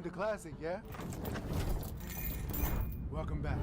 the classic, yeah? Welcome back.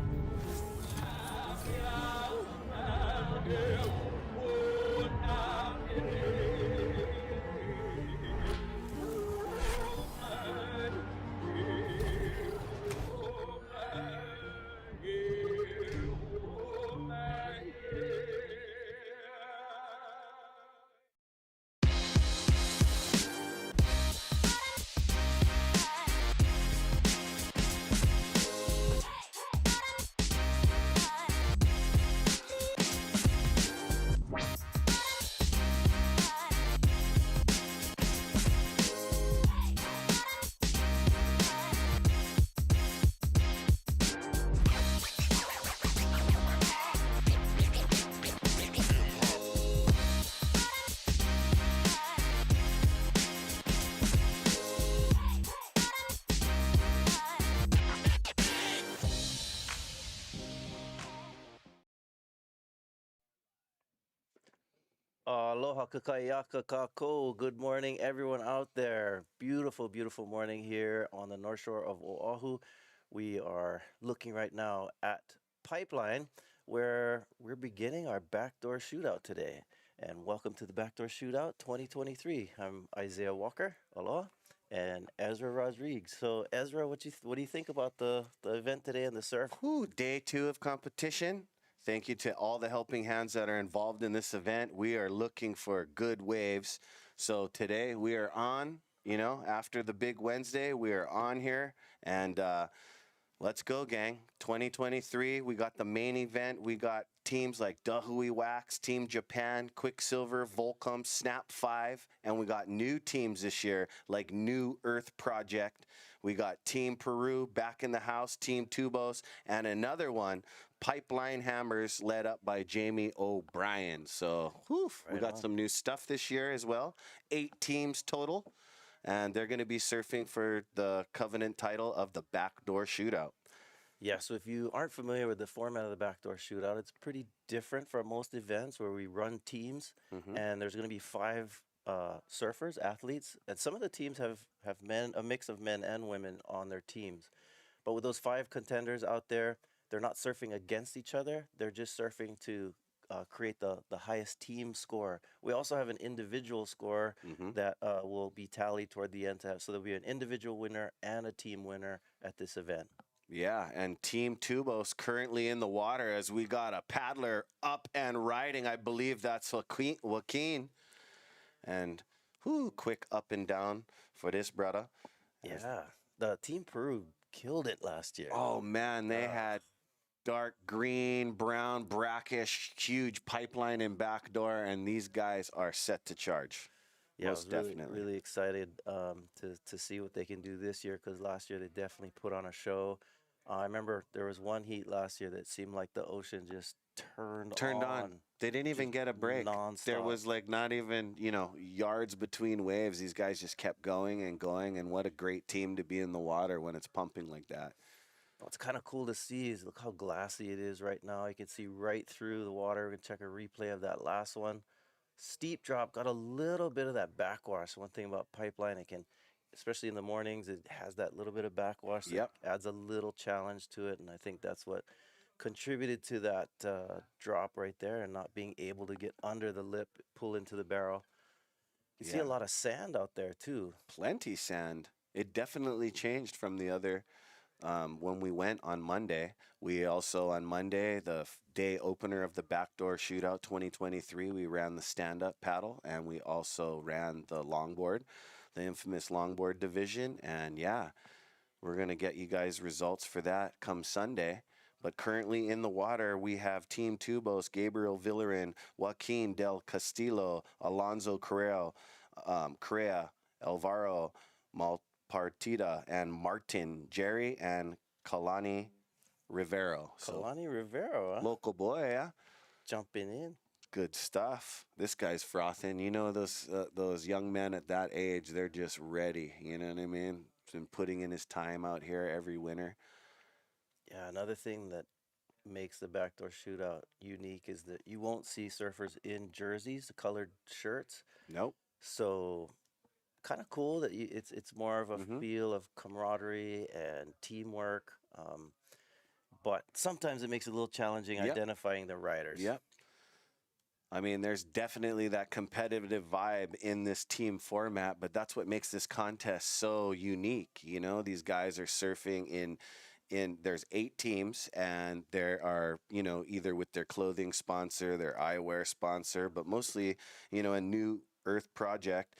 Aloha kakayaka kako. Good morning, everyone out there. Beautiful, beautiful morning here on the north shore of Oahu. We are looking right now at Pipeline, where we're beginning our backdoor shootout today. And welcome to the Backdoor Shootout 2023. I'm Isaiah Walker, aloha, and Ezra Rodriguez. So, Ezra, what do you think about the event today and the surf? Day 2 of competition. Thank you to all the helping hands that are involved in this event. We are looking for good waves. So today we are on, after the big Wednesday, we are on here. And let's go, gang. 2023, we got the main event. We got teams like Dahui Wax, Team Japan, Quicksilver, Volcom, Snap 5. And we got new teams this year like New Earth Project. We got Team Peru back in the house, Team Tubos, and another one, Pipeline Hammers, led up by Jamie O'Brien. So we got some new stuff this year as well. 8 teams total, and they're going to be surfing for the Covenant title of the Backdoor Shootout. Yeah, so if you aren't familiar with the format of the Backdoor Shootout, it's pretty different from most events where we run teams, and there's going to be 5 surfers, athletes, and some of the teams have a mix of men and women on their teams. But with those 5 contenders out there, they're not surfing against each other. They're just surfing to create the highest team score. We also have an individual score that will be tallied toward the end. So there'll be an individual winner and a team winner at this event. Yeah, and Team Tubos currently in the water as we got a paddler up and riding. I believe that's Joaquin. And quick up and down for this brother. Yeah, the Team Peru killed it last year. Oh, man, they had dark green, brown, brackish, huge pipeline and backdoor, and these guys are set to charge. Yeah, most I was definitely. really excited to see what they can do this year, because last year they definitely put on a show. I remember there was one heat last year that seemed like the ocean just turned on. They didn't even get a break. Nonstop. There was like not even, yards between waves. These guys just kept going and going, and what a great team to be in the water when it's pumping like that. What's kind of cool to see is look how glassy it is right now. You can see right through the water. We can check a replay of that last one. Steep drop, got a little bit of that backwash. One thing about Pipeline, it can, especially in the mornings, it has that little bit of backwash. So Yep. It adds a little challenge to it, and I think that's what contributed to that drop right there, and not being able to get under the lip, pull into the barrel. You see a lot of sand out there too. Plenty sand. It definitely changed from the other when we went on Monday. We also, on Monday, the day opener of the Backdoor Shootout 2023, we ran the stand-up paddle, and we also ran the longboard, the infamous longboard division. And yeah, we're going to get you guys results for that come Sunday. But currently in the water, we have Team Tubos, Gabriel Villaran, Joaquin de Castillo, Alonso Correa, Alvaro Malpartida, and Martin Jerry, and Kalani Rivero. Kalani Rivero, huh? Local boy, yeah. Jumping in. Good stuff. This guy's frothing. Those young men at that age, they're just ready. You know what I mean? Been putting in his time out here every winter. Yeah, another thing that makes the Backdoor Shootout unique is that you won't see surfers in jerseys, the colored shirts. Nope. So kind of cool that it's more of a Mm-hmm. feel of camaraderie and teamwork. But sometimes it makes it a little challenging Yep. identifying the riders. Yep. I mean, there's definitely that competitive vibe in this team format, but that's what makes this contest so unique. You know, these guys are surfing in there's 8 teams, and there are, you know, either with their clothing sponsor, their eyewear sponsor, but mostly, you know, a New Earth project.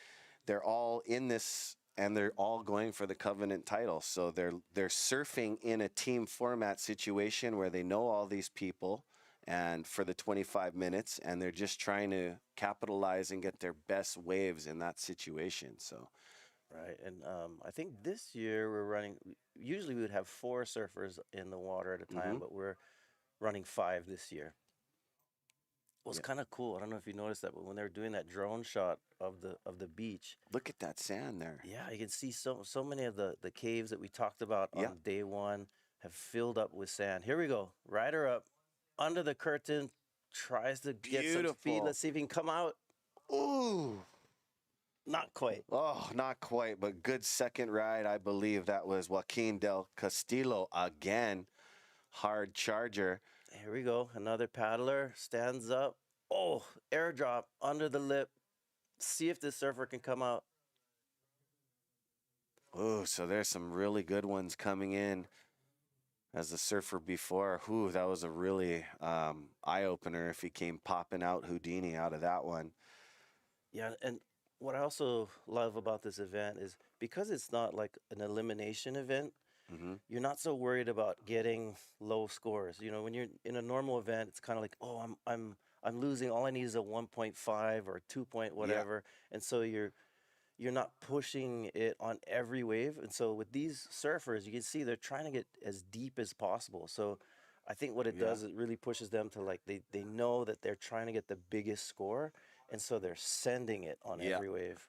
They're all in this, and they're all going for the Covenant title. So they're surfing in a team format situation where they know all these people and for the 25 minutes, and they're just trying to capitalize and get their best waves in that situation. So Right, and I think this year we're running. Usually we would have 4 surfers in the water at a hmm time, but we're running 5 this year. It was yeah. kind of cool. I don't know if you noticed that, but when they were doing that drone shot of the beach, Look at that sand there. yeah, you can see so many of the caves that we talked about Yeah. on day 1 have filled up with sand. Here we go, rider up under the curtain, tries to get some speed. Beautiful. Let's see if he can come out. Ooh. Not quite. Oh, not quite, but good second ride. I believe that was Joaquin del Castillo again. Hard charger. Here we go. Another paddler stands up. Oh, airdrop under the lip. See if this surfer can come out. Oh, so there's some really good ones coming in. As the surfer before, whew, that was a really eye-opener if he came popping out Houdini out of that one. Yeah, and what I also love about this event is because it's not like an elimination event, hmm you're not so worried about getting low scores. You know, when you're in a normal event, it's kind of like, oh, I'm losing. All I need is a 1.5 or 2 point whatever, and so you're not pushing it on every wave. And so with these surfers, you can see they're trying to get as deep as possible. So I think what it Yeah. does, it really pushes them to like they know that they're trying to get the biggest score, and so they're sending it on Yeah. every wave.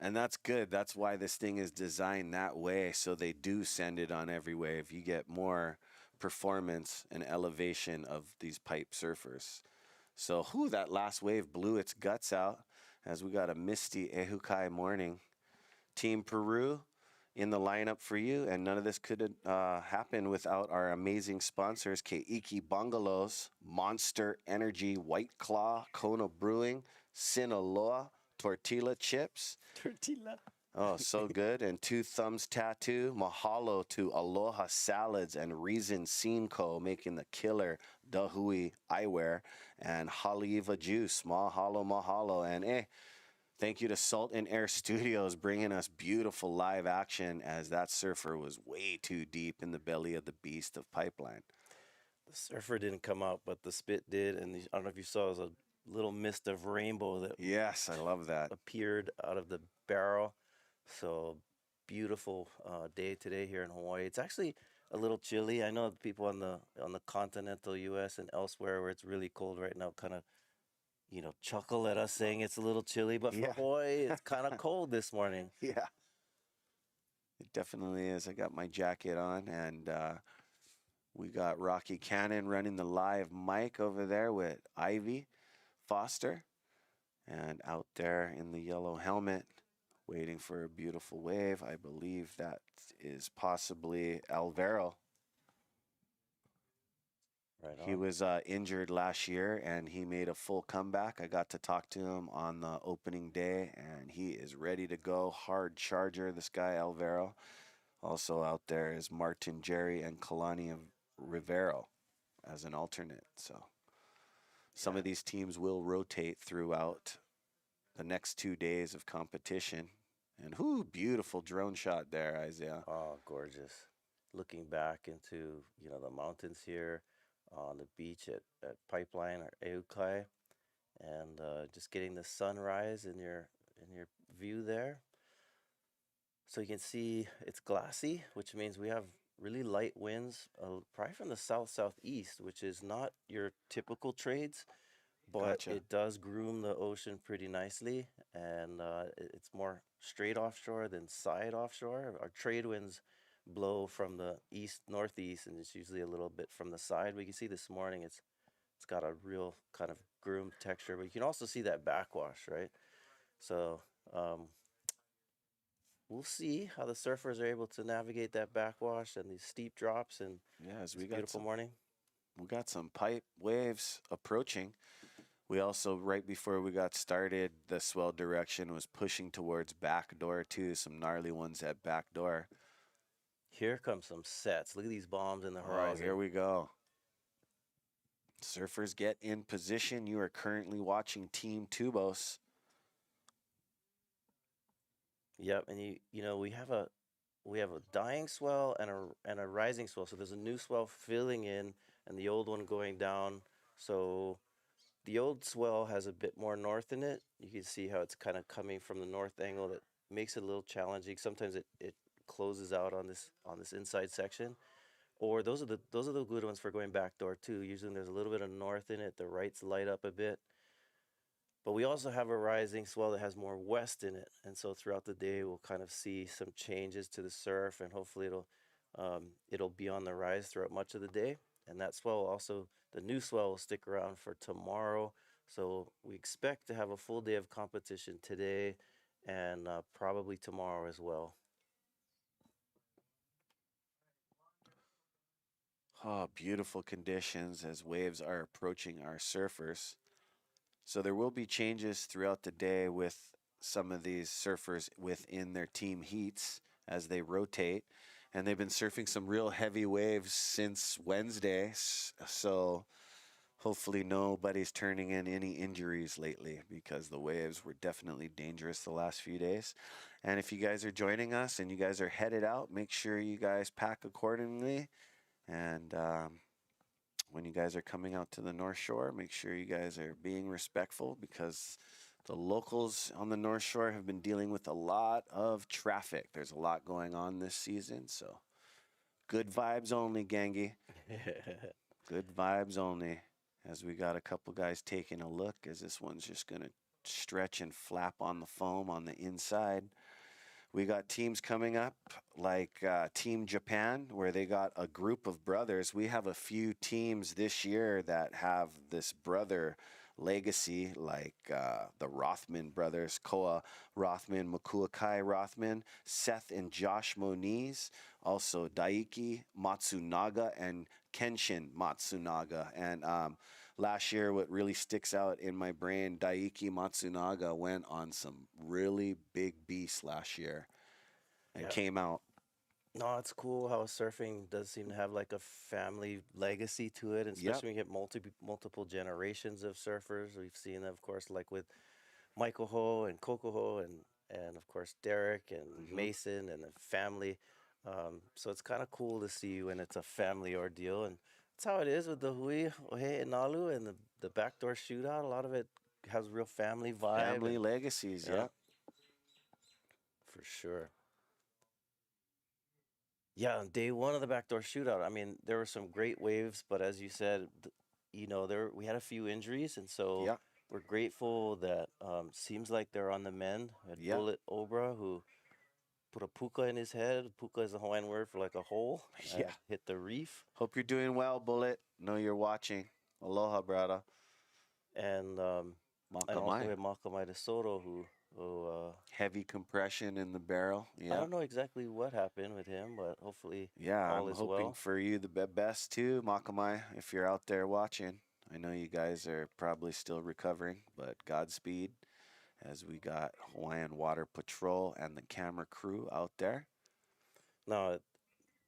And that's good. That's why this thing is designed that way. So they do send it on every wave. You get more performance and elevation of these pipe surfers. So, whew, that last wave blew its guts out as we got a misty Ehukai morning. Team Peru in the lineup for you, and none of this could happen without our amazing sponsors, Keiki Bungalows, Monster Energy, White Claw, Kona Brewing, Sinaloa, Tortilla Chips. Tortilla. Oh, so good. And Two Thumbs Tattoo. Mahalo to Aloha Salads and Reason Scene Co. making the killer Dahui eyewear. And Haliva Juice. Mahalo, mahalo. And thank you to Salt and Air Studios bringing us beautiful live action as that surfer was way too deep in the belly of the beast of Pipeline. The surfer didn't come out, but the spit did. And I don't know if you saw, it was a little mist of rainbow that Yes, I love that. appeared out of the barrel. So beautiful day today here in Hawaii. It's actually a little chilly. I know people on the continental U.S. and elsewhere where it's really cold right now kind of chuckle at us saying it's a little chilly, but for Yeah. Hawaii, it's kind of cold this morning. Yeah, it definitely is. I got my jacket on, and we got Rocky Cannon running the live mic over there with Ivy Foster, and out there in the yellow helmet, waiting for a beautiful wave. I believe that is possibly Alvaro. Right He on. was injured last year, and he made a full comeback. I got to talk to him on the opening day, and he is ready to go. Hard charger, this guy Alvaro. Also out there is Martin Jerry and Kalani Rivero as an alternate. So some of these teams will rotate throughout the next 2 days of competition. And whoo, beautiful drone shot there, Isaiah. Oh, gorgeous. Looking back into, the mountains here on the beach at Pipeline or Eukai, and just getting the sunrise in your view there. So you can see it's glassy, which means we have really light winds, probably from the south-southeast, which is not your typical trades, but Gotcha. it does groom the ocean pretty nicely, and it's more straight offshore than side offshore. Our trade winds blow from the east northeast, and it's usually a little bit from the side. We can see this morning it's got a real kind of groomed texture, but you can also see that backwash, right? So we'll see how the surfers are able to navigate that backwash and these steep drops. And Yeah, as it's a beautiful morning. We got some pipe waves approaching. We also, right before we got started, the swell direction was pushing towards backdoor too. Some gnarly ones at backdoor. Here comes some sets. Look at these bombs in the Oh, horizon. here we go. Surfers get in position. You are currently watching Team Tubos. Yep, and you know we have a dying swell and a rising swell. So there's a new swell filling in and the old one going down. So the old swell has a bit more north in it. You can see how it's kind of coming from the north angle. That makes it a little challenging. Sometimes it closes out on this inside section. Or those are the good ones for going backdoor too. Usually there's a little bit of north in it. The rights light up a bit. But we also have a rising swell that has more west in it. And so throughout the day, we'll kind of see some changes to the surf, and hopefully it'll be on the rise throughout much of the day. And that swell also, the new swell will stick around for tomorrow. So we expect to have a full day of competition today and probably tomorrow as well. Oh, beautiful conditions as waves are approaching our surfers. So there will be changes throughout the day with some of these surfers within their team heats as they rotate. And they've been surfing some real heavy waves since Wednesday. So hopefully nobody's turning in any injuries lately, because the waves were definitely dangerous the last few days. And if you guys are joining us and you guys are headed out, make sure you guys pack accordingly. And when you guys are coming out to the North Shore, make sure you guys are being respectful, because the locals on the North Shore have been dealing with a lot of traffic. There's a lot going on this season, so good vibes only, Gangi. Good vibes only. As we got a couple guys taking a look, as this one's just going to stretch and flap on the foam on the inside. We got teams coming up like Team Japan, where they got a group of brothers. We have a few teams this year that have this brother legacy, like the Rothman brothers, Koa Rothman, Makuakai Rothman, Seth and Josh Moniz, also Daiki Matsunaga and Kenshin Matsunaga. And last year, what really sticks out in my brain, Daiki Matsunaga went on some really big beasts last year and came out. No, it's cool how surfing does seem to have like a family legacy to it, and especially when you get multiple generations of surfers. We've seen, of course, like with Michael Ho and Coco Ho and of course Derek and Mason and the family. So it's kind of cool to see when it's a family ordeal, and that's how it is with the He'e Nalu and the backdoor shootout. A lot of it has real family vibe. Family legacies, yeah. For sure. Yeah, on day one of the backdoor shootout, I mean, there were some great waves, but as you said, you know, we had a few injuries, and so we're grateful that seems like they're on the mend. We had Bullet Obra, who put a puka in his head. Puka is a Hawaiian word for like a hole. Hit the reef. Hope you're doing well, Bullet. Know you're watching. Aloha, brother. And also we had Makai de Soto, who heavy compression in the barrel. I don't know exactly what happened with him, but hopefully all I'm is hoping well. for you the best too, Makamai, if you're out there watching. I know you guys are probably still recovering, but Godspeed, as we got Hawaiian Water Patrol and the camera crew out there. No,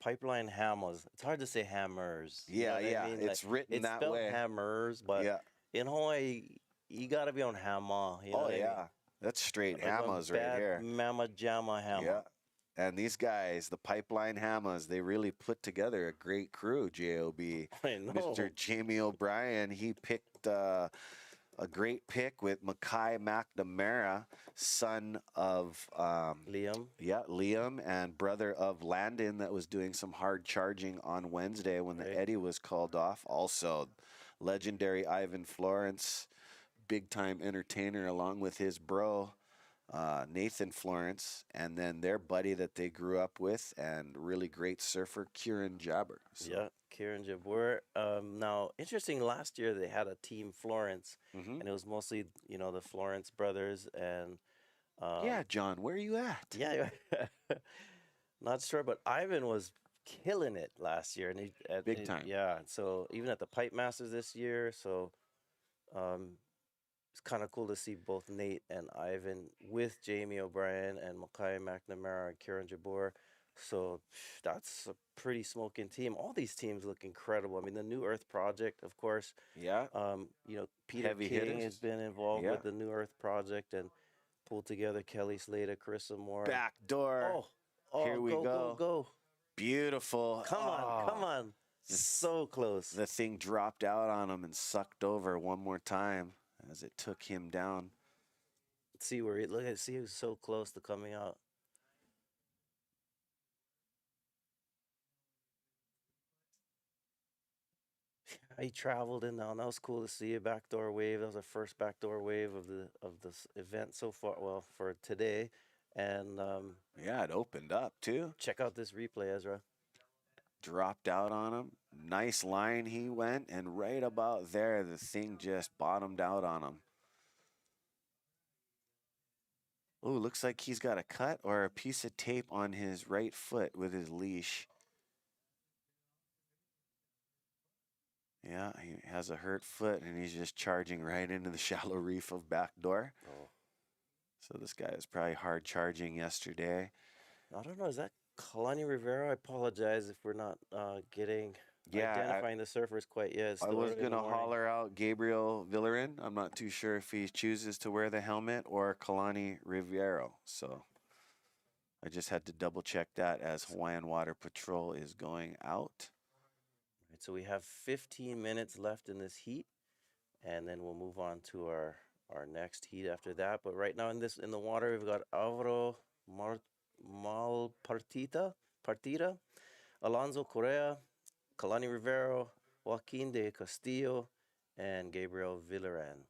pipeline hammers. It's hard to say hammers. Yeah, you know what I mean? It's written it's that spelled way. Hammers, but in Hawaii, you got to be on hammer. You know what I mean? That's straight Like hammers right here. Mama Jamma hammer. Yeah. And these guys, the Pipeline Hammers, they really put together a great crew, JOB. I know. Mr. Jamie O'Brien, he picked a great pick with Makai McNamara, son of Liam. Yeah, Liam, and brother of Landon, that was doing some hard charging on Wednesday when the Eddie was called off. Also, legendary Ivan Florence, big-time entertainer, along with his bro, Nathan Florence, and then their buddy that they grew up with, and really great surfer, Kiron Jabour. Yeah, Kiron Jabour. Now, interesting, last year they had a team Florence, and it was mostly, you know, the Florence brothers, and Yeah, John, where are you at? Yeah, not sure, but Ivan was killing it last year, and Big time. yeah. So even at the Pipe Masters this year, so um, it's kind of cool to see both Nate and Ivan with Jamie O'Brien and Makai McNamara and Kiron Jabour. So that's a pretty smoking team. All these teams look incredible. I mean, the New Earth Project, of course. Yeah. Peter Heavy King hitters. has been involved Yeah. with the New Earth Project and pulled together Kelly Slater, Carissa Moore. Backdoor. Oh, Here we go. Go. Beautiful. Come on. So close. The thing dropped out on him and sucked over one more time as it took him down. See he was so close to coming out. He traveled in now, and that was cool to see a backdoor wave. That was the first backdoor wave of this event so far. Well, for today, and yeah, it opened up too. Check out this replay, Ezra. Dropped out on him. Nice line he went, and right about there, the thing just bottomed out on him. Oh, looks like he's got a cut or a piece of tape on his right foot with his leash. Yeah, he has a hurt foot, and he's just charging right into the shallow reef of backdoor. Oh. So this guy is probably hard charging yesterday. I don't know. Is that Kalani Rivera? I apologize if we're not identifying the surfers quite yet. I was going to holler out Gabriel Villaran. I'm not too sure if he chooses to wear the helmet or Kalani Rivera. So I just had to double check that as Hawaiian Water Patrol is going out. Right, so we have 15 minutes left in this heat, and then we'll move on to our next heat after that. But right now in the water, we've got Alvaro Malpartida, Alonso Correa, Kalani Rivera, Joaquin de Castillo, and Gabriel Villaran.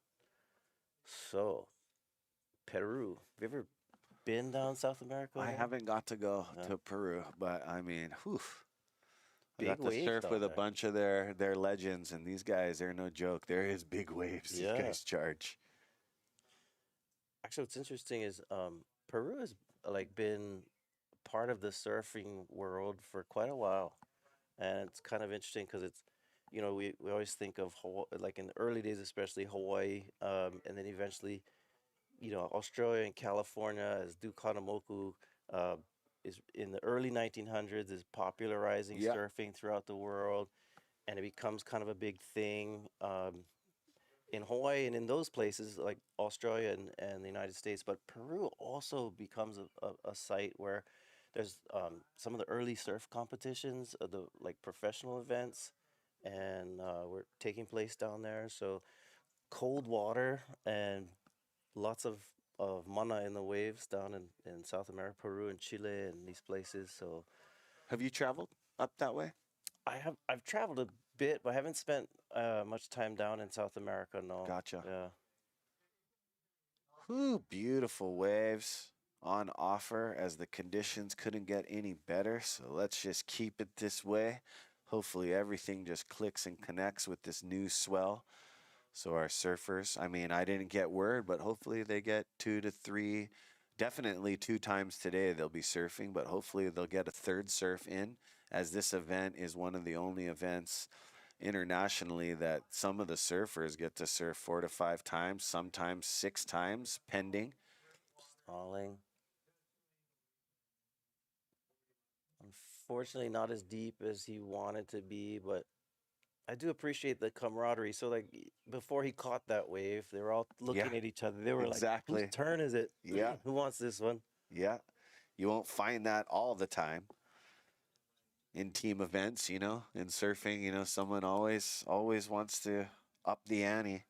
So, Peru. Have you ever been down South America? I haven't got to go to Peru, but I mean, whew. I got to surf with a bunch of their legends, and these guys, they're no joke. There is big waves these guys charge. Actually, what's interesting is Peru has been part of the surfing world for quite a while, and it's kind of interesting because it's, we always think of Hawaii, like in the early days, especially Hawaii, and then eventually, Australia and California, as Duke Hanamoku is in the early 1900s is popularizing surfing throughout the world, and it becomes kind of a big thing in Hawaii and in those places like Australia and the United States. But Peru also becomes a site where there's some of the early surf competitions, the professional events, and were taking place down there. So cold water and lots of mana in the waves down in South America, Peru and Chile and these places. So have you traveled up that way? I've traveled a bit, but I haven't spent much time down in South America, no. Gotcha. Yeah. Whew, beautiful waves on offer as the conditions couldn't get any better. So let's just keep it this way. Hopefully everything just clicks and connects with this new swell. So our surfers, I mean, I didn't get word, but hopefully they get 2 to 3, definitely 2 times today they'll be surfing, but hopefully they'll get a third surf in, as this event is one of the only events internationally that some of the surfers get to surf 4 to 5 times, sometimes 6 times, pending. Stalling. Unfortunately, not as deep as he wanted to be, but I do appreciate the camaraderie. So, before he caught that wave, they were all looking at each other. They were like, whose turn is it? Yeah. Who wants this one? Yeah. You won't find that all the time in team events, in surfing, someone always wants to up the ante.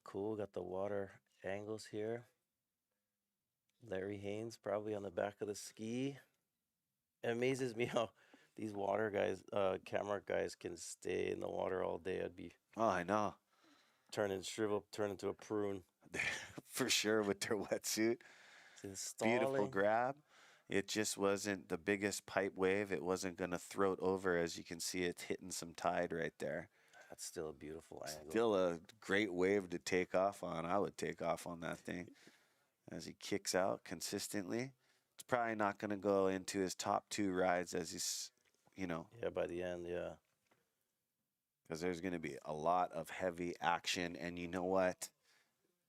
Cool. Got the water angles here. Larry Haynes probably on the back of the ski. It amazes me how these water guys, camera guys, can stay in the water all day. I'd be. Oh, I know. Turn into a prune. For sure, with their wetsuit. Beautiful grab. It just wasn't the biggest pipe wave. It wasn't going to throat over. As you can see, it's hitting some tide right there. That's still a beautiful angle. Still a great wave to take off on. I would take off on that thing as he kicks out consistently. It's probably not going to go into his top 2 rides as he's, Yeah, by the end, yeah. because there's going to be a lot of heavy action. And you know what?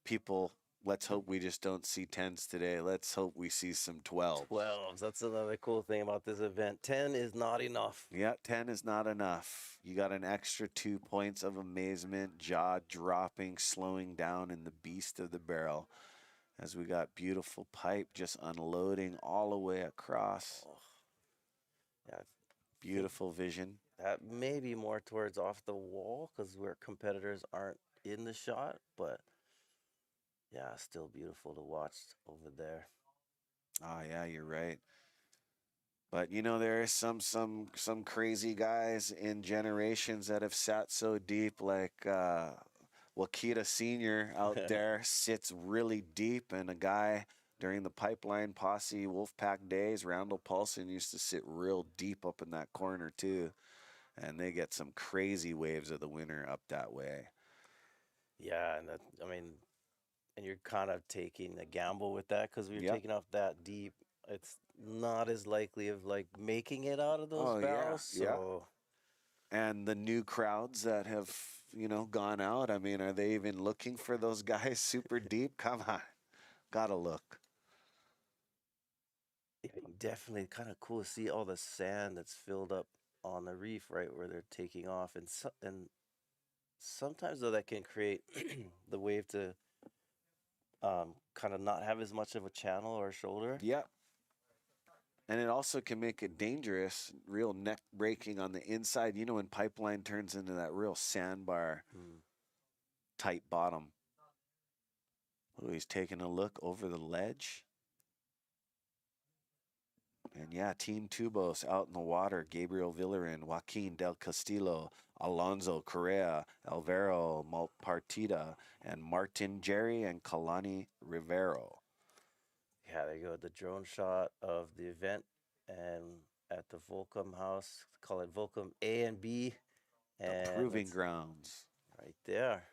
People, let's hope we just don't see 10s today. Let's hope we see some 12s. 12s. That's another cool thing about this event. 10 is not enough. Yeah, 10 is not enough. You got an extra 2 points of amazement, jaw dropping, slowing down in the beast of the barrel. As we got beautiful pipe just unloading all the way across. Oh. Yeah, beautiful vision. That may be more towards off the wall because where competitors aren't in the shot, but yeah, still beautiful to watch over there. Oh yeah, you're right. But there is some crazy guys in generations that have sat so deep, like Wakita Sr. out there sits really deep, and a guy during the Pipeline Posse Wolfpack days, Randall Paulson used to sit real deep up in that corner too, and they get some crazy waves of the winter up that way. Yeah, and and you're kind of taking a gamble with that because we're taking off that deep. It's not as likely of like making it out of those barrels. Yeah. So. And the new crowds that have gone out. I mean, are they even looking for those guys super deep? Come on, gotta look. Yeah, definitely kind of cool to see all the sand that's filled up on the reef right where they're taking off, and sometimes though that can create the wave to kind of not have as much of a channel or shoulder. Yeah. And it also can make it dangerous, real neck breaking on the inside. When Pipeline turns into that real sandbar, tight bottom. Oh, he's taking a look over the ledge. And yeah, Team Tubos out in the water. Gabriel Villaran, Joaquin de Castillo, Alonso Correa, Alvaro Malpartida, and Martin Jerry and Kalani Rivero. Yeah, there you go. The drone shot of the event and at the Volcom house. Call it Volcom A and B. And the proving grounds. Right there.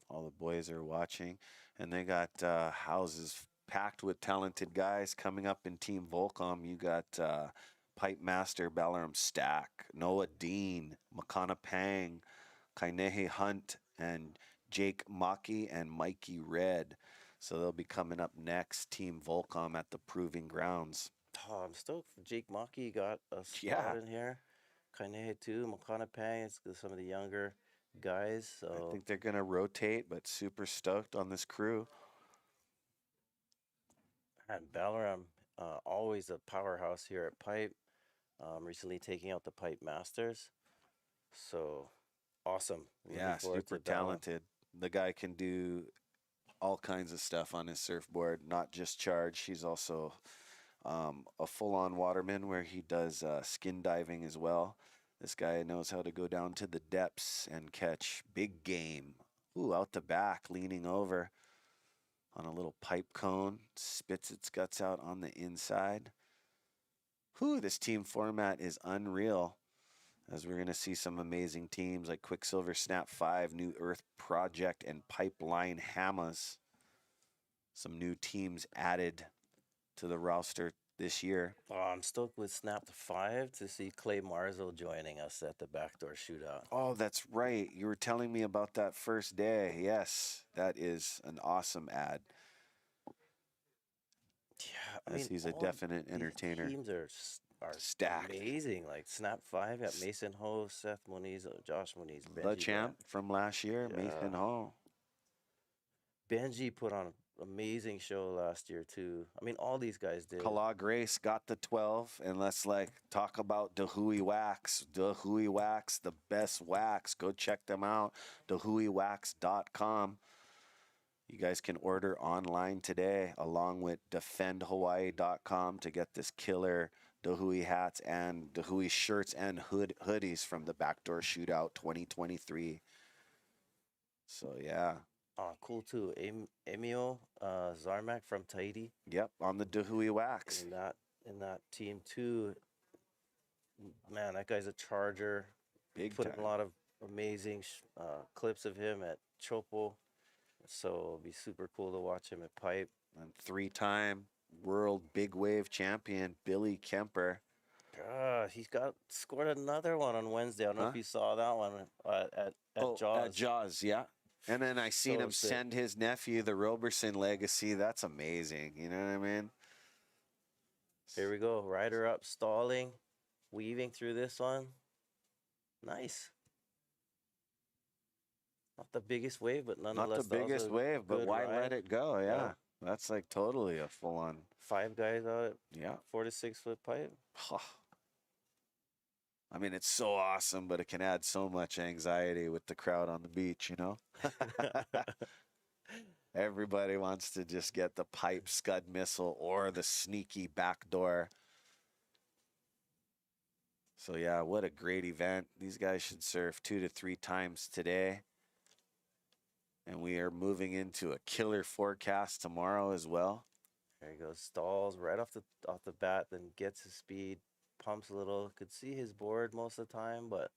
All the boys are watching. And they got houses packed with talented guys coming up in Team Volcom. You got Pipe Master Balaram Stack, Noa Deane, Makana Pang, Kainehe Hunt, and Jake Maki and Mikey Red. So they'll be coming up next, Team Volcom at the Proving Grounds. Oh, I'm stoked. Jake Maki got a spot in here. Kainehe too. Makana Pang is some of the younger guys. So I think they're going to rotate, but super stoked on this crew. And Balaram, always a powerhouse here at Pipe. Recently taking out the Pipe Masters. So awesome. Yeah, super talented. The guy can do all kinds of stuff on his surfboard, not just charge. He's also a full-on waterman where he does skin diving as well. This guy knows how to go down to the depths and catch big game. Ooh, out the back, leaning over on a little pipe cone, spits its guts out on the inside. Whew, this team format is unreal, as we're going to see some amazing teams like Quicksilver Snap 5, New Earth Project, and Pipeline Hamas. Some new teams added to the roster this year. Oh, I'm stoked with Snap 5 to see Clay Marzo joining us at the Backdoor Shootout. Oh, that's right. You were telling me about that first day. Yes, that is an awesome ad. Yeah, he's a definite entertainer. Teams are stacked. Amazing. Like Snap 5 got Mason Ho, Seth Moniz, Josh Moniz, Benji. The champ from last year, Mason Ho. Benji put on an amazing show last year too. I mean, all these guys did. Kala Grace got the 12, and let's talk about Dahui Wax. Dahui Wax, the best wax. Go check them out. DahuiWax.com. You guys can order online today, along with DefendHawaii.com to get this killer Dahui hats and Dahui shirts and hoodies from the Backdoor Shootout 2023. So yeah. Oh, cool too. Emil Zarmak from Tahiti. Yep, on the Dahui Wax. In that team too. Man, that guy's a charger. Big Put time. in a lot of amazing clips of him at Chopo. So it'll be super cool to watch him at Pipe. And 3-time world big wave champion Billy Kemper. He's scored another one on Wednesday. I don't know if you saw that one at Jaws. At Jaws, yeah. And then I seen him sick. send his nephew the Roberson legacy. That's amazing. You know what I mean? Here we go. Rider up, stalling, weaving through this one. Nice. Not the biggest wave, but nonetheless. Not the biggest wave, but why let it go? Yeah. That's like totally a full-on. 5 guys out at 4 to 6 foot pipe. I mean, it's so awesome, but it can add so much anxiety with the crowd on the beach, you know? Everybody wants to just get the pipe scud missile or the sneaky backdoor. So, yeah, what a great event. These guys should surf 2 to 3 times today. And we are moving into a killer forecast tomorrow as well. There he goes. Stalls right off the bat, then gets his speed, pumps a little. Could see his board most of the time, but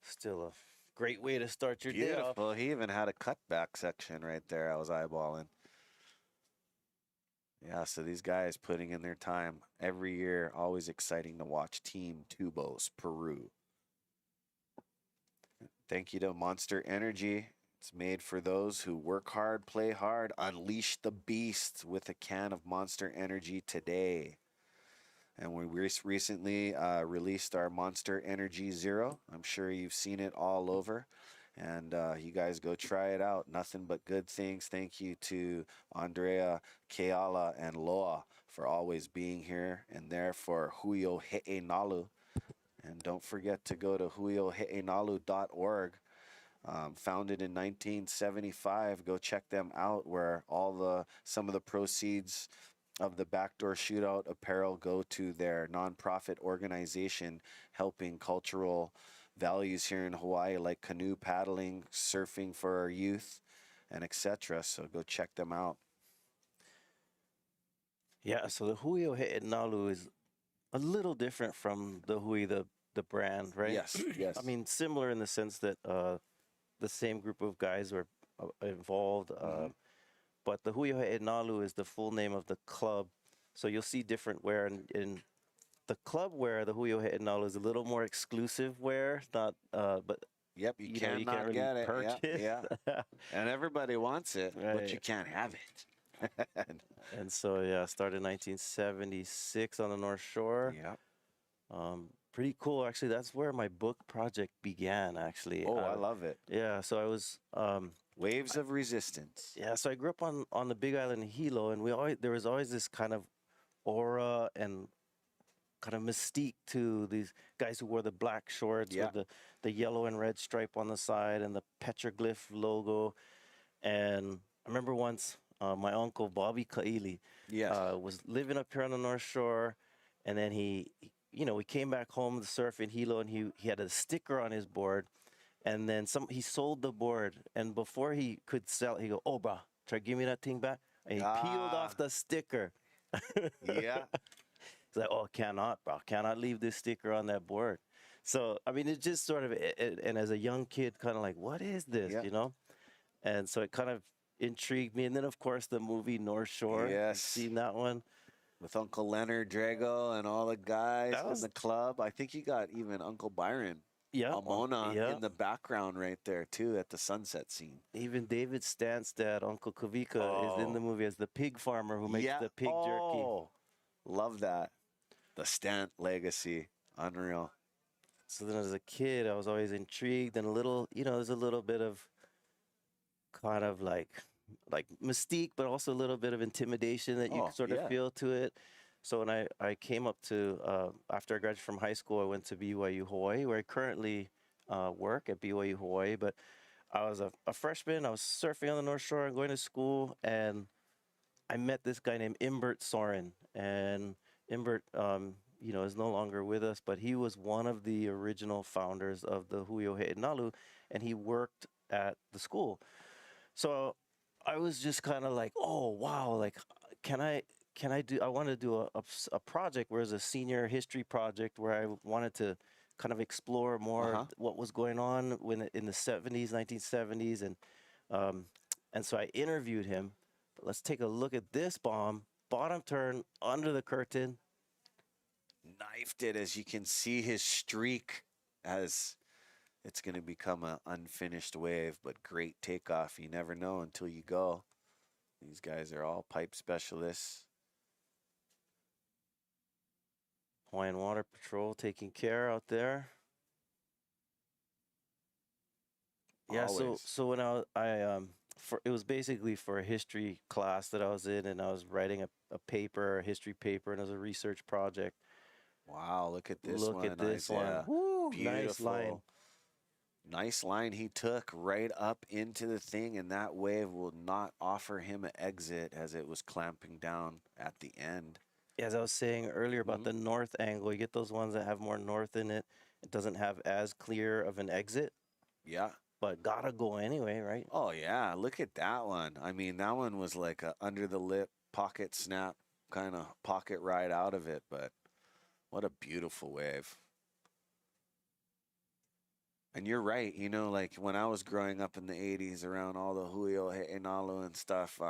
still a great way to start your day off. Beautiful. He even had a cutback section right there I was eyeballing. Yeah, so these guys putting in their time every year. Always exciting to watch Team Tubos, Peru. Thank you to Monster Energy. It's made for those who work hard, play hard, unleash the beast with a can of Monster Energy today. And we recently released our Monster Energy Zero. I'm sure you've seen it all over. And you guys go try it out. Nothing but good things. Thank you to Andrea, Keala, and Loa for always being here and there for He'e Nalu. And don't forget to go to huiohe'enalu.org. Founded in 1975. Go check them out, where some of the proceeds of the Backdoor Shootout apparel go to their nonprofit organization helping cultural values here in Hawaii, like canoe paddling, surfing for our youth, and etc. So go check them out. Yeah, so the He'e Nalu is a little different from the Hui, the brand, right? Yes, yes. I mean, similar in the sense that the same group of guys were involved, but the He'e Nalu is the full name of the club. So you'll see different wear in the club wear. The He'e Nalu is a little more exclusive wear, not but yep, you can't really get it. Purchase. Yeah, yeah. And everybody wants it, Right. but you can't have it. And so yeah, started in 1976 on the North Shore. Yeah. Pretty cool, actually. That's where my book project began, actually. Oh, I love it. Yeah, so I was Waves of Resistance. yeah, so I grew up on the Big Island of Hilo, and there was always this kind of aura and kind of mystique to these guys who wore the black shorts with the yellow and red stripe on the side and the petroglyph logo. And I remember once my uncle Bobby Kaili was living up here on the North Shore, and then he we came back home to surf in Hilo, and he had a sticker on his board, and then he sold the board, and before he could sell it, he go, "Oh, bro, try to give me that thing back," and he peeled off the sticker. Yeah. It's like, "Oh, cannot leave this sticker on that board." So I mean, it just sort of, and as a young kid, kind of like, what is this, And so it kind of intrigued me, and then of course the movie North Shore. Yes, seen that one. With Uncle Leonard Drago and all the guys in the club. I think you got even Uncle Byron Amona in the background right there, too, at the sunset scene. Even David Stanstad, Uncle Kavika, is in the movie as the pig farmer who makes the pig jerky. Love that. The Stant legacy. Unreal. So then as a kid, I was always intrigued and a little, there's a little bit of kind of like mystique, but also a little bit of intimidation that you sort of feel to it. So when I came up to, after I graduated from high school, I went to BYU Hawaii, where I currently work at BYU Hawaii. But I was a freshman. I was surfing on the North Shore and going to school, and I met this guy named Imbert Soren. And Imbert, is no longer with us, but he was one of the original founders of the He'e Nalu, and he worked at the school. So I was just kind of like, oh, wow, like, I want to do a project where it's a senior history project where I wanted to kind of explore more what was going on when in the 70s, 1970s, and so I interviewed him. But let's take a look at this bomb. Bottom turn under the curtain. Knifed it, as you can see his streak as it's going to become an unfinished wave, but great takeoff. You never know until you go. These guys are all pipe specialists. Hawaiian Water Patrol taking care out there. Yeah, Always. so when it was basically for a history class that I was in, and I was writing a paper, a history paper, and it was a research project. Wow, look at this Look one. at this Isaiah. one. Woo, Beautiful. nice line. Nice line he took right up into the thing, and that wave will not offer him an exit as it was clamping down at the end. As I was saying earlier about the north angle, you get those ones that have more north in it. It doesn't have as clear of an exit. Yeah. But gotta go anyway, right? Oh, yeah. Look at that one. I mean, that one was like a under the lip pocket snap kind of pocket ride out of it, but what a beautiful wave. And you're right, you know, like when I was growing up in the 80s around all the He'e Nalu and stuff,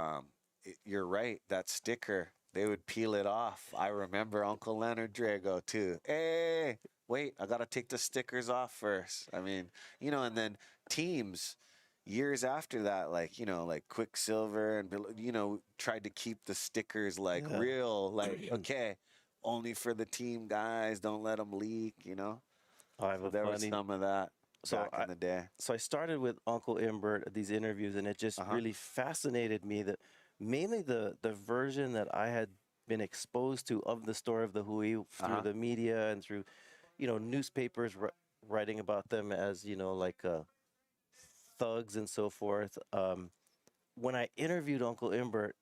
you're right, that sticker, they would peel it off. I remember Uncle Leonard Drago too. Hey, wait, I got to take the stickers off first. I mean, you know, and then teams years after that, like, you know, like Quicksilver and, you know, tried to keep the stickers like real, like, okay, only for the team guys, don't let them leak, you know. There was some of that. Back in the day. So I started with Uncle Imbert at these interviews, and it just really fascinated me that mainly the version that I had been exposed to of the story of the Hui through the media and through, you know, newspapers writing about them as, you know, like thugs and so forth. When I interviewed Uncle Imbert,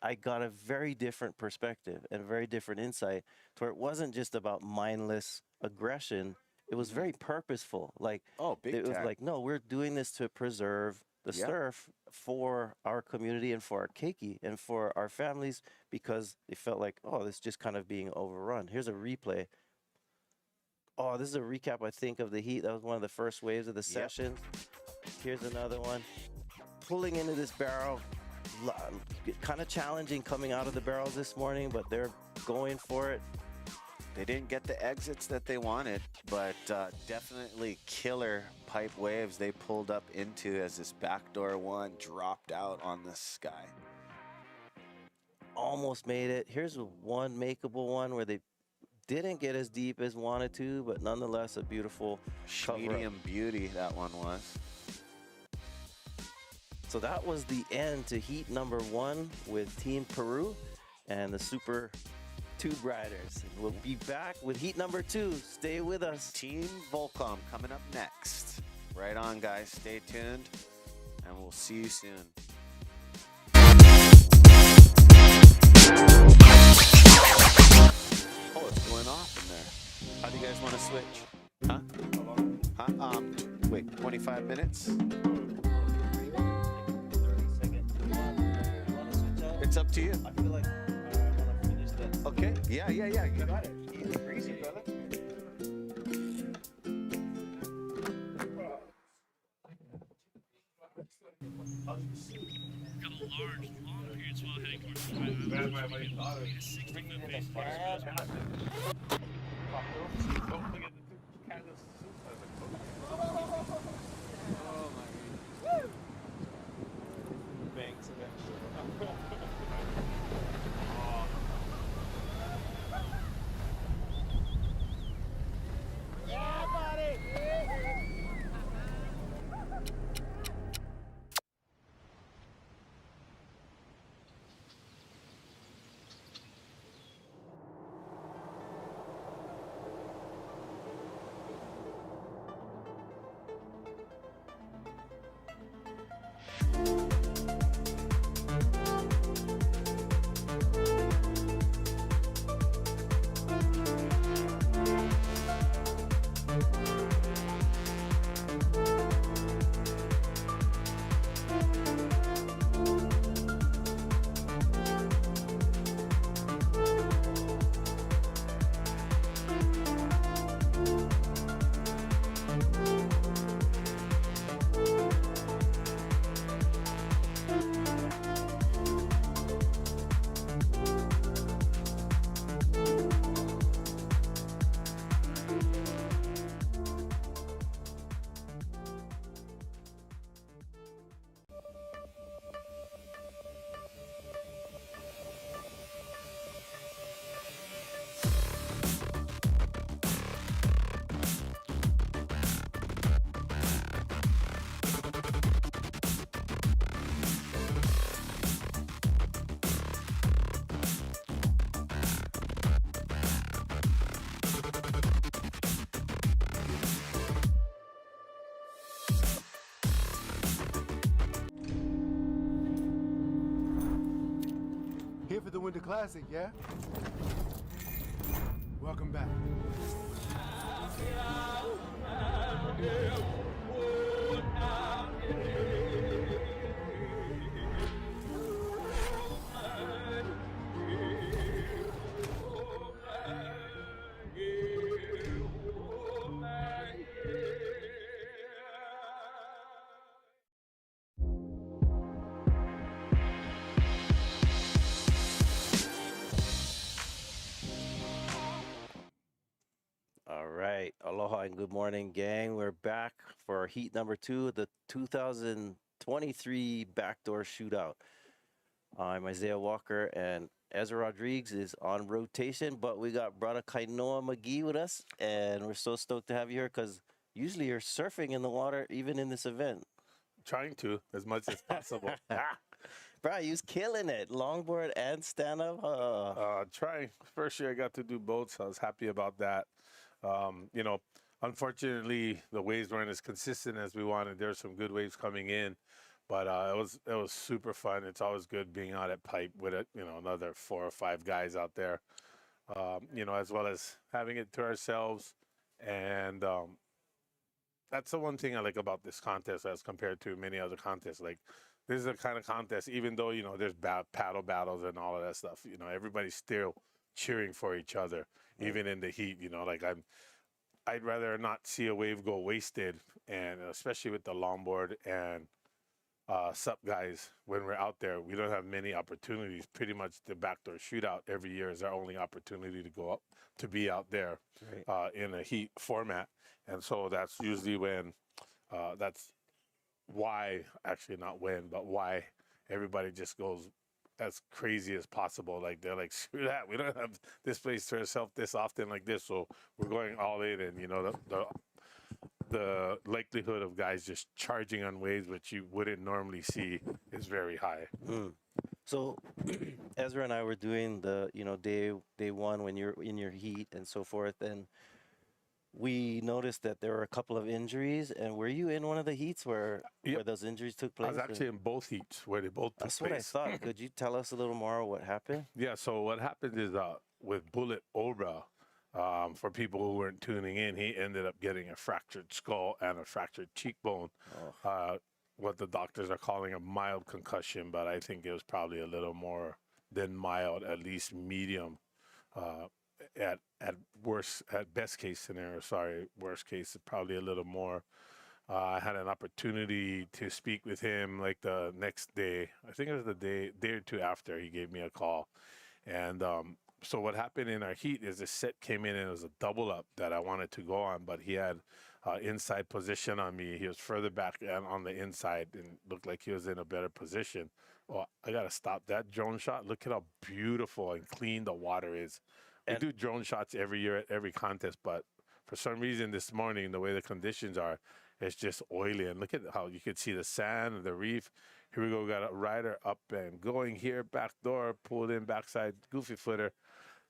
I got a very different perspective and a very different insight to where it wasn't just about mindless aggression. It was very purposeful. Like, it was like, no, we're doing this to preserve the surf for our community and for our keiki and for our families, because they felt like, oh, this is just kind of being overrun. Here's a replay. Oh, this is a recap, I think, of the heat. That was one of the first waves of the sessions. Here's another one. Pulling into this barrel. Kind of challenging coming out of the barrels this morning, but they're going for it. They didn't get the exits that they wanted, but definitely killer pipe waves they pulled up into as this backdoor one dropped out on the sky. Almost made it. Here's one makeable one where they didn't get as deep as wanted to, but nonetheless a beautiful medium beauty that one was. So that was the end to heat number 1 with Team Peru and the Super Tube Riders. We'll be back with heat number 2. Stay with us. Team Volcom coming up next. Right on, guys. Stay tuned, and we'll see you soon. Oh, it's going off in there. How do you guys want to switch? Huh? Wait, 25 minutes? It's up to you. I feel like I want to finish that. Okay. Yeah. You got it. Easy breezy, brother. Got a large, long period swell heading towards the 60-foot base. Banks eventually. Yeah, buddy! with the classic, yeah? Welcome back. All right. Aloha and good morning, gang. We're back for heat number 2 of the 2023 Backdoor Shootout. I'm Isaiah Walker, and Ezra Rodriguez is on rotation, but we got brother Kainoa McGee with us, and we're so stoked to have you here because usually you're surfing in the water, even in this event. Trying to, as much as possible. Bro, you was killing it. Longboard and stand-up. Trying. First year I got to do both, so I was happy about that. You know, unfortunately, the waves weren't as consistent as we wanted. There were some good waves coming in, but it was super fun. It's always good being out at Pipe with it, you know, another 4 or 5 guys out there, you know, as well as having it to ourselves. And that's the one thing I like about this contest as compared to many other contests. Like, this is a kind of contest, even though, you know, there's paddle battles and all of that stuff, you know, everybody's still cheering for each other, even in the heat, you know, like I'd rather not see a wave go wasted, and especially with the longboard and sup guys, when we're out there, we don't have many opportunities. Pretty much the backdoor shootout every year is our only opportunity to go up, to be out there in a heat format. And so that's usually when, that's why, actually not when, but why everybody just goes as crazy as possible. Like, they're like, screw that, we don't have this place to ourselves this often like this, so we're going all in. And you know, the likelihood of guys just charging on waves, which you wouldn't normally see, is very high. So Ezra and I were doing the, you know, day one when you're in your heat and so forth, and we noticed that there were a couple of injuries. And were you in one of the heats where those injuries took place? I was actually in both heats where they both took That's place. what I thought. Could you tell us a little more what happened? Yeah, so what happened is with Bullet Obra, for people who weren't tuning in, he ended up getting a fractured skull and a fractured cheekbone. What the doctors are calling a mild concussion, but I think it was probably a little more than mild, at least medium. At best case scenario, worst case, probably a little more. I had an opportunity to speak with him like the next day. I think it was the day or two after he gave me a call. And so what happened in our heat is the set came in and it was a double up that I wanted to go on, but he had inside position on me. He was further back and on the inside and looked like he was in a better position. Well, I got to stop that drone shot. Look at how beautiful and clean the water is. We do drone shots every year at every contest, but for some reason this morning, the way the conditions are, it's just oily. And look at how you can see the sand and the reef. Here we go, we got a rider up and going here, back door, pulled in, backside, goofy footer.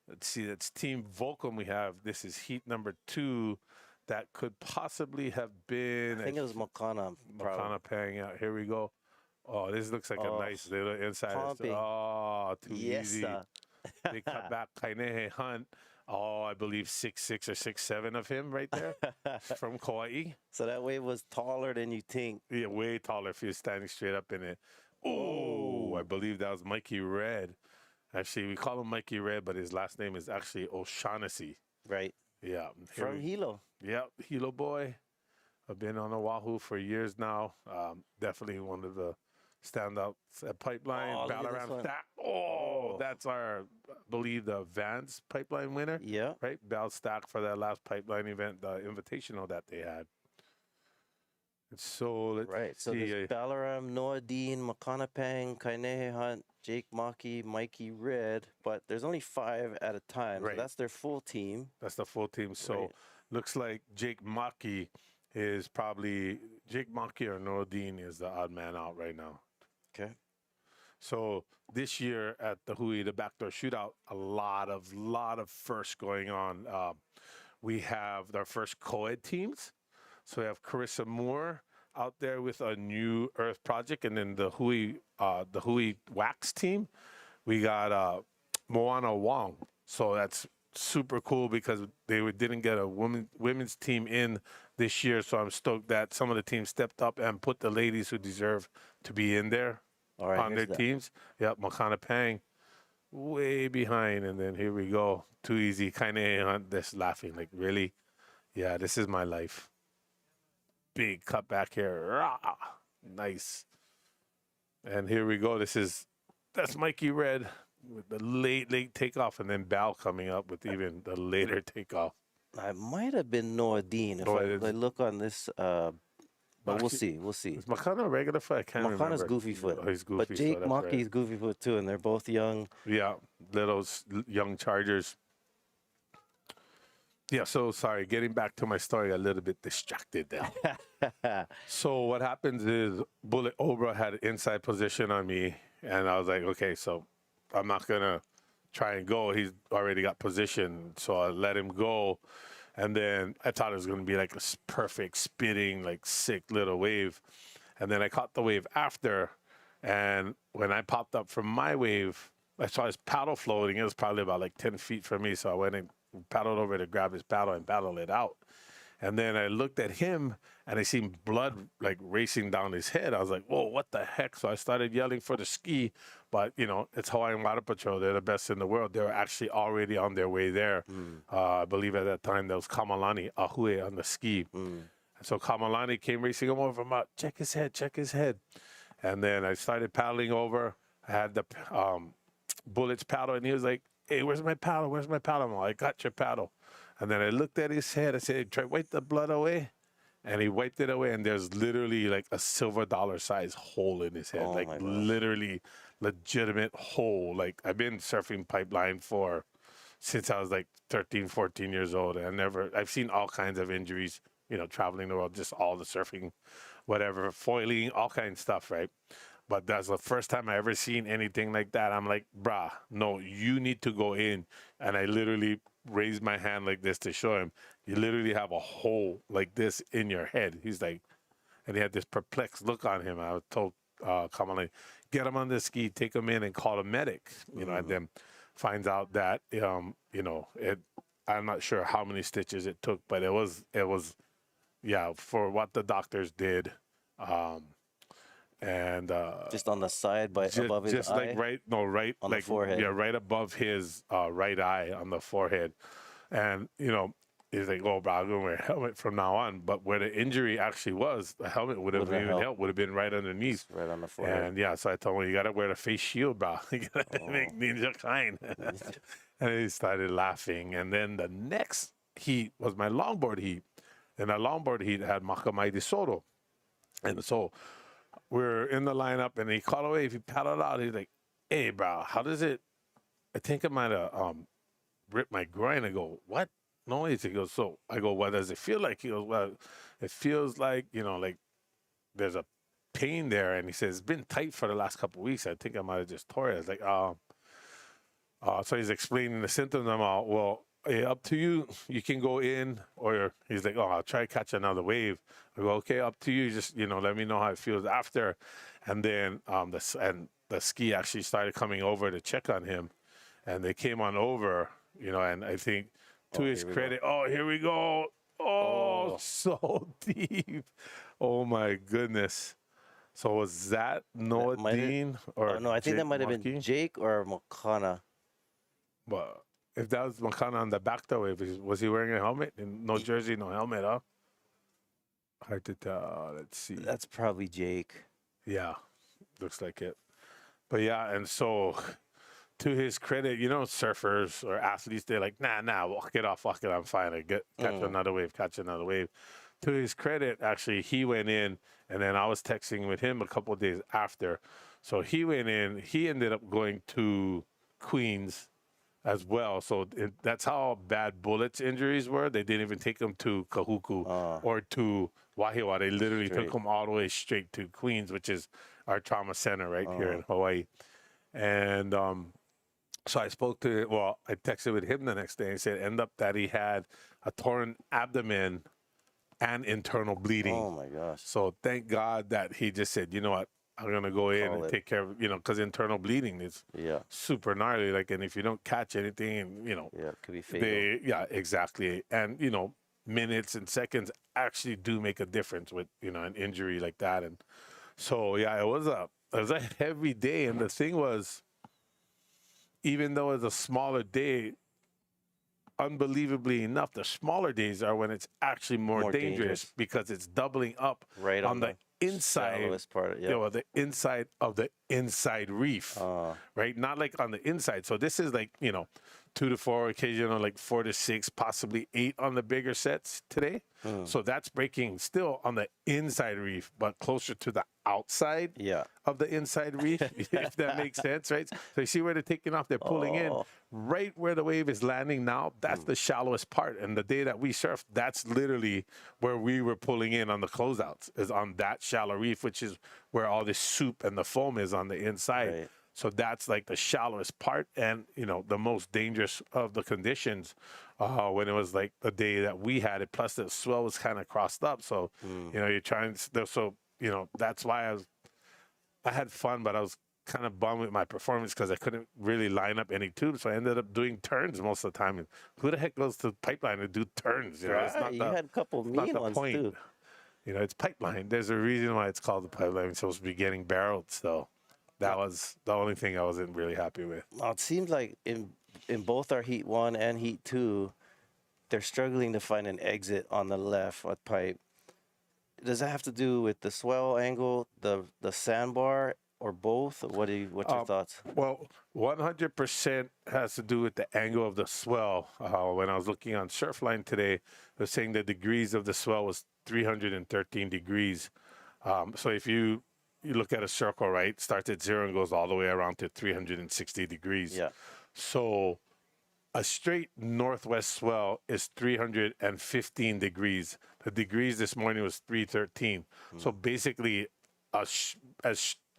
Let's see, that's Team Volcom we have. This is heat number 2. That could possibly have been... I think it was Makana. Makana Pang, yeah, here we go. Oh, this looks like a nice little inside. Oh, too easy. They cut back Kainehe Hunt. Oh, I believe 6'6" or 6'7" of him right there from Kauai. So that wave was taller than you think. Yeah, way taller if he was standing straight up in it. Oh, I believe that was Mikey Red. Actually, we call him Mikey Red, but his last name is actually O'Shaughnessy. Right. Yeah. From Hilo. Yeah, Hilo boy. I've been on Oahu for years now. Definitely one of the standouts at Pipeline. Balaram Stack. Oh, that's our, I believe, the Vans Pipeline winner. Yeah. Right? Bal Stack for that last Pipeline event, the invitational that they had. And so let's So see. there's Balaram, Noa Deane, Makana Pang, Kainehe Hunt, Jake Maki, Mikey Red, but there's only 5 at a time. Right. So that's their full team. That's the full team. So looks like Jake Maki is probably, Jake Maki or Noa Deane is the odd man out right now. Okay. So this year at the He'e, the Backdoor Shootout, a lot of firsts going on. We have our first co-ed teams. So we have Carissa Moore out there with a new Earth project, and then the He'e Wax team. We got Moana Wong. So that's super cool because didn't get a women's team in this year. So I'm stoked that some of the teams stepped up and put the ladies who deserve to be in there All right, on their teams. Yep, Makana Pang way behind. And then here we go. Too easy. Kainehe Hunt just laughing like, really? Yeah, this is my life. Big cut back here. Rah! Nice. And here we go. That's Mikey Red with the late takeoff, and then Bal coming up with even the later takeoff. I might have been Noa Deane if I look on this, but we'll see. We'll see. Is Makana regular foot? I can't remember. Makana's goofy foot. Oh, he's goofy. But Jake so Maki's goofy foot too, and they're both young. Yeah, little young Chargers. Yeah, so sorry. Getting back to my story, a little bit distracted there. So what happens is Bullet Obra had an inside position on me, and I was like, okay, so I'm not going to try and go. He's already got position, so I let him go. And then I thought it was going to be like a perfect spitting, like sick little wave. And then I caught the wave after, and when I popped up from my wave, I saw his paddle floating. It was probably about like 10 feet from me, so I went and paddled over to grab his paddle and paddle it out. And then I looked at him and I seen blood like racing down his head. I was like, whoa, what the heck? So I started yelling for the ski, but you know, it's Hawaiian Water Patrol. They're the best in the world. They were actually already on their way there. I believe at that time there was Kamalani Ahue on the ski. So Kamalani came racing him over. Check his head, check his head. And then I started paddling over. I had the Bullet's paddle, and he was like, hey, where's my paddle? Where's my paddle? I'm like, I got your paddle. And then I looked at his head. I said, try wipe the blood away. And he wiped it away, and there's literally like a silver dollar size hole in his head. Like literally legitimate hole. Like I've been surfing pipeline since I was like 13, 14 years old. And I've seen all kinds of injuries, you know, traveling the world, just all the surfing, whatever, foiling, all kinds of stuff, right? But that's the first time I ever seen anything like that. I'm like, brah, no, you need to go in. And I literally raised my hand like this to show him, you literally have a hole like this in your head. He's like, and he had this perplexed look on him. I was told Kamala, get him on the ski, take him in and call a medic, you know, and then finds out that, you know, I'm not sure how many stitches it took, but it was, yeah, for what the doctors did. And just on the side, above his eye? Just like right on like the forehead. Yeah, right above his right eye on the forehead. And you know, he's like, oh, bro, I'm gonna wear a helmet from now on. But where the injury actually was, the helmet would have even helped, would have been right underneath. Right on the forehead. And yeah, so I told him, you gotta wear the face shield, bro. You gotta make ninja kind. And he started laughing. And then the next heat was my longboard heat. And that longboard heat had Makamai de Soto. And so we're in the lineup, and he called away. If he paddled out, he's like, hey, bro, how does it? I think I might have ripped my groin. I go, what? Noise. He goes, so I go, what does it feel like? He goes, well, it feels like, you know, like there's a pain there. And he says, it's been tight for the last couple of weeks. I think I might have just tore it. I was like, so he's explaining the symptoms. I'm all, well, hey, up to you. You can go in, or he's like, oh, I'll try to catch another wave. I go, okay, up to you. Just, you know, let me know how it feels after. And then the ski actually started coming over to check on him, and they came on over, you know, and I think to his credit, here we go. Oh, so deep. Oh my goodness. So was that Noa Deane or no? I think Jake that might have been Jake or Makana. But if that was Makana on the backdoor wave, was he wearing a helmet? And no jersey, no helmet, huh? Hard to tell. Let's see. That's probably Jake. Yeah, looks like it. But yeah, and so to his credit, you know, surfers or athletes, they're like, nah, walk it off, I'm fine. Catch another wave. To his credit, actually, he went in, and then I was texting with him a couple of days after. So he went in. He ended up going to Queens as well. So that's how bad Bullet's injuries were. They didn't even take him to Kahuku or to Wahiawa. They literally took him all the way straight to Queens, which is our trauma center right here in Hawaii. And so I texted with him the next day. He said, end up that he had a torn abdomen and internal bleeding. Oh my gosh. So thank God that he just said, you know what, I'm gonna go in Call and it. take care of, because internal bleeding is Yeah. super gnarly. Like, and if you don't catch anything, Yeah. It could be fatal. exactly. And minutes and seconds actually do make a difference with an injury like that. And so yeah, it was a heavy day. And the thing was, even though it's a smaller day, unbelievably enough, the smaller days are when it's actually more dangerous because it's doubling up Right on the inside, shallowest part. Yeah. the inside of the inside reef, right? Not like on the inside. So this is like, 2 to 4, occasional like 4 to 6, possibly 8 on the bigger sets today. So that's breaking still on the inside reef, but closer to the outside of the inside reef, if that makes sense, right? So you see where they're taking off, they're pulling in right where the wave is landing now. That's the shallowest part. And the day that we surfed, that's literally where we were pulling in on the closeouts, is on that shallow reef, which is where all this soup and the foam is on the inside. Right. So that's like the shallowest part and, the most dangerous of the conditions when it was like the day that we had it. Plus the swell was kind of crossed up. So, you're trying to, so, that's why I had fun, but I was kind of bummed with my performance because I couldn't really line up any tubes. So I ended up doing turns most of the time. And who the heck goes to the pipeline to do turns? It's not You the, had a couple it's not mean the ones point. too. It's pipeline. There's a reason why it's called the pipeline. It's supposed to be getting barreled. So that was the only thing I wasn't really happy with. Well, it seems like in both our Heat 1 and Heat 2, they're struggling to find an exit on the left at pipe. Does that have to do with the swell angle, the sandbar, or both? What's your thoughts? Well, 100% has to do with the angle of the swell. When I was looking on Surfline today, they're saying the degrees of the swell was 313 degrees. So if you look at a circle, right, starts at 0 and goes all the way around to 360 degrees. Yeah. So a straight northwest swell is 315 degrees. The degrees this morning was 313. So basically,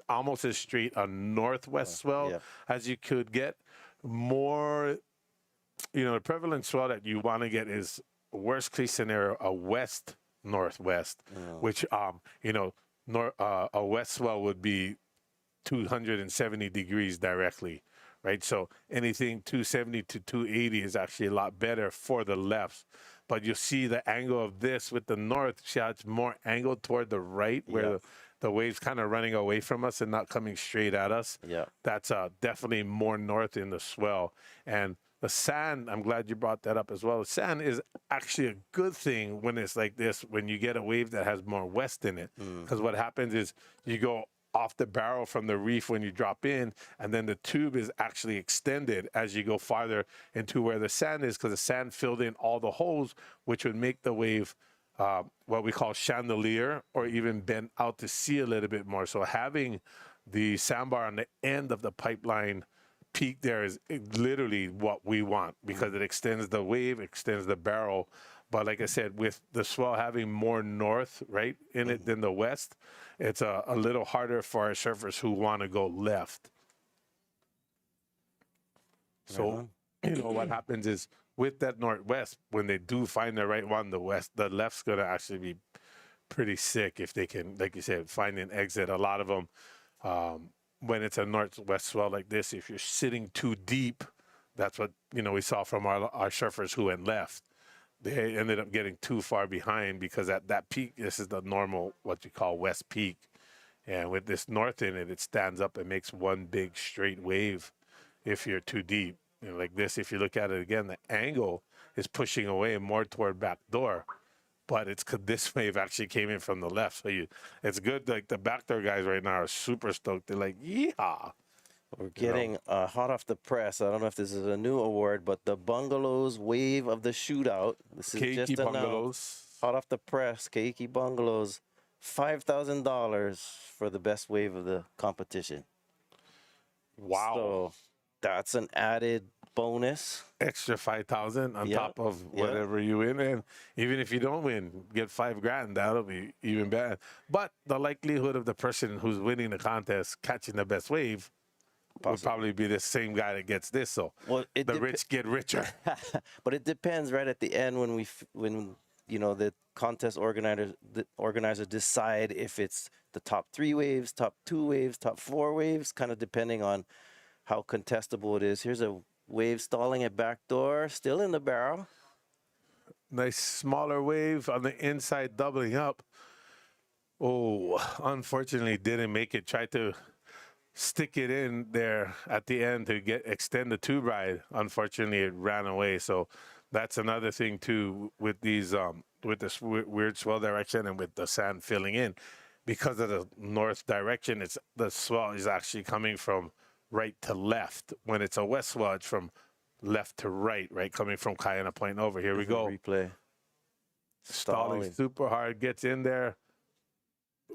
almost as straight a northwest swell as you could get. More, the prevalent swell that you want to get is worst case scenario a west northwest, which a west swell would be 270 degrees directly, right? So anything 270 to 280 is actually a lot better for the lefts. But you see the angle of this with the north, it's more angled toward the right, where the wave's kind of running away from us and not coming straight at us. Yeah. That's definitely more north in the swell. And the sand, I'm glad you brought that up as well. The sand is actually a good thing when it's like this, when you get a wave that has more west in it. Because what happens is you go off the barrel from the reef when you drop in, and then the tube is actually extended as you go farther into where the sand is, because the sand filled in all the holes, which would make the wave what we call chandelier, or even bend out to sea a little bit more. So having the sandbar on the end of the pipeline peak there is literally what we want, because it extends the wave, extends the barrel. But like I said, with the swell having more north, right, in it than the west, it's a little harder for our surfers who want to go left. So, what happens is with that northwest, when they do find the right one, the left's going to actually be pretty sick if they can, like you said, find an exit. A lot of them, when it's a northwest swell like this, if you're sitting too deep, that's what, we saw from our surfers who went left. They ended up getting too far behind, because at that peak, this is the normal, what you call west peak. And with this north in it, it stands up and makes one big straight wave if you're too deep. Like this, if you look at it again, the angle is pushing away more toward backdoor. But this wave actually came in from the left. So it's good. Like the backdoor guys right now are super stoked. They're like, yeehaw. We're getting hot off the press. I don't know if this is a new award, but the Bungalows Wave of the Shootout. This is Keiki just announced. Hot off the press, Keiki Bungalows, $5,000 for the best wave of the competition. Wow. So that's an added bonus. Extra 5,000 on top of whatever you win. And even if you don't win, get $5,000, that'll be even better. But the likelihood of the person who's winning the contest catching the best wave would probably be the same guy that gets this. So the rich get richer. But it depends, right? At the end, when the contest organizers decide if it's the top 3 waves, top 2 waves, top 4 waves, kind of depending on how contestable it is. Here's a wave stalling at backdoor, still in the barrel. Nice smaller wave on the inside, doubling up. Oh, unfortunately didn't make it. Tried to stick it in there at the end to extend the tube ride. Unfortunately, it ran away. So that's another thing too with these with this weird swell direction and with the sand filling in. Because of the north direction, the swell is actually coming from right to left. When it's a west swell, it's from left to right, right, coming from Kaiana Point over. Here we go. Replay. Stalling super hard, gets in there.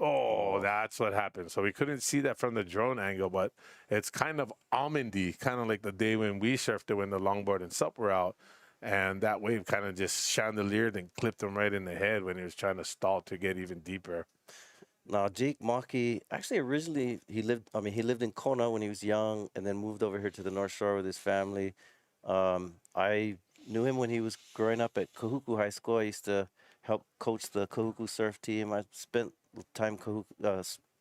Oh, that's what happened. So we couldn't see that from the drone angle, but it's kind of almondy, kind of like the day when we surfed it when the longboard and sup were out. And that wave kind of just chandeliered and clipped him right in the head when he was trying to stall to get even deeper. Now, Jake Maki, actually originally he lived in Kona when he was young and then moved over here to the North Shore with his family. I knew him when he was growing up at Kahuku High School. I used to help coach the Kahuku surf team. I spent time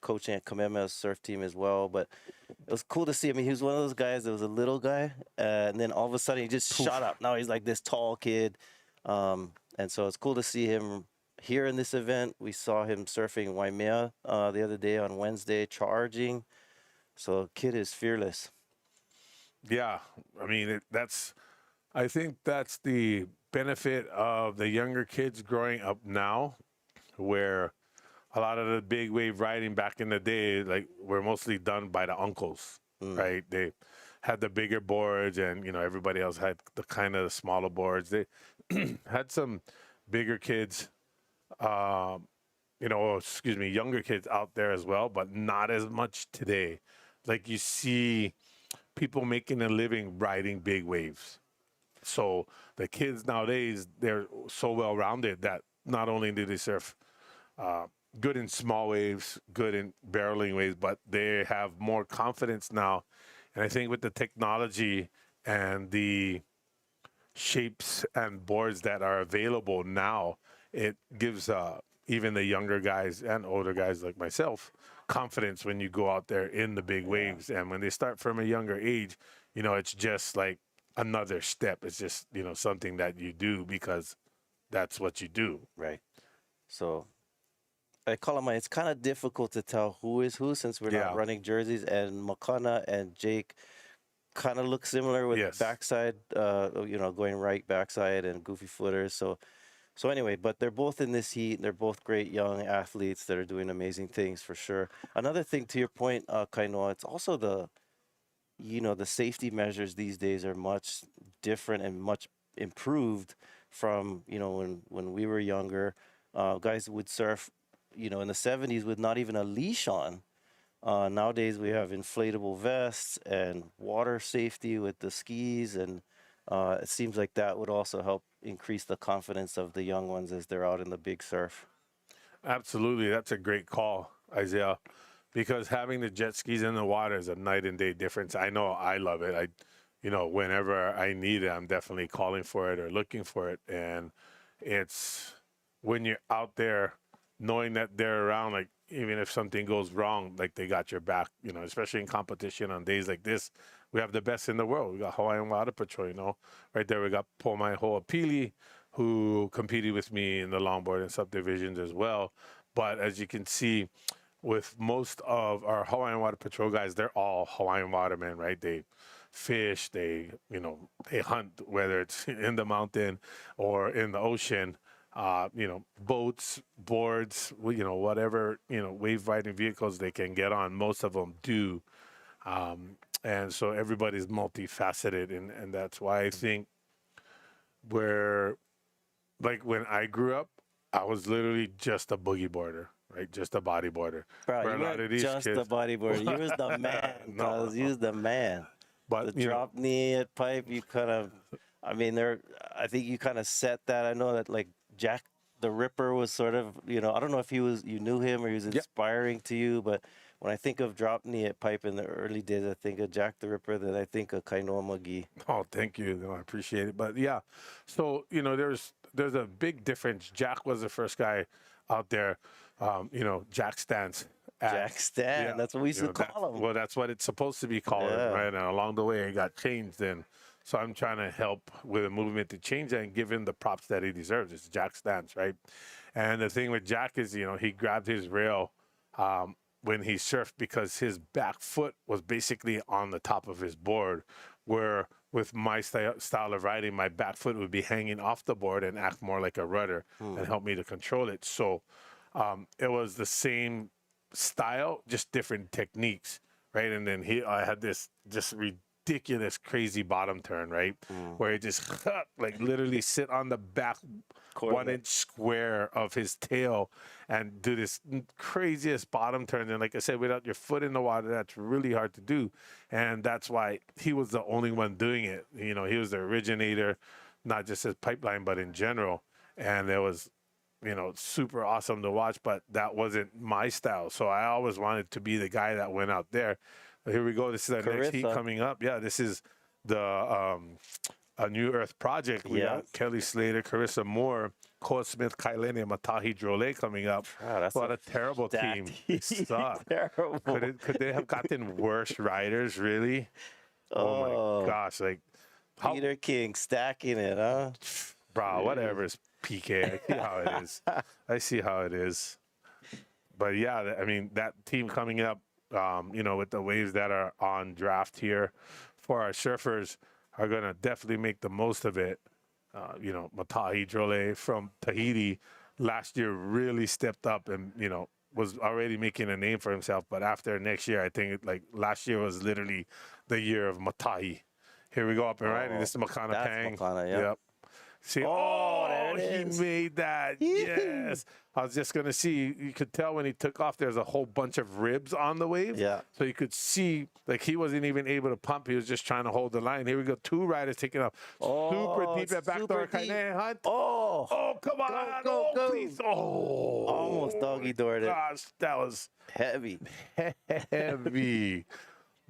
coaching at Kamehameha's surf team as well, but it was cool to see. I mean, he was one of those guys that was a little guy, and then all of a sudden he just shot up. Now he's like this tall kid, and so it's cool to see him here in this event. We saw him surfing Waimea the other day on Wednesday, charging. So kid is fearless. Yeah, I mean, I think that's the benefit of the younger kids growing up now, where a lot of the big wave riding back in the day, like, were mostly done by the uncles, right? They had the bigger boards, and everybody else had the kind of the smaller boards. They had some bigger kids, younger kids out there as well, but not as much today. Like, you see people making a living riding big waves. So the kids nowadays, they're so well-rounded that not only do they surf good in small waves, good in barreling waves, but they have more confidence now. And I think with the technology and the shapes and boards that are available now, it gives even the younger guys and older guys like myself confidence when you go out there in the big waves. And when they start from a younger age, it's just like another step. It's just, something that you do because that's what you do. Right. So I call him, it's kind of difficult to tell who is who since we're not running jerseys, and Makana and Jake kind of look similar with backside, going right backside and goofy footers. So anyway, but they're both in this heat. They're both great young athletes that are doing amazing things for sure. Another thing to your point, Kainoa, it's also the safety measures these days are much different and much improved from, when we were younger. Guys would surf, in the 70s with not even a leash on. Nowadays we have inflatable vests and water safety with the skis, and it seems like that would also help increase the confidence of the young ones as they're out in the big surf. Absolutely. That's a great call, Isaiah, because having the jet skis in the water is a night and day difference. I know I love it. Whenever I need it, I'm definitely calling for it or looking for it. And it's when you're out there knowing that they're around, like, even if something goes wrong, like, they got your back, especially in competition on days like this. We have the best in the world. We got Hawaiian Water Patrol, right there. We got Pomai Ho'opili, who competed with me in the longboard and subdivisions as well. But as you can see, with most of our Hawaiian Water Patrol guys, they're all Hawaiian watermen, right? They fish, they hunt, whether it's in the mountain or in the ocean. Boats, boards, whatever, wave riding vehicles they can get on, most of them do. And so everybody's multifaceted, and that's why I think when I grew up, I was literally just a boogie boarder, right? Just a bodyboarder. Bro, you weren't just a bodyboarder. You was the man. You was the man. But the drop knee at pipe, you kind of, I think you kind of set that. I know that, like, Jack the Ripper was sort of, I don't know if you knew him or he was inspiring to you, but when I think of drop knee at pipe in the early days, I think of Jack the Ripper, then I think of Kainoa Magi. Oh, thank you. No, I appreciate it. But yeah, so, there's a big difference. Jack was the first guy out there, Jack stance. Jack Stan. Yeah, That's what we used to call him. Well, that's what it's supposed to be called, Yeah. right? And along the way, it got changed. And so I'm trying to help with the movement to change that and give him the props that he deserves. It's Jack Stance, right? And the thing with Jack is, he grabbed his rail when he surfed because his back foot was basically on the top of his board, where with my style of riding, my back foot would be hanging off the board and act more like a rudder and help me to control it. So it was the same style, just different techniques, right? And then I had this just ridiculous, crazy bottom turn, right? Where he just like literally sit on the back 1 inch square of his tail and do this craziest bottom turn. And like I said, without your foot in the water, that's really hard to do. And that's why he was the only one doing it. He was the originator, not just as Pipeline, but in general. And it was, super awesome to watch, but that wasn't my style. So I always wanted to be the guy that went out there. Here we go. This is our next heat coming up. Yeah, this is the a New Earth project. We got Kelly Slater, Carissa Moore, Koa Smith, Kainehe, Matahi Drollet coming up. Wow, that's what a terrible team. It sucked. Terrible. Could they have gotten worse riders, really? Oh my gosh. Like Peter King stacking it, huh? Bro, whatever. It's PK. I see how it is. I see how it is. But yeah, I mean, that team coming up, with the waves that are on draft here for our surfers are going to definitely make the most of it. Matahi Drollet from Tahiti last year really stepped up and, was already making a name for himself. But after next year, I think last year was literally the year of Matahi. Here we go up and riding. This is Makana Pang. Makana, yep. See, there it is. He made that. Yes. I was just going to see, you could tell when he took off, there's a whole bunch of ribs on the wave. Yeah. So you could see, he wasn't even able to pump. He was just trying to hold the line. Here we go. 2 riders taking off. Super deep at backdoor. Kainehe Hunt. Oh, come on. Go. Please. Oh. Almost doggy doored it. Gosh, that was Heavy. heavy.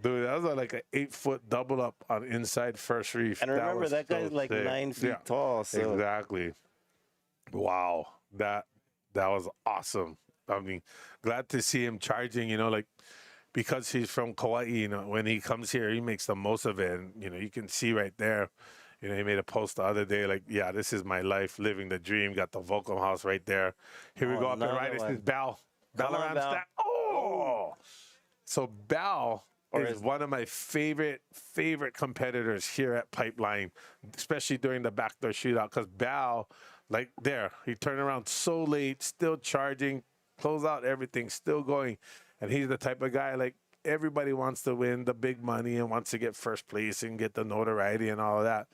Dude, that was like an 8-foot double up on inside first reef. And remember, that guy's so like sick. 9 feet tall. So. Exactly. Wow. That was awesome. I mean, glad to see him charging, because he's from Kauai, when he comes here, he makes the most of it. And, you can see right there, he made a post the other day, this is my life, living the dream. Got the Volcom house right there. Here we go up and right. This is Balaram Stack. Oh! So Bal is one of my favorite competitors here at Pipeline, especially during the backdoor shootout, because Bal, he turned around so late, still charging, close out everything, still going. And he's the type of guy, everybody wants to win the big money and wants to get first place and get the notoriety and all of that.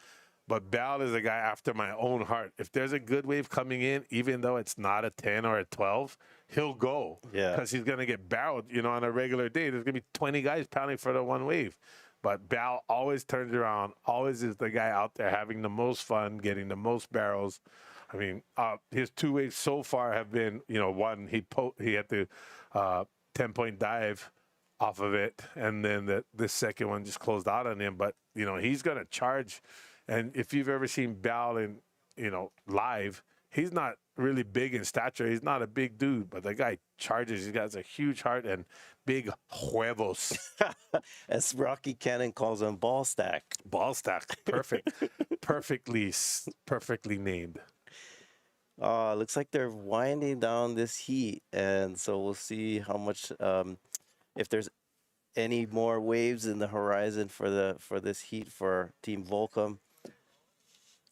But Bal is a guy after my own heart. If there's a good wave coming in, even though it's not a 10 or a 12, he'll go. Yeah. Because he's going to get barreled, on a regular day. There's going to be 20 guys pounding for the one wave. But Bal always turns around, always is the guy out there having the most fun, getting the most barrels. I mean, his 2 waves so far have been, one, he had the 10-point dive off of it, and then the second one just closed out on him. But, he's going to charge. And if you've ever seen Bal in, live, he's not really big in stature. He's not a big dude, but the guy charges. He has a huge heart and big huevos. As Rocky Cannon calls him, ball stack. Ball stack. Perfect. Perfectly named. Looks like they're winding down this heat, and so we'll see how much, if there's any more waves in the horizon for this heat for Team Volcom.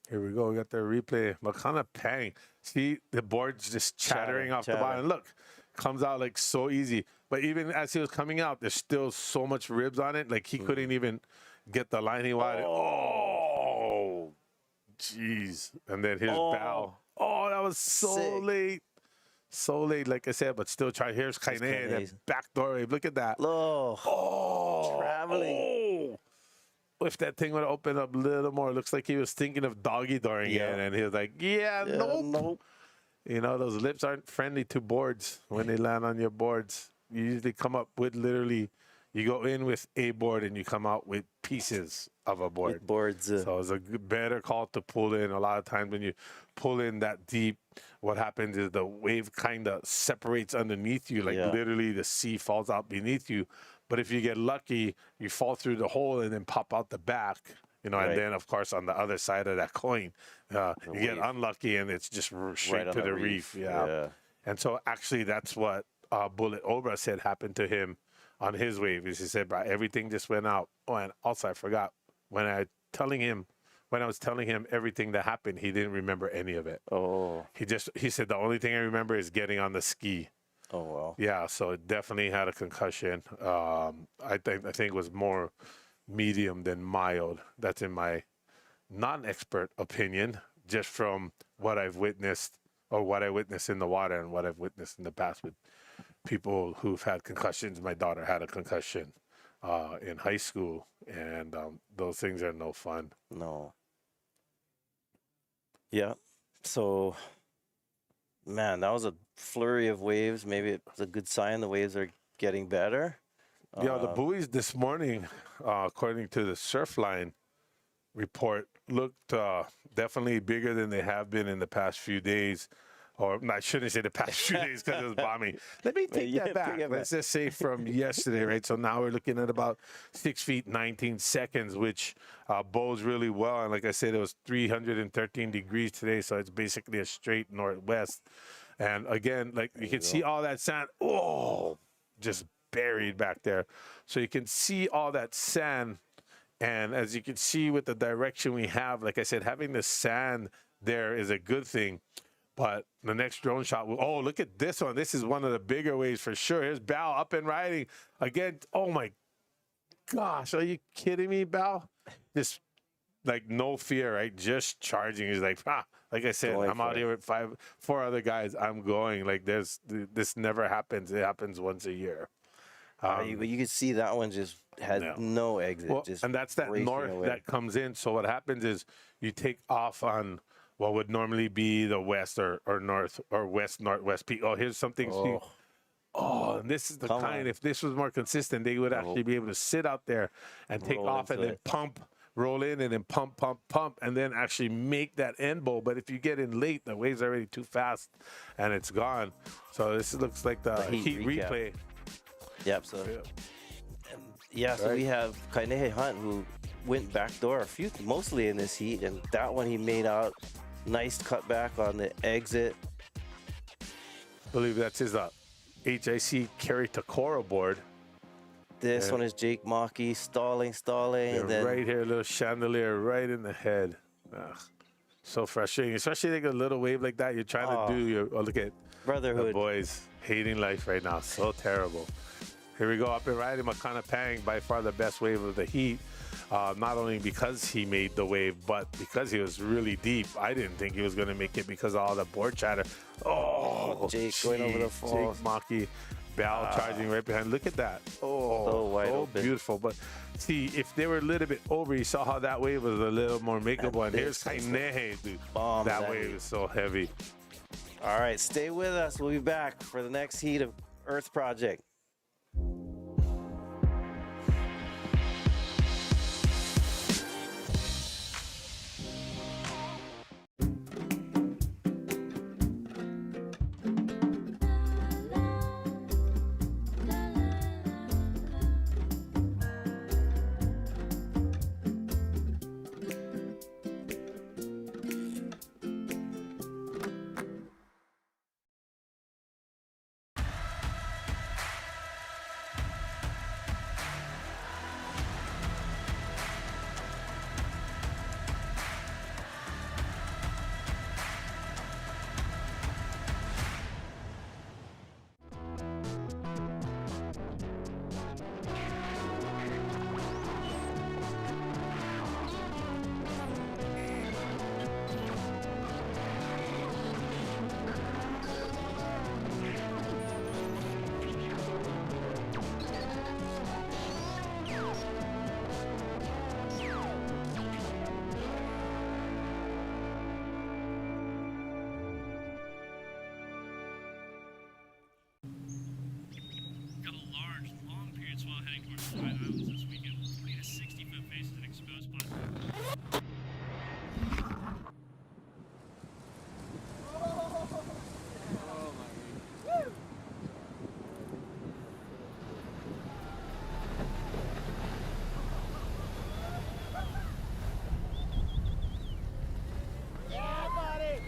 Here we go. We got the replay. Makana Pang. See, the board's just chattering off the bottom. Look, comes out so easy. But even as he was coming out, there's still so much ribs on it. He couldn't even get the line he wanted. Oh, jeez. And then his bow. Oh, that was so late. So late, like I said, but still try. Here's Kainehe, that backdoor wave. Look at that. Oh, traveling. Oh. If that thing would open up a little more, it looks like he was thinking of doggy dooring it, and he was like, nope. Those lips aren't friendly to boards when they land on your boards. You usually come up with literally, You go in with a board and you come out with pieces of a board. With boards. So it's a better call to pull in. A lot of times when you pull in that deep, what happens is the wave kind of separates underneath you, like literally the sea falls out beneath you. But if you get lucky, you fall through the hole and then pop out the back, you know, and then, of course, on the other side of that coin, you get unlucky and it's just straight to the reef. Yeah. And so actually that's what Bullet Obra said happened to him on his wave. Is he said, bro, everything just went out. Oh, and also I forgot, when I was telling him everything that happened, he didn't remember any of it. Oh. He said, the only thing I remember is getting on the ski. Oh, wow. Yeah, so it definitely had a concussion. I think it was more medium than mild. That's in my non-expert opinion, just from what I've witnessed, or what I witnessed in the water and what I've witnessed in the past with people who've had concussions. My daughter had a concussion in high school, and those things are no fun. No. Yeah. So, man, that was a flurry of waves. Maybe it's a good sign the waves are getting better. Yeah, the buoys this morning, according to the Surfline report, looked definitely bigger than they have been in the past few days. Or I shouldn't say the past few days because it was bombing. Let me take that back. Let's just say from yesterday, right? So now we're looking at about 6 feet, 19 seconds, which bodes really well. And like I said, it was 313 degrees today, so it's basically a straight northwest. And again, like you can see all that sand, just buried back there. So you can see all that sand. And as you can see with the direction we have, like I said, having the sand there is a good thing. But the next drone shot, look at this one. This is one of the bigger waves for sure. Here's Bao up and riding. Again, oh my gosh, are you kidding me, Bao? Just like no fear, right? Just charging. He's like, like I said, I'm out here with 4 other guys. I'm going. Like this never happens. It happens once a year. But you can see that one just had no exit. And that's that north that comes in. So what happens is you take off on what would normally be the west or north or west-northwest peak. Oh, here's something. And this is the kind, if this was more consistent, they would actually be able to sit out there and take off and then pump, roll in and then pump, and then actually make that end bowl. But if you get in late, the wave's already too fast and it's gone. So this looks like the heat replay. Yep. So so we have Kainehe Hunt, who went backdoor mostly in this heat, and that one he made out. Nice cutback on the exit. I believe that's his HIC Carry Takora board. This one is Jake Maki stalling. And then right here, a little chandelier right in the head. Ugh, so frustrating, especially like a little wave like that. You're trying to do your look at brotherhood. The boys hating life right now. So terrible. Here we go, up and riding Makana Pang, by far the best wave of the heat. Not only because he made the wave, but because he was really deep. I didn't think he was going to make it because of all the board chatter. Jake going over the falls. Jake Maki, Bao charging right behind. Look at that. So wide open. Beautiful. But see, if they were a little bit over, you saw how that wave was a little more makeable. And here's Kainehe, dude. That wave is so heavy. All right, stay with us. We'll be back for the next heat of Earth Project. while heading towards the Hawaiian Islands this weekend. Made a 60-foot face at an exposed platform. Yeah, buddy.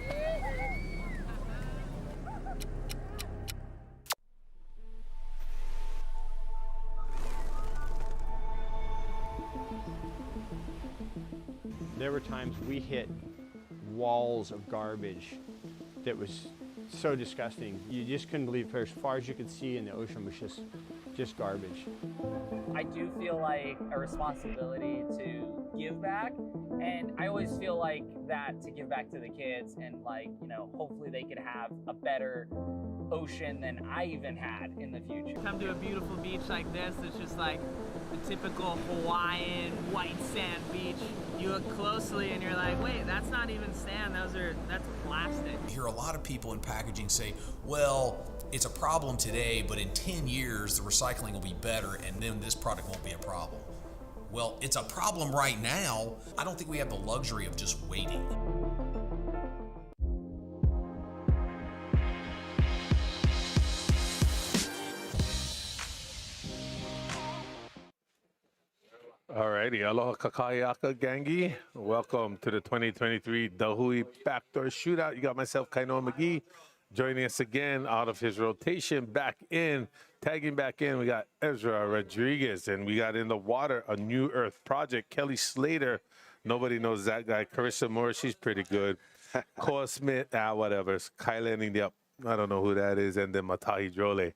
There were times we hit walls of garbage that was so disgusting. You just couldn't believe it. As far as you could see in the ocean was just garbage. I do feel like a responsibility to give back, and I always feel like that to give back to the kids, and like, you know, hopefully they could have a better ocean than I even had in the future. Come to a beautiful beach like this, it's just like the typical Hawaiian white sand beach. You look closely and you're like, wait, that's not even sand, that's plastic. I hear a lot of people in packaging say, well, it's a problem today, but in 10 years, the recycling will be better, and then this product won't be a problem. Well, it's a problem right now. I don't think we have the luxury of just waiting. Alrighty, aloha kakayaka gangi. Welcome to the 2023 Nalu Backdoor Shootout. You got myself, Kainehe McGee, joining us again out of his rotation back in, tagging back in. We got Ezra Rodriguez, and we got in the water a New Earth project. Kelly Slater, nobody knows that guy. Carissa Moore, she's pretty good. Koa Smith, whatever. Kylie, yep, I don't know who that is. And then Matahi Drollet.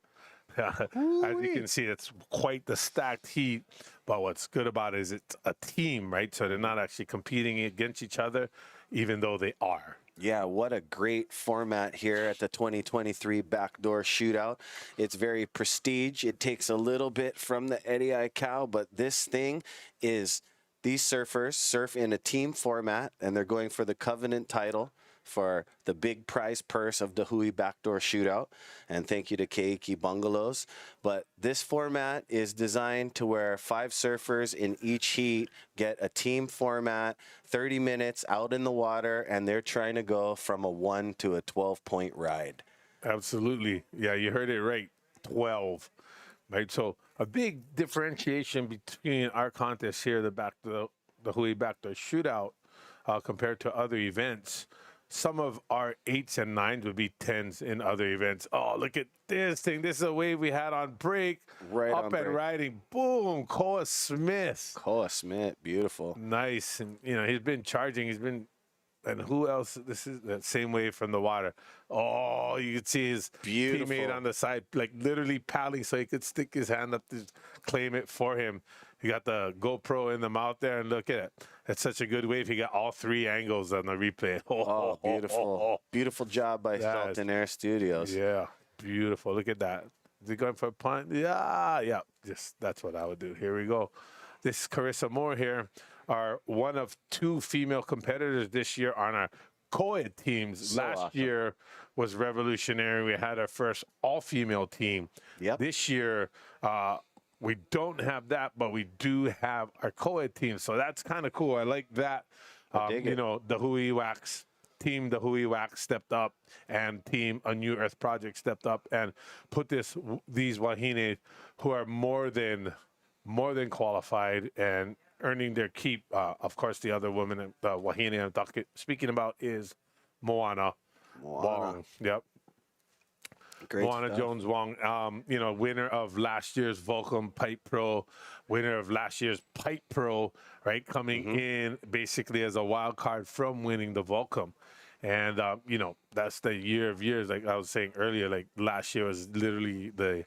As you can see, it's quite the stacked heat. But what's good about it is it's a team, right? So they're not actually competing against each other, even though they are. Yeah, what a great format here at the 2023 Backdoor Shootout. It's very prestige. It takes a little bit from the Eddie Cow, but this thing is these surfers surf in a team format, and they're going for the Covenant title for the big prize purse of the Nalu Backdoor Shootout. And thank you to Keiki Bungalows. But this format is designed to where 5 surfers in each heat get a team format, 30 minutes out in the water, and they're trying to go from a 1 to a 12-point ride. Absolutely. Yeah, you heard it right. 12. Right? So a big differentiation between our contest here, the Nalu Backdoor Shootout, compared to other events. Some of our 8s and 9s would be 10s in other events. Oh, look at this thing. This is a wave we had on break. Right Up on and break. riding. Boom. Koa Smith. Koa Smith, beautiful. Nice. And, you know, he's been charging. He's been, and who else? This is that same wave from the water. Oh, you could see his Beautiful. teammate on the side, like literally paddling so he could stick his hand up to claim it for him. He got the GoPro in the mouth there, and look at it. It's such a good wave. He got all 3 angles on the replay. Oh, beautiful. Beautiful job by Yes. Felton Air Studios. Yeah, beautiful. Look at that. Is he going for a punt? Yeah. Just that's what I would do. Here we go. This is Carissa Moore here, are one of 2 female competitors this year on our co-ed teams. So Last awesome. year was revolutionary. We had our first all-female team. Yep. This year, we don't have that, but we do have our co-ed team. So that's kind of cool. I like that. dig You it. know, the Nalu Wax stepped up, and team A New Earth Project stepped up and put these wahine who are more than qualified and earning their keep. Of course, the other woman, the wahine I'm speaking about is Moana Wong. Yep. Great Moana stuff. Jones Wong, you know, winner of last year's Volcom Pipe Pro, winner of last year's Pipe Pro, right? Coming in basically as a wild card from winning the Volcom. And, you know, that's the year of years. Like I was saying earlier, like last year was literally the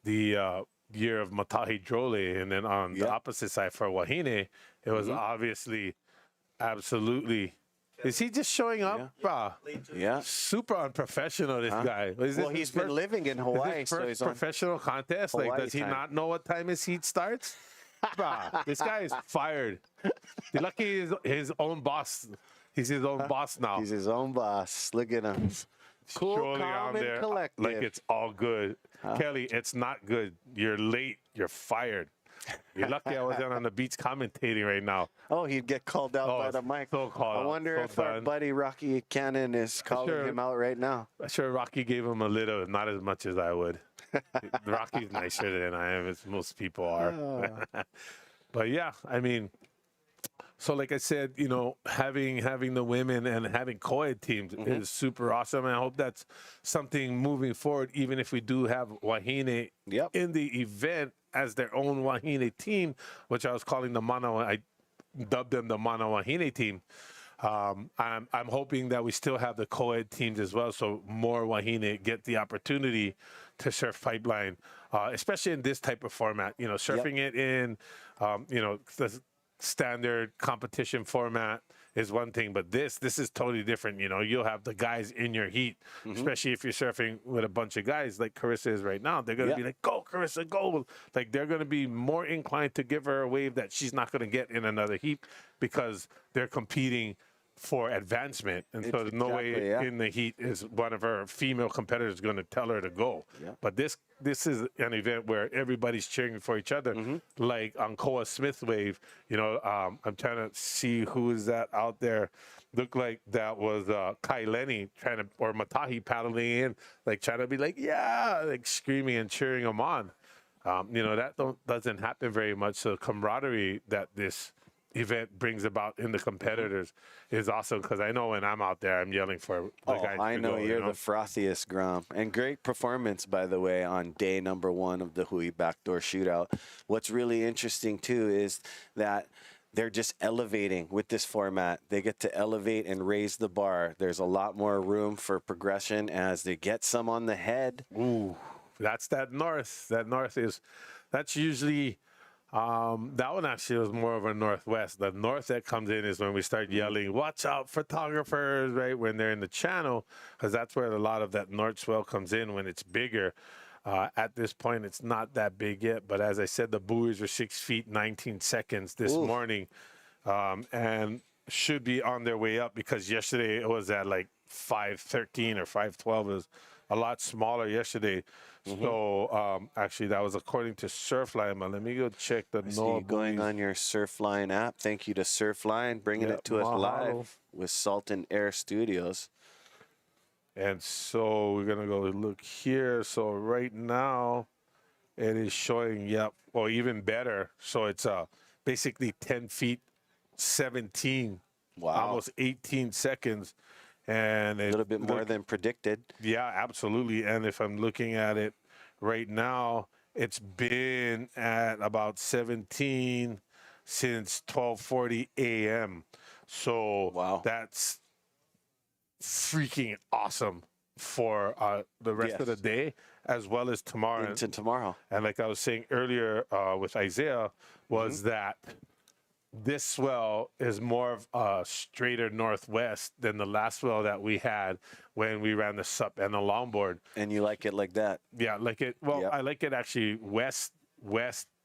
year of Matahi Drollet. And then on the opposite side for Wahine, it was obviously absolutely. Is he just showing up? Yeah. Super unprofessional, this guy. Is Well, this he's his been first- living in is Hawaii, his so first he's on professional contest? Like, Hawaii does he time. not know what time his heat starts? Bruh, this guy is fired. You're lucky he's his own boss. He's his own boss now. He's his own boss. Look at him. Cool, Strolling calm, on and there collective. like it's all good. Kelly, it's not good. You're late. You're fired. You're lucky I wasn't on the beach commentating right now. Oh, he'd get called out by the mic. So called I out, wonder so if our done. buddy Rocky Cannon is calling him out right now. I'm sure Rocky gave him a little, not as much as I would. Rocky's nicer than I am, as most people are. But yeah, I mean, so like I said, you know, having the women and having co-ed teams is super awesome. And I hope that's something moving forward, even if we do have Wahine in the event as their own Wahine team, which I was calling the I dubbed them the Mana Wahine team. I'm hoping that we still have the co-ed teams as well, so more Wahine get the opportunity to surf pipeline, especially in this type of format. You know, surfing it in, you know, the standard competition format is one thing, but this is totally different. You know, you'll have the guys in your heat, especially if you're surfing with a bunch of guys like Carissa is right now. They're going to be like, go, Carissa, go. Like, they're going to be more inclined to give her a wave that she's not going to get in another heat because they're competing for advancement. And so there's no way in the heat is one of her female competitors going to tell her to go. But this is an event where everybody's cheering for each other. Like on Koa Smith wave, you know, I'm trying to see who is that out there. Looked like that was Kai Lenny or Matahi paddling in, like trying to be like, yeah, like screaming and cheering them on. You know, that doesn't happen very much. So camaraderie that this event brings about in the competitors is awesome, because I know when I'm out there, I'm yelling for the guys. I know you're the frothiest, Grom. And great performance, by the way, on day number 1 of the He'e Backdoor Shootout. What's really interesting, too, is that they're just elevating with this format. They get to elevate and raise the bar. There's a lot more room for progression as they get some on the head. Ooh, that's that north. That's usually... that one actually was more of a northwest. The north that comes in is when we start yelling, watch out, photographers, right, when they're in the channel, because that's where a lot of that north swell comes in when it's bigger. At this point, it's not that big yet, but as I said, the buoys were 6 feet, 19 seconds this morning, and should be on their way up, because yesterday it was at like 513 or 512. It was a lot smaller yesterday. So actually, that was according to Surfline. But let me go check the Noa going on your Surfline app. Thank you to Surfline, bringing it to us live with Salt and Air Studios. And so we're gonna go look here. So right now, it is showing, well, even better. So it's basically 10 feet, 17, almost 18 seconds. And a little bit more than predicted. Yeah, absolutely. And if I'm looking at it right now, it's been at about 17 since 12:40 a.m. So that's freaking awesome for the rest of the day, as well as tomorrow. Into tomorrow. And like I was saying earlier with Isaiah, was that this swell is more of a straighter northwest than the last swell that we had when we ran the SUP and the longboard. And you like it like that? Yeah, like it. Well, I like it actually west,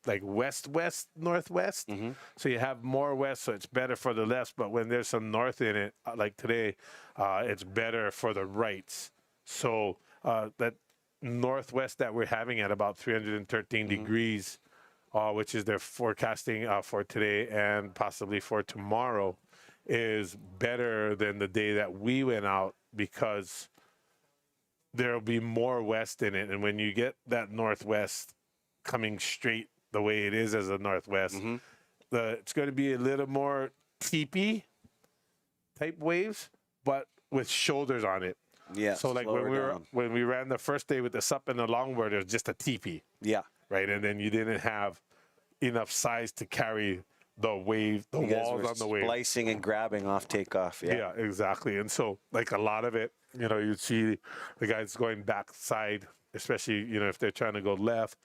like west, northwest. So you have more west, so it's better for the left. But when there's some north in it, like today, it's better for the rights. So that northwest that we're having at about 313 degrees, which is their forecasting for today and possibly for tomorrow, is better than the day that we went out, because there'll be more west in it. And when you get that northwest coming straight the way it is as a northwest, it's going to be a little more teepee type waves, but with shoulders on it. Yeah. So like when we ran the first day with the SUP and the longboard, it was just a teepee. Yeah. Right, and then you didn't have enough size to carry the wave, the walls on the wave. Splicing and grabbing off takeoff. Yeah, exactly. And so, like, a lot of it, you know, you'd see the guys going backside, especially, you know, if they're trying to go left,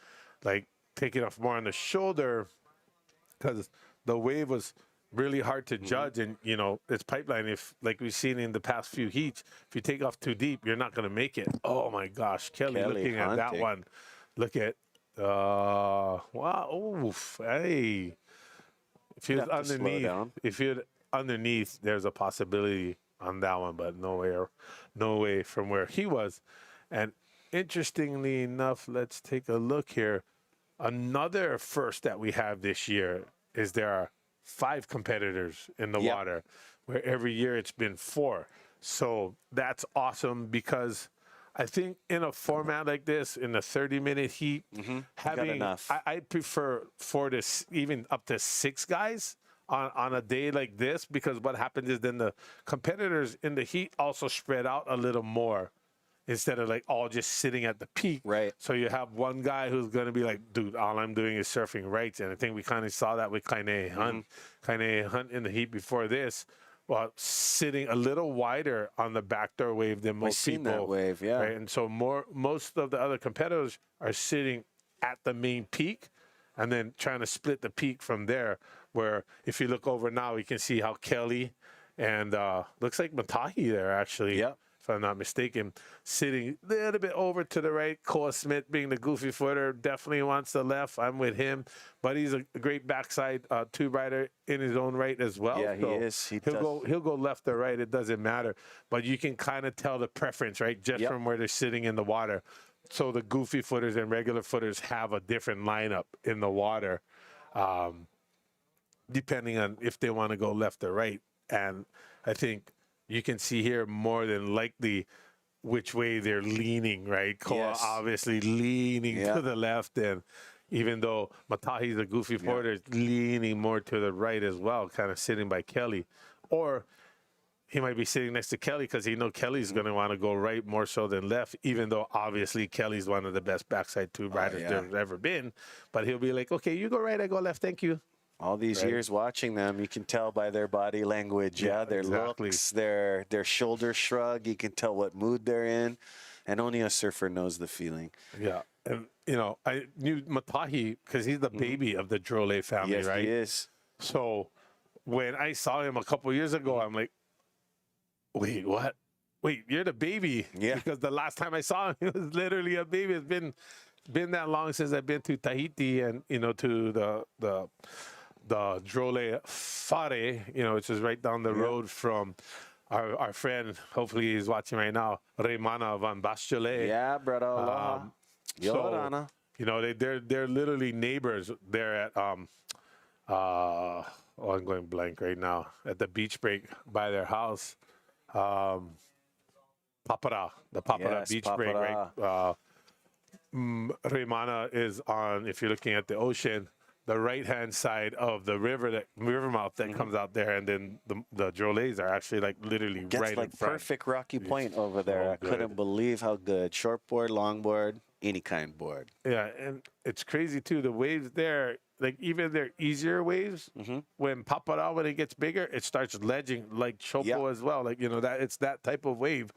like taking off more on the shoulder, because the wave was really hard to judge. And, you know, it's pipeline. If, like we've seen in the past few heats, if you take off too deep, you're not going to make it. Oh, my gosh. Kelly looking at that one. Look at, wow, oof, hey. If you're underneath, there's a possibility on that one, but no way from where he was. And interestingly enough, let's take a look here. another first that we have this year is there are 5 competitors in the water, where every year it's been 4. So that's awesome because I think in a format like this, in the 30-minute heat, having I prefer 4 to even up to 6 guys on a day like this, because what happens is then the competitors in the heat also spread out a little more instead of like all just sitting at the peak. Right. So you have one guy who's going to be like, dude, all I'm doing is surfing rights. And I think we kind of saw that with Kainehe Hunt. Kainehe Hunt in the heat before this, well, sitting a little wider on the backdoor wave than most people. That wave, yeah. Right? And so most of the other competitors are sitting at the main peak and then trying to split the peak from there, where if you look over now, you can see how Kelly and looks like Matahi there, actually. Yep. If I'm not mistaken, sitting a little bit over to the right. Koa Smith, being the goofy footer, definitely wants the left. I'm with him, but he's a great backside tube rider in his own right as well. Yeah, he is. He'll go left or right. It doesn't matter, but you can kind of tell the preference, right, just from where they're sitting in the water. So the goofy footers and regular footers have a different lineup in the water, depending on if they want to go left or right. And I think you can see here more than likely which way they're leaning, right? Koa obviously leaning to the left, and even though Matahi's a goofy footer, is leaning more to the right as well, kind of sitting by Kelly. Or he might be sitting next to Kelly because he knows Kelly's going to want to go right more so than left, even though obviously Kelly's one of the best backside tube riders there's ever been. But he'll be like, okay, you go right, I go left, thank you. All these years watching them, you can tell by their body language, their looks, their shoulder shrug. You can tell what mood they're in, and only a surfer knows the feeling. Yeah, and you know, I knew Matahi because he's the baby of the Drollet family, yes, right? He is. So when I saw him a couple years ago, I'm like, wait, what? Wait, you're the baby? Yeah. Because the last time I saw him, he was literally a baby. It's been that long since I've been to Tahiti and to the Drollet Fare, which is right down the road from our friend, hopefully he's watching right now, Raymana van Bastolet. Yeah, brother. So, they're literally neighbors there at, I'm going blank right now, at the beach break by their house. Papara, the Papara beach break, right? Raymana is on, if you're looking at the ocean, the right-hand side of the river mouth that comes out there, and then the Drollets are actually like literally right in front. Perfect rocky point over there. I couldn't believe how good. Shortboard, longboard, any kind board. Yeah, and it's crazy too. The waves there, like even their easier waves, when Papara, when it gets bigger, it starts ledging like Chopo as well. Like that it's that type of wave.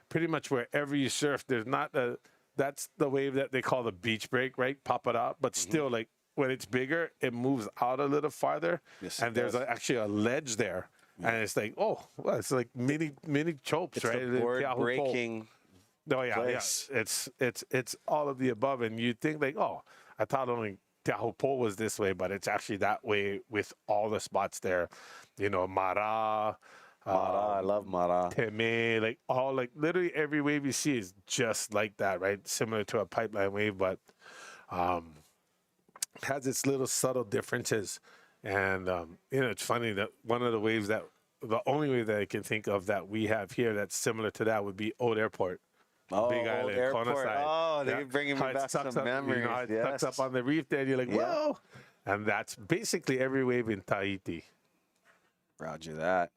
Pretty much wherever you surf, there's not that's the wave that they call the beach break, right? Papara, but still like. When it's bigger, it moves out a little farther, and there's actually a ledge there, and it's like, it's like mini chopes, it's right? The board breaking. Place. It's all of the above, and you think like, I thought only Teahupo was this way, but it's actually that way with all the spots there. Mara. I love Mara. Teme, like literally every wave you see is just like that, right? Similar to a pipeline wave, but. Has its little subtle differences, and it's funny that one of the waves the only wave that I can think of that we have here that's similar to that would be Old Airport, Big Island, Airport. Kona side. Oh, they're bringing me back some memories. It tucks up on the reef there, and you're like, whoa, and that's basically every wave in Tahiti. Roger that.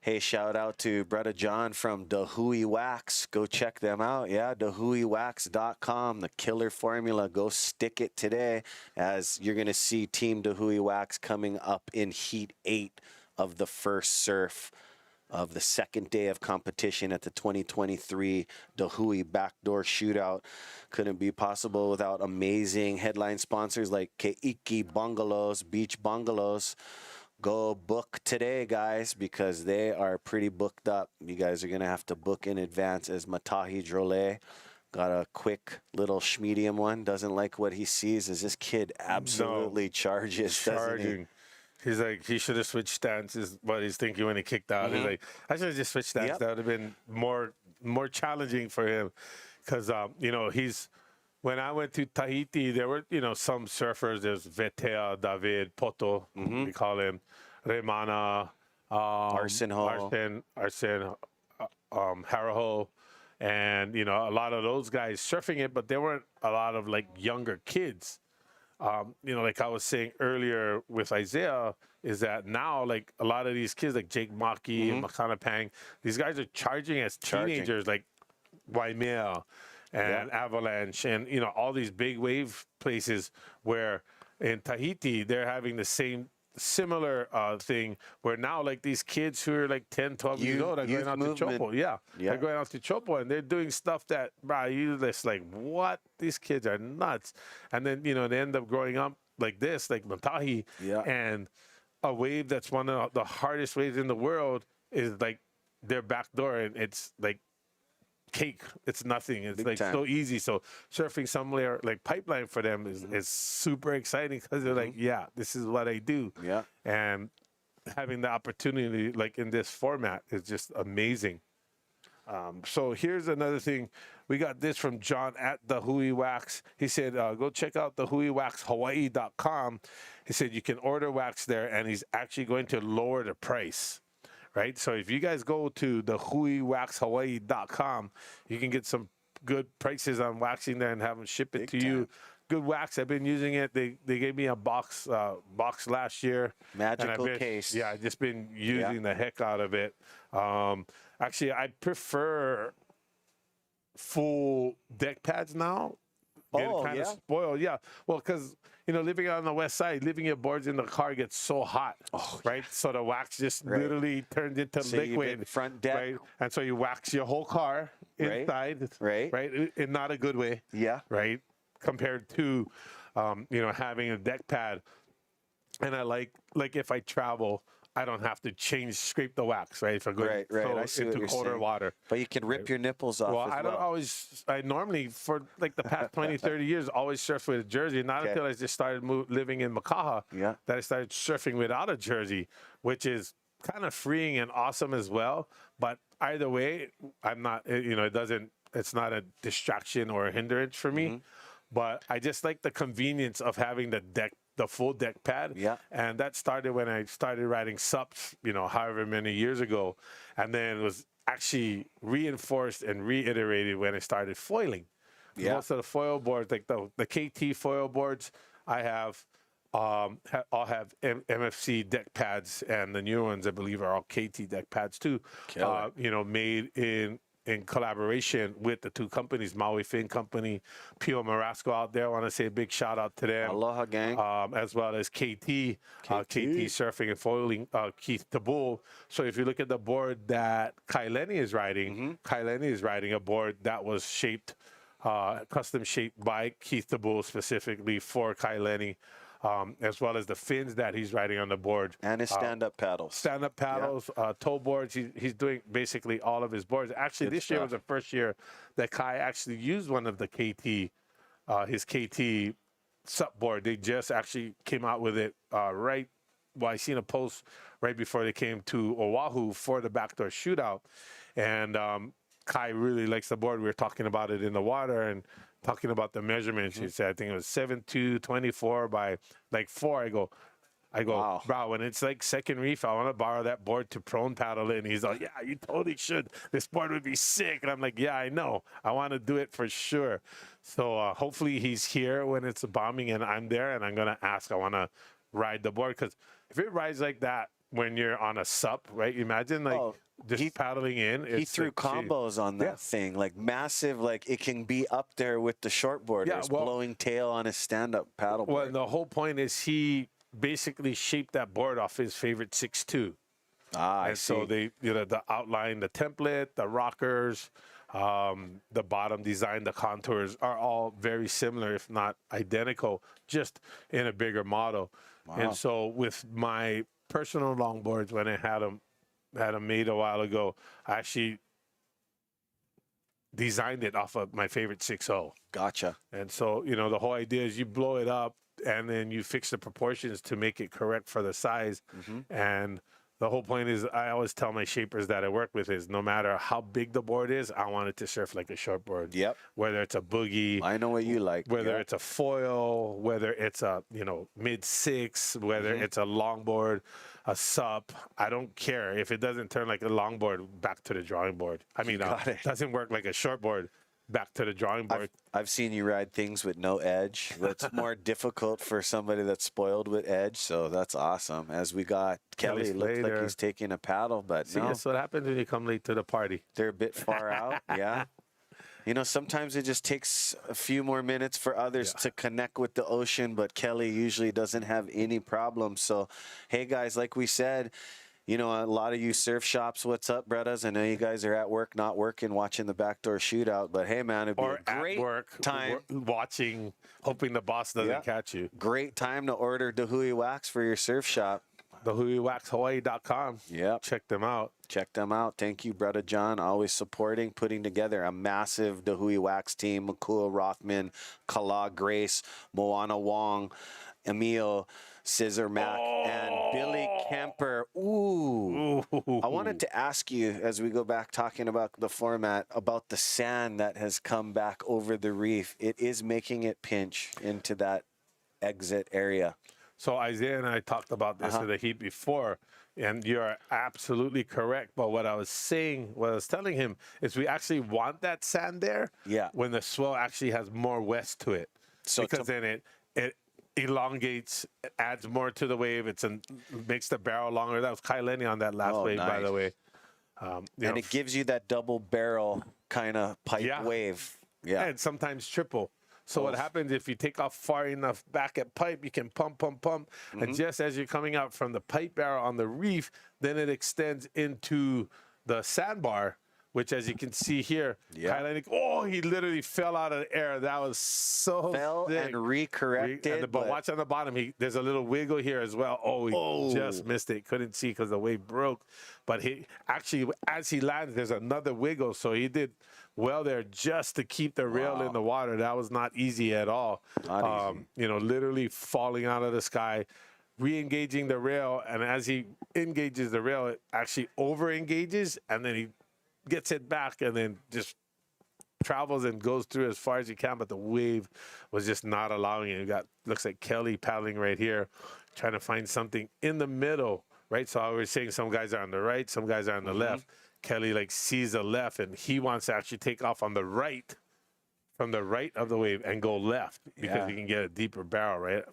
Hey, shout out to brother John from Dahui Wax. Go check them out. Yeah, dahuiwax.com, the killer formula. Go stick it today, as you're going to see Team Dahui Wax coming up in Heat 8 of the first surf of the second day of competition at the 2023 Dahui Backdoor Shootout. Couldn't be possible without amazing headline sponsors like Keiki Bungalows, Beach Bungalows. Go book today, guys, because they are pretty booked up. You guys are going to have to book in advance, as Matahi Drollet got a quick little schmedium one. Doesn't like what he sees, as this kid absolutely charges, doesn't he? He's like, he should have switched stance, is what he's thinking when he kicked out. He's like, I should have just switched stance. That would have been more challenging for him, because, when I went to Tahiti, there were, some surfers. There's Vetea, David, Poto, we call him, Remana, Arsen, Haraho, and, a lot of those guys surfing it, but there weren't a lot of, like, younger kids. Like I was saying earlier with Isaiah, is that now, like, a lot of these kids, like Jake Maki and Makana Pang, these guys are charging as teenagers, like Waimea and Avalanche and, all these big wave places where in Tahiti, they're having the similar thing where now, like, these kids who are like 10, 12 years old are going out to Chopo. They're going out to Chopo and they're doing stuff that, you just like, what? These kids are nuts. And then, they end up growing up like this, like Matahi. And a wave that's one of the hardest waves in the world is like their backdoor, and it's like cake. It's nothing. It's big like time. So easy. So surfing somewhere like Pipeline for them is super exciting because they're like, yeah, this is what I do. And having the opportunity like in this format is just amazing. So here's another thing. We got this from John at the Hui Wax. He said, go check out the huiwaxhawaii.com. He said you can order wax there, and he's actually going to lower the price. Right? So if you guys go to the huiwaxhawaii.com, you can get some good prices on waxing there and have them ship it to you. Good wax. I've been using it. They gave me a box last year. Magical case. Yeah, I've just been using the heck out of it. Actually, I prefer full deck pads now. Getting kind of spoiled. Yeah. Well, because, living on the west side, leaving your boards in the car gets so hot, right? So the wax just literally turns into liquid. Front deck. Right? And so you wax your whole car inside. Right. In not a good way. Right? Compared to, having a deck pad. And I like if I travel, I don't have to scrape the wax, right? If I go into colder water. But you can rip your nipples off. Well, I normally, for like the past 20, 30 years, always surf with a jersey. Not until I just started living in Makaha that I started surfing without a jersey, which is kind of freeing and awesome as well. But either way, I'm not, it's not a distraction or a hindrance for me. But I just like the convenience of having the full deck pad. And that started when I started riding SUPs, however many years ago. And then it was actually reinforced and reiterated when I started foiling. Most of the foil boards, like the KT foil boards I have, all have MFC deck pads, and the new ones, I believe, are all KT deck pads too. Made in collaboration with the two companies, Maui Fin Company, Pio Marasco out there. I want to say a big shout out to them. Aloha gang. As well as KT Surfing and Foiling, Keith Tabul. So if you look at the board that Kainehe is riding, Kainehe is riding a board that was shaped, custom shaped by Keith Tabul specifically for Kainehe. As well as the fins that he's riding on the board. And his stand-up paddles. Tow boards. He's doing basically all of his boards. Actually, this year was the first year that Kai actually used one of the KT, his KT SUP board. They just actually came out with it I seen a post right before they came to Oahu for the Backdoor Shootout. And Kai really likes the board. We were talking about it in the water and talking about the measurements. He said, I think it was 7'2", 24 by like 4. I go, wow. Bro, when it's like second reef, I want to borrow that board to prone paddle in. He's like, yeah, you totally should. This board would be sick. And I'm like, yeah, I know. I want to do it for sure. So hopefully he's here when it's bombing and I'm there, and I'm going to ask. I want to ride the board, because if it rides like that when you're on a SUP, right? Imagine just paddling in. He threw combos on that thing, like massive, like it can be up there with the shortboarders, blowing tail on his stand-up paddle board. Well, the whole point is he basically shaped that board off his favorite 6'2". I see. So they, the outline, the template, the rockers, the bottom design, the contours are all very similar, if not identical, just in a bigger model. Wow. And so with my personal longboards, when I had them made a while ago, I actually designed it off of my favorite 6.0. Gotcha. And so, the whole idea is you blow it up and then you fix the proportions to make it correct for the size. And the whole point is, I always tell my shapers that I work with is no matter how big the board is, I want it to surf like a short board. Yep. Whether it's a boogie, I know what you like. whether Yep. it's a foil, whether it's a mid six, whether it's a longboard, a sup, I don't care if it doesn't turn like a longboard. Back to the drawing board. I mean, Got it. doesn't work like a short board. Back to the drawing board. I've seen you ride things with no edge. That's more difficult for somebody that's spoiled with edge. So that's awesome. As we got Kelly, Kelly looks like Slater. he's taking a paddle, but See, no, that's what happens when you come late to the party. they're a bit far out. Yeah. Sometimes it just takes a few more minutes for others to connect with the ocean, but Kelly usually doesn't have any problems. So, hey guys, like we said, a lot of you surf shops, what's up, brothers? I know you guys are at work, not working, watching the backdoor shootout, but hey, man, it'd be Or a great at work, time. watching, hoping the boss doesn't catch you. Great time to order Dahui wax for your surf shop. TheHuiWaxHawaii.com. Yep. Check them out. Check them out. Thank you, Brother John. Always supporting, putting together a massive Dahui wax team. Makua Rothman, Kala Grace, Moana Wong, Emil, Scissor Mac, and Billy Kemper. Ooh. I wanted to ask you, as we go back talking about the format, about the sand that has come back over the reef. It is making it pinch into that exit area. So Isaiah and I talked about this in the heat before, and you're absolutely correct. But what I was telling him is we actually want that sand there when the swell actually has more west to it. So because then it elongates, it adds more to the wave. Makes the barrel longer. That was Kai Lenny on that last wave, by the way. And it gives you that double barrel kind of pipe wave. Yeah. And sometimes triple. So what happens if you take off far enough back at pipe, you can pump. And just as you're coming out from the pipe barrel on the reef, then it extends into the sandbar, which as you can see here, he literally fell out of the air. That was so sick. And recorrected. But watch on the bottom, there's a little wiggle here as well. He just missed it. Couldn't see because the wave broke. But he actually, as he lands, there's another wiggle. So he did well there just to keep the rail in the water. That was not easy at all. Not easy. Literally falling out of the sky, re-engaging the rail. And as he engages the rail, it actually over-engages, and then he gets it back and then just travels and goes through as far as he can, but the wave was just not allowing it. Looks like Kelly paddling right here, trying to find something in the middle, right? So I was saying some guys are on the right, some guys are on the left. Kelly sees the left, and he wants to actually take off on the right, from the right of the wave, and go left because he can get a deeper barrel, right?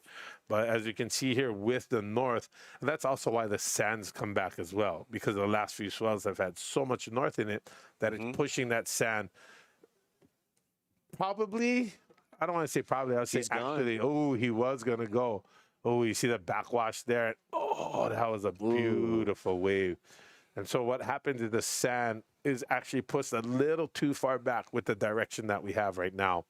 But as you can see here with the north, and that's also why the sands come back as well, because the last few swells have had so much north in it that it's pushing that sand. Probably, I don't want to say probably, I would say actually, he was going to go. You see the backwash there. That was a beautiful wave. And so what happens is the sand is actually pushed a little too far back with the direction that we have right now.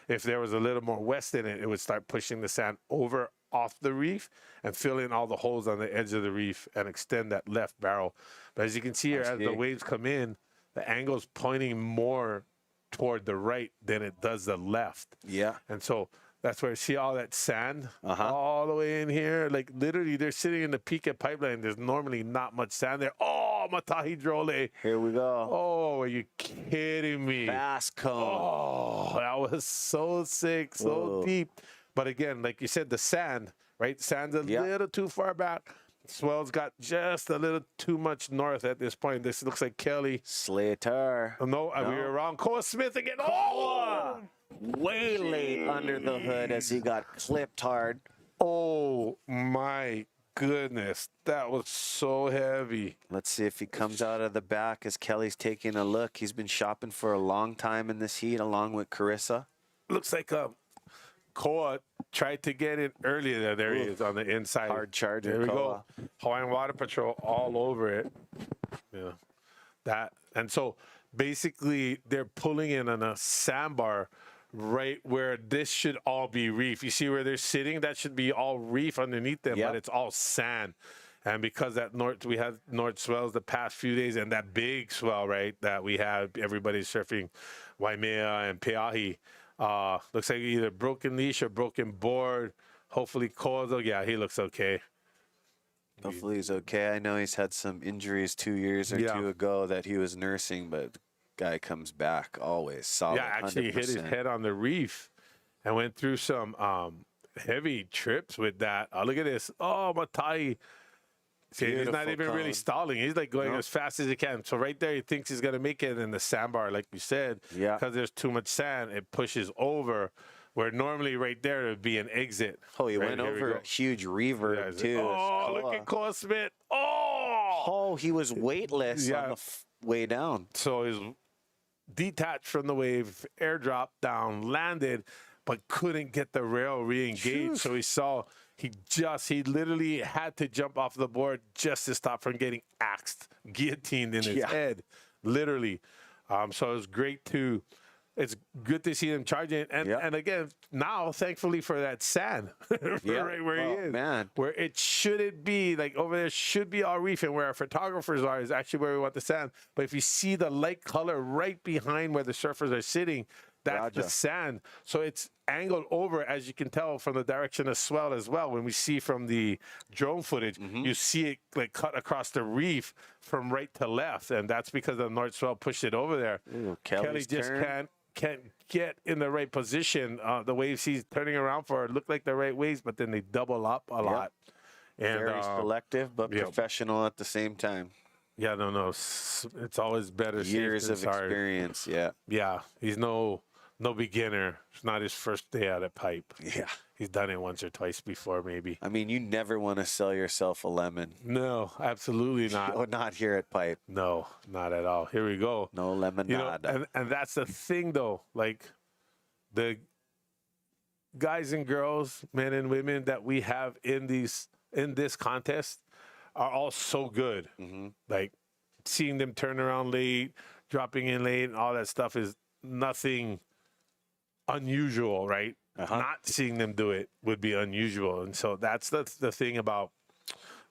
If there was a little more west in it, it would start pushing the sand over off the reef and fill in all the holes on the edge of the reef and extend that left barrel. But as you can see here, as the waves come in, the angle's pointing more toward the right than it does the left. Yeah. And so that's where you see all that sand all the way in here. Literally, they're sitting in the Piquet pipeline. There's normally not much sand there. Matahi Drollet. Here we go. Are you kidding me? Fast cone. That was so sick, so deep. But again, like you said, the sand, right? Sand's a little too far back. Swell's got just a little too much north at this point. This looks like Kelly. Slater. No, we were wrong. Koa Smith again. Way late under the hood as he got clipped hard. Oh, my goodness. That was so heavy. Let's see if he comes out of the back as Kelly's taking a look. He's been shopping for a long time in this heat along with Carissa. Looks like Koa tried to get in earlier. There he is on the inside. Hard charger. There we go. Hawaiian Water Patrol all over it. And so basically they're pulling in on a sandbar right where this should all be reef. You see where they're sitting? That should be all reef underneath them, but it's all sand. And because we had north swells the past few days, and that big swell, right, that we have, everybody's surfing Waimea and Peahi. Looks like either broken leash or broken board. Hopefully Koa, he looks okay. Hopefully he's okay. I know he's had some injuries 2 years or Yeah. two ago that he was nursing, but the guy comes back always solid. Yeah, actually hit his 100%. head on the reef and went through some heavy trips with that. Oh, look at this. Oh, Matahi. See, he's not Beautiful even really cone. stalling. He's like going Nope. as fast as he can. So right there, he thinks he's going to make it in the sandbar, like we said. Yeah. Because there's too much sand, it pushes over, where normally right there it would be an exit. Oh, he Right, went here we over go. a huge reverb, Yeah, it's- too. Oh, look Koa. at Koa Smith. Oh! Oh, he was weightless Yeah. on the way down. So he's detached from the wave, airdrop down, landed, but couldn't get the rail re-engaged. So he literally had to jump off the board just to stop from getting axed, guillotined in his Yeah. head, literally. So it's good to see him charging. And Yeah. and again, now, thankfully for that sand, Yeah. right where Oh, he is. man. Where it shouldn't be, like over there should be all reef, and where our photographers are is actually where we want the sand. But if you see the light color right behind where the surfers are sitting, that's the Gotcha. sand. So it's angled over, as you can tell, from the direction of swell as well. When we see from the drone footage, you see it like cut across the reef from right to left, and that's because the north swell pushed it over there. Ooh, Kelly Kelly's just turn. can't get in the right position. The waves he's turning around for look like the right waves, but then they double up a lot. And Very selective, but yeah. professional at the same time. yeah, no, it's always better. safe Years than of sorry. experience, yeah. Yeah, he's no beginner. It's not his first day out at pipe. Yeah. He's done it once or twice before, maybe. I mean, you never want to sell yourself a lemon. No, absolutely not. Oh, not here at Pipe. No, not at all. Here we go. No lemonade. You know, and that's the thing, though. Like, the guys and girls, men and women that we have in this contest are all so good. Like, seeing them turn around late, dropping in late, and all that stuff is nothing unusual, right? Not seeing them do it would be unusual. And so that's the thing about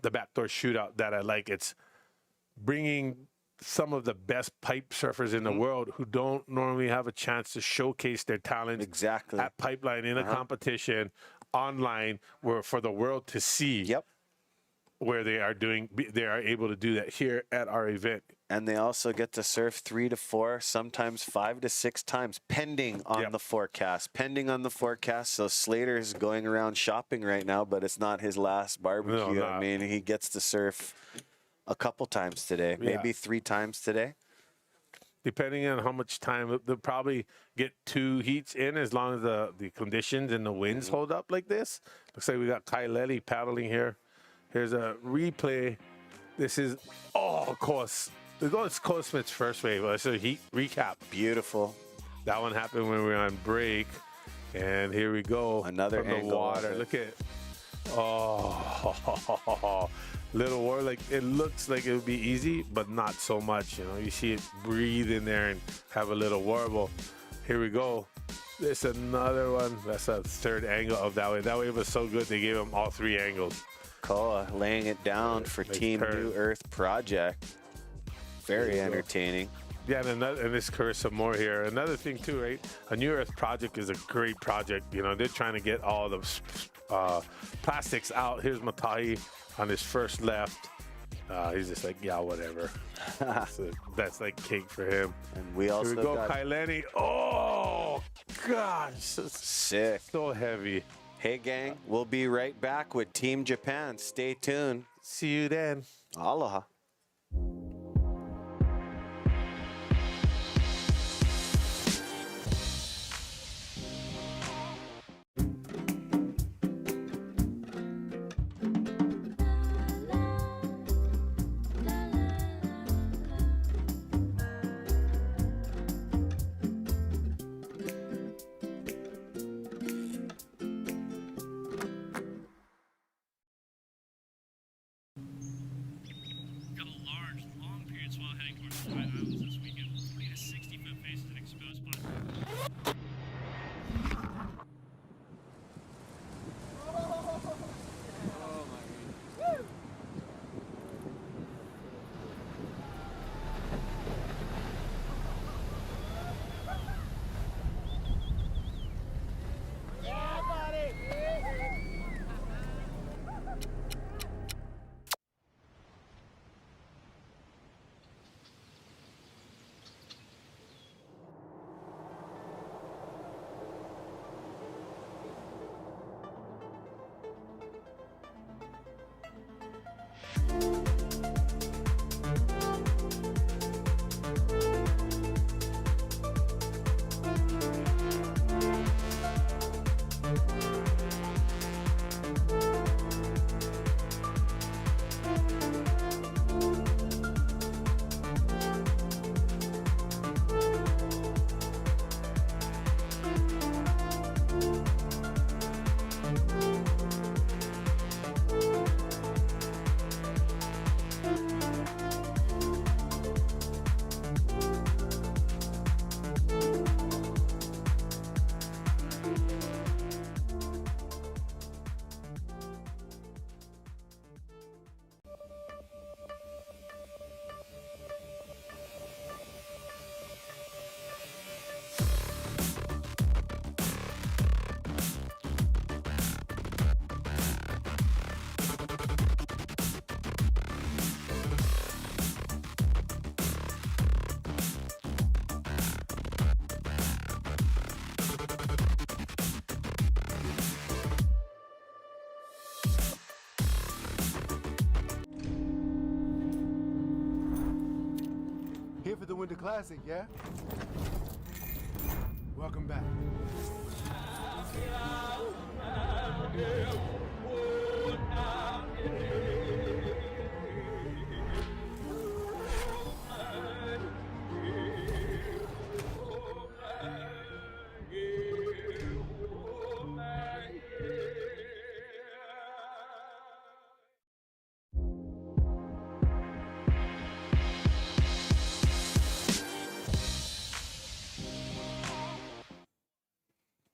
the backdoor shootout that I like. It's bringing some of the best pipe surfers in the world who don't normally have a chance to showcase their talents Exactly. at Pipeline in a competition online where for the world to see. Yep. Where they are able to do that here at our event. And they also get to surf 3 to 4, sometimes 5 to 6 times, pending on the forecast. Pending on the forecast. So Slater is going around shopping right now, but it's not his last barbecue. No, I not. mean, he gets to surf a couple times today, maybe 3 times today. Depending on how much time, they'll probably get 2 heats in as long as the conditions and the winds hold up like this. Looks like we got Kaileli paddling here. Here's a replay. This is, of course, it's Koa Smith's first wave. It's a heat recap. Beautiful. That one happened when we were on break. And here we go. Another from the angle of water. it. Look at, little water. Like, it looks like it would be easy, but not so much. You know, you see it breathe in there and have a little warble. Here we go. There's another one. That's a third angle of that wave. That wave was so good, they gave him all 3 angles. Koa laying it down for Nice Team turn. New Earth Project. Very There you go. entertaining. Yeah, and this Carissa Moore here. Another thing too, right? A New Earth project is a great project. You know, they're trying to get all the plastics out. Here's Matahi on his first left. He's just like, yeah, whatever. So that's like cake for him. And we also Here we go, got Kaileni. Oh, gosh, sick. so heavy. Hey, gang, we'll be right back with Team Japan. Stay tuned. See you then. Aloha. Got a large, long period swell heading towards the Hawaiian Islands this weekend. 40 to 60-foot faces and exposed platforms. the Winter Classic, yeah? Welcome back.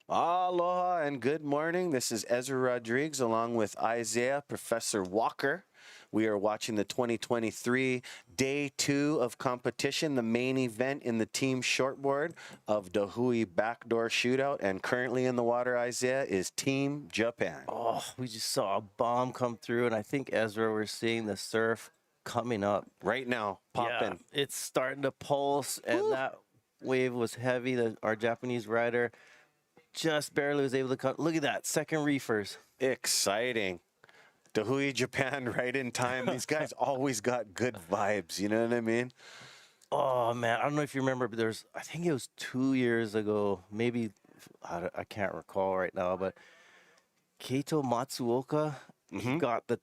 Aloha and good morning. This is Ezra Rodriguez along with Isaiah, Professor Walker. We are watching the 2023 Day 2 of competition, the main event in the team shortboard of the He'e Backdoor Shootout. And currently in the water, Isaiah, is Team Japan. Oh, we just saw a bomb come through, and I think, Ezra, we're seeing the surf coming up. Right now, popping. Yeah, it's starting to pulse, and that wave was heavy. Our Japanese rider just barely was able to come. Look at that, second reefers. Exciting. The He'e Japan right in time. These guys always got good vibes, you know what I mean? Oh, man, I don't know if you remember, but I think it was 2 years ago, maybe, I can't recall right now, but Keito Matsuoka, he got the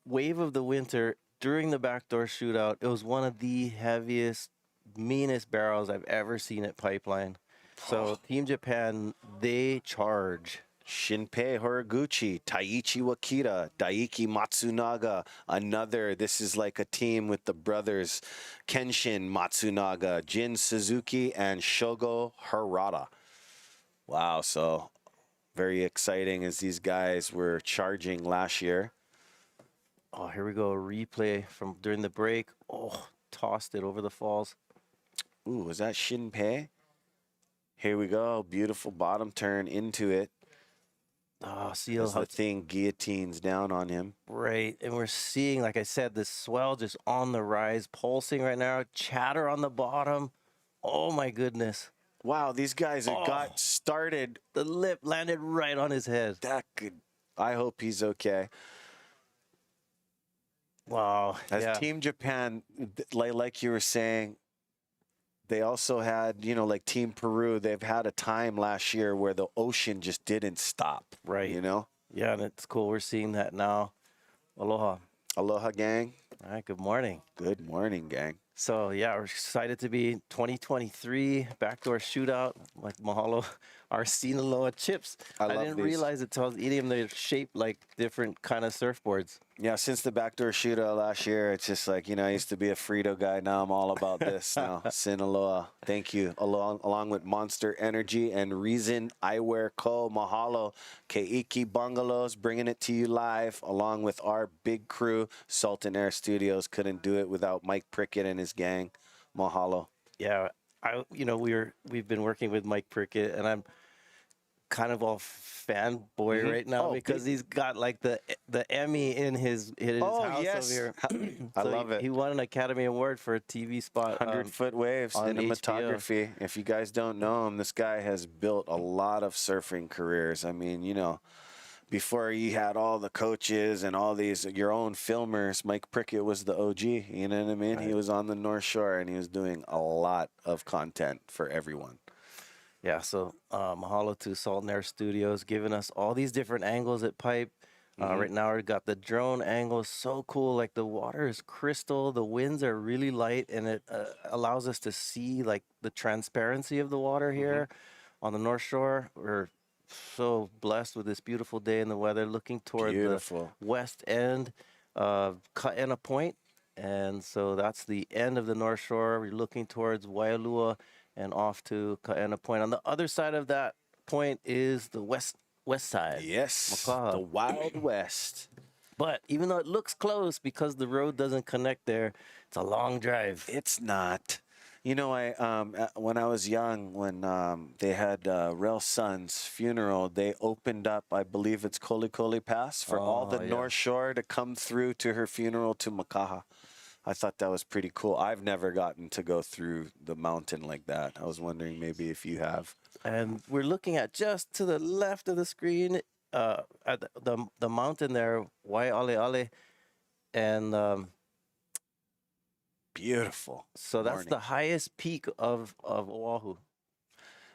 wave of the winter during the backdoor shootout. It was one of the heaviest, meanest barrels I've ever seen at Pipeline. So Team Japan, they charge. Shinpei Horiguchi, Taichi Wakita, Daiki Matsunaga, this is like a team with the brothers Kenshin Matsunaga, Jin Suzuki, and Shogo Harada. Wow, so very exciting as these guys were charging last year. Oh, here we go, a replay from during the break. Oh, tossed it over the falls. Ooh, was that Shinpei? Here we go, beautiful bottom turn into it. Oh, see as how the thing guillotines down on him. Right, and we're seeing, like I said, this swell just on the rise, pulsing right now, chatter on the bottom. Oh my goodness. Wow, these guys got started. The lip landed right on his head. That could, I hope he's okay. Wow. As Team Japan, like you were saying, they also had, like Team Peru, they've had a time last year where the ocean just didn't stop. Right. You know? Yeah, and it's cool. We're seeing that now. Aloha. Aloha, gang. All right, good morning. Good morning, gang. So, yeah, we're excited to be 2023 Backdoor Shootout. Like, mahalo, our Sinaloa chips. I didn't realize it until I was eating them. They're shaped like different kind of surfboards. Yeah, since the Backdoor Shootout last year, it's just like, I used to be a Frito guy. Now I'm all about this now. Sinaloa. Thank you. Along with Monster Energy and Reason Eyewear Co. Mahalo. Keiki Bungalows bringing it to you live along with our big crew. Salt and Air Studios. Couldn't do it without Mike Prickett and his gang. Mahalo. Yeah, we've been working with Mike Prickett, and I'm kind of all fanboy right now because he's got like the Emmy in his house over here. I love it. He won an Academy Award for a TV spot. 100-foot waves, cinematography. If you guys don't know him, this guy has built a lot of surfing careers. I mean, before you had all the coaches and all these your own filmers, Mike Prickett was the OG. You know what I mean? Right. He was on the North Shore and he was doing a lot of content for everyone. Yeah, so mahalo to Salt and Air Studios, giving us all these different angles at Pipe. Right now we've got the drone angle, so cool. Like the water is crystal, the winds are really light, and it allows us to see like the transparency of the water here on the North Shore. We're so blessed with this beautiful day in the weather, looking toward the west end of Kainehe Point. And so that's the end of the North Shore. We're looking towards Waialua and off to Kainehe Point. On the other side of that point is the west side. Yes, Makaha. The Wild West. But even though it looks close because the road doesn't connect there, it's a long drive. It's not. When I was young, when they had Rel Sun's funeral, they opened up, I believe it's Koli Koli Pass, for all the North Shore to come through to her funeral to Makaha. I thought that was pretty cool. I've never gotten to go through the mountain like that. I was wondering maybe if you have. And we're looking at just to the left of the screen at the mountain there, Waialeale, and beautiful. So that's morning. the highest peak of Oahu.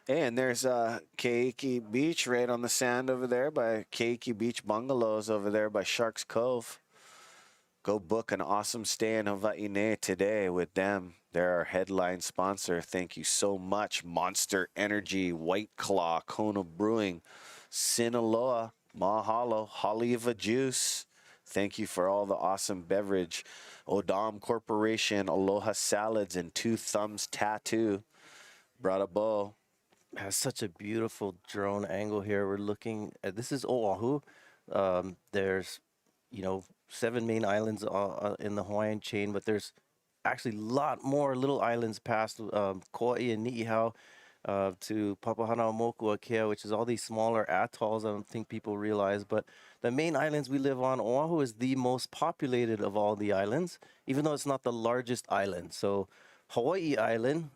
And there's Keiki Beach right on the sand over there by Keiki Beach Bungalows over there by Sharks Cove. Go book an awesome stay in Hawaii today with them. They're our headline sponsor. Thank you so much. Monster Energy, White Claw, Kona Brewing, Sinaloa, Mahalo, Haliva Juice. Thank you for all the awesome beverage. Odom Corporation, Aloha Salads, and Two Thumbs Tattoo. Brada Bo. Has such a beautiful drone angle here. We're looking at, this is Oahu. There's, 7 main islands in the Hawaiian chain, but there's actually a lot more little islands past Kauai and Ni'ihau to Papahanaumokuakea, which is all these smaller atolls I don't think people realize. But the main islands we live on, Oahu is the most populated of all the islands, even though it's not the largest island. So Hawaii Island,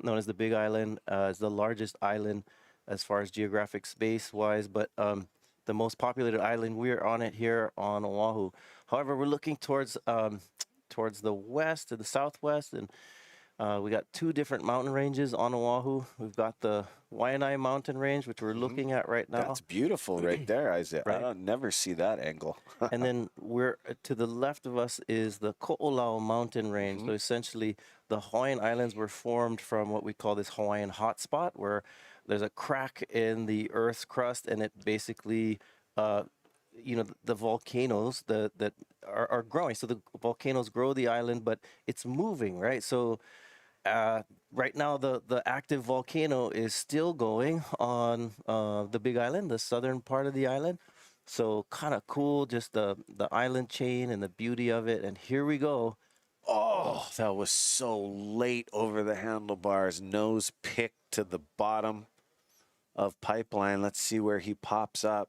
known as the Big Island, is the largest island as far as geographic space-wise, but the most populated island, we're on it here on Oahu. However, we're looking towards the west, to the southwest, and we got 2 different mountain ranges on Oahu. We've got the Waianae Mountain Range, which we're looking at right now. That's beautiful right there, Isaac. Right. I don't never see that angle. And then we're to the left of us is the Ko'olau Mountain Range. So essentially, the Hawaiian Islands were formed from what we call this Hawaiian hotspot, where there's a crack in the Earth's crust, and it basically, the volcanoes that are growing. So the volcanoes grow the island, but it's moving, right? So right now, the active volcano is still going on the Big Island, the southern part of the island. So kind of cool, just the island chain and the beauty of it. And here we go. Oh, that was so late over the handlebars. Nose pick to the bottom of pipeline. Let's see where he pops up.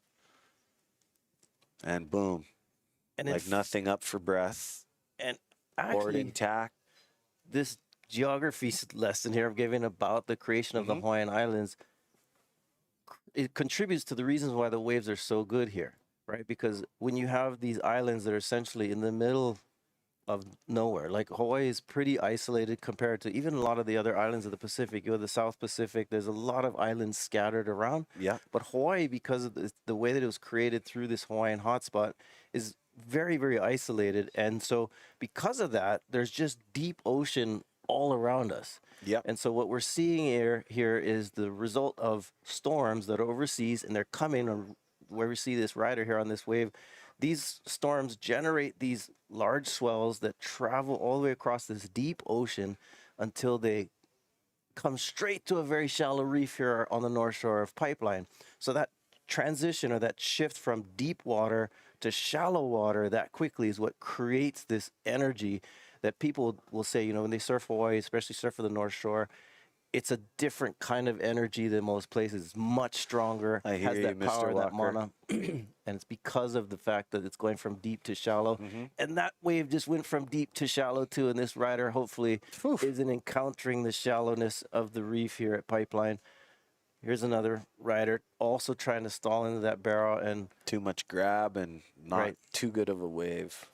And boom. And like nothing up for breath. And Board actually, intact. this geography lesson here I'm giving about the creation of the Hawaiian Islands, it contributes to the reasons why the waves are so good here, right? Because when you have these islands that are essentially in the middle of nowhere, like Hawaii is pretty isolated compared to even a lot of the other islands of the Pacific. You have the South Pacific, there's a lot of islands scattered around. Yeah. But Hawaii, because of the way that it was created through this Hawaiian hotspot, is very, very isolated. And so because of that, there's just deep ocean all around us. Yep. And so what we're seeing here is the result of storms that are overseas, and they're coming, or where we see this rider here on this wave. These storms generate these large swells that travel all the way across this deep ocean until they come straight to a very shallow reef here on the north shore of Pipeline. So that transition, or that shift from deep water to shallow water that quickly, is what creates this energy that people will say, when they surf Hawaii, especially surf for the North Shore, it's a different kind of energy than most places. It's much stronger. I hear has you, that Mr. power, that Walker. mana. And it's because of the fact that it's going from deep to shallow. And that wave just went from deep to shallow too. And this rider hopefully isn't encountering the shallowness of the reef here at Pipeline. Here's another rider also trying to stall into that barrel, and Too much grab and not too good of a wave.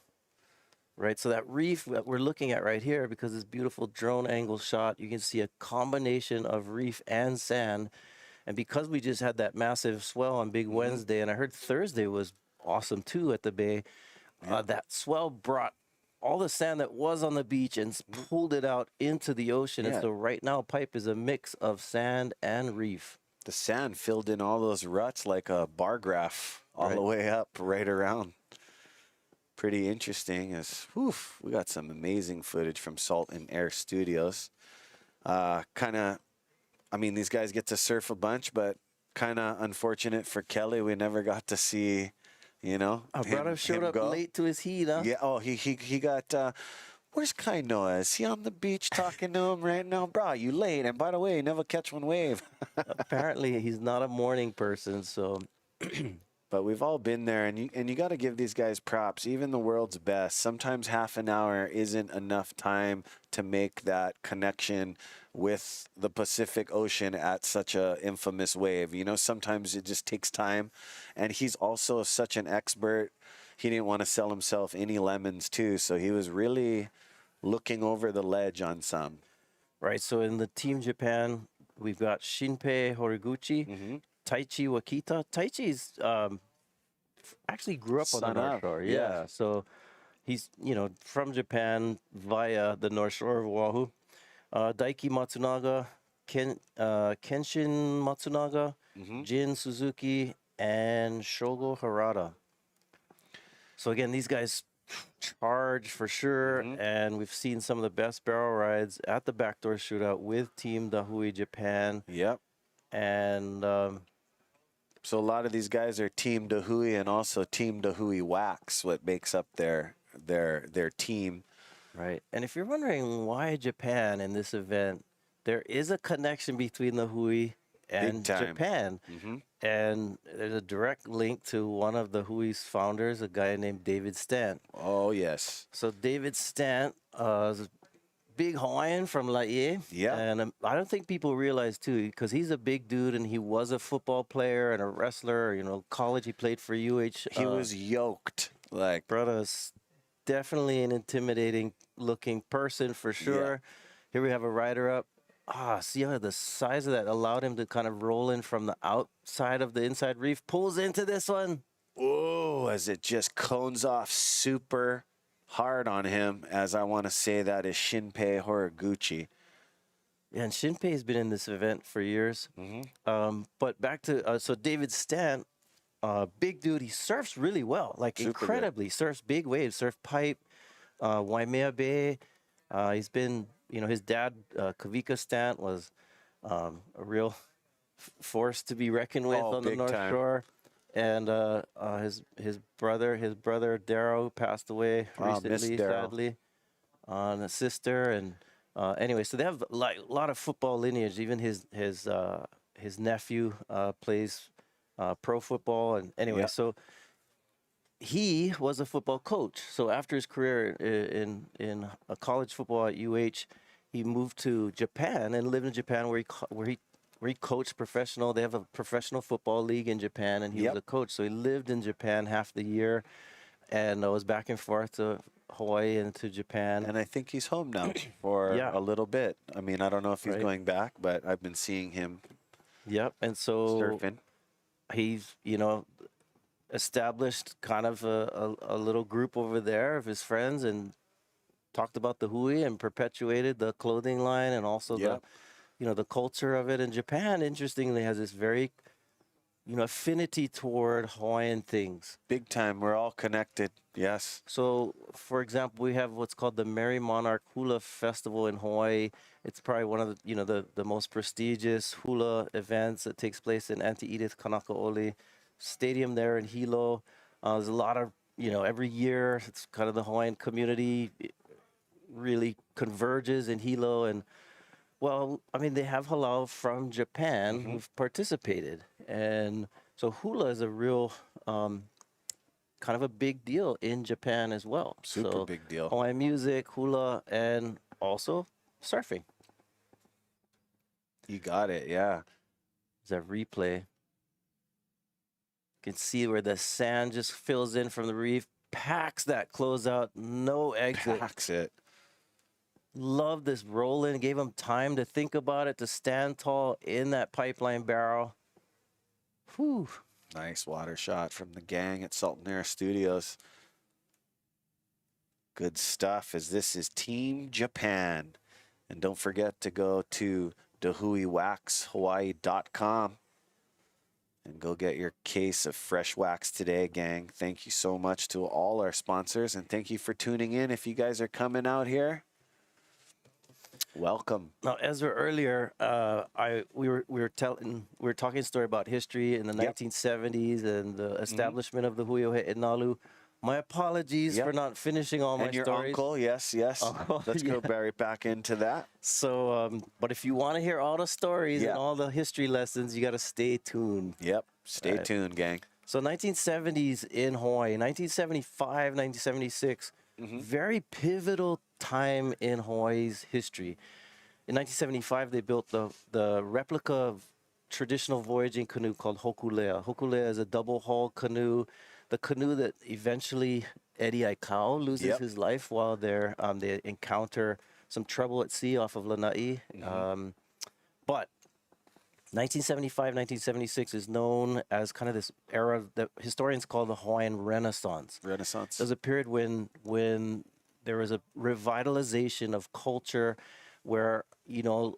right, so that reef that we're looking at right here, because this beautiful drone angle shot, you can see a combination of reef and sand. And because we just had that massive swell on Big Wednesday, and I heard Thursday was awesome too at the bay, that swell brought all the sand that was on the beach and pulled it out into the ocean. And so right now, Pipe is a mix of sand and reef. The sand filled in all those ruts like a bar graph all the way up, right around. Pretty interesting. We got some amazing footage from Salt and Air Studios. These guys get to surf a bunch, but kind of unfortunate for Kelly. We never got to see, Alvaro showed up go. late to his heat, huh? Yeah. Oh, he got. Where's Kainehe? Is he on the beach talking to him right now? Bro, you late. And by the way, you never catch one wave. Apparently, he's not a morning person, so. But we've all been there, and you got to give these guys props. Even the world's best, sometimes half an hour isn't enough time to make that connection with the Pacific Ocean at such a infamous wave. Sometimes it just takes time. And he's also such an expert. He didn't want to sell himself any lemons too, so he was really looking over the ledge on some. Right. So in the Team Japan, we've got Shinpei Horiguchi, Taichi Wakita. Taichi's actually grew up on the Son North of, Shore. yeah. So he's, from Japan via the North Shore of Oahu. Daiki Matsunaga, Kenshin Matsunaga, Jin Suzuki, and Shogo Harada. So again, these guys charge for sure, and we've seen some of the best barrel rides at the Backdoor Shootout with Team Dahui Japan. Yep. And so a lot of these guys are Team Dahui and also Team Dahui Wax, what makes up their team. right. And if you're wondering why Japan in this event, there is a connection between the Hui and Japan. And there's a direct link to one of the Hui's founders, a guy named David Stant. Oh, yes. So David Stant is a big Hawaiian from Laie. Yeah. And I don't think people realize, too, because he's a big dude and he was a football player and a wrestler. College, he played for UH. He was yoked. Like, Brother's definitely an intimidating-looking person for sure. Here we have a rider up. See how the size of that allowed him to kind of roll in from the outside of the inside reef. Pulls into this one. oh, as it just cones off super hard on him, as I want to say that is Shinpei Horiguchi. Yeah, and Shinpei's been in this event for years. But back to, so David Stant, big dude, he surfs really well, like Super incredibly. Surfs big waves, surf pipe, Waimea Bay. He's been, his dad, Kavika Stant, was a real force to be reckoned with on the North Shore. And his brother Darrow passed away recently, sadly. And a sister, and anyway, so they have like a lot of football lineage. Even his nephew plays pro football, and anyway, so he was a football coach. So after his career in college football at UH, he moved to Japan and lived in Japan where he coached professional. They have a professional football league in Japan, and he was a coach. So he lived in Japan half the year, and was back and forth to Hawaii and to Japan. And I think he's home now for a little bit. I mean, I don't know if he's going back, but I've been seeing him. Yep, and so surfing. He's established kind of a little group over there of his friends, and talked about the hui and perpetuated the clothing line, and also the culture of it. And Japan, interestingly, has this very affinity toward Hawaiian things. Big time. We're all connected. Yes. So, for example, we have what's called the Merry Monarch Hula Festival in Hawaii. It's probably one of the most prestigious hula events that takes place in Auntie Edith Kanakaʻoli Stadium there in Hilo. There's a lot of, every year, it's kind of the Hawaiian community really converges in Hilo. And, well, I mean, they have halau from Japan who've participated. And so hula is a real kind of a big deal in Japan as well. Super big deal. Hawaiian music, hula, and also surfing. You got it, yeah. There's a replay. You can see where the sand just fills in from the reef, packs that closeout, no exit. Packs it. Love this roll in, gave him time to think about it, to stand tall in that pipeline barrel. Whew. Nice water shot from the gang at Sultan Air Studios. Good stuff, as this is Team Japan. And don't forget to go to dahuiwaxhawaii.com and go get your case of fresh wax today, gang. Thank you so much to all our sponsors, and thank you for tuning in. If you guys are coming out here, welcome. Now, Ezra, earlier, we were talking a story about history in the 1970s and the establishment of the He'e Nalu. My apologies for not finishing all my your stories. Uncle, yes. Let's go right back into that. So, but if you want to hear all the stories and all the history lessons, you got to stay tuned. Yep, stay tuned, gang. So 1970s in Hawaii, 1975, 1976, very pivotal time in Hawaii's history. In 1975, they built the replica of traditional voyaging canoe called Hokulea. Hokulea is a double hull canoe the canoe that eventually Eddie Aikau loses Yep. his life while they encounter some trouble at sea off of Lanai. But 1975, 1976 is known as kind of this era that historians call the Hawaiian Renaissance. Renaissance. There's a period when there was a revitalization of culture where, you know,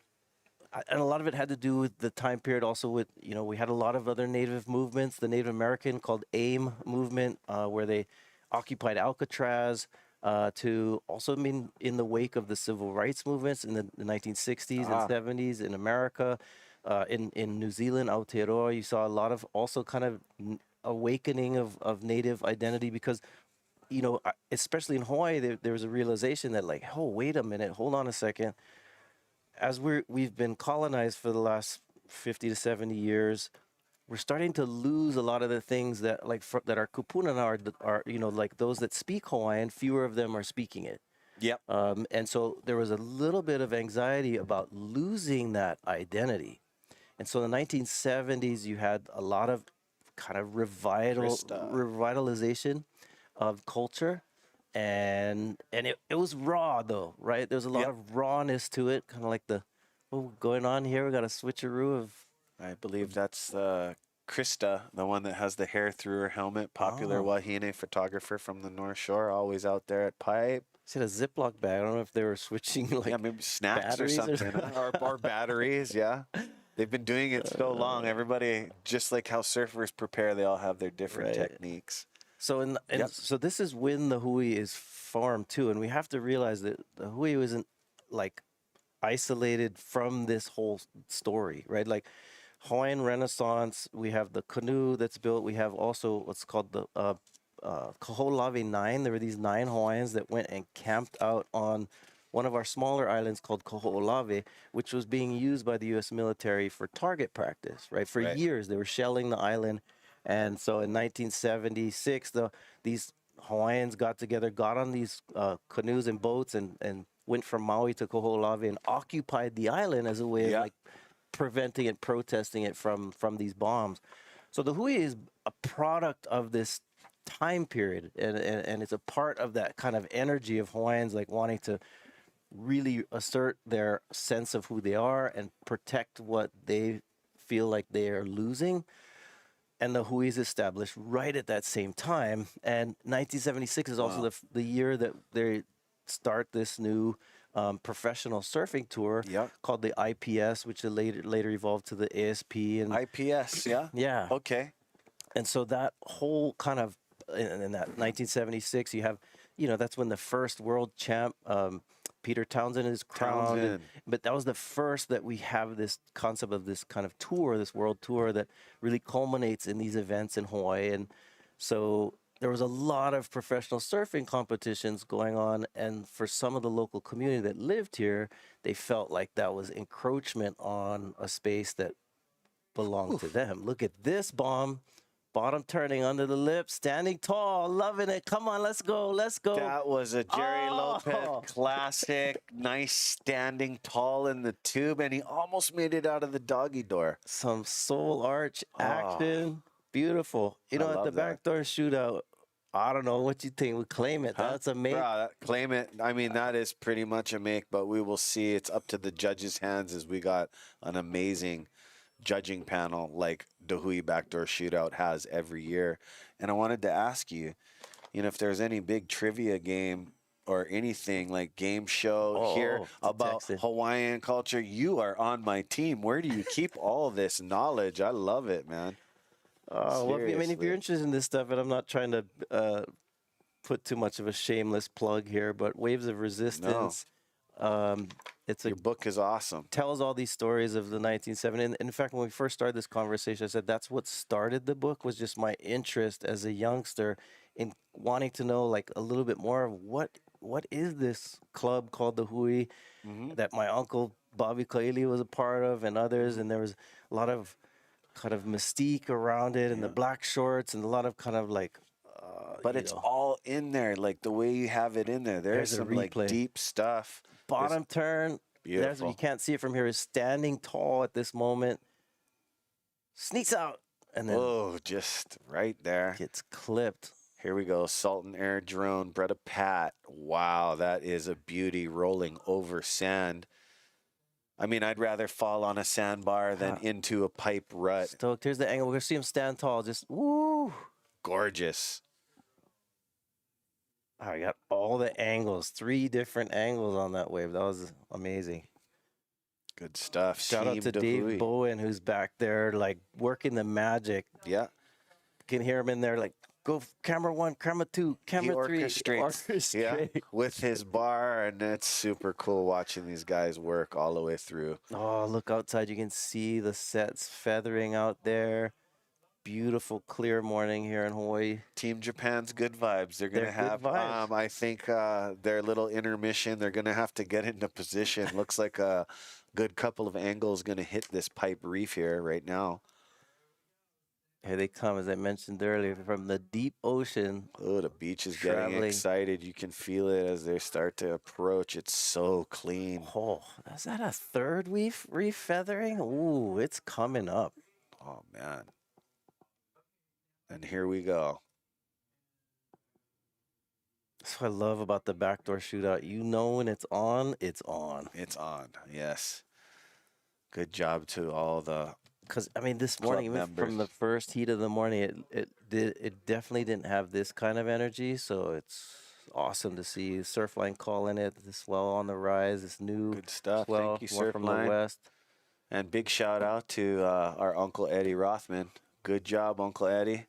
and a lot of it had to do with the time period also with, you know, we had a lot of other Native movements, the Native American called AIM movement, where they occupied Alcatraz, to also mean in the wake of the civil rights movements in the 1960s and 70s in America. In New Zealand, Aotearoa, you saw a lot of also kind of awakening of Native identity because, you know, especially in Hawaii, there was a realization that like, oh, wait a minute, hold on a second. As we've been colonized for the last 50 to 70 years, we're starting to lose a lot of the things that that our kupuna now are, you know, like those that speak Hawaiian, fewer of them are speaking it. Yep. And so there was a little bit of anxiety about losing that identity. And so in the 1970s, you had a lot of kind of revitalization of culture. And it was raw, though, right? There's a lot of rawness to it, kind of like going on here. We got a switcheroo of... I believe that's Krista, the one that has the hair through her helmet, popular Wahine photographer from the North Shore, always out there at Pipe. She had a Ziploc bag. I don't know if they were switching, like, maybe snacks or batteries something. Or batteries, yeah. They've been doing it so long. Everybody, just like how surfers prepare, they all have their different techniques. So so this is when the hui is formed too, and we have to realize that the hui isn't like isolated from this whole story, right? Like Hawaiian Renaissance, we have the canoe that's built. We have also what's called the Kaho'olawe 9. There were these 9 Hawaiians that went and camped out on one of our smaller islands called Kaho'olawe, which was being used by the U.S. military for target practice, right? For years, they were shelling the island. And so in 1976, these Hawaiians got together, got on these canoes and boats and went from Maui to Kaho'olawe and occupied the island as a way of like preventing and protesting it from these bombs. So the hui is a product of this time period, and it's a part of that kind of energy of Hawaiians like wanting to really assert their sense of who they are and protect what they feel like they are losing. And the hui is established right at that same time. And 1976 is also the year that they start this new professional surfing tour called the IPS, which later evolved to the ASP. And IPS, yeah? Yeah. Okay. And so that whole kind of, in that 1976, you have, you know, that's when the first world champ, Peter Townsend is crowned. But that was the first that we have this concept of this kind of tour, this world tour that really culminates in these events in Hawaii. And so there was a lot of professional surfing competitions going on. And for some of the local community that lived here, they felt like that was encroachment on a space that belonged to them. Look at this bomb. Bottom turning under the lip, standing tall, loving it. Come on, let's go, let's go. That was a Jerry Lopez classic. Nice standing tall in the tube, and he almost made it out of the doggy door. Some soul arch action. Beautiful. You know, at the backdoor shootout, I don't know what you think. We claim it. That's a make. Bro, claim it. I mean, that is pretty much a make, but we will see. It's up to the judges' hands as we got an amazing judging panel like the He'e Backdoor Shootout has every year. And I wanted to ask you, you know, if there's any big trivia game or anything like game show here about Hawaiian culture. You are on my team. Where do you keep all this knowledge? I love it, man. Well, I mean, if you're interested in this stuff, and I'm not trying to put too much of a shameless plug here, but Waves of Resistance. Your book is awesome. Tells all these stories of the 1970s. And in fact, when we first started this conversation, I said that's what started the book, was just my interest as a youngster in wanting to know like a little bit more of what is this club called the Hui that my uncle Bobby Kaili was a part of, and others, and there was a lot of kind of mystique around it, and the black shorts, and a lot of kind of like but it's all in there, like the way you have it in there. There's some like deep stuff. Bottom turn. Beautiful. You can't see it from here. Is standing tall at this moment. Sneaks out And then Oh, just right there. gets clipped. Here we go. Sultan Air Drone, Bretta Pat. Wow, that is a beauty rolling over sand. I mean, I'd rather fall on a sandbar than into a pipe rut. Stoked. Here's the angle. We're going to see him stand tall. Just, woo. Gorgeous. I got all the angles, 3 different angles on that wave. That was amazing. Good stuff. Shout out to Dave Bowen, who's back there, like, working the magic. Yeah. Can hear him in there, like, go camera 1, camera 2, camera 3. Orchestrates. Yeah, with his bar, and it's super cool watching these guys work all the way through. Oh, look outside. You can see the sets feathering out there. Beautiful, clear morning here in Hawaii. Team Japan's good vibes. They're going to They're have, good vibes. I think their little intermission, they're going to have to get into position. Looks like a good couple of angles going to hit this pipe reef here right now. Here they come, as I mentioned earlier, from the deep ocean. Oh, the beach is getting Traveling. excited. You can feel it as they start to approach. It's so clean. Oh, is that a third reef feathering? Ooh, it's coming up. Oh, man. And here we go. That's what I love about the backdoor shootout. You know when it's on, it's on. It's on, yes. Good job to all the Because, I mean, this morning, club even from members. the first heat of the morning, it definitely didn't have this kind of energy. So it's awesome to see Surfline calling it, this swell on the rise, this new Good stuff. swell Thank you, more from the Surfline. west. And big shout out to our Uncle Eddie Rothman. Good job, Uncle Eddie.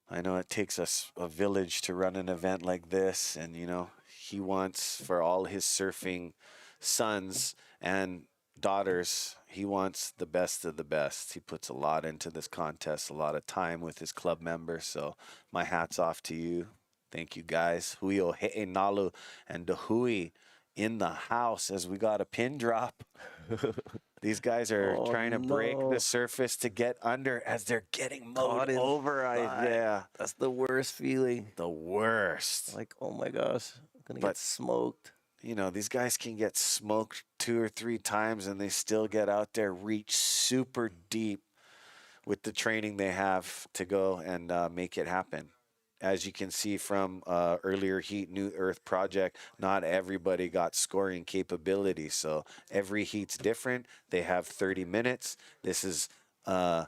I know it takes us a village to run an event like this, and you know he wants for all his surfing sons and daughters, he wants the best of the best. He puts a lot into this contest, a lot of time with his club members. So my hat's off to you. Thank you guys. Huio He'e Nalu and the Hui in the house as we got a pin drop. These guys are trying to break the surface to get under as they're getting mowed over. Yeah, That's the worst feeling. the worst. Like, oh my gosh, I'm going to But- get smoked. You know, these guys can get smoked 2 or 3 times and they still get out there, reach super deep with the training they have to go and make it happen. As you can see from earlier heat, New Earth Project, not everybody got scoring capability. So every heat's different. They have 30 minutes. This is 8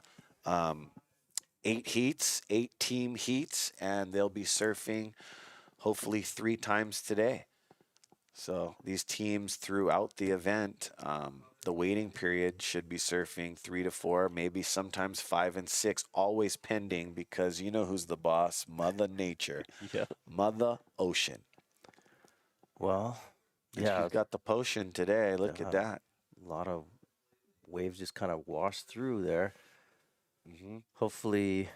heats, 8 team heats, and they'll be surfing hopefully 3 times today. So these teams throughout the event, the waiting period should be surfing 3 to 4, maybe sometimes 5 and 6, always pending because you know who's the boss, Mother Nature, Yeah. Mother Ocean. Well, And yeah, she's got the potion today. Look at that. a lot of waves just kind of washed through there. Mm-hmm. Hopefully,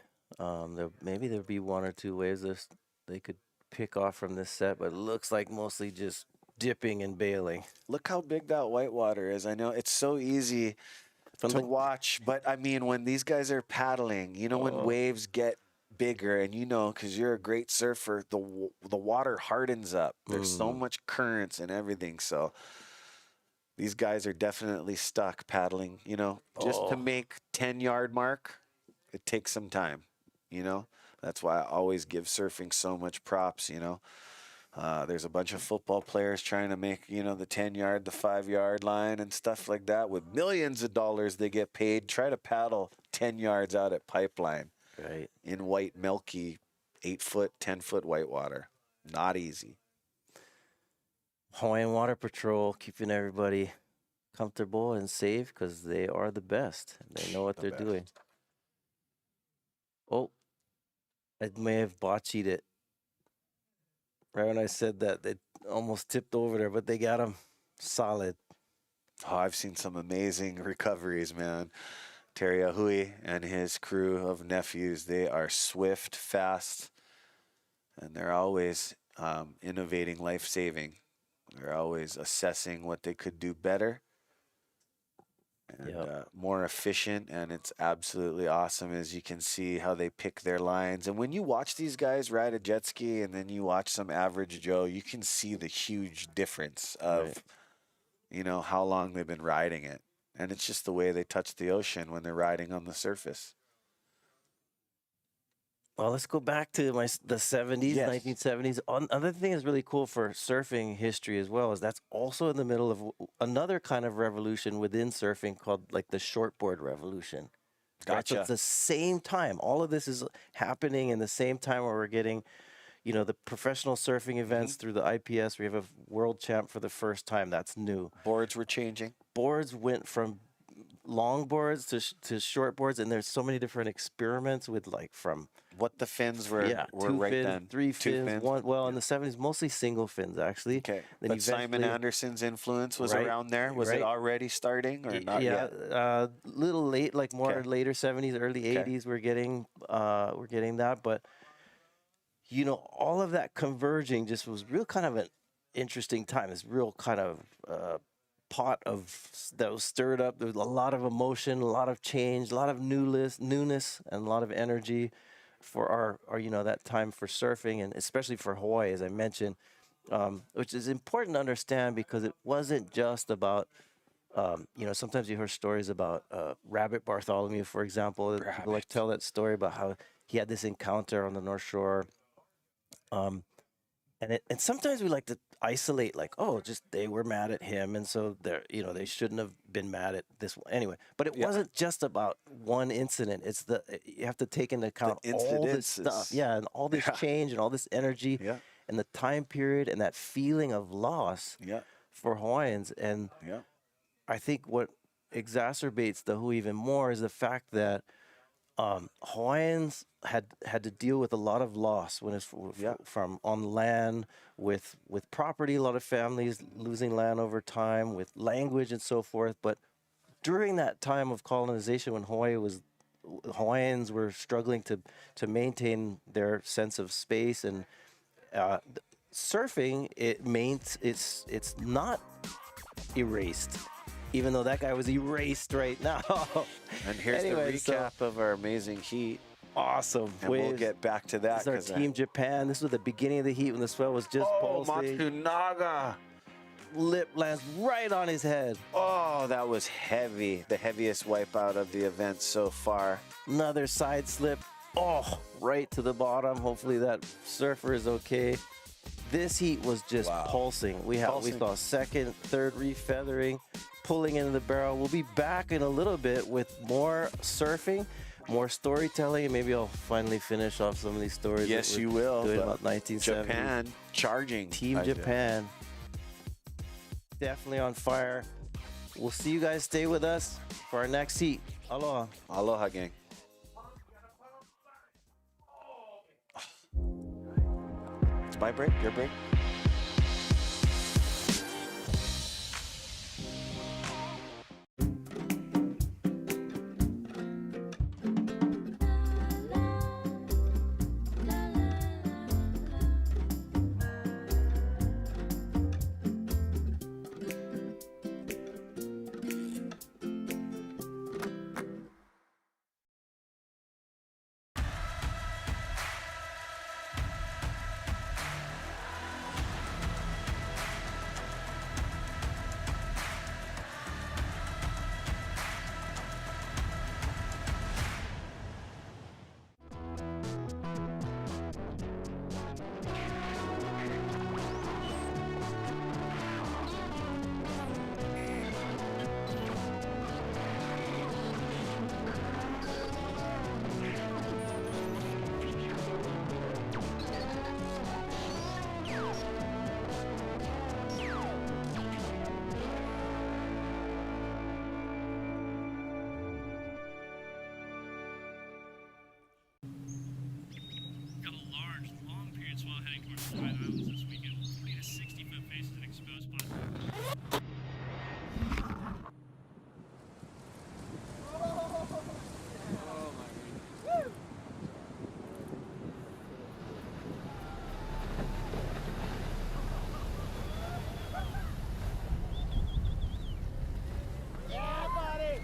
maybe there'll be 1 or 2 waves they could pick off from this set, but it looks like mostly just dipping and bailing. Look how big that whitewater is. I know it's so easy From to the- watch, but I mean, when these guys are paddling, you know, when waves get bigger, and you know, because you're a great surfer, the water hardens up. There's so much currents and everything. So these guys are definitely stuck paddling, you know, just to make 10-yard mark. It takes some time, you know. That's why I always give surfing so much props, you know. There's a bunch of football players trying to make, you know, the 10-yard, the 5-yard line and stuff like that with millions of dollars they get paid. Try to paddle 10 yards out at Pipeline Right. in white, milky, 8-foot, 10-foot whitewater. Not easy. Hawaiian Water Patrol keeping everybody comfortable and safe because they are the best. They know what The they're best. doing. Oh, I may have botched it. Right when I said that, they almost tipped over there, but they got him solid. Oh, I've seen some amazing recoveries, man. Terry Ahui and his crew of nephews, they are swift, fast, and they're always innovating life-saving. They're always assessing what they could do better and more efficient, and it's absolutely awesome as you can see how they pick their lines. And when you watch these guys ride a jet ski and then you watch some average Joe, you can see the huge difference of, you know, how long they've been riding it. And it's just the way they touch the ocean when they're riding on the surface. Well, let's go back to the 70s, Yes. 1970s. Another thing that's really cool for surfing history as well is that's also in the middle of another kind of revolution within surfing called like the shortboard revolution. Right? So Gotcha. it's the same time. All of this is happening in the same time where we're getting, you know, the professional surfing events through the IPS. We have a world champ for the first time. That's new. Boards were changing. Boards went from long boards to short boards, and there's so many different experiments with like from What the fins were, were two right fins, then. 3 Two fins, one. Well, in the 70s, mostly single fins actually. Okay. Then But Simon eventually- Anderson's influence was Right, around there. Was right. it already starting or not yeah, yet? little late, like more Okay. later 70s, early 80s. We're getting that, but you know, all of that converging just was real kind of an interesting time. This real kind of pot that was stirred up. There was a lot of emotion, a lot of change, a lot of newness, and a lot of energy for our you know, that time for surfing, and especially for Hawaii, as I mentioned, which is important to understand because it wasn't just about you know, sometimes you hear stories about Rabbit Bartholomew, for example. People like tell that story about how he had this encounter on the North Shore. And sometimes we like to isolate, like, oh, just they were mad at him, and so they're, you know, they shouldn't have been mad at this one anyway. But it wasn't just about one incident. It's you have to take into account all this stuff, and all this change and all this energy, and the time period and that feeling of loss for Hawaiians. And I think what exacerbates the who even more is the fact that Hawaiians had to deal with a lot of loss when it's from on land, with property, a lot of families losing land over time, with language and so forth. But during that time of colonization, when Hawaiians were struggling to maintain their sense of space and surfing, it's not erased. Even though that guy was erased right now. And here's the recap of our amazing heat. Awesome. And we'll get back to that. This is our Team Japan. This was the beginning of the heat when the swell was just pulsing. Matsunaga. Lip lands right on his head. Oh, that was heavy. The heaviest wipeout of the event so far. Another side slip. Oh, right to the bottom. Hopefully that surfer is okay. This heat was just pulsing. We saw second, third reef feathering, pulling into the barrel. We'll be back in a little bit with more surfing, more storytelling, and maybe I'll finally finish off some of these stories. Yes, you will. Doing about 1970. Japan charging. Team Japan. Definitely on fire. We'll see you guys. Stay with us for our next heat. Aloha. Aloha, gang. It's my break, your break. Got a large, long period swell heading towards the Hawaiian Islands this weekend. 40 to 60 foot faces and exposed spots. Yeah, buddy.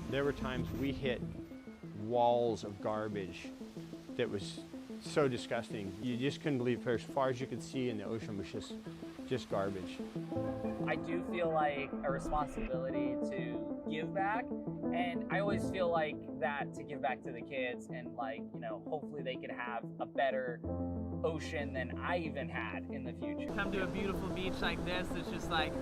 There were times we hit walls of garbage that was so disgusting. You just couldn't believe her. As far as you could see in the ocean was just garbage. I do feel like a responsibility to give back, and I always feel like that to give back to the kids, and like, you know, hopefully they could have a better ocean than I even had in the future. Come to a beautiful beach like this, it's just like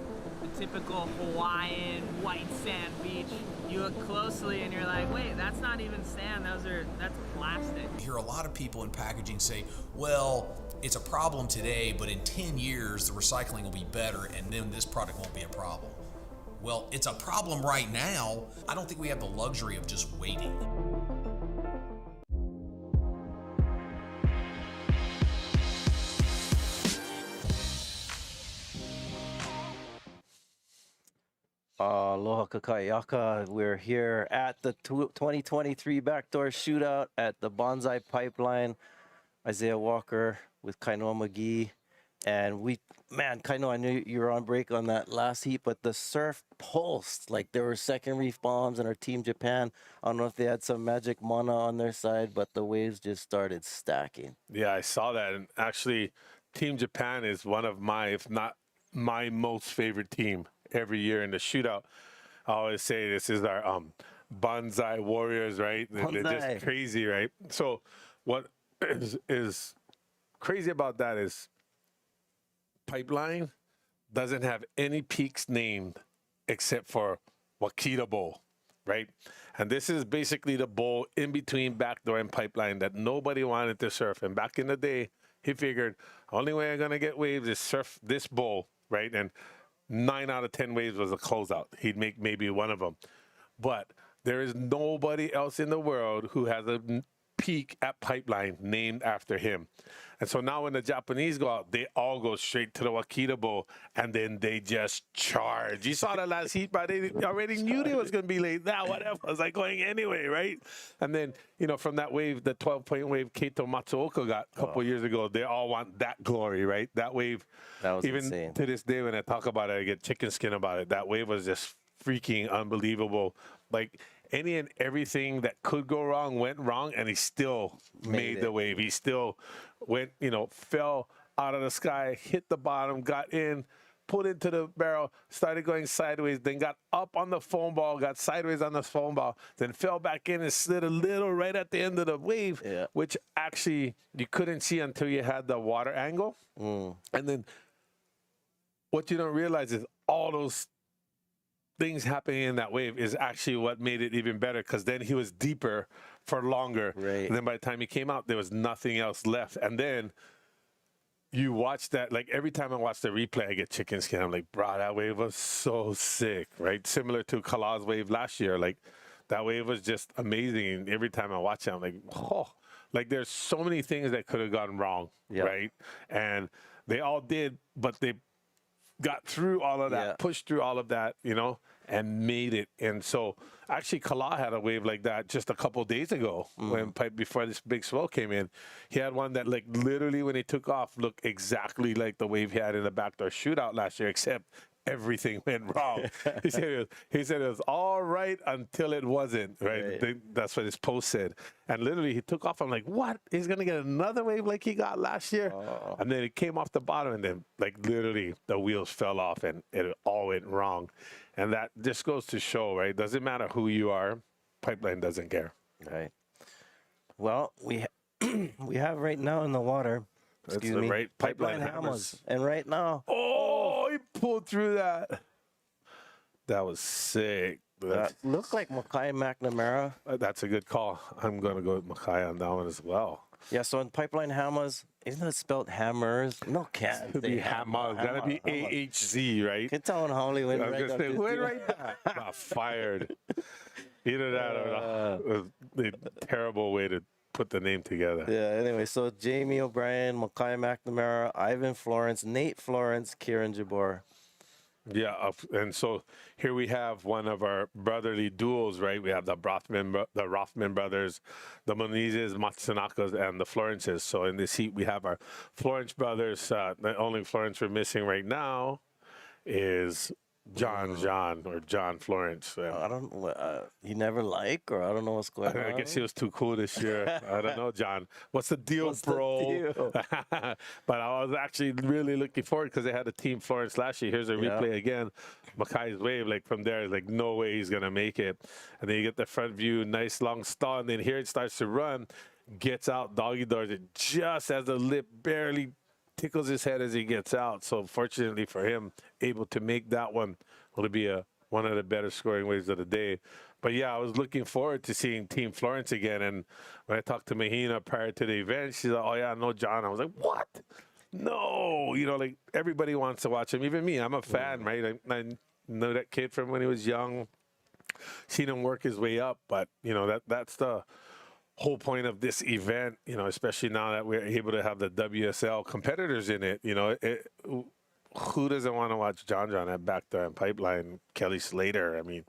the typical Hawaiian white sand beach. You look closely and you're like, wait, that's not even sand, that's plastic. You hear a lot of people in packaging say, well, it's a problem today, but in 10 years, the recycling will be better, and then this product won't be a problem. Well, it's a problem right now. I don't think we have the luxury of just waiting. Aloha kakayaka. We're here at the 2023 Backdoor Shootout at the Bonsai Pipeline. Isaiah Walker with Kainoa McGee. And Kainoa, I knew you were on break on that last heat, but the surf pulsed. Like there were second reef bombs, and our Team Japan, I don't know if they had some magic mana on their side, but the waves just started stacking. Yeah, I saw that. And actually, Team Japan is one of my, if not my most favorite team every year in the shootout. I always say this is our bonsai warriors, right? They're just crazy, right? So what is crazy about that is Pipeline doesn't have any peaks named except for Wakita Bowl, right? And this is basically the bowl in between Backdoor and Pipeline that nobody wanted to surf. And back in the day, he figured only way I'm gonna get waves is surf this bowl, right? And 9 out of 10 waves was a closeout. He'd make maybe one of them. But there is nobody else in the world who has a peak at Pipeline named after him. And so now when the Japanese go out, they all go straight to the Wakita Bowl, and then they just charge. You saw that last heat, but they already knew they was going to be late. Nah, whatever. I was like going anyway, right? And then, you know, from that wave, the 12-point wave Keito Matsuoka got a couple years ago, they all want that glory, right? That wave, that was even insane. To this day when I talk about it, I get chicken skin about it. That wave was just freaking unbelievable. Like, any and everything that could go wrong went wrong, and he still made the wave. He still went, you know, fell out of the sky, hit the bottom, got in, put into the barrel, started going sideways, then got up on the foam ball, got sideways on the foam ball, then fell back in and slid a little right at the end of the wave, which actually you couldn't see until you had the water angle. And then what you don't realize is all those things happening in that wave is actually what made it even better, because then he was deeper for longer. Right. And then by the time he came out, there was nothing else left. And then you watch that, like every time I watch the replay, I get chicken skin. I'm like, bro, that wave was so sick, right? Similar to Kala's wave last year. Like that wave was just amazing. And every time I watch it, I'm like, oh, like there's so many things that could have gone wrong, right? And they all did, but they got through all of that, pushed through all of that, you know, and made it. And so actually Kala had a wave like that just a couple days ago when before this big swell came in. He had one that like literally when he took off looked exactly like the wave he had in the Backdoor Shootout last year, except everything went wrong. he said it was all right until it wasn't, right? That's what his post said. And literally he took off. I'm like, what? He's going to get another wave like he got last year? And then it came off the bottom, and then like literally the wheels fell off and it all went wrong. And that just goes to show, right? Doesn't matter who you are. Pipeline doesn't care. Right. Well, we have right now in the water, excuse me, right, Pipeline Hammers. And right now, he pulled through that. That was sick. That looked like Makai McNamara. That's a good call. I'm going to go with Makai on that one as well. Yeah, so in Pipeline Hammers, isn't it spelled hammers? No, can't. It'd be Hammer. Gotta be AHZ, right? Can tell Holly went right up went right back. Got fired. Either that or the terrible way to put the name together. Yeah, anyway, so Jamie O'Brien, Makai McNamara, Ivan Florence, Nate Florence, Kiron Jabour. Yeah, and so here we have one of our brotherly duels, right? We have the Rothman brothers, the Monizes, Matsunagas, and the Florences. So in this heat, we have our Florence brothers. The only Florence we're missing right now is John Florence. I don't know. He never liked, or I don't know what's going on. I guess he was too cool this year. I don't know, John. What's the deal, bro? But I was actually really looking forward because they had a Team Florence last year. Here's a replay again. Makai's wave, like from there, like no way he's gonna make it. And then you get the front view, nice long stall, and then here it starts to run, gets out, doggy doors it just as the lip barely tickles his head as he gets out. So fortunately for him, able to make that one will be one of the better scoring waves of the day. But yeah, I was looking forward to seeing Team Florence again. And when I talked to Mahina prior to the event, she's like, "Oh yeah, no, John." I was like, "What? No." You know, like everybody wants to watch him. Even me, I'm a fan, right? I know that kid from when he was young. Seen him work his way up, but you know that's the whole point of this event, you know, especially now that we're able to have the WSL competitors in it. You know, who doesn't want to watch John at Backdoor and Pipeline, Kelly Slater? I mean,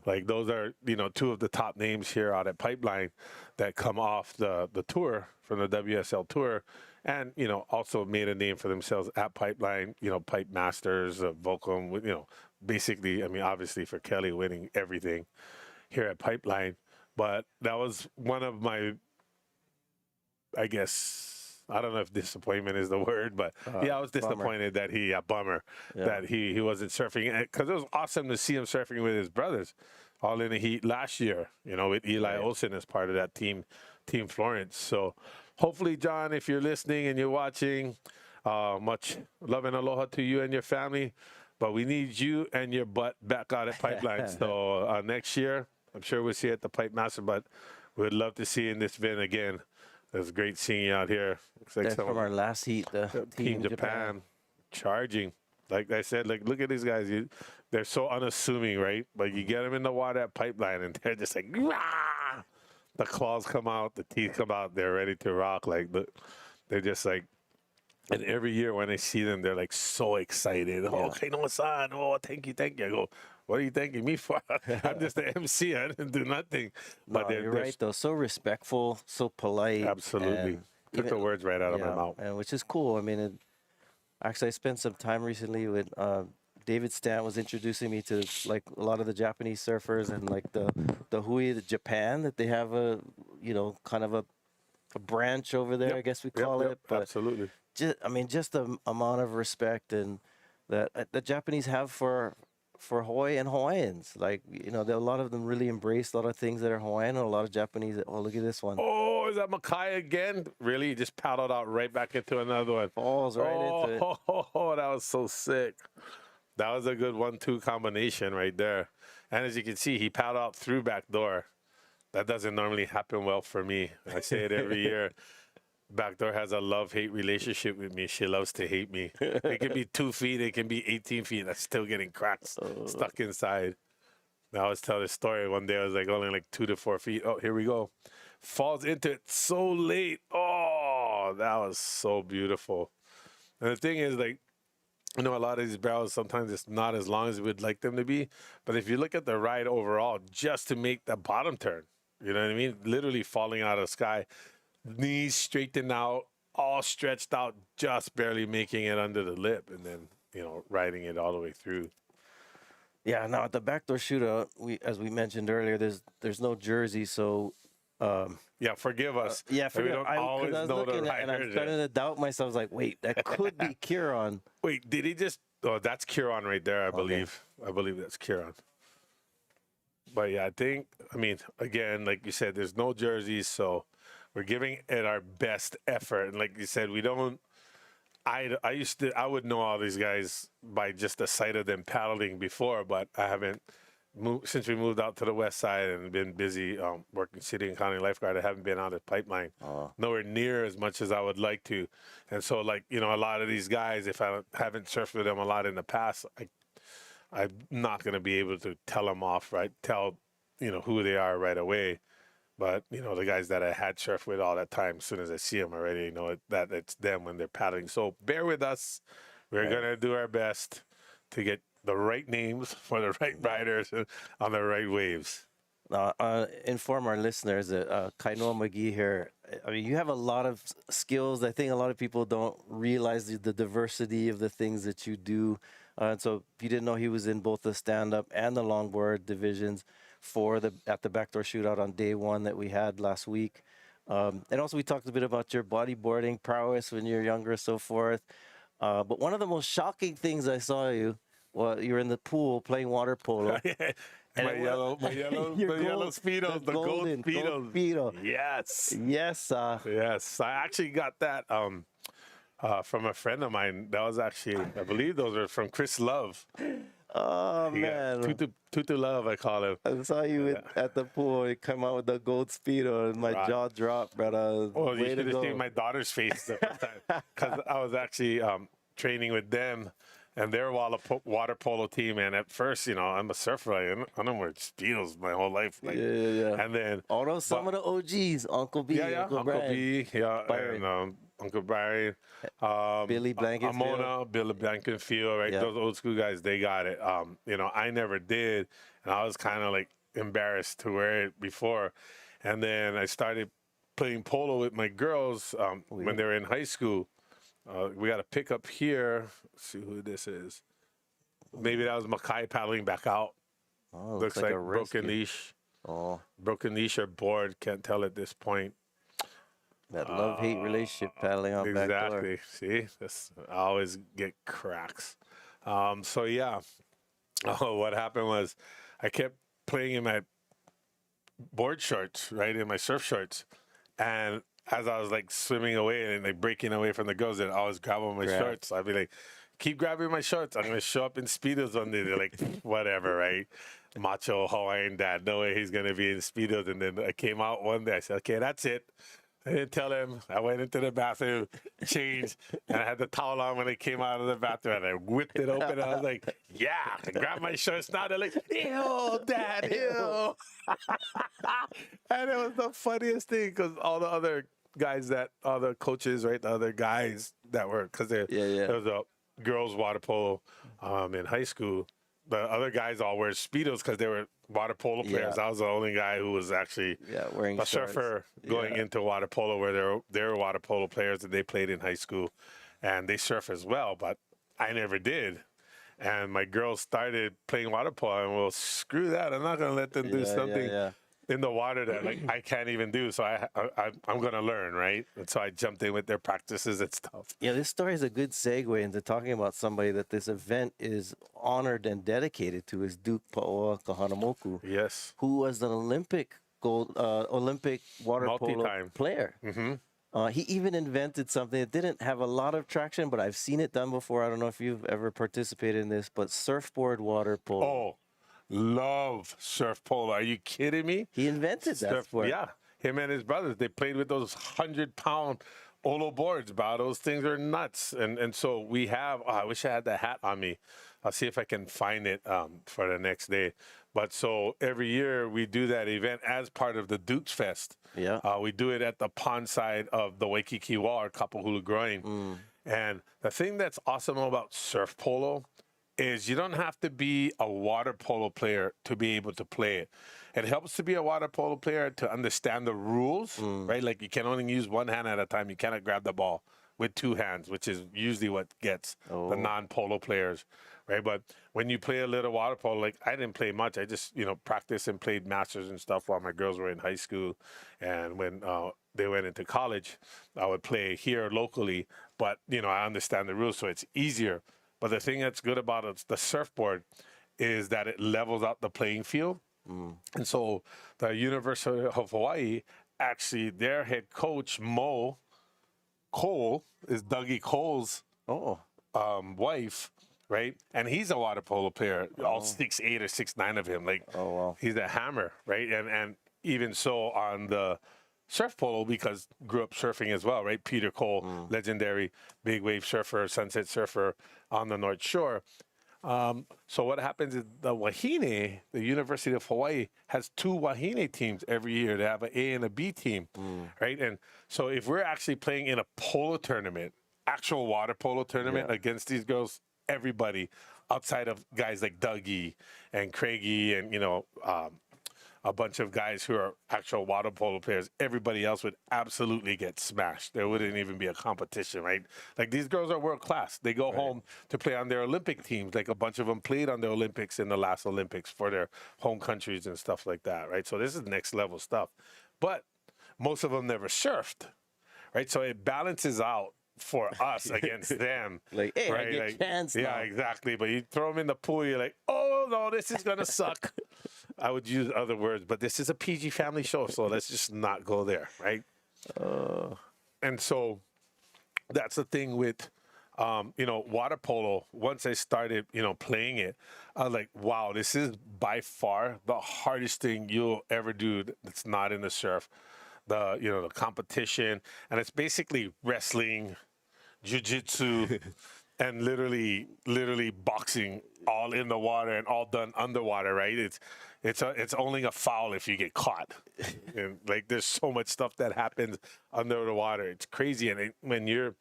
like those are, you know, two of the top names here out at Pipeline that come off the tour from the WSL tour, and, you know, also made a name for themselves at Pipeline, you know, Pipe Masters, Volcom, you know, basically, I mean, obviously for Kelly winning everything here at Pipeline. But that was one of my, I guess, I don't know if disappointment is the word, but yeah, I was disappointed that that he wasn't surfing. Because it was awesome to see him surfing with his brothers all in the heat last year, you know, with Eli Olsen as part of that Team Florence. So hopefully, John, if you're listening and you're watching, much love and aloha to you and your family. But we need you and your butt back out at Pipeline. So next year, I'm sure we'll see you at the Pipe Master, but we'd love to see you in this event again. It was great seeing you out here. Looks like from our last heat, the Team Japan charging. Like I said, like look at these guys. They're so unassuming, right? But you get them in the water at Pipeline, and they're just like, rah! The claws come out, the teeth come out. They're ready to rock. Like they're just like. And every year when I see them, they're like so excited. Oh, Kainoa-san. Oh, thank you. I go, what are you thanking me for? I'm just the MC. I didn't do nothing. But you're right, though. So respectful, so polite. Absolutely. Took the words right out of my mouth. And which is cool. I mean, actually, I spent some time recently with David Stant was introducing me to like a lot of the Japanese surfers and like the He'e, the Japan, that they have a, you know, kind of a branch over there, I guess we call it. But absolutely. Just the amount of respect and that the Japanese have for Hawaii and Hawaiians. Like, you know, a lot of them really embrace a lot of things that are Hawaiian, and a lot of Japanese. Oh, look at this one. Oh, is that Makai again? Really? He just paddled out right back into another one. Falls right into it. Oh, that was so sick. That was a good 1-2 combination right there. And as you can see, he paddled out through backdoor. That doesn't normally happen well for me. I say it every year. Backdoor has a love-hate relationship with me. She loves to hate me. It can be 2 feet. It can be 18 feet. I'm still getting cracks stuck inside. I always tell this story. One day I was like only like 2 to 4 feet. Oh, here we go. Falls into it so late. Oh, that was so beautiful. And the thing is, like, you know, a lot of these barrels, sometimes it's not as long as we'd like them to be. But if you look at the ride overall, just to make the bottom turn, you know what I mean? Literally falling out of the sky. Knees straightened out, all stretched out, just barely making it under the lip, and then, you know, riding it all the way through. Yeah, now at the Backdoor Shootout, as we mentioned earlier, there's no jersey, so yeah, forgive us. Yeah, we don't always know the riders. And I'm starting to doubt myself. I was like, wait, that could be Kiron. Wait, did he just? Oh, that's Kiron right there, I believe. I believe that's Kiron. But yeah, I mean, again, like you said, there's no jerseys, so we're giving it our best effort. And like you said, we don't. I would know all these guys by just the sight of them paddling before, but I haven't moved since we moved out to the west side and been busy working city and county lifeguard. I haven't been out at Pipeline nowhere near as much as I would like to. And so, like, you know, a lot of these guys, if I haven't surfed with them a lot in the past, I'm not going to be able to tell them off, right? Tell, you know, who they are right away. But, you know, the guys that I had surfed with all that time, as soon as I see them already, you know that it's them when they're paddling. So bear with us. We're going to do our best to get the right names for the right riders on the right waves. Inform our listeners that Kainoa McGee here, I mean, you have a lot of skills. I think a lot of people don't realize the diversity of the things that you do. And so if you didn't know, he was in both the stand-up and the longboard divisions at the Backdoor Shootout on day one that we had last week. And also we talked a bit about your bodyboarding prowess when you were younger, so forth. But one of the most shocking things I saw you, well, you were in the pool playing water polo. My yellow Speedos, the gold Speedos. Yes. Yes. Yes. I actually got that from a friend of mine. That was actually, I believe those are from Chris Love. Oh, man. Tutu Love, I call him. I saw you at the pool. You come out with the gold Speedo, and my jaw dropped, brother. Well, you should have seen my daughter's face the first time. Because I was actually training with them and their water polo team. And at first, you know, I'm a surfer. I don't wear Speedos my whole life. Like, yeah. And then... Although some of the OGs, Uncle B, Uncle B, Byron. and Uncle Byron, Billy Blankenfield. Amona, Billy Blankenfield, right? Those old school guys, they got it. You know, I never did, and I was kind of like embarrassed to wear it before. And then I started playing polo with my girls when they were in high school. We got a pickup here. Let's see who this is. Maybe that was Makai paddling back out. Oh, looks like a broken leash. Oh, broken leash or board. Can't tell at this point. That love-hate relationship paddling on backdoor. Exactly. See, I always get cracks. So yeah, what happened was I kept playing in my board shorts, right, in my surf shorts, and as I was like swimming away and like breaking away from the girls, and I was grabbing my shorts. I'd be like, keep grabbing my shorts. I'm gonna show up in Speedos one day. They're like, whatever, right? Macho Hawaiian dad. No way he's gonna be in Speedos. And then I came out one day. I said, okay, that's it. I didn't tell him. I went into the bathroom, changed, and I had the towel on when I came out of the bathroom, and I whipped it open, and I was like, yeah, I grabbed my shorts. Now they're like, ew, Dad, ew. And it was the funniest thing because all the other guys all the coaches, right, the other guys that were, because there was a girls water polo in high school. The other guys all wear Speedos because they were water polo players. I was the only guy who was actually wearing a surfer going into water polo, where they were water polo players and they played in high school and they surf as well, but I never did. And my girls started playing water polo, and well, screw that. I'm not going to let them do something in the water that like I can't even do. So I'm going to learn, right? And so I jumped in with their practices and stuff. Yeah, this story is a good segue into talking about somebody that this event is honored and dedicated to, is Duke Paoa Kahanamoku. Yes. Who was an Olympic water polo player. Mm-hmm. He even invented something that didn't have a lot of traction, but I've seen it done before. I don't know if you've ever participated in this, but surfboard water polo. Oh, love surf polo. Are you kidding me? He invented that sport. Yeah. Him and his brothers, they played with those 100-pound Olo boards, bro. Those things are nuts. And so we have, I wish I had the hat on me. I'll see if I can find it for the next day. But so every year we do that event as part of the Dukes Fest. Yeah. We do it at the pond side of the Waikiki Wall, or Kapahulu Groin. And the thing that's awesome about surf polo is you don't have to be a water polo player to be able to play it. It helps to be a water polo player to understand the rules, right? Like you can only use one hand at a time. You cannot grab the ball with two hands, which is usually what gets the non-polo players, right? But when you play a little water polo, like I didn't play much. I just, practiced and played masters and stuff while my girls were in high school. And when they went into college, I would play here locally. But, I understand the rules, so it's easier. But the thing that's good about it, the surfboard, is that it levels out the playing field. And so the University of Hawaii, actually, their head coach, Mo Cole, is Dougie Cole's wife, right? And he's a water polo player, all 6'8" or 6'9" of him. Like, he's a hammer, right? And even so on the surf polo, because grew up surfing as well, right? Peter Cole, legendary big wave surfer, sunset surfer on the North Shore. So what happens is the Wahine, the University of Hawaii, has two Wahine teams every year. They have an A and a B team, right? And so if we're actually playing in a polo tournament, actual water polo tournament against these girls, everybody outside of guys like Dougie and Craigie and, a bunch of guys who are actual water polo players, everybody else would absolutely get smashed. There wouldn't even be a competition, right? Like, these girls are world class. They go home to play on their Olympic teams. Like, a bunch of them played on the Olympics in the last Olympics for their home countries and stuff like that, right? So this is next level stuff. But most of them never surfed, right? So it balances out for us against them. Like, hey, right? I get Like, chance yeah, now. exactly. But you throw them in the pool, you're like, oh, no, this is going to suck. I would use other words, but this is a PG family show, so let's just not go there, right? And so that's the thing with, water polo. Once I started, playing it, I was like, wow, this is by far the hardest thing you'll ever do that's not in the surf. The competition, and it's basically wrestling, jiu-jitsu, and literally boxing all in the water and all done underwater, right? It's only a foul if you get caught. And like, there's so much stuff that happens under the water. It's crazy. And when you're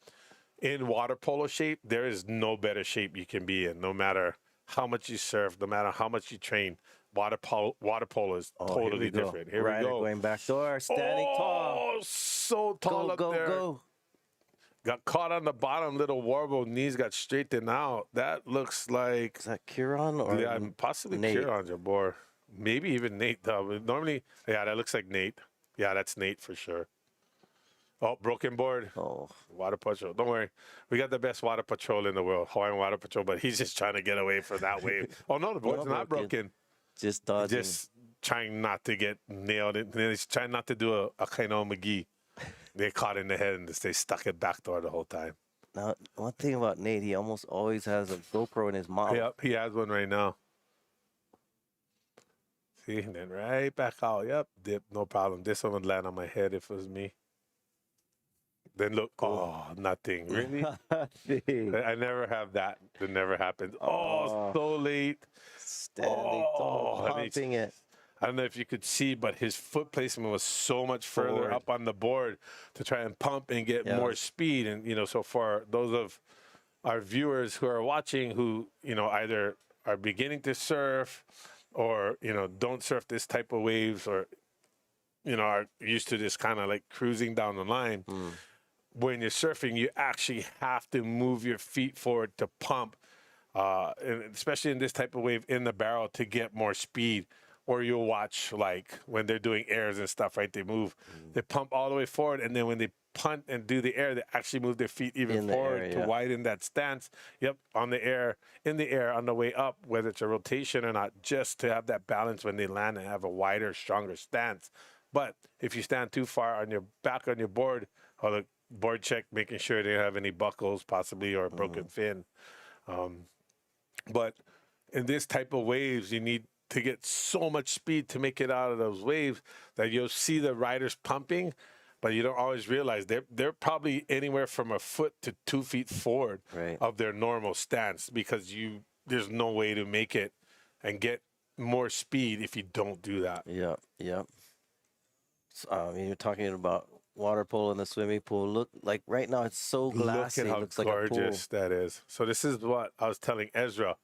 in water polo shape, there is no better shape you can be in, no matter how much you surf, no matter how much you train. Water polo is totally different. Here Ryder we go. going backdoor, standing tall. Oh, so tall up there. Go. Got caught on the bottom, little warble, knees got straightened out. That looks like... Is that Kiron or possibly Nate? Kiron Jabour. Maybe even Nate. Normally, yeah, that looks like Nate. Yeah, that's Nate for sure. Oh, broken board. Oh. Water patrol. Don't worry. We got the best water patrol in the world, Hawaiian water patrol, but he's just trying to get away from that wave. Oh, no, the board's not broken. Just dodging. Just trying not to get nailed. And he's trying not to do a Kainehe McGee. They caught in the head and they stuck it backdoor the whole time. Now, one thing about Nate, he almost always has a GoPro in his mouth. Yep, he has one right now. See, and then right back out. Yep, dip, no problem. This one would land on my head if it was me. Then look, oh, nothing. Really? I never have that. It never happens. Oh, so late. Standing tall, pumping it. I don't know if you could see, but his foot placement was so much further up on the board to try and pump and get more speed. And, so for those of our viewers who are watching who, either are beginning to surf or, don't surf this type of waves or, are used to this kind of like cruising down the line. When you're surfing, you actually have to move your feet forward to pump, and especially in this type of wave in the barrel to get more speed. Or you'll watch, like, when they're doing airs and stuff, right? They move, they pump all the way forward, and then when they punt and do the air, they actually move their feet even forward to widen that stance. Yep, on the air, in the air, on the way up, whether it's a rotation or not, just to have that balance when they land and have a wider, stronger stance. But if you stand too far on your back on your board, or the board check, making sure they don't have any buckles possibly or a broken fin. But in this type of waves, you need to get so much speed to make it out of those waves that you'll see the riders pumping, but you don't always realize they're probably anywhere from a foot to 2 feet forward of their normal stance, because there's no way to make it and get more speed if you don't do that. Yep. So, you're talking about water polo in the swimming pool. Look, like right now it's so glassy. Look at how looks like a pool. gorgeous that is. So this is what I was telling Ezra.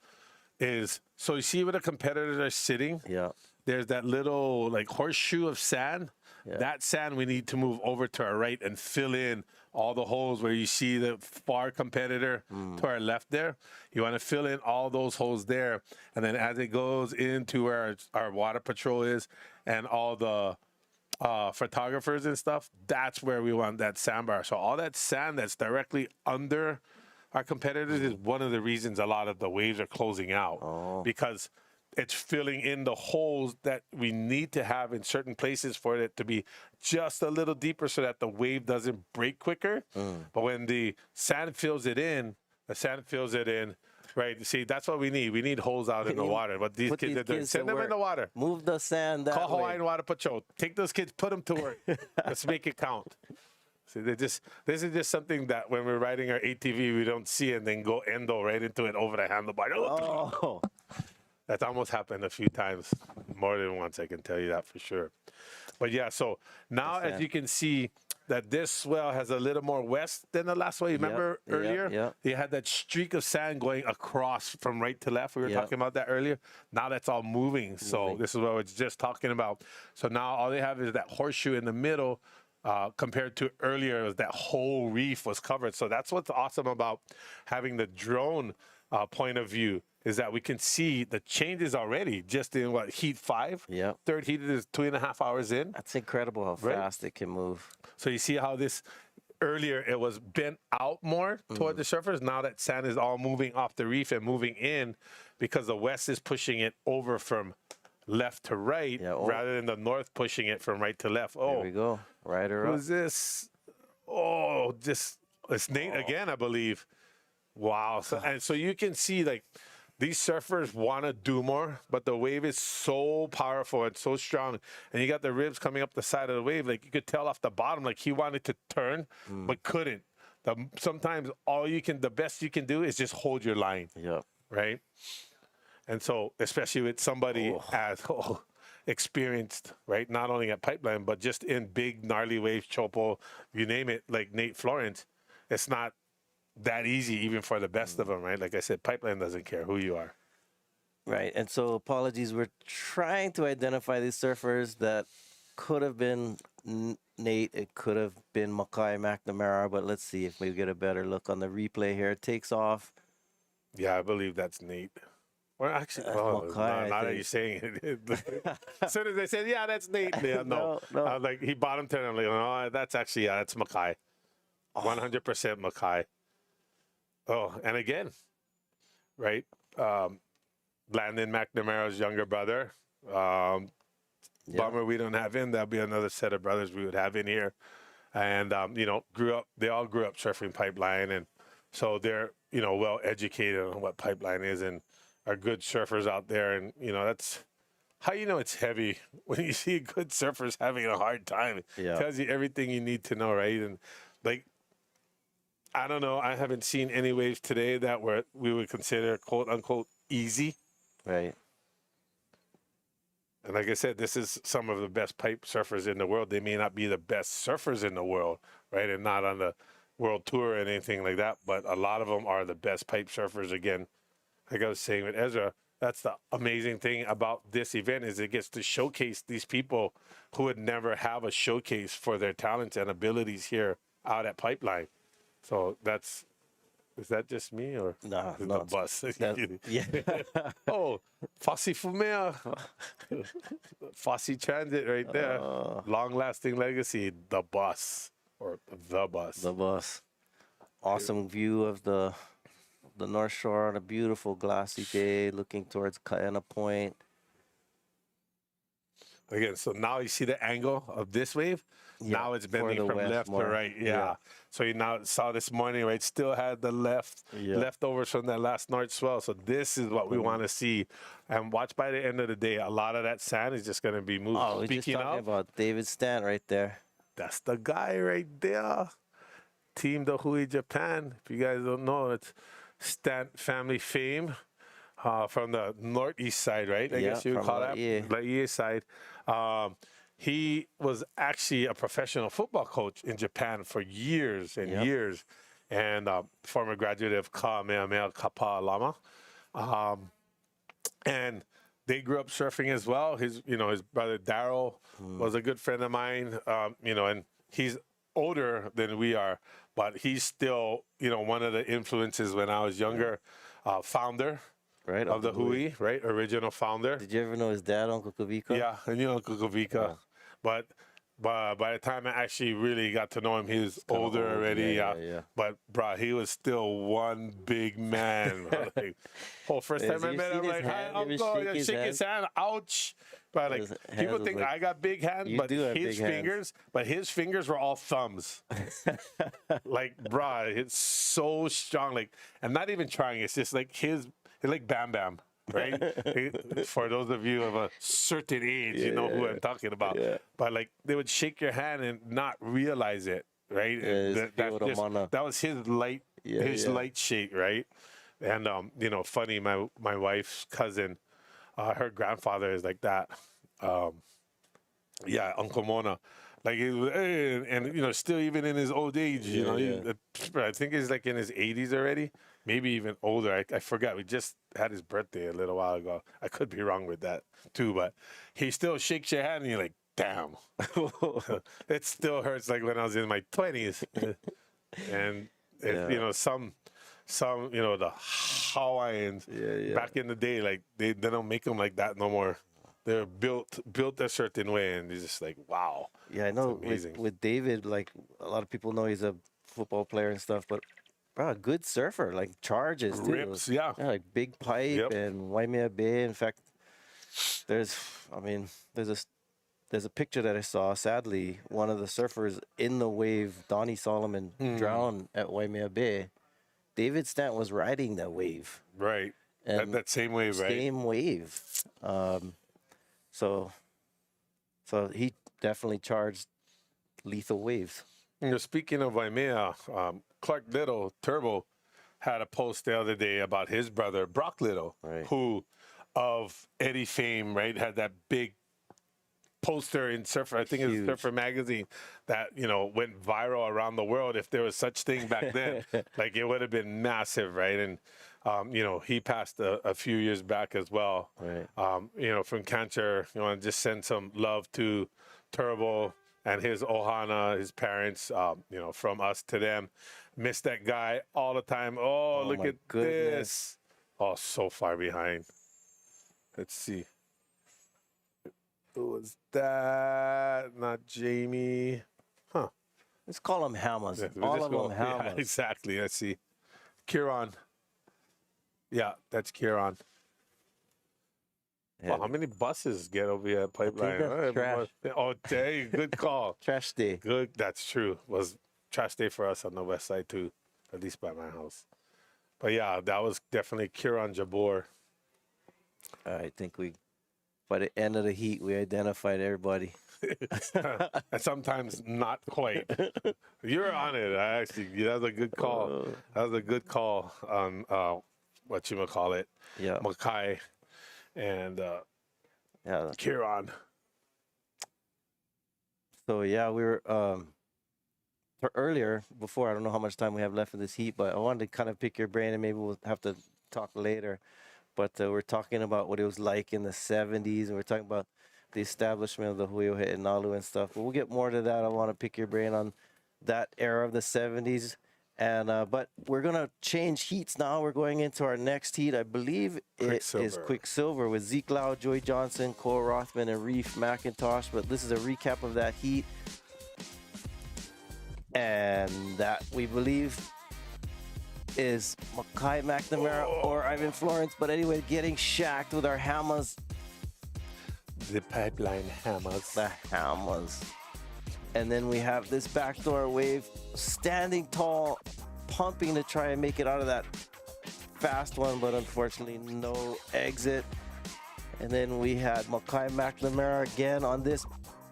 So you see where the competitors are sitting? Yeah. There's that little like horseshoe of sand. Yeah. That sand we need to move over to our right and fill in all the holes where you see the far competitor to our left there. You want to fill in all those holes there. And then as it goes into where our water patrol is and all the photographers and stuff, that's where we want that sandbar. So all that sand that's directly under our competitors is one of the reasons a lot of the waves are closing out, because it's filling in the holes that we need to have in certain places for it to be just a little deeper so that the wave doesn't break quicker. But when the sand fills it in, right? See, that's what we need. We need holes out in the water. But these kids are doing. Send them in the water. Move the sand that Call way. Hawaiian Water Patrol. Take those kids, put them to work. Let's make it count. See, this is just something that when we're riding our ATV, we don't see and then go endo right into it over the handlebar. Oh. That's almost happened a few times, more than once, I can tell you that for sure. But yeah, so now as you can see, that this swell has a little more west than the last one. You remember earlier? Yep. You had that streak of sand going across from right to left. We were talking about that earlier. Now that's all moving. So this is what I was just talking about. So now all they have is that horseshoe in the middle. Compared to earlier, that whole reef was covered. So that's what's awesome about having the drone point of view, is that we can see the changes already just in heat 5. Yeah. Third heat is 2.5 hours in. That's incredible how fast it can move. So you see how this earlier it was bent out more toward the surface. Now that sand is all moving off the reef and moving in because the west is pushing it over from left to right rather than the north pushing it from right to left. Oh, there we go. Right or up. Who's this? Oh, it's Nate again, I believe. Wow. So you can see, like, these surfers want to do more, but the wave is so powerful and so strong. And you got the ribs coming up the side of the wave. Like, you could tell off the bottom, like, he wanted to turn, but couldn't. Sometimes the best you can do is just hold your line. Yep. Right? And so, especially with somebody as experienced, right? Not only at Pipeline, but just in big, gnarly waves, Chopo, you name it, like Nate Florence, it's not that easy even for the best of them, right? Like I said, Pipeline doesn't care who you are. Right. And so, apologies, we're trying to identify these surfers that could have been Nate, it could have been Makai McNamara, but let's see if we get a better look on the replay here. It takes off. Yeah, I believe that's Nate. Well, actually, Makai, now that you're saying it. As soon as they said, yeah, that's Nate. Yeah, no. I was like, he bottom 10. I'm like, no, that's actually, that's Makai. 100% Makai. Oh, and again, right? Landon McNamara's younger brother. Bummer we don't have him. That'll be another set of brothers we would have in here. And, they all grew up surfing Pipeline. And so they're, well educated on what Pipeline is and are good surfers out there. And, that's how it's heavy when you see good surfers having a hard time. It tells you everything you need to know, right? And, like, I don't know. I haven't seen any waves today that we would consider, quote, unquote, easy. Right. And like I said, this is some of the best pipe surfers in the world. They may not be the best surfers in the world, right? And not on the world tour or anything like that, but a lot of them are the best pipe surfers. Again, like I was saying with Ezra, that's the amazing thing about this event is it gets to showcase these people who would never have a showcase for their talents and abilities here out at Pipeline. So is that just me or no, the bus? Yeah. Oh, Fosse Fumea. Fosse Transit right there. Long-lasting legacy, the bus or the bus. The bus. Awesome view of the North Shore on a beautiful glassy day looking towards Kaena Point. Again, so now you see the angle of this wave. Now it's bending from left to right. Yeah. So you now saw this morning, right? Still had the leftovers from that last north swell. So this is what we want to see. And watch by the end of the day, a lot of that sand is just going to be moved. Oh, we're just talking about David Stant right there. That's the guy right there. Team the Hui Japan. If you guys don't know, it's Stant family fame from the northeast side, right? I guess you would call that the east side. He was actually a professional football coach in Japan for years and years, and former graduate of Kamehameha Kappa Lama. And they grew up surfing as well. His brother Daryl was a good friend of mine. And he's older than we are, but he's still, one of the influences when I was younger. Founder. Right, of the Hui, right? Original founder. Did you ever know his dad, Uncle Kavika? Yeah, I knew Uncle Kavika. But by the time I actually really got to know him, he was older already. Yeah. But, bro, he was still one big man. First time I met him, like, hi, Uncle. Shake his hand. Ouch. But, like, people think I got big hands, but his fingers were all thumbs. Like, bro, it's so strong. Like, and not even trying. It's just like he's like Bam Bam. Right? For those of you of a certain age, you know who I'm talking about. Yeah. But, like, they would shake your hand and not realize it, right? That was his light, light shake, right? And, funny, my wife's cousin, her grandfather is like that. Uncle Mona. Like, and you know, still even in his old age, you know, I think he's like in his 80s already, maybe even older. I forgot. We just had his birthday a little while ago. I could be wrong with that too, but he still shakes your hand and you're like, damn. It still hurts like when I was in my 20s. And, you know, some, you know, the Hawaiians back in the day, like they don't make them like that no more. They're built a certain way, and it's just like, wow. Yeah, I know with David, like a lot of people know he's a football player and stuff, but bro, a good surfer, like charges too. Rips, yeah, like big pipe and Waimea Bay. In fact, there's a picture that I saw. Sadly, one of the surfers in the wave, Donnie Solomon, drowned at Waimea Bay. David Stant was riding that wave. Right. And that same wave, right? Same wave. So he definitely charged lethal waves. You know, speaking of Waimea, Clark Little, Turbo, had a post the other day about his brother, Brock Little, who, of Eddie fame, right, had that big poster in Surfer, I think it was Surfer magazine, that, you know, went viral around the world. If there was such thing back then, like it would have been massive, right? And you know, he passed a few years back as well. Right. You know, from cancer, you want to just send some love to Turbo and his ohana, his parents, you know, from us to them. Miss that guy all the time. Oh, look at this. Oh, so far behind. Let's see. Who was that? Not Jamie. Huh. Let's call them Hammers. Yeah, all of them Hammers. Yeah, exactly. Let's see. Kiron. Yeah, that's Kiron. Yeah. Wow, how many buses get over here at Pipeline? that's trash. Oh, dang, good call. Trash day. Good, that's true. Was trash day for us on the west side too, at least by my house. But yeah, that was definitely Kiron Jabour. I think by the end of the heat, we identified everybody. And sometimes not quite. You're on it. That was a good call. That was a good call on what you call it. Yeah. Makai and Kiron. So yeah, we were earlier before. I don't know how much time we have left in this heat, but I wanted to kind of pick your brain, and maybe we'll have to talk later. But we're talking about what it was like in the 70s, and we're talking about the establishment of the He'e Nalu and stuff. But we'll get more to that. I want to pick your brain on that era of the 70s. And but we're gonna change heats now. We're going into our next heat. I believe it is Quicksilver with Zeke Lau, Joey Johnson, Cole Rothman, and Reef McIntosh. But this is a recap of that heat, and that we believe is Makai McNamara or Ivan Florence. But anyway, getting shacked with our hammers. The Pipeline Hammers. The hammers. And then we have this backdoor wave standing tall, pumping to try and make it out of that fast one, but unfortunately no exit. And then we had Makai McNamara again on this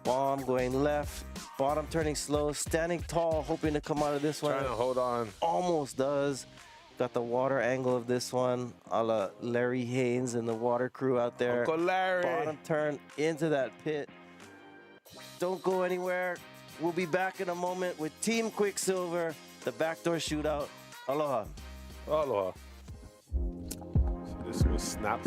bomb going left, bottom turning slow, standing tall, hoping to come out of this one. Trying to hold on. Almost does. Got the water angle of this one, a la Larry Haynes and the water crew out there. Uncle Larry. Bottom turn into that pit. Don't go anywhere. We'll be back in a moment with Team Quicksilver, the backdoor shootout. Aloha. Aloha. So this was Snap.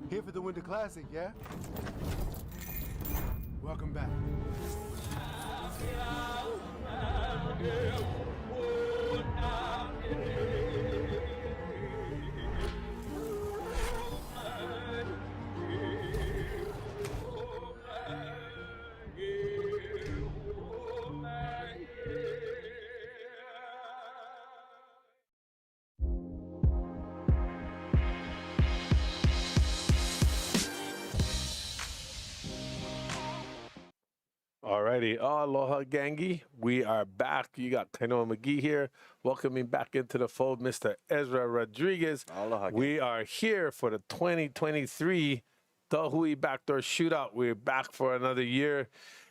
Here for the Winter Classic, yeah? Welcome back. Alrighty, aloha gangi. We are back. You got Kainoa McGee here, welcoming back into the fold Mr. Ezra Rodriguez. Aloha. We are here for the 2023 Nalu Backdoor Shootout. We're back for another year,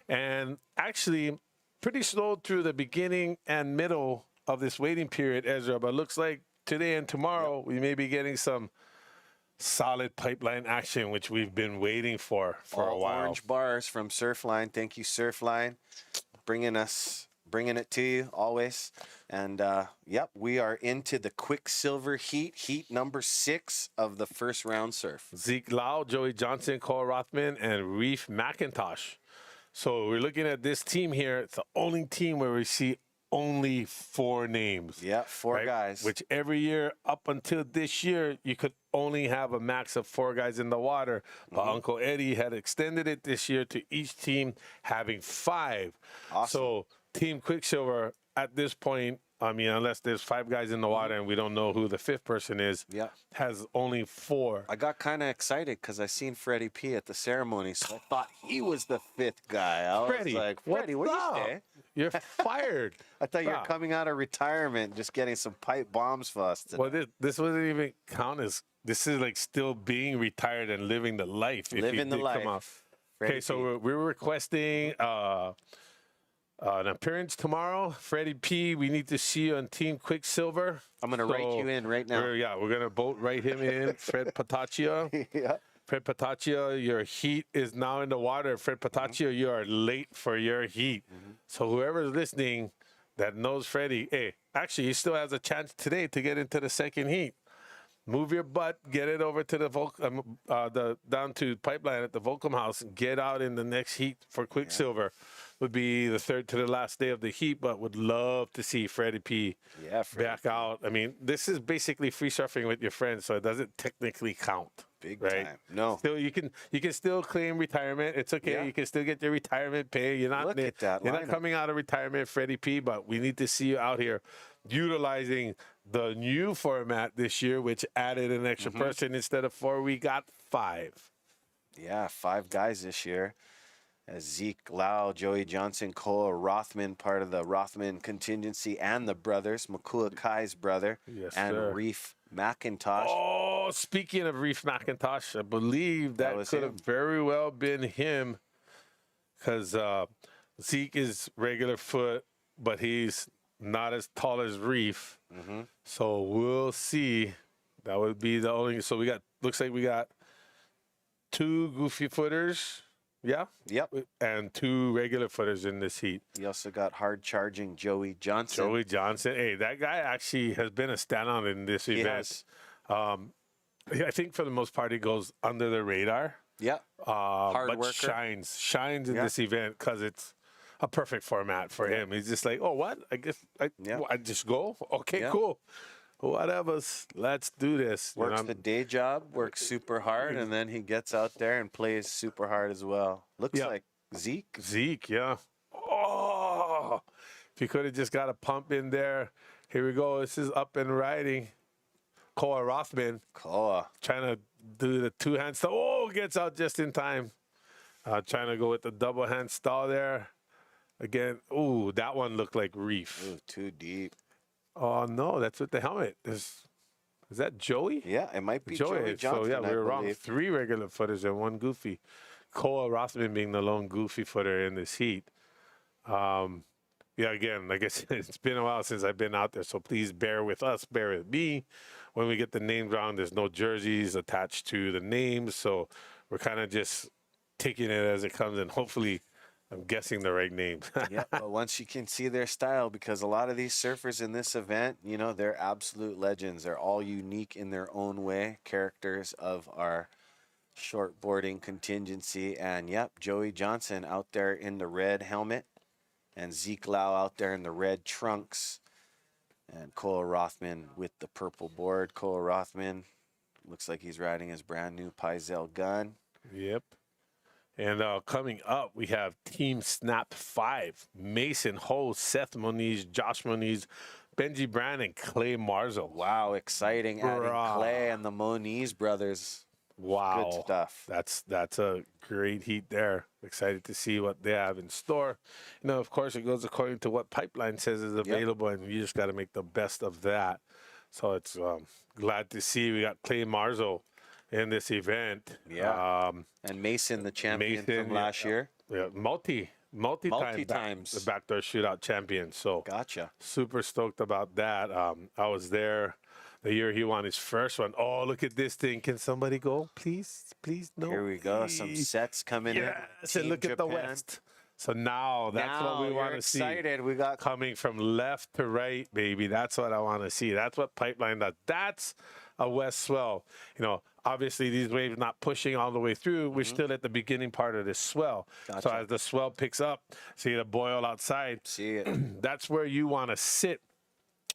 and actually pretty slow through the beginning and middle of this waiting period, Ezra, but looks like today and tomorrow we may be getting some solid pipeline action, which we've been waiting for a while. Orange bars from Surfline. Thank you, Surfline, bringing it to you always. And yep, we are into the Quicksilver heat number 6 of the first round surf. Zeke Lau, Joey Johnson, Cole Rothman, and Reef McIntosh. So we're looking at this team here. It's the only team where we see only 4 names. Yeah, 4 guys. Which every year up until this year, you could only have a max of 4 guys in the water. But Uncle Eddie had extended it this year to each team having 5. Awesome. So Team Quicksilver at this point, I mean, unless there's 5 guys in the water and we don't know who the 5th person is, has only 4. I got kind of excited because I seen Freddie P at the ceremony, so I thought he was the 5th guy. I was like, Freddie, what do you say? You're fired. I thought you were coming out of retirement, just getting some pipe bombs for us today. Well, this wouldn't even count as, this is like still being retired and living the life. Living the life. Come off. Okay, so we're requesting an appearance tomorrow. Freddie P, we need to see you on Team Quicksilver. I'm going to write you in right now. We're going to both write him in. Fred Pataccia. Yeah. Fred Pataccia, your heat is now in the water. Fred Pataccia, you are late for your heat. So whoever's listening that knows Freddie, hey, actually, he still has a chance today to get into the second heat. Move your butt, get it over to the down to Pipeline at the Volcom House, and get out in the next heat for Quicksilver. Would be the 3rd to the last day of the heat, but would love to see Freddie P back out. I mean, this is basically free surfing with your friends, so it doesn't technically count. Big right? time. No. Still, you can still claim retirement. It's okay. Yeah. You can still get your retirement pay. You're not you're not coming out of retirement, Freddie P. But we need to see you out here utilizing the new format this year, which added an extra person instead of 4. We got 5. Yeah, 5 guys this year. Zeke Lau, Joey Johnson, Cole Rothman, part of the Rothman contingency, and the brothers, Makua Kai's brother, and Reef McIntosh. Oh, speaking of Reef McIntosh, I believe that could have very well been him, because Zeke is regular foot, but he's not as tall as Reef. So we'll see. That would be the only. So we got, looks like we got 2 goofy footers Yeah. Yep. And 2 regular footers in this heat. You also got hard charging Joey Johnson. Joey Johnson. Hey, that guy actually has been a standout in this He event. has. I think for the most part, he goes under the radar. Yeah. Hard but worker. shines in Yeah. this event because it's a perfect format for him. He's just like, oh, what? I guess I just go? Okay, Yeah. cool. Whatever. Let's do this. You know, Works the day job, works super hard, and then he gets out there and plays super hard as well. Looks Yeah. like Zeke. Zeke, yeah. Oh, if you could have just got a pump in there. Here we go. This is up and riding. Koa Rothman Koa. trying to do the 2-hand stall. Oh, gets out just in time. Trying to go with the double hand stall there. Again, ooh, that one looked like reef. Ooh, too deep. Oh, no, that's with the helmet. Is that Joey? Yeah, it might be Joey Johnson. So, yeah, we I were wrong. believe. 3 regular footers and 1 goofy. Koa Rothman being the lone goofy footer in this heat. Yeah, again, like I said, it's been a while since I've been out there, so please bear with us, bear with me. When we get the names wrong, there's no jerseys attached to the names, so we're kind of just taking it as it comes, and hopefully I'm guessing the right name. Yeah, but once you can see their style, because a lot of these surfers in this event, you know, they're absolute legends. They're all unique in their own way, characters of our shortboarding contingency. And yep, Joey Johnson out there in the red helmet, and Zeke Lau out there in the red trunks, and Koa Rothman with the purple board. Koa Rothman looks like he's riding his brand new Paizel gun. Yep. And coming up, we have Team Snap 5. Mason Ho, Seth Moniz, Josh Moniz, Benji Brand, and Clay Marzo. Wow, exciting. Adding Clay and the Moniz brothers. Wow. Good stuff. That's a great heat there. Excited to see what they have in store. You know, of course, it goes according to what Pipeline says is available, and you just got to make the best of that. So it's glad to see we got Clay Marzo in this event. Yeah. And Mason, the champion from last year. Yeah, multi-times the backdoor shootout champion. So gotcha. Super stoked about that. I was there the year he won his first one. Oh, look at this thing. Can somebody go? Please, please, no. Here we go. Some sets coming in. Yes, and look at the West. So now that's what we want to see. Excited. We got coming from left to right, baby. That's what I want to see. That's what Pipeline does. That's a West swell. You know, obviously these waves not pushing all the way through. We're still at the beginning part of this swell. Gotcha. So as the swell picks up, see the boil outside. See it. That's where you want to sit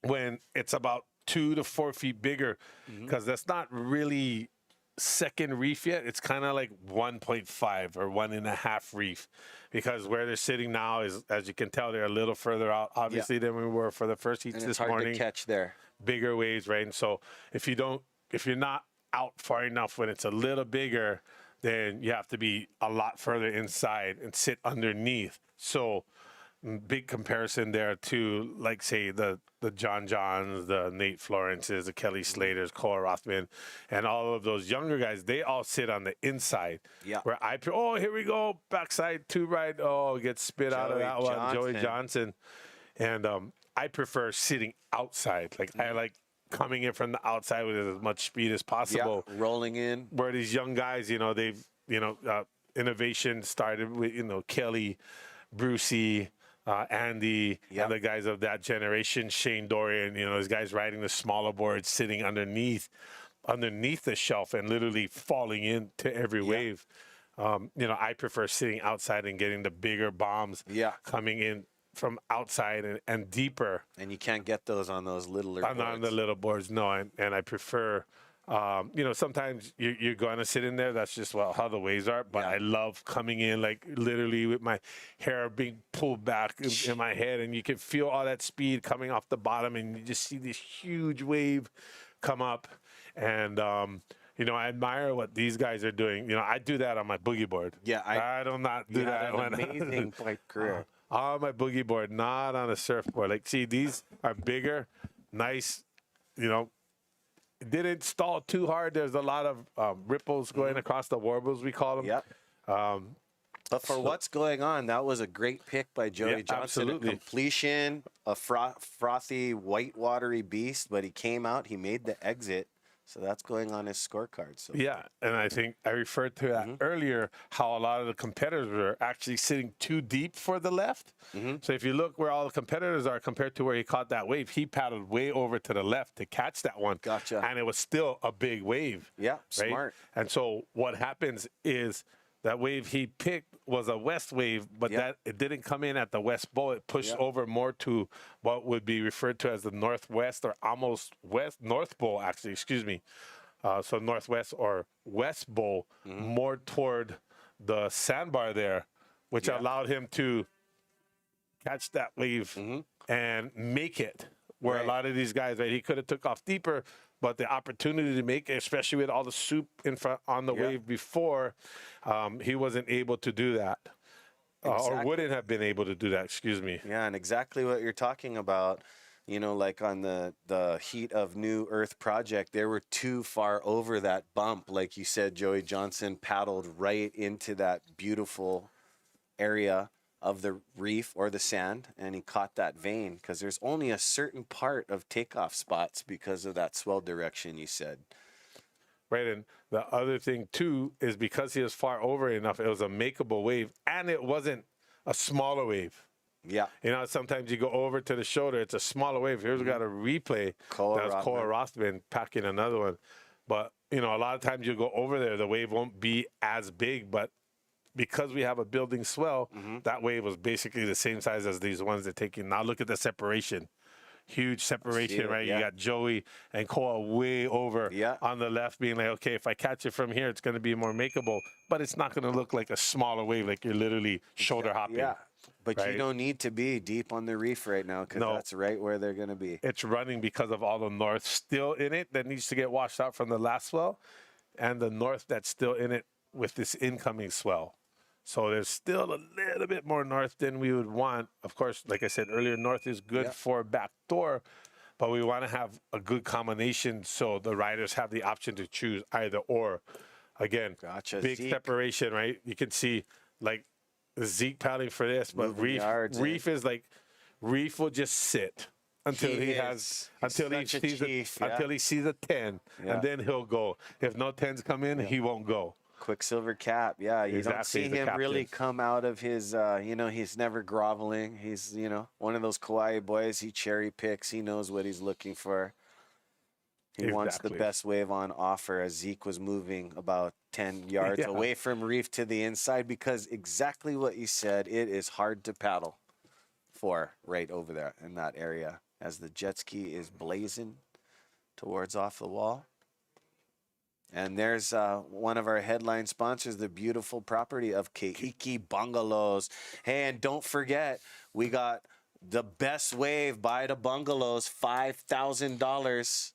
when it's about 2 to 4 feet bigger, because that's not really second reef yet. It's kind of like 1.5 or 1.5 reef, because where they're sitting now is, as you can tell, they're a little further out, obviously, than we were for the first heats And this it's hard morning. to catch there. Bigger waves, right? And so if you're not out far enough when it's a little bigger, then you have to be a lot further inside and sit underneath. So big comparison there to, like, say, the John Johns, the Nate Florences, the Kelly Slaters, Koa Rothman, and all of those younger guys, they all sit on the inside. Yeah. Where here we go, backside 2 right. Oh, gets spit out of that one. Joey Johnson. And I prefer sitting outside. Like, I like coming in from the outside with as much speed as possible. Yeah, rolling in. Where these young guys, you know, they've, innovation started with, Kelly, Brucey, Andy, and the guys of that generation, Shane Dorian, these guys riding the smaller boards, sitting underneath the shelf and literally falling into every wave. I prefer sitting outside and getting the bigger bombs coming in from outside and deeper. And you can't get those on those littler boards. On the little boards, no. And I prefer, sometimes you're going to sit in there. That's just how the waves are. But I love coming in, like, literally with my hair being pulled back in my head. And you can feel all that speed coming off the bottom. And you just see this huge wave come up. And, I admire what these guys are doing. I do that on my boogie board. Yeah, I do not do that. An amazing career. On my boogie board, not on a surfboard. Like, see, these are bigger, nice, it didn't stall too hard. There's a lot of ripples going across the warbles, we call them. Yep. But for what's going on, that was a great pick by Joey Johnson. Absolutely. A completion, a frothy, white, watery beast, but he came out, he made the exit So that's going on his scorecard. So Yeah, and I think I referred to that earlier, how a lot of the competitors were actually sitting too deep for the left. So if you look where all the competitors are compared to where he caught that wave, he paddled way over to the left to catch that one. Gotcha. And it was still a big wave. Yeah, right? smart. And so what happens is that wave he picked was a west wave, but that it didn't come in at the west bowl. It pushed over more to what would be referred to as the northwest or almost north bowl, actually, excuse me. So northwest or west bowl, more toward the sandbar there, which allowed him to catch that wave and make it. Where a lot of these guys, right, he could have took off deeper, but the opportunity to make it, especially with all the soup in front on the wave before, he wasn't able to do that. Or wouldn't have been able to do that, excuse me. Yeah, and exactly what you're talking about. You know, like on the Heat of New Earth project, they were too far over that bump. Like you said, Joey Johnson paddled right into that beautiful area of the reef or the sand, and he caught that vein because there's only a certain part of takeoff spots because of that swell direction you said. Right, and the other thing too is because he was far over enough, it was a makeable wave, and it wasn't a smaller wave. Yeah. You know, sometimes you go over to the shoulder, it's a smaller wave. Here's we got a replay. That was Koa Rothman packing another one. But, you know, a lot of times you go over there, the wave won't be as big, but because we have a building swell, that wave was basically the same size as these ones they're taking. Now look at the separation. Huge separation, right? You got Joey and Koa way over on the left being like, okay, if I catch it from here, it's going to be more makeable, but it's not going to look like a smaller wave, like you're literally shoulder hopping. Yeah, but you don't need to be deep on the reef right now because that's right where they're going to be. It's running because of all the north still in it that needs to get washed out from the last swell and the north that's still in it with this incoming swell. So there's still a little bit more north than we would want. Of course, like I said earlier, north is good for backdoor, but we want to have a good combination so the riders have the option to choose either or. Again, big separation, right? You can see like Zeke paddling for this, but Reef is like, Reef will just sit until until he sees a 10, and then he'll go. If no 10s come in, he won't go. Quicksilver Cap, you don't see him really come out of his, you know, he's never groveling. He's, you know, one of those Kauai boys. He cherry picks. He knows what he's looking for. He wants the best wave on offer as Zeke was moving about 10 yards away from Reef to the inside because exactly what you said, it is hard to paddle for right over there in that area as the jet ski is blazing towards off the wall. And there's one of our headline sponsors, the beautiful property of Keiki Bungalows. Hey, and don't forget, we got the best wave by the bungalows, $5,000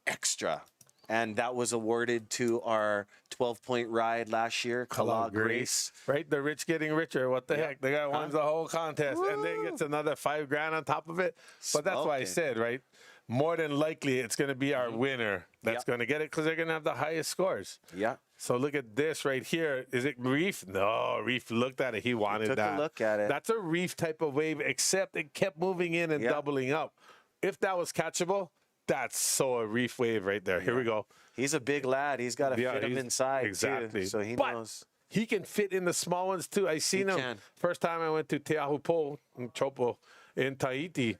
extra. And that was awarded to our 12-point ride last year, Kala Grace. Right, the rich getting richer. What the heck? The guy wins the whole contest and then gets another $5,000 on top of it. But that's why I said, right? More than likely, it's going to be our winner that's going to get it because they're going to have the highest scores. Yeah. So look at this right here. Is it Reef? No, Reef looked at it. He wanted that. Took a look at it. That's a Reef type of wave, except it kept moving in and doubling up. If that was catchable, that's so a Reef wave right there. Here we go. He's a big lad. He's got to fit him inside, exactly. too. So he knows. He can fit in the small ones, too. I seen him. First time I went to Teahupo in Chopo in Tahiti.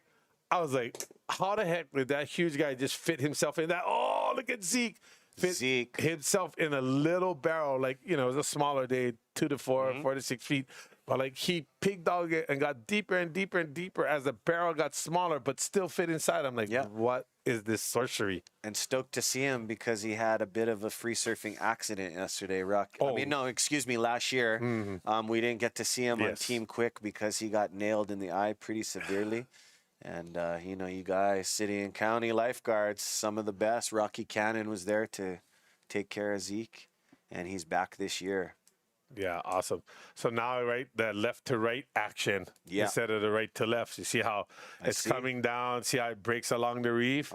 I was like, how the heck did that huge guy just fit himself in that? Oh, look at Zeke. Fit himself in a little barrel. Like, you know, it was a smaller day, 2 to 4, 4 to 6 feet. But, like, he pig dogged it and got deeper and deeper and deeper as the barrel got smaller, but still fit inside. I'm like, what is this sorcery? And stoked to see him because he had a bit of a free surfing accident yesterday, Ruck. I mean, no, excuse me, last year. We didn't get to see him on Team Quick because he got nailed in the eye pretty severely. And, you know, you guys, city and county lifeguards, some of the best. Rocky Cannon was there to take care of Zeke, and he's back this year. Yeah, awesome. So now, right, the left to right action instead of the right to left. You see how it's coming down, see how it breaks along the reef?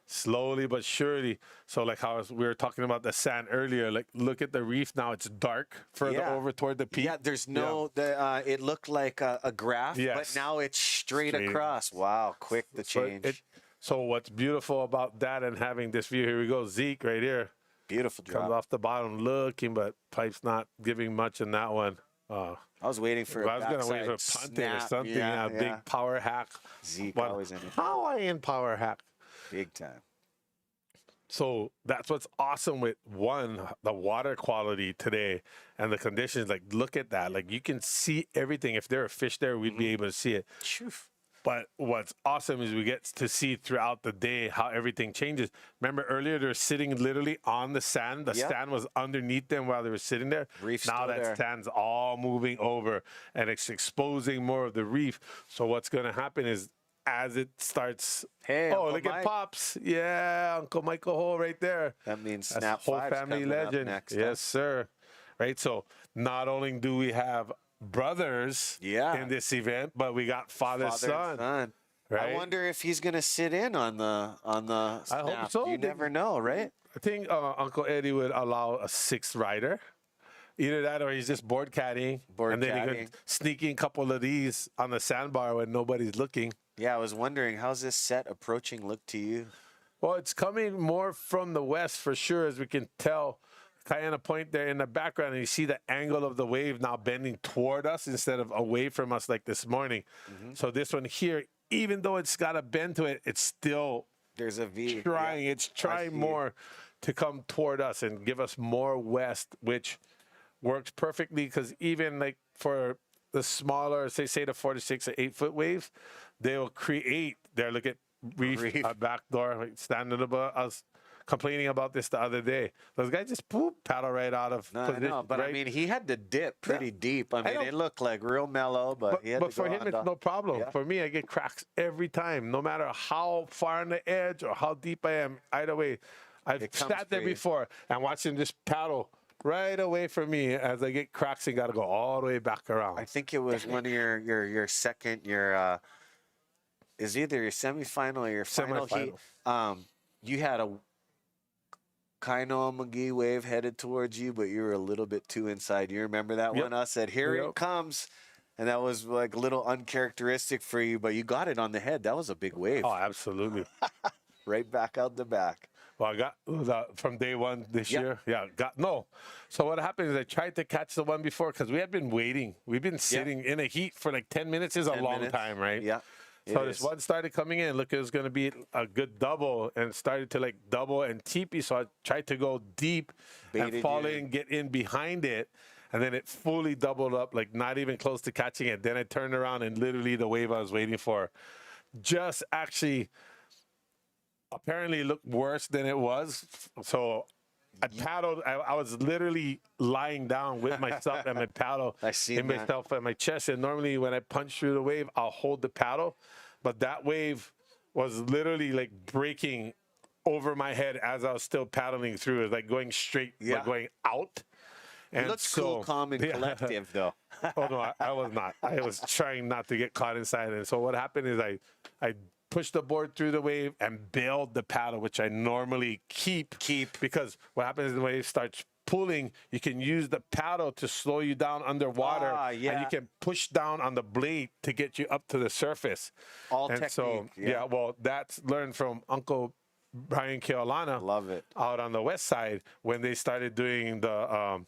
Slowly but surely. So like how we were talking about the sand earlier, like look at the reef now, it's dark further over toward the peak. Yeah, there's no, it looked like a graph, but now it's straight across. Wow, quick the change. So what's beautiful about that and having this view, here we go, Zeke right here. Beautiful Comes drop. off the bottom looking, but pipe's not giving much in that one. I was waiting for I was going to wait for a backside punting or snap. something, Yeah, a big power hack. Zeke But always in it. Hawaiian power hack. Big time. So that's what's awesome with the water quality today and the conditions. Like, look at that. Like, you can see everything. If there were fish there, we'd be able to see it. But what's awesome is we get to see throughout the day how everything changes. Remember earlier they were sitting literally on the sand. The sand was underneath them while they were sitting there. Reef's now still that there. sand's all moving over and it's exposing more of the reef. So what's going to happen is as it starts, Hey, oh, Uncle look Mike. at Pops. Yeah, Uncle Michael Hole right there. That means That's Snap whole 5's family coming up legend. next, huh? Yes, sir. Right. So not only do we have brothers in this event, but we got father Father son. and son. Right? I wonder if he's gonna sit in on the Snap. I hope so. You never know, right? I think Uncle Eddie would allow a sixth rider. Either that or he's just board caddying. And then he caddying. could sneak in a couple of these on the sandbar when nobody's looking. Yeah, I was wondering, how's this set approaching look to you? Well, it's coming more from the west for sure, as we can tell. Kainehe Point there in the background, and you see the angle of the wave now bending toward us instead of away from us like this morning. So this one here, even though it's got a bend to it, it's still There's a V. trying. Yeah, It's trying more to come toward us and give us more west, which works perfectly because even like for the smaller, say the 4 to 6 or 8 foot waves, they'll create their look at reef. Backdoor, like standing above us. Complaining about this the other day. Those guys just paddle right out of No, I position. know, but I right? mean, he had to dip pretty deep. I mean, know. it looked like real mellow, but he had But to go for him, on it's the- no problem. Yeah. For me, I get cracks every time, no matter how far on the edge or how deep I am. Either way, I've It comes sat there for you. before and watched him just paddle right away from me as I get cracks and got to go all the way back around. I think it was one of your second, is either your semifinal or your final heat. You had a Kainehe McGee wave headed towards you, but you were a little bit too inside. You remember that one? I said, here it comes. And that was like a little uncharacteristic for you, but you got it on the head. That was a big wave. Oh, absolutely. Right back out the back. Well, I got from day one this year. Yeah, no. So what happened is I tried to catch the one before because we had been waiting. We've been sitting in a heat for like 10 minutes is a 10 long minutes. time, right? Yeah. So it this is. one started coming in. Look, it was going to be a good double and started to like double and teepee. So I tried to go deep and Baited fall you in, get in behind it. And then it fully doubled up, like not even close to catching it. Then I turned around and literally the wave I was waiting for just actually apparently looked worse than it was. So I paddled. I was literally lying down with myself and my paddle in myself and my chest. And normally when I punch through the wave, I'll hold the paddle. But that wave was literally like breaking over my head as I was still paddling through. It was like going straight, like going out. You looked cool, calm, and collective, though. Oh, no, I was not. I was trying not to get caught inside. And so what happened is I pushed the board through the wave and bailed the paddle, which I normally keep. Because what happens is the wave starts pulling, you can use the paddle to slow you down underwater. And you can push down on the blade to get you up to the surface. All and technique. So, well, that's learned from Uncle Brian Keolana. Love it. Out on the west side when they started doing the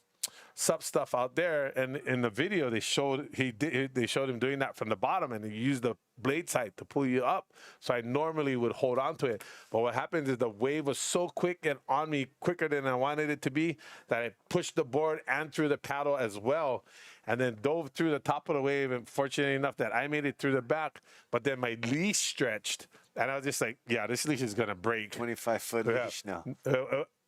sub stuff out there, and in the video they showed they showed him doing that from the bottom, and he used the blade side to pull you up. So I normally would hold on to it, but what happens is the wave was so quick and on me quicker than I wanted it to be that I pushed the board and through the paddle as well, and then dove through the top of the wave. And fortunate enough that I made it through the back, but then my leash stretched, and I was just like, yeah, this leash is gonna break. 25-foot leash now.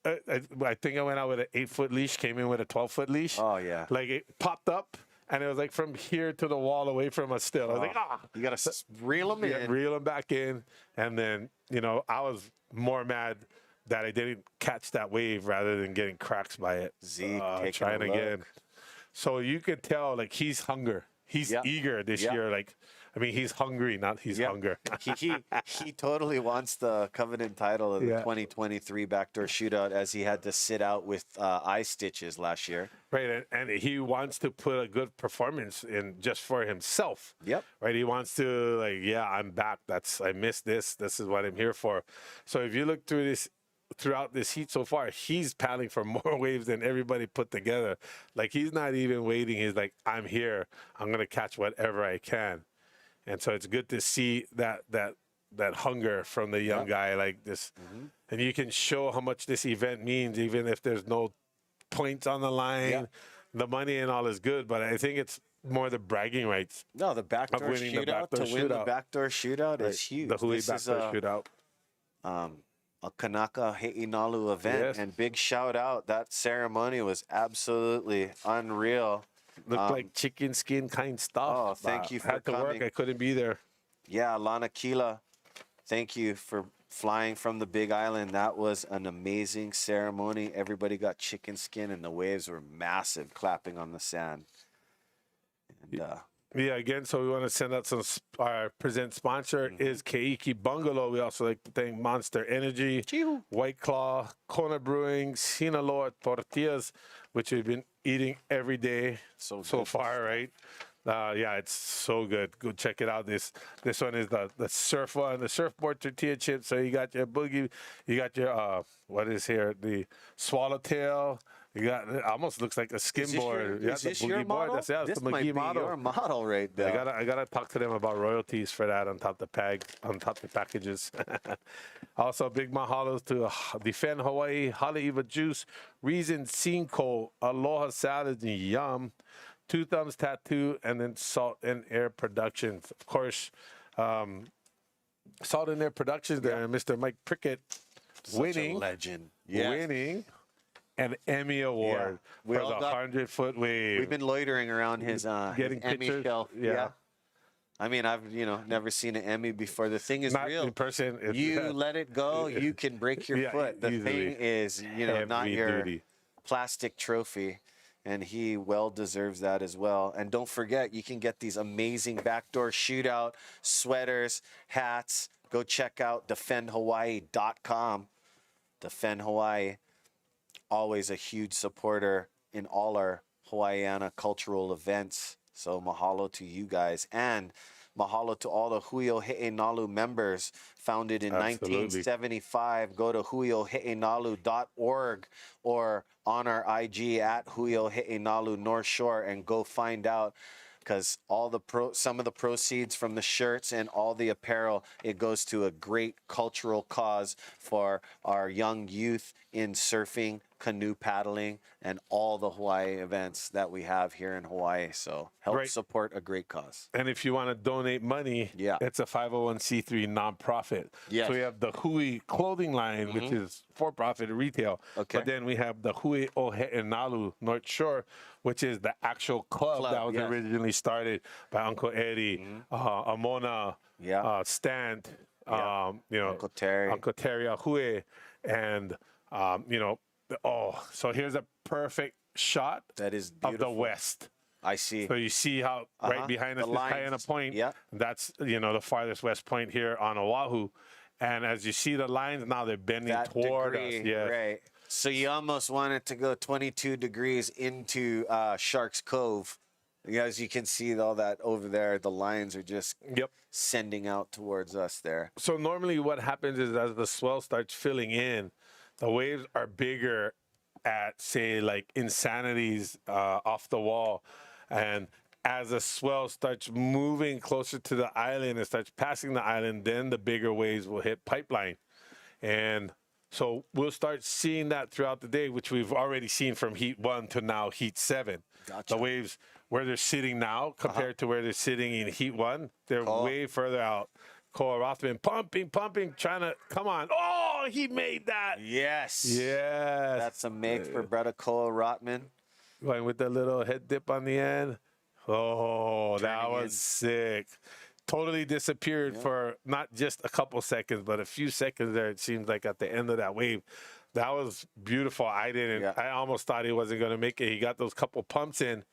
I think I went out with an 8-foot leash, came in with a 12-foot leash. Oh, yeah. Like it popped up, and it was like from here to the wall away from us still. I was like, You got to reel them in. Reel them back in. And then, I was more mad that I didn't catch that wave rather than getting cracks by it. Zeke taking trying a again. look. So you could tell, like, he's hunger. he's Yeah. eager this Yeah. year. Like, I mean, he's hungry, not he's Yeah. hunger. He totally wants the covenant title of the Yeah. 2023 backdoor shootout, as he had to sit out with eye stitches last year. Right, and he wants to put a good performance in just for himself. Yep. Right, he wants to, like, yeah, I'm back. I missed this. This is what I'm here for. So if you look throughout this heat so far, he's paddling for more waves than everybody put together. Like, he's not even waiting. He's like, I'm here. I'm gonna catch whatever I can. And so it's good to see that hunger from the young guy like this. And you can show how much this event means, even if there's no points on the line. Yeah. The money and all is good, but I think it's more the bragging rights. No, the backdoor winning the shootout, backdoor to win the shootout. backdoor shootout Right. is huge. The He'e This is Backdoor Shootout. a Kanaka He'e Nalu event, Yes. and big shout out. That ceremony was absolutely unreal. Looked like chicken skin kind stuff. Oh, thank you for had to work. coming. I couldn't be there. Yeah, Lana Kila, thank you for flying from the Big Island. That was an amazing ceremony. Everybody got chicken skin, and the waves were massive, clapping on the sand. And, Yeah, again, so we want to send out our present sponsor is Keiki Bungalow. We also like to thank Monster Energy, White Claw, Kona Brewing, Sinaloa Tortillas, which we've been eating every day so far, right? Yeah, it's so good. Go check it out. This one is the surf one, the surfboard tortilla chips. So you got your boogie, you got your what is here, the swallowtail. You got, it almost looks like a skimboard. Is this your model? That's This the might McGee be model. your model right there. I gotta talk to them about royalties for that on top of the packages. Also, big mahalos to Defend Hawaii, Haleiwa Juice, Reason Cinco, Aloha Salad, and Yum, Two Thumbs Tattoo, and then Salt and Air Productions. Of course, Salt and Air Productions there, and Mr. Mike Prickett winning, a legend. Yes. winning an Emmy Award We for all the got- 100-foot wave. We've been loitering around his Getting Emmy pictures. shelf. Yeah. I mean, I've never seen an Emmy before. The thing is Not real. in person. It's You let it go, you can break your Yeah, foot. The easily. thing is, not Heavy your duty. plastic trophy. And he well deserves that as well. And don't forget, you can get these amazing backdoor shootout sweaters, hats. Go check out defendhawaii.com. Defend Hawaii, always a huge supporter in all our Hawaiiana cultural events. So mahalo to you guys. And mahalo to all the He'e Nalu members, founded in Absolutely. 1975. Go to huiohe'enalu.org or on our IG at He'e Nalu North Shore and go find out, because some of the proceeds from the shirts and all the apparel, it goes to a great cultural cause for our young youth in surfing, canoe paddling, and all the Hawaii events that we have here in Hawaii. So help Right. support a great cause. And if you want to donate money, Yeah. it's a 501c3 nonprofit. Yes. So we have the Hui clothing line, which is for-profit retail. Okay. But then we have the Hui Nalu North Shore, which is the actual club that was yes. originally started by Uncle Eddie, Amona, Yeah. Stant, Yeah. Uncle Terry. Uncle Terry Ahui, and so here's a perfect shot That is of the beautiful. west. I see. So you see how right behind us The is lines. Haiana Point. Yeah. That's the farthest west point here on Oahu. And as you see the lines now, they're bending That toward degree, us. Yeah. right. So you almost want it to go 22 degrees into Sharks Cove. As you can see all that over there, the lines are just Yep. sending out towards us there. So normally what happens is as the swell starts filling in, the waves are bigger at, say, like Insanity's off the wall. And as the swell starts moving closer to the island and starts passing the island, then the bigger waves will hit Pipeline. And so we'll start seeing that throughout the day, which we've already seen from Heat 1 to now Heat 7. Gotcha. The waves where they're sitting now compared to where they're sitting in Heat 1, they're Cool. way further out. Koa Rothman pumping, trying to, come on. Oh, he made that. Yes. Yes. That's a make for Brother Koa Rotman. Going with the little head dip on the end. Oh, that Turning was in. sick. Totally disappeared for not just a couple seconds, but a few seconds there. It seems like at the end of that wave. That was beautiful. I Yeah. almost thought he wasn't going to make it. He got those couple pumps in,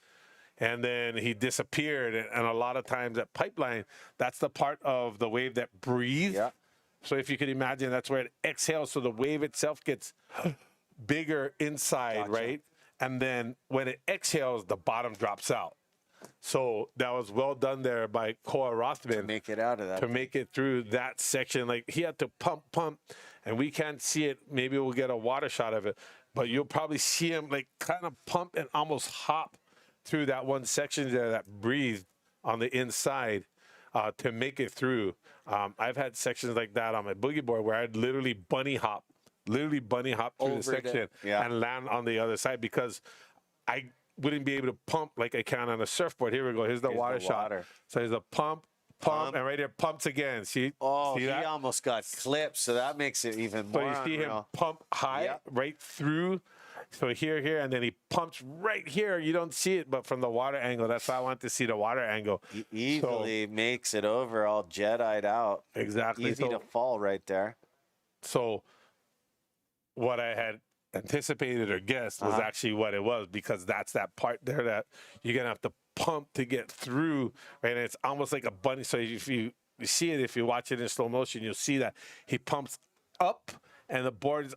and then he disappeared. And a lot of times at pipeline, that's the part of the wave that breathes. Yeah. So if you could imagine, that's where it exhales. So the wave itself gets bigger inside, right? And then when it exhales, the bottom drops out. So that was well done there by Koa Rothman. To make it out of that. To make it through that section. Like, he had to pump, and we can't see it. Maybe we'll get a water shot of it. But you'll probably see him, like, kind of pump and almost hop through that one section there that breathed on the inside to make it through. I've had sections like that on my boogie board where I'd literally bunny hop through the section and land on the other side because I wouldn't be able to pump like I can on a surfboard. Here we go. Here's the water shot. So there's a pump, and right there pumps again. See he that? almost got clipped, so that makes it even more. So you see him pump high right through. So here, and then he pumps right here. You don't see it, but from the water angle, that's why I want to see the water angle. He easily makes it over, all Jedi'd out. Exactly. Easy to fall right there. So what I had anticipated or guessed was actually what it was, because that's that part there that you're going to have to pump to get through, right? And it's almost like a bunny. So if you see it, if you watch it in slow motion, you'll see that he pumps up and the board is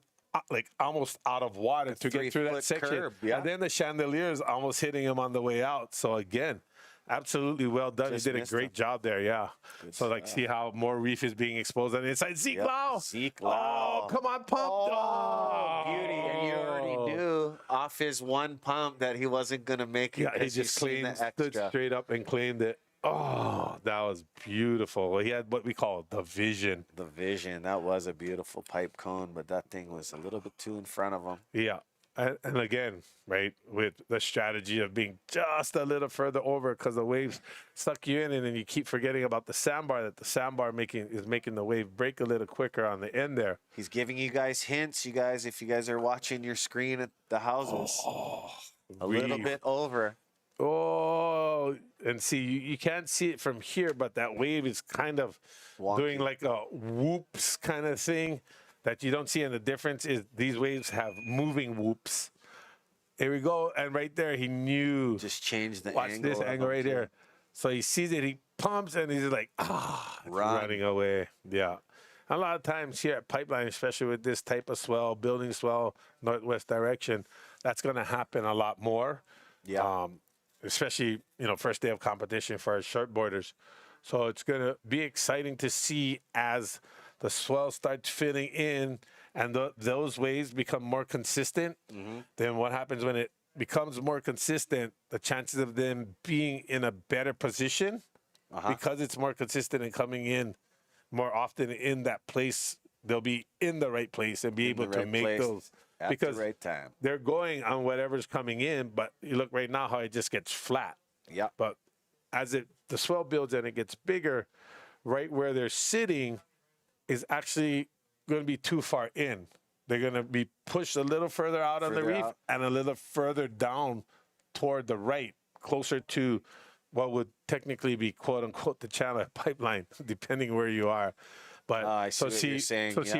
like almost out of water to get through that section. Curb, and then the chandelier is almost hitting him on the way out. So again, absolutely well done. He did a great job there, Good so like, see how more reef is being exposed on the inside. Zeke Lau. Zeke Lau. Oh, come on, pump. Oh, beauty. And you already knew off his one pump that he wasn't going to make it. Yeah, he just stood straight up and claimed it. Oh, that was beautiful. He had what we call the vision. The vision. That was a beautiful pipe cone, but that thing was a little bit too in front of him. Yeah. And again, right, with the strategy of being just a little further over because the waves suck you in, and then you keep forgetting about the sandbar, that the sandbar is making the wave break a little quicker on the end there. He's giving you guys hints, you guys, if you guys are watching your screen at the houses. A little bit over. Oh, and see, you can't see it from here, but that wave is kind of doing like a whoops kind of thing that you don't see. And the difference is these waves have moving whoops. Here we go. And right there, he knew. Just change the Watch angle. Watch this angle right here. So he sees it, he pumps, and he's like, running away. Yeah. A lot of times here at Pipeline, especially with this type of swell, building swell, northwest direction, that's going to happen a lot more. Yeah. Especially, first day of competition for our shortboarders. So it's going to be exciting to see as the swell starts filling in and those waves become more consistent. Then what happens when it becomes more consistent, the chances of them being in a better position because it's more consistent and coming in more often in that place, they'll be in the right place and be able to make those. At because the right time. They're going on whatever's coming in, but you look right now how it just gets flat. Yeah. But as the swell builds and it gets bigger, right where they're sitting is actually going to be too far in. They're going to be pushed a little further out on the reef and a little further down toward the right, closer to what would technically be quote unquote the channel pipeline, depending where you are. But see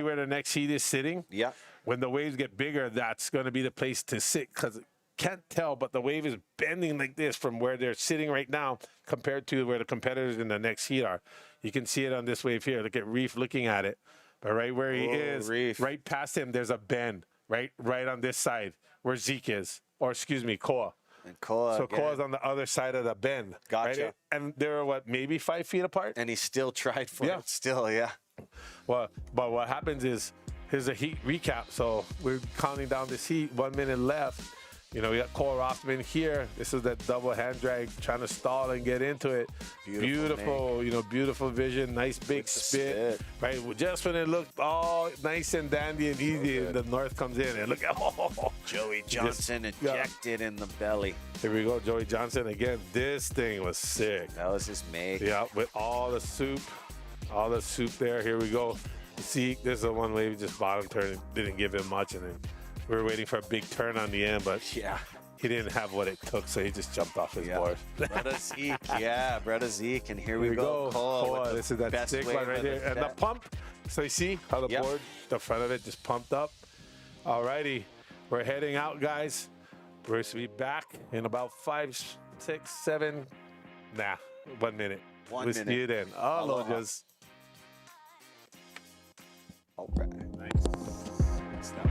where the next heat is sitting? Yeah. When the waves get bigger, that's going to be the place to sit, because can't tell, but the wave is bending like this from where they're sitting right now compared to where the competitors in the next heat are. You can see it on this wave here. Look at Reef looking at it. But right where he is, Reef. right past him, there's a bend, right on this side where Zeke is, or excuse me, Koa. And Koa. So Koa's on the other side of the bend. Gotcha. Right? And they're, maybe 5 feet apart? And he still tried for it. Still, yeah. Well, but what happens is, here's a heat recap. So we're counting down this heat, 1 minute left. We got Cole Rothman here. This is that double hand drag, trying to stall and get into it. Beautiful, beautiful vision, nice big spit. Right, just when it looked all nice and dandy and easy, the north comes in and look at Joey Johnson ejected in the belly. Here we go, Joey Johnson again. This thing was sick. That was his make. Yeah, with all the soup there. Here we go. See, this is the one wave just bottom turn, didn't give him much, and then we were waiting for a big turn on the end, but he didn't have what it took, so he just jumped off his board. Brother Zeke, Brother Zeke, and here we go. Koa, this is that sick one right here. And the pump, so you see how the board, the front of it just pumped up. Alrighty, we're heading out, guys. We're going to be back in about 6, 7. Nah, 1 minute. 1 We'll minute. see you then. Aloha. Aloha's. All right. Nice. Good stuff.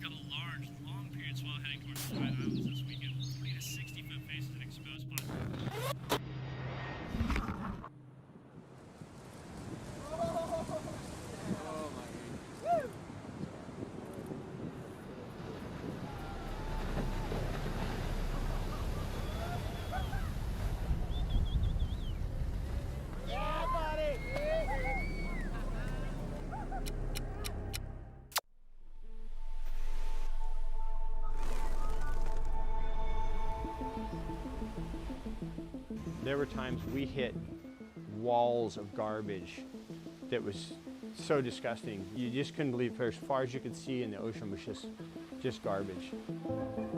Got a large, long period swell heading towards the Hawaiian Islands this weekend. 40 to 60 foot faces and exposed spots. There were times we hit walls of garbage that was so disgusting. You just couldn't believe it. As far as you could see in the ocean was just garbage.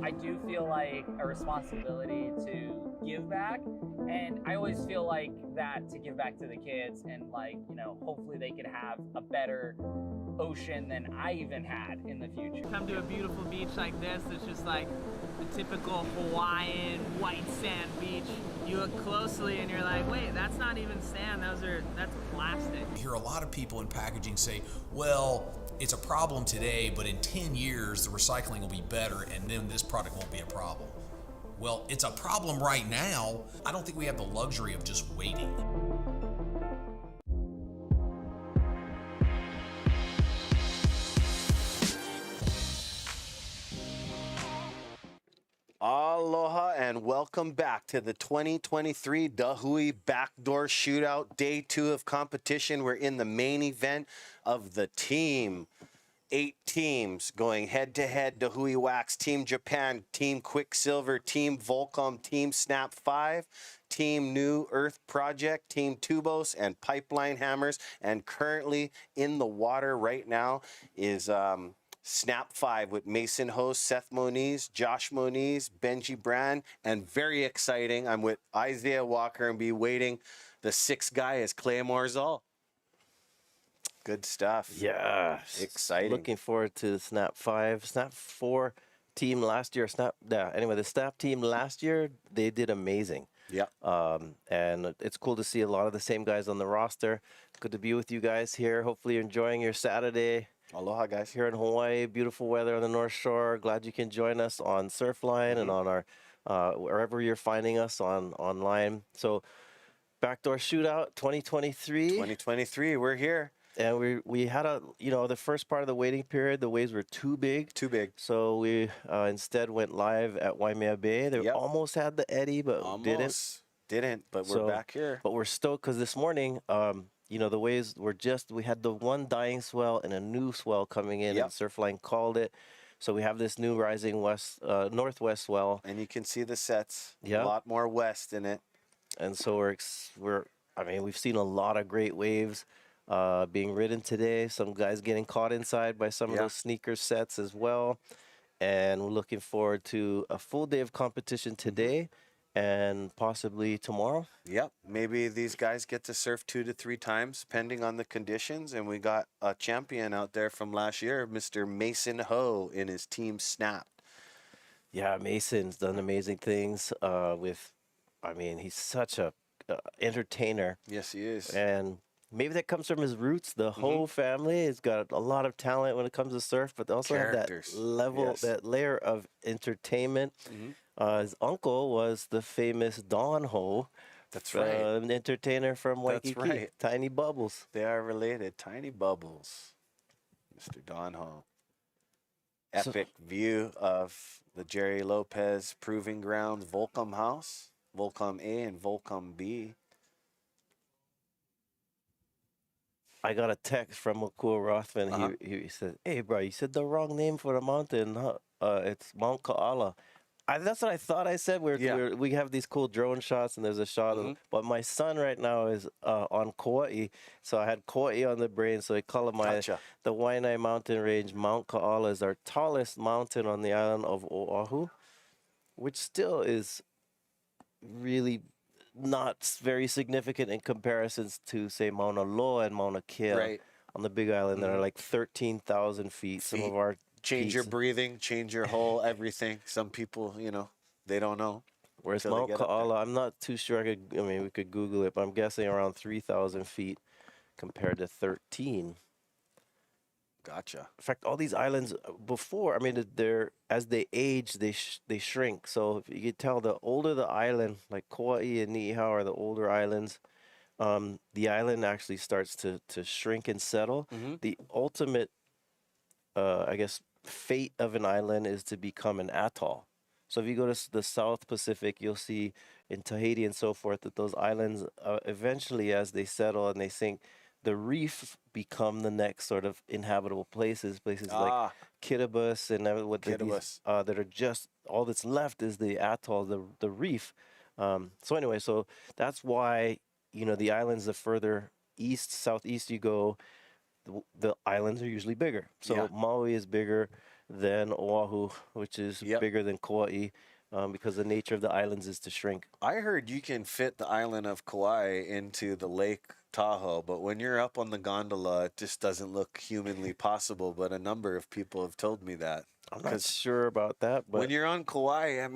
I do feel like a responsibility to give back, and I always feel like that to give back to the kids, and like, you know, hopefully they could have a better ocean than I even had in the future. Come to a beautiful beach like this, it's just like the typical Hawaiian white sand beach. You look closely and you're like, wait, that's not even sand, that's plastic. You hear a lot of people in packaging say, well, it's a problem today, but in 10 years, the recycling will be better, and then this product won't be a problem. Well, it's a problem right now. I don't think we have the luxury of just waiting. Aloha and welcome back to the 2023 He'e Backdoor Shootout, Day 2 of competition. We're in the main event of the team. 8 teams going head-to-head. He'e Wax, Team Japan, Team Quicksilver, Team Volcom, Team Snap 5, Team New Earth Project, Team Tubos, and Pipeline Hammers. And currently in the water right now is Snap 5 with Mason Host, Seth Moniz, Josh Moniz, Benji Brand, and very exciting, I'm with Isaiah Walker and be waiting. The 6th guy is Clay Marzal. Good stuff. Yes. Exciting. Looking forward to Snap 5. Snap 4 team last year. Anyway, the Snap team last year, they did amazing. Yeah. And it's cool to see a lot of the same guys on the roster. Good to be with you guys here. Hopefully you're enjoying your Saturday. Aloha, guys. Here in Hawaii, beautiful weather on the North Shore. Glad you can join us on Surfline and on our wherever you're finding us online. So, Backdoor Shootout 2023. 2023, we're here. And we had the first part of the waiting period, the waves were too big. Too big. So we instead went live at Waimea Bay. They almost had the eddy, but didn't. But we're back here. But we're stoked because this morning, the waves were we had the one dying swell and a new swell coming in, and Surfline called it. So we have this new rising northwest swell. And you can see the sets. Yeah. A lot more west in it. And so we've seen a lot of great waves being ridden today. Some guys getting caught inside by some of those sneaker sets as well. And we're looking forward to a full day of competition today and possibly tomorrow. Yep. Maybe these guys get to surf 2 to 3 times, depending on the conditions. And we got a champion out there from last year, Mr. Mason Ho, in his team Snap. Yeah, Mason's done amazing things he's such a entertainer. Yes, he is. And maybe that comes from his roots. The whole family has got a lot of talent when it comes to surf, but they also have that Characters, level, yes. that layer of entertainment. His uncle was the famous Don Ho. That's right. An entertainer from Waikiki. That's right. Tiny Bubbles. They are related. Tiny Bubbles. Mr. Don Ho. Epic view of the Jerry Lopez Proving Grounds Volcom House. Volcom A and Volcom B. I got a text from Akua Rothman. He said, "Hey, bro, you said the wrong name for the mountain. Huh? It's Mount Ka'ala." That's what I thought I said. We have these cool drone shots, and there's a shot of. But my son right now is on Kauai, so I had Kauai on the brain. So I call it the Waianae Mountain Range. Mount Ka'ala is our tallest mountain on the island of Oahu, which still is really not very significant in comparisons to, say, Mauna Loa and Mauna Kea on the Big Island that are like 13,000 feet. Some of our Change your breathing, change your whole everything. Some people, they don't know. Whereas Mount Ka'ala, I'm not too sure. We could Google it, but I'm guessing around 3,000 feet compared to 13. Gotcha. In fact, all these islands before, as they age, they shrink. So if you can tell, the older the island, like Kauai and Niihau are the older islands, the island actually starts to shrink and settle. The ultimate, fate of an island is to become an atoll. So if you go to the South Pacific, you'll see in Tahiti and so forth that those islands eventually, as they settle and they sink, the reef become the next sort of inhabitable places like Kiribati and what that are just, all that's left is the atoll, the reef. So that's why, the islands, the further east, southeast you go, the islands are usually bigger. So Maui is bigger than Oahu, which is bigger than Kauai, because the nature of the islands is to shrink. I heard you can fit the island of Kauai into the Lake Tahoe, but when you're up on the gondola, it just doesn't look humanly possible. But a number of people have told me that. I'm not sure about that, but when you're on Kauai,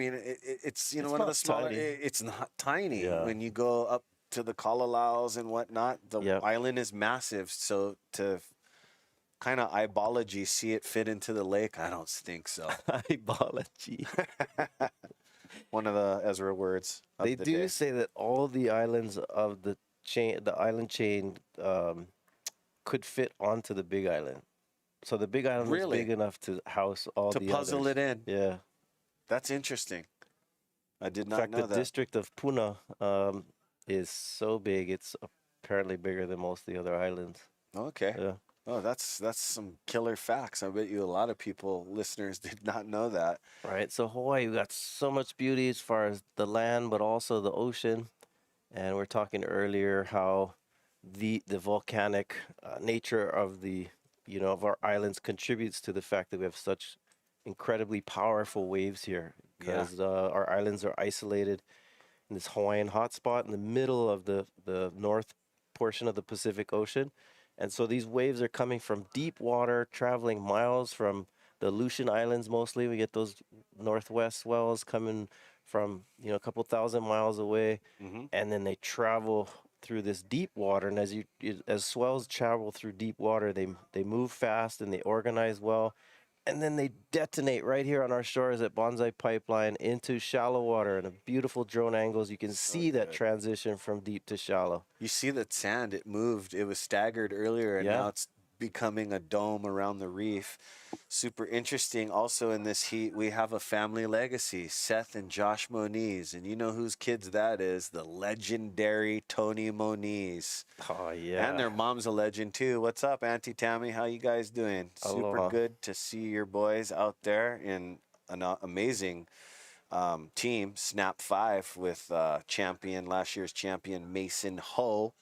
it's one of the smaller. It's not tiny. Yeah. When you go up to the Kalalaos and whatnot, the island is massive. So to kind of eyebology see it fit into the lake, I don't think so. Eyebology. One of the Ezra words. They do say that all the islands of the island chain, could fit onto the Big Island. So the Big Island is big enough to house all the puzzle others. it in. Yeah. That's interesting. I did not know that. In fact, the district of Puna is so big, it's apparently bigger than most of the other islands. Okay. Yeah. Oh, that's some killer facts. I bet you a lot of listeners did not know that. Right. So Hawaii, we got so much beauty as far as the land, but also the ocean. And we're talking earlier how the volcanic nature of of our islands contributes to the fact that we have such incredibly powerful waves here, because our islands are isolated in this Hawaiian hotspot in the middle of the north portion of the Pacific Ocean. And so these waves are coming from deep water, traveling miles from the Aleutian Islands mostly. We get those northwest swells coming from, a couple thousand miles away. And then they travel through this deep water. And as swells travel through deep water, they move fast and they organize well. And then they detonate right here on our shores at Bonsai Pipeline into shallow water. And a beautiful drone angles, you can see that transition from deep to shallow. You see the sand, it moved. It was staggered earlier, and now it's becoming a dome around the reef. Super interesting. Also in this heat, we have a family legacy, Seth and Josh Moniz. And you know whose kids that is? The legendary Tony Moniz. Oh, yeah. And their mom's a legend, too. What's up, Auntie Tammy? How you guys doing? Aloha. Super good to see your boys out there in an amazing team, Snap 5, with last year's champion, Mason Ho.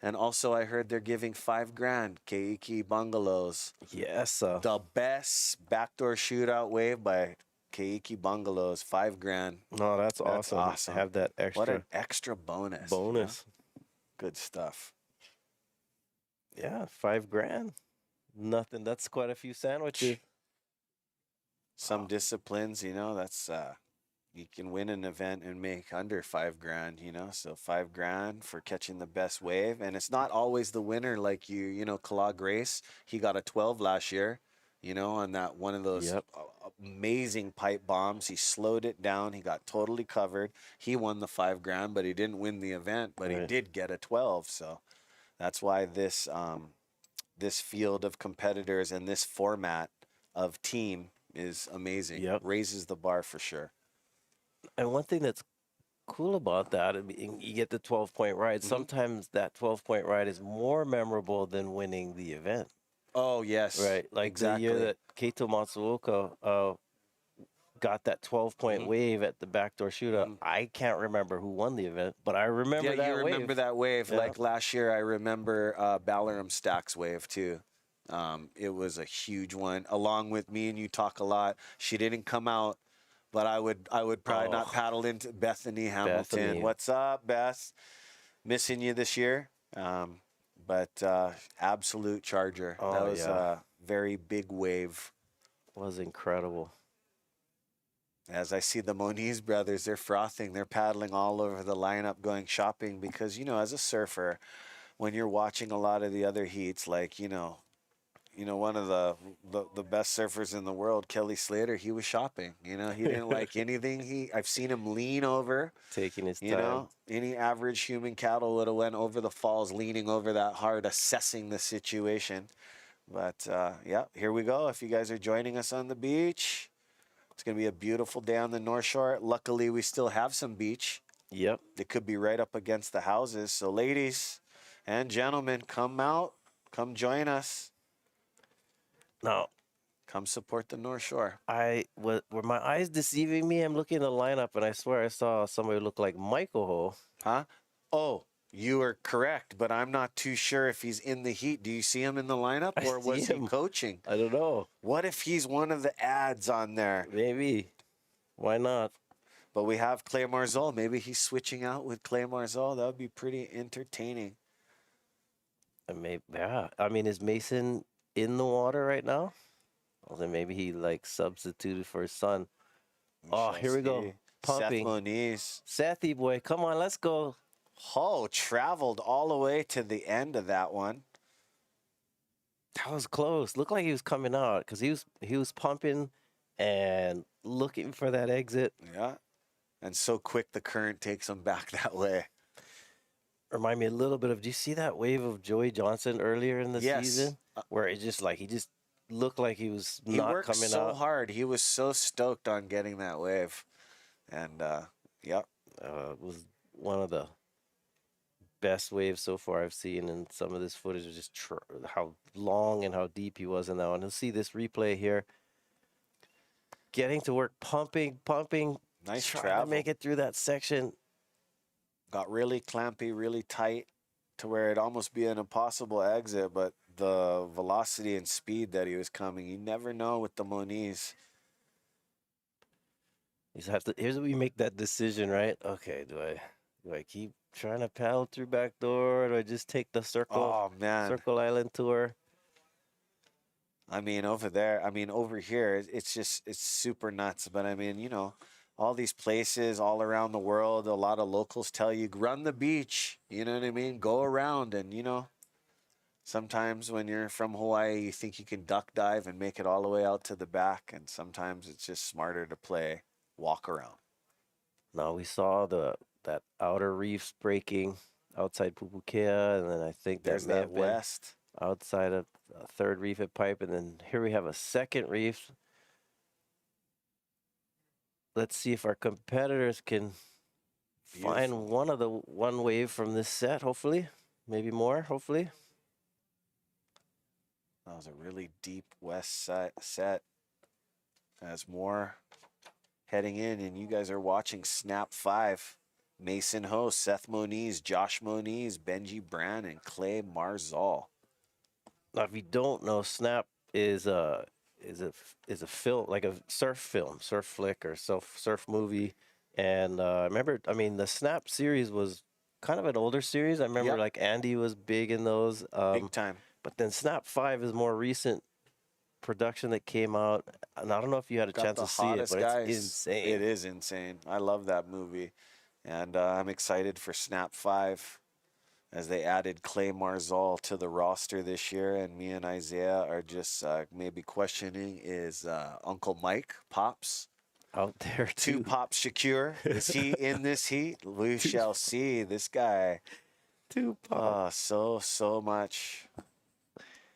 And also, I heard they're giving $5,000, Keiki Bungalows. Yes. The best backdoor shootout wave by Keiki Bungalows, $5,000. No, that's awesome. Awesome. Have that extra. What an extra bonus. Good stuff. Yeah, $5,000. Nothing. That's quite a few sandwiches. Some disciplines, that's you can win an event and make under $5,000, you know, so $5,000 for catching the best wave. And it's not always the winner, like you know, Kala Grace, he got a 12 last year, you know, on that one of those amazing pipe bombs. He slowed it down. He got totally covered. He won the $5,000, but he didn't win the event, but he did get a 12. So that's why this, this field of competitors and this format of team is amazing. Raises the bar for sure. And one thing that's cool about that, I mean, you get the 12-point ride. Sometimes that 12-point ride is more memorable than winning the event. Oh, yes. Right. Like the year that Keito Matsuoka got that 12-point wave at the backdoor shootout. I can't remember who won the event, but I remember that you wave. remember that wave. Like last year, I remember Balaram Stack's wave, too. It was a huge one. Along with me and you talk a lot. She didn't come out. But I would probably not paddle into Bethany Hamilton. Bethany. What's up, Beth? Missing you this year. But absolute charger. That was a very big wave. Was incredible. As I see the Moniz brothers, they're frothing. They're paddling all over the lineup going shopping because, you know, as a surfer, when you're watching a lot of the other heats, like, you know, one of the best surfers in the world, Kelly Slater, he was shopping. You know, he didn't like anything. I've seen him lean over. Taking his time. You know, any average human cattle would have went over the falls, leaning over that hard, assessing the situation. But, yeah, here we go. If you guys are joining us on the beach, it's going to be a beautiful day on the North Shore. Luckily, we still have some beach. Yep. It could be right up against the houses. So, ladies and gentlemen, come out. Come join us. Now, come support the North Shore. Were my eyes deceiving me? I'm looking at the lineup, and I swear I saw somebody look like Michael Ho. Huh? Oh, you are correct, but I'm not too sure if he's in the heat. Do you see him in the lineup, or was he coaching? I don't know. What if he's one of the ads on there? Maybe. Why not? But we have Clay Marzol. Maybe he's switching out with Clay Marzol. That would be pretty entertaining. Maybe, yeah. I mean, is Mason in the water right now? Well, then maybe he like substituted for his son. Here we go. Pumping. Seth Moniz. Sethy boy, come on, let's go. Oh, traveled all the way to the end of that one. That was close. Looked like he was coming out because he was pumping and looking for that exit. Yeah. And so quick the current takes him back that way. Remind me a little bit of, do you see that wave of Joey Johnson earlier in the season? Where it just like, he just looked like he was not coming out. He worked so hard. He was so stoked on getting that wave. And, yep. It was one of the best waves so far I've seen. And some of this footage was just how long and how deep he was in that one. You'll see this replay here. Getting to work, pumping. Nice trying travel. to make it through that section. Got really clampy, really tight to where it'd almost be an impossible exit, but the velocity and speed that he was coming, you never know with the Moniz. Here's where we make that decision, right? Okay, do I keep trying to paddle through backdoor, or do I just take the Circle Island tour? I mean, over here, it's super nuts. But I mean, you know, all these places all around the world, a lot of locals tell you, run the beach. You know what I mean? Go around. And, you know, sometimes when you're from Hawaii, you think you can duck dive and make it all the way out to the back. And sometimes it's just smarter to walk around. Now, we saw that outer reefs breaking outside Pupukea, and then I think there's that west outside of third reef at Pipe, and then here we have a second reef. Let's see if our competitors can find one wave from this set, hopefully. Maybe more, hopefully. That was a really deep west set. As more heading in, and you guys are watching Snap 5. Mason Ho, Seth Moniz, Josh Moniz, Benji Brand, and Clay Marzal. Now, if you don't know, Snap is a film, like a surf film, surf flick, or surf movie. And I remember, the Snap series was kind of an older series. I remember like Andy was big in those. Big time. But then Snap 5 is more recent. production that came out, and I don't know if you had a Got chance the to see it, hottest but guys. it's insane. It is insane. I love that movie. And I'm excited for Snap 5 as they added Clay Marzal to the roster this year. And me and Isaiah are just maybe questioning, is Uncle Mike, Pops, out there two too. Pops Shakur, is he in this heat? We shall see. This guy, Two Pops. so much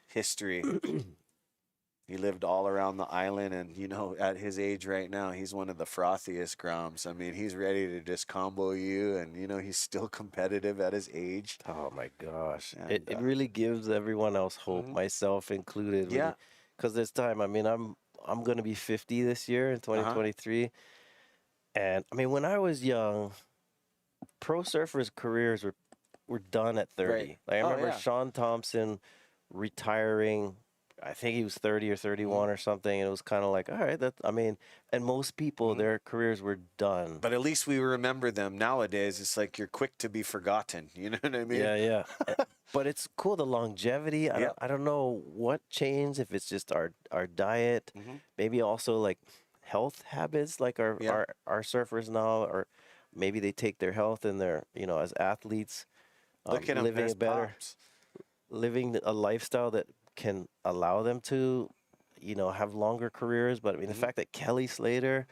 history. He lived all around the island, and you know, at his age right now, he's one of the frothiest Groms. I mean, he's ready to just combo you, and you know, he's still competitive at his age. Oh my gosh, And, it really gives everyone else hope, myself included. Yeah. Because there's time. I mean, I'm gonna be 50 this year in 2023, and I mean, when I was young, pro surfers' careers were done at 30. Right. Like, I Oh, remember yeah. Sean Thompson retiring. I think he was 30 or 31 or something, and it was kind of like, all right, and most people, their careers were done. But at least we remember them. Nowadays, it's like you're quick to be forgotten. You know what I mean? Yeah. But it's cool, the longevity. I don't know what changed, if it's just our diet, maybe also like health habits, like our surfers now, or maybe they take their health and their, as athletes, Look at him, living there's a better, Pops. living a lifestyle that can allow them to, have longer careers. But I mean, the fact that Kelly Slater,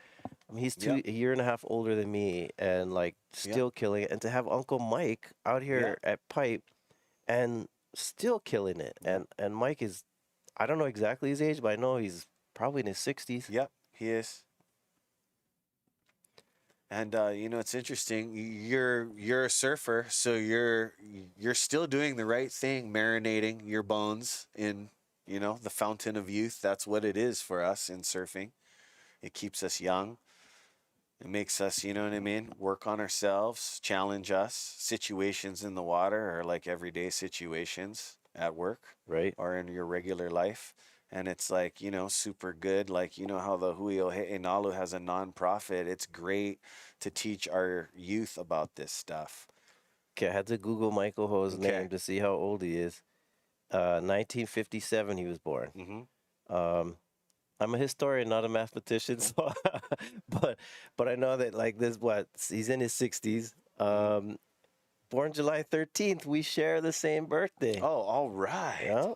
I mean, he's a year and a half older than me, and like still killing it. And to have Uncle Mike out here at Pipe and still killing it. And Mike is, I don't know exactly his age, but I know he's probably in his 60s. Yep, he is. And it's interesting. You're a surfer, so you're still doing the right thing, marinating your bones in, the fountain of youth. That's what it is for us in surfing. It keeps us young. It makes us, you know what I mean, work on ourselves, challenge us. Situations in the water are like everyday situations at work, right, or in your regular life. And it's like, super good. Like, how the He'e Nalu has a nonprofit. It's great to teach our youth about this stuff. Okay, I had to Google Michael Ho's name to see how old he is. 1957 he was born. I'm a historian, not a mathematician, so but I know that like this, he's in his 60s. Born July 13th. We share the same birthday. Oh, all right. Yeah.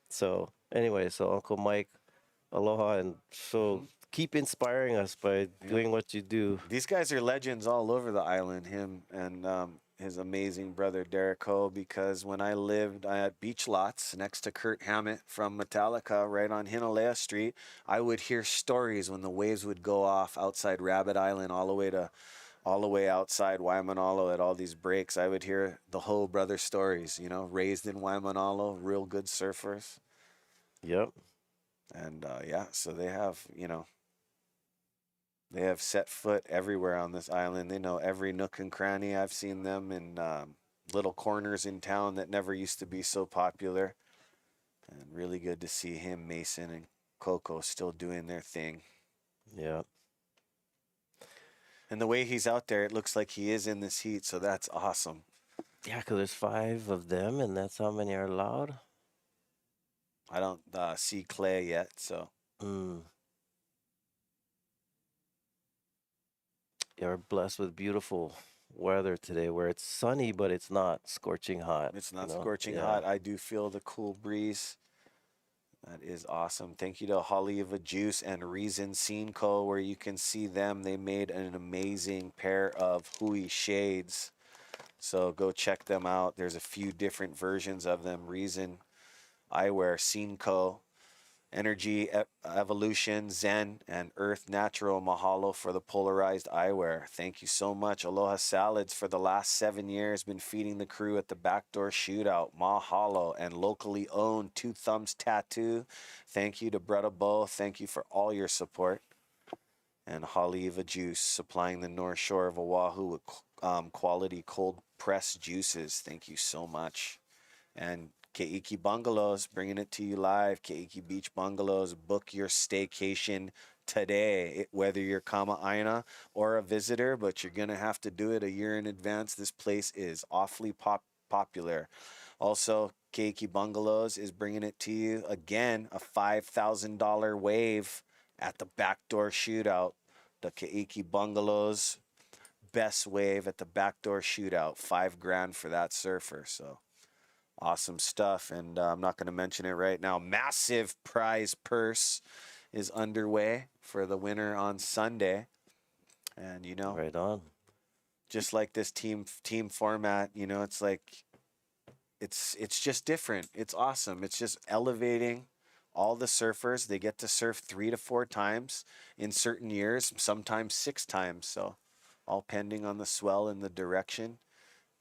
So anyway, so Uncle Mike, aloha, and so keep inspiring us by doing what you do. These guys are legends all over the island, him and his amazing brother Derek Ho, because when I lived at Beach Lots next to Kurt Hammett from Metallica right on Hinalea Street, I would hear stories when the waves would go off outside Rabbit Island all the way outside Waimanalo at all these breaks. I would hear the Ho brother stories, raised in Waimanalo, real good surfers. Yep. And so they have, they have set foot everywhere on this island. They know every nook and cranny. I've seen them in little corners in town that never used to be so popular. And really good to see him, Mason, and Coco still doing their thing. Yeah. And the way he's out there, it looks like he is in this heat, so that's awesome. Yeah, because there's 5 of them, and that's how many are allowed. I don't see Clay yet, so. You're blessed with beautiful weather today, where it's sunny, but it's not scorching hot. It's not scorching hot. I do feel the cool breeze. That is awesome. Thank you to Hollywood Juice and Reason Scene Co., where you can see them. They made an amazing pair of Hui shades. So go check them out. There's a few different versions of them. Reason Eyewear, Scene Co., Energy Evolution, Zen, and Earth Natural. Mahalo for the polarized eyewear. Thank you so much. Aloha Salads for the last 7 years been feeding the crew at the Backdoor Shootout. Mahalo. And locally owned Two Thumbs Tattoo. Thank you to Bretta Bo. Thank you for all your support. And Haleiwa Juice supplying the North Shore of Oahu with quality cold pressed juices. Thank you so much. And Keiki Bungalows, bringing it to you live. Keiki Beach Bungalows. Book your staycation today, whether you're Kama'aina or a visitor, but you're going to have to do it a year in advance. This place is awfully popular. Also, Keiki Bungalows is bringing it to you again, a $5,000 wave at the Backdoor Shootout. The Keiki Bungalows best wave at the Backdoor Shootout, $5,000 for that surfer. So awesome stuff. And I'm not going to mention it right now. Massive prize purse is underway for the winner on Sunday. And you know, Right on. just like this team format, you know, it's like it's just different. It's awesome. It's just elevating all the surfers. They get to surf 3 to 4 times in certain years, sometimes 6 times. So all pending on the swell and the direction,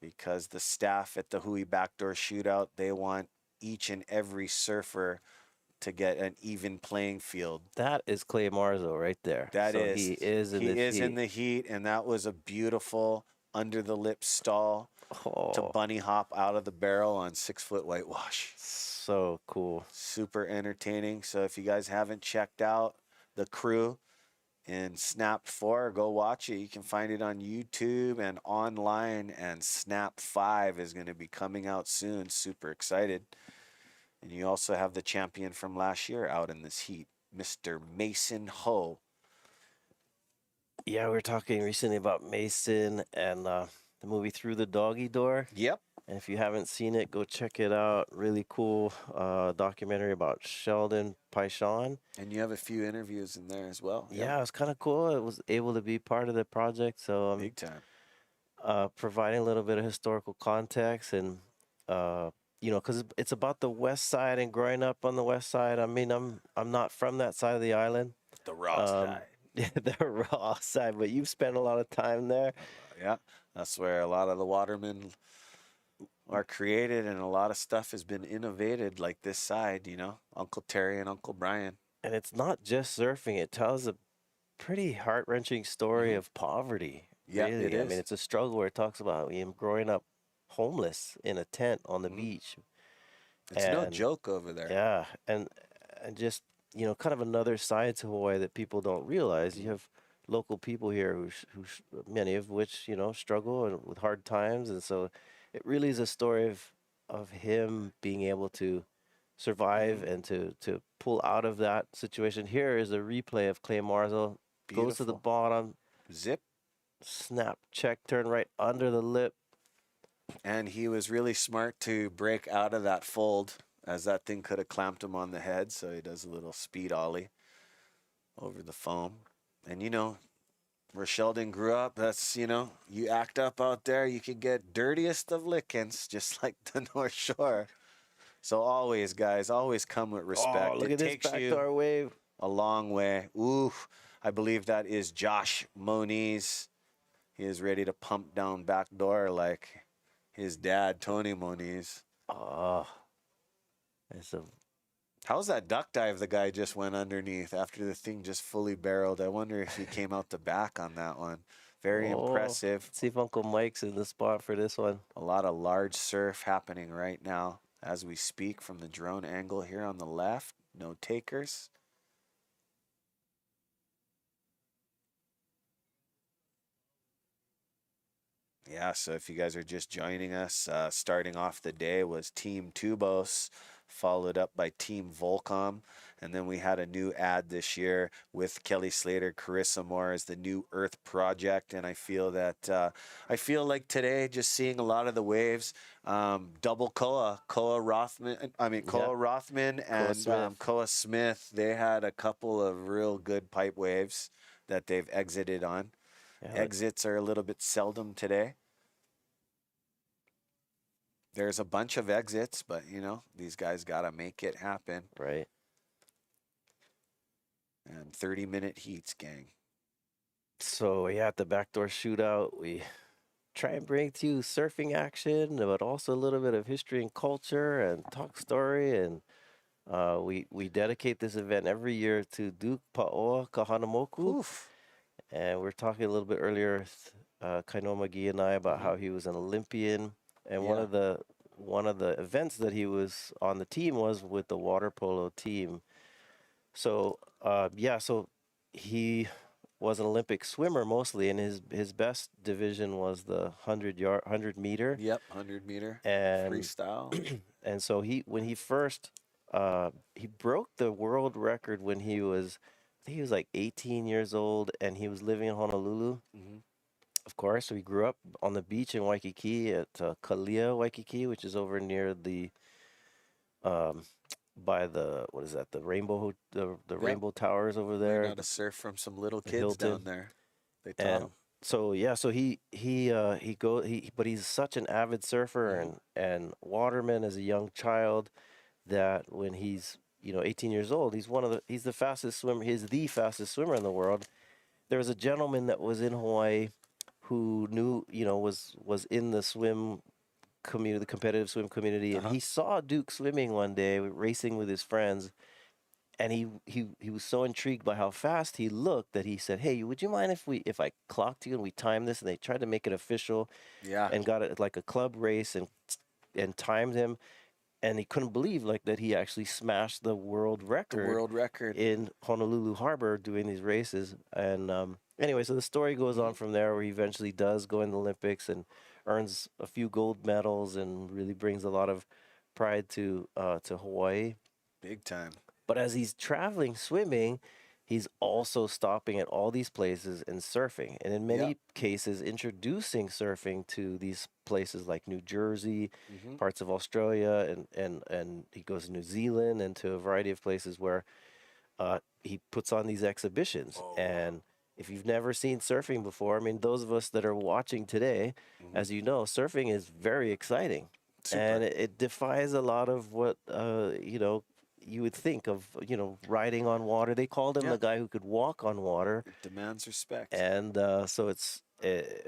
because the staff at the He'e Backdoor Shootout, they want each and every surfer to get an even playing field. That is Clay Marzo right there. That So is. He is in He the is heat. in the heat, and that was a beautiful under the lip stall to Oh, bunny hop out of the barrel on 6-foot whitewash. so cool. Super entertaining. So if you guys haven't checked out the crew in Snap 4, go watch it. You can find it on YouTube and online, and Snap 5 is going to be coming out soon. Super excited. And you also have the champion from last year out in this heat, Mr. Mason Ho. Yeah, we were talking recently about Mason and the movie Through the Doggy Door. Yep. And if you haven't seen it, go check it out. Really cool documentary about Sheldon Paishon. And you have a few interviews in there as well. Yep. Yeah, it was kind of cool. It was able to be part of the project. So I'm Big time. providing a little bit of historical context and, you know, because it's about the West Side and growing up on the West Side. I mean, I'm not from that side of the island. The raw side. Yeah, the raw side, but you've spent a lot of time there. Yeah, that's where a lot of the watermen are created, and a lot of stuff has been innovated like this side, you know, Uncle Terry and Uncle Brian. And it's not just surfing. It tells a pretty heart-wrenching story of poverty. Yeah, really. it I is. mean, it's a struggle where it talks about him growing up homeless in a tent on the beach. It's no And- joke over there. Yeah, and just, you know, kind of another side to Hawaii that people don't realize. You have local people here many of which, you know, struggle and with hard times, and so it really is a story of him being able to survive and to pull out of that situation. Here is a replay of Clay Marzo, goes to the Beautiful. bottom, Zip. snap, check, turn right under the lip. And he was really smart to break out of that fold, as that thing could have clamped him on the head. So he does a little speed ollie over the foam. And, you know, where Sheldon grew up, that's, you know, you act up out there, you can get dirtiest of lickings, just like the North Shore. So always, guys, always come with respect. Oh, look It at this takes backdoor you wave. a long way. Ooh, I believe that is Josh Moniz. He is ready to pump down backdoor like his dad, Tony Moniz. Oh, it's a How's that duck dive the guy just went underneath after the thing just fully barreled? I wonder if he came out the back on that one. Very impressive. Let's see if Uncle Mike's in the spot for this one. A lot of large surf happening right now as we speak from the drone angle here on the left. No takers. Yeah, so if you guys are just joining us, starting off the day was Team Tubos, followed up by Team Volcom. And then we had a new ad this year with Kelly Slater, Carissa Moore as the new Earth Project. And I feel that, I feel like today, just seeing a lot of the waves, double Koa Rothman and Smith. Koa Smith, they had a couple of real good pipe waves that they've exited on. Yeah, Exits are a little bit seldom today. There's a bunch of exits, but, you know, these guys got to make it happen. right. And 30-minute heats, gang. So yeah, at the backdoor shootout, we try and bring to you surfing action, but also a little bit of history and culture and talk story. And we dedicate this event every year to Duke Pa'oa Kahanamoku. Oof. And we are talking a little bit earlier, Kaino McGee and I, about how he was an Olympian. And one of the events that he was on the team was with the water polo team. So so he was an Olympic swimmer mostly, and his best division was the 100 meter. Yep, 100 meter And freestyle. and so when he first he broke the world record when he was, I think he was like 18 years old, and he was living in Honolulu. Of course, so he grew up on the beach in Waikiki at Kalia, Waikiki, which is over near the by the, what is that, the Rainbow Rainbow Towers over there. Learned how to surf from some little kids Hilton. down there. They taught And him. so but he's such an avid surfer and waterman as a young child, that when he's 18 years old, he's the fastest swimmer. He's the fastest swimmer in the world. There was a gentleman that was in Hawaii who knew, was in the swim community, the competitive swim community, and he saw Duke swimming one day, racing with his friends, and he was so intrigued by how fast he looked that he said, "Hey, would you mind if I clocked you and we timed this?" And they tried to make it official, and got it like a club race and timed him, and he couldn't believe that he actually smashed the world record in Honolulu Harbor doing these races. And anyway, so the story goes on from there, where he eventually does go in the Olympics and earns a few gold medals and really brings a lot of pride to Hawaii. Big time. But as he's traveling swimming, he's also stopping at all these places and surfing, and in many cases introducing surfing to these places like New Jersey, parts of Australia, and he goes to New Zealand and to a variety of places where he puts on these exhibitions. And if you've never seen surfing before, I mean, those of us that are watching today, as you know, surfing is very exciting. Super. And it defies a lot of what you would think of, riding on water. They called him the guy who could walk on water. It demands respect. And so it's,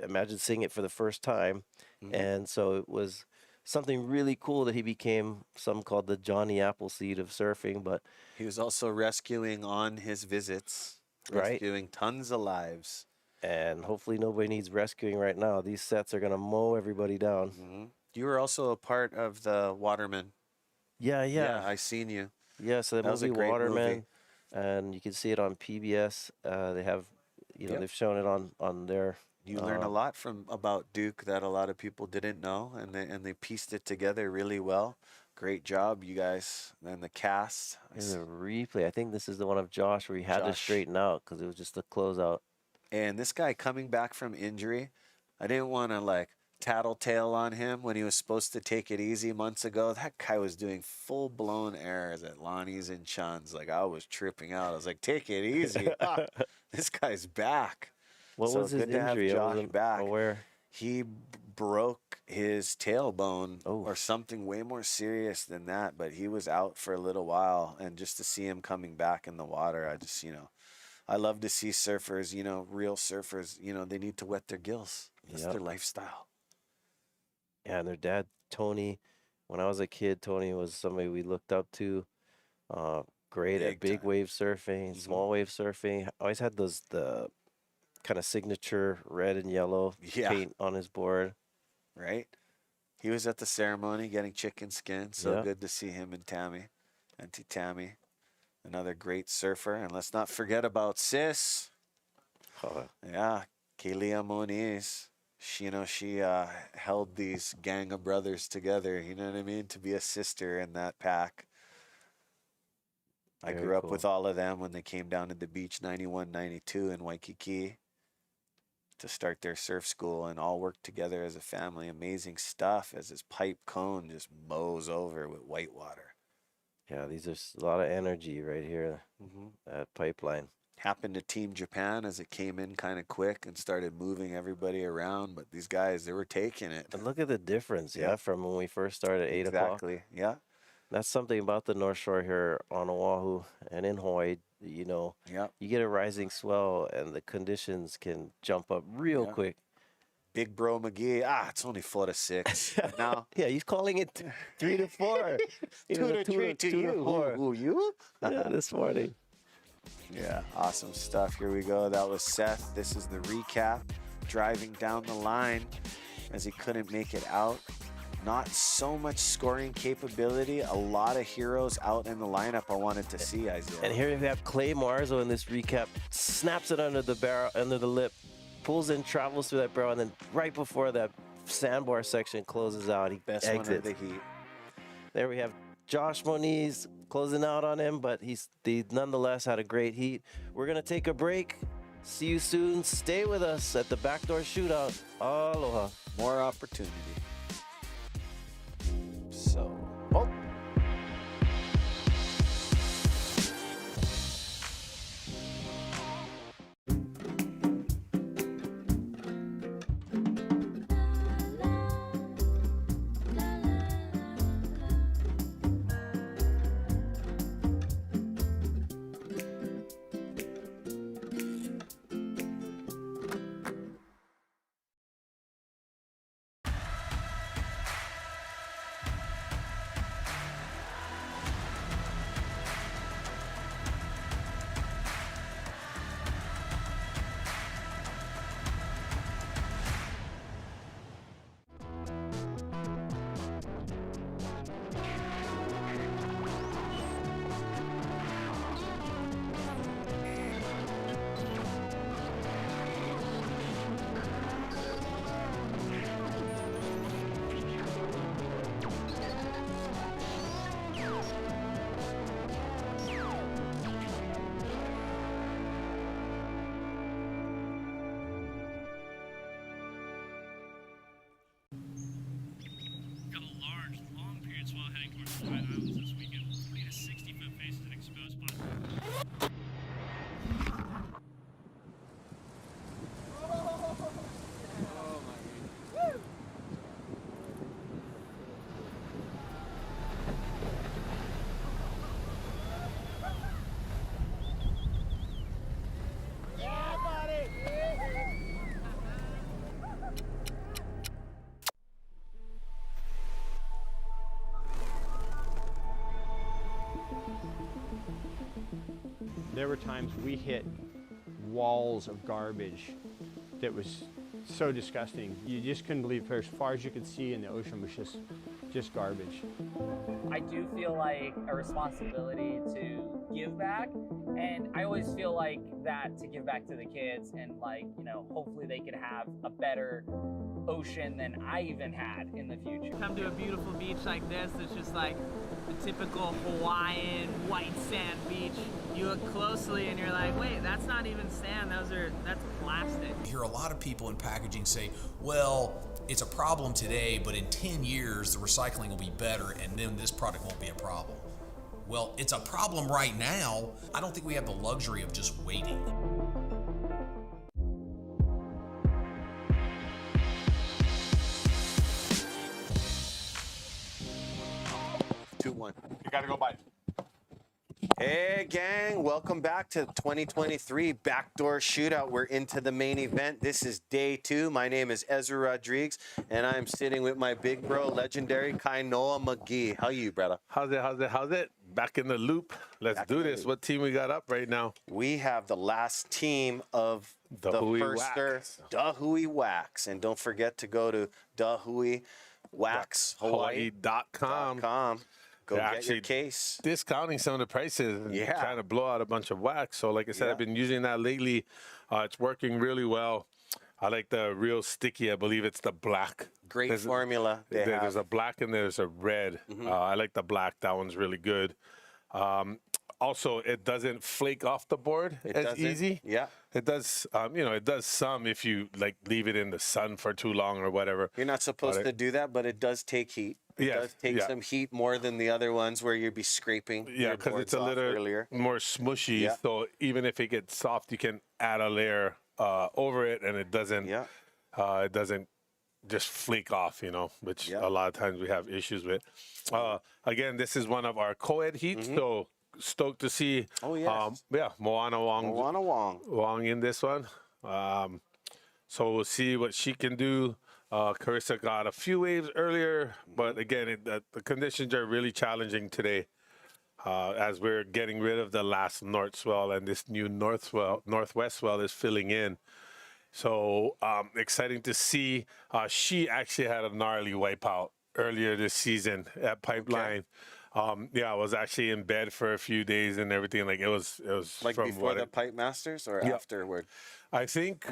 imagine seeing it for the first time. And so it was something really cool that he became, some called the Johnny Appleseed of surfing. But he was also rescuing on his visits, rescuing tons of lives. And hopefully nobody needs rescuing right now. These sets are going to mow everybody down. You were also a part of the Waterman. Yeah, I seen you. Yeah, so the That was a movie great Waterman, movie. and you can see it on PBS. They have, they've shown it on their. You learn a lot about Duke that a lot of people didn't know, and they pieced it together really well. Great job, you guys, and the cast. There's a replay. I think this is the one of Josh where he had to straighten out because it was just a closeout. And this guy coming back from injury, I didn't want to tattletale on him when he was supposed to take it easy months ago. That guy was doing full-blown errors at Lonnie's and Chun's. I was tripping out. I was like, take it easy. This guy's back. What was his good to have injury? I Josh wasn't back. aware. He broke his tailbone or something way more serious than that, but he was out for a little while. And just to see him coming back in the water, I just, I love to see surfers, real surfers, they need to wet their gills. That's their lifestyle. Yeah, and their dad, Tony, when I was a kid, Tony was somebody we looked up to. Great at big wave surfing, small wave surfing. Always had the kind of signature red and yellow paint on his board. Right? He was at the ceremony getting chicken skin. So good to see him and Tammy, Auntie Tammy. Another great surfer. And let's not forget about Sis. Kelia Moniz. She held these gang of brothers together, you know what I mean? To be a sister in that pack. I grew up with all of them when they came down to the beach 91, 92 in Waikiki to start their surf school, and all worked together as a family. Amazing stuff as this pipe cone just mows over with white water. Yeah, these are a lot of energy right here, that pipeline. Happened to Team Japan as it came in kind of quick and started moving everybody around, but these guys, they were taking it. But look at the difference, from when we first started at 8 o'clock. Exactly, yeah. That's something about the North Shore here on Oahu and in Hawaii. You get a rising swell and the conditions can jump up real quick. Big Bro McGee, it's only 4 to 6. Now, he's calling it 3 to 4. 2 to 3 to you. Who you? This morning. Yeah, awesome stuff. Here we go. That was Seth. This is the recap. Driving down the line as he couldn't make it out. not so much scoring capability. A lot of heroes out in the lineup I wanted to see, Isaiah. And here we have Clay Marzo in this recap. Snaps it under the barrel, under the lip, pulls in, travels through that barrel, and then right before that sandbar section closes out, he Best exits. one of the heat. There we have Josh Moniz closing out on him, but he nonetheless had a great heat. We're going to take a break. See you soon. Stay with us at the Backdoor Shootout. Aloha. More opportunity. So, oh. Got a large, long period swell heading towards the Hawaiian Islands this weekend. 40 to 60-foot faces and exposed spots. There were times we hit walls of garbage that was so disgusting. You just couldn't believe as far as you could see in the ocean was just garbage. I do feel like a responsibility to give back, and I always feel like that to give back to the kids, and like, you know, hopefully they could have a better ocean than I even had in the future. Come to a beautiful beach like this that's just like the typical Hawaiian white sand beach. You look closely and you're like, wait, that's not even sand, that's plastic. You hear a lot of people in packaging say, well, it's a problem today, but in 10 years, the recycling will be better and then this product won't be a problem. Well, it's a problem right now. I don't think we have the luxury of just waiting. One. You gotta go by. Hey gang, welcome back to 2023 Backdoor Shootout. We're into the main event. This is day 2. My name is Ezra Rodriguez, and I'm sitting with my big bro, legendary Kainoa McGee. How you, brother? How's it? Back in the loop. Let's do this. What team we got up right now? We have the last team of the Dahui first Dahui Wax. And don't forget to go to Dahui Wax Hawaii.com. Go They're get your case. Discounting some of the prices and trying to blow out a bunch of wax. So like I said, I've been using that lately. It's working really well. I like the real sticky. I believe it's the black. Great formula. There's a black and there's a red. I like the black. That one's really good. Also, it doesn't flake off the board as easy. Yeah. It does, it does some if you like leave it in the sun for too long or whatever. You're not supposed to do that, but it does take heat. It does take some heat more than the other ones where you'd be scraping. Yeah, because it's a little more smushy. Yeah. So even if it gets soft, you can add a layer over it, and it doesn't just flake off, which a lot of times we have issues with. Again, this is one of our co-ed heats, so stoked to see. Oh, yes. Moana Wong in this one. So we'll see what she can do. Carissa got a few waves earlier, but again, the conditions are really challenging today as we're getting rid of the last north swell and this new northwest swell is filling in. So exciting to see. She actually had a gnarly wipeout earlier this season at Pipeline. Yeah, I was actually in bed for a few days and everything. Like it was Like from before what the Pipe Masters or Yeah. afterward? I think,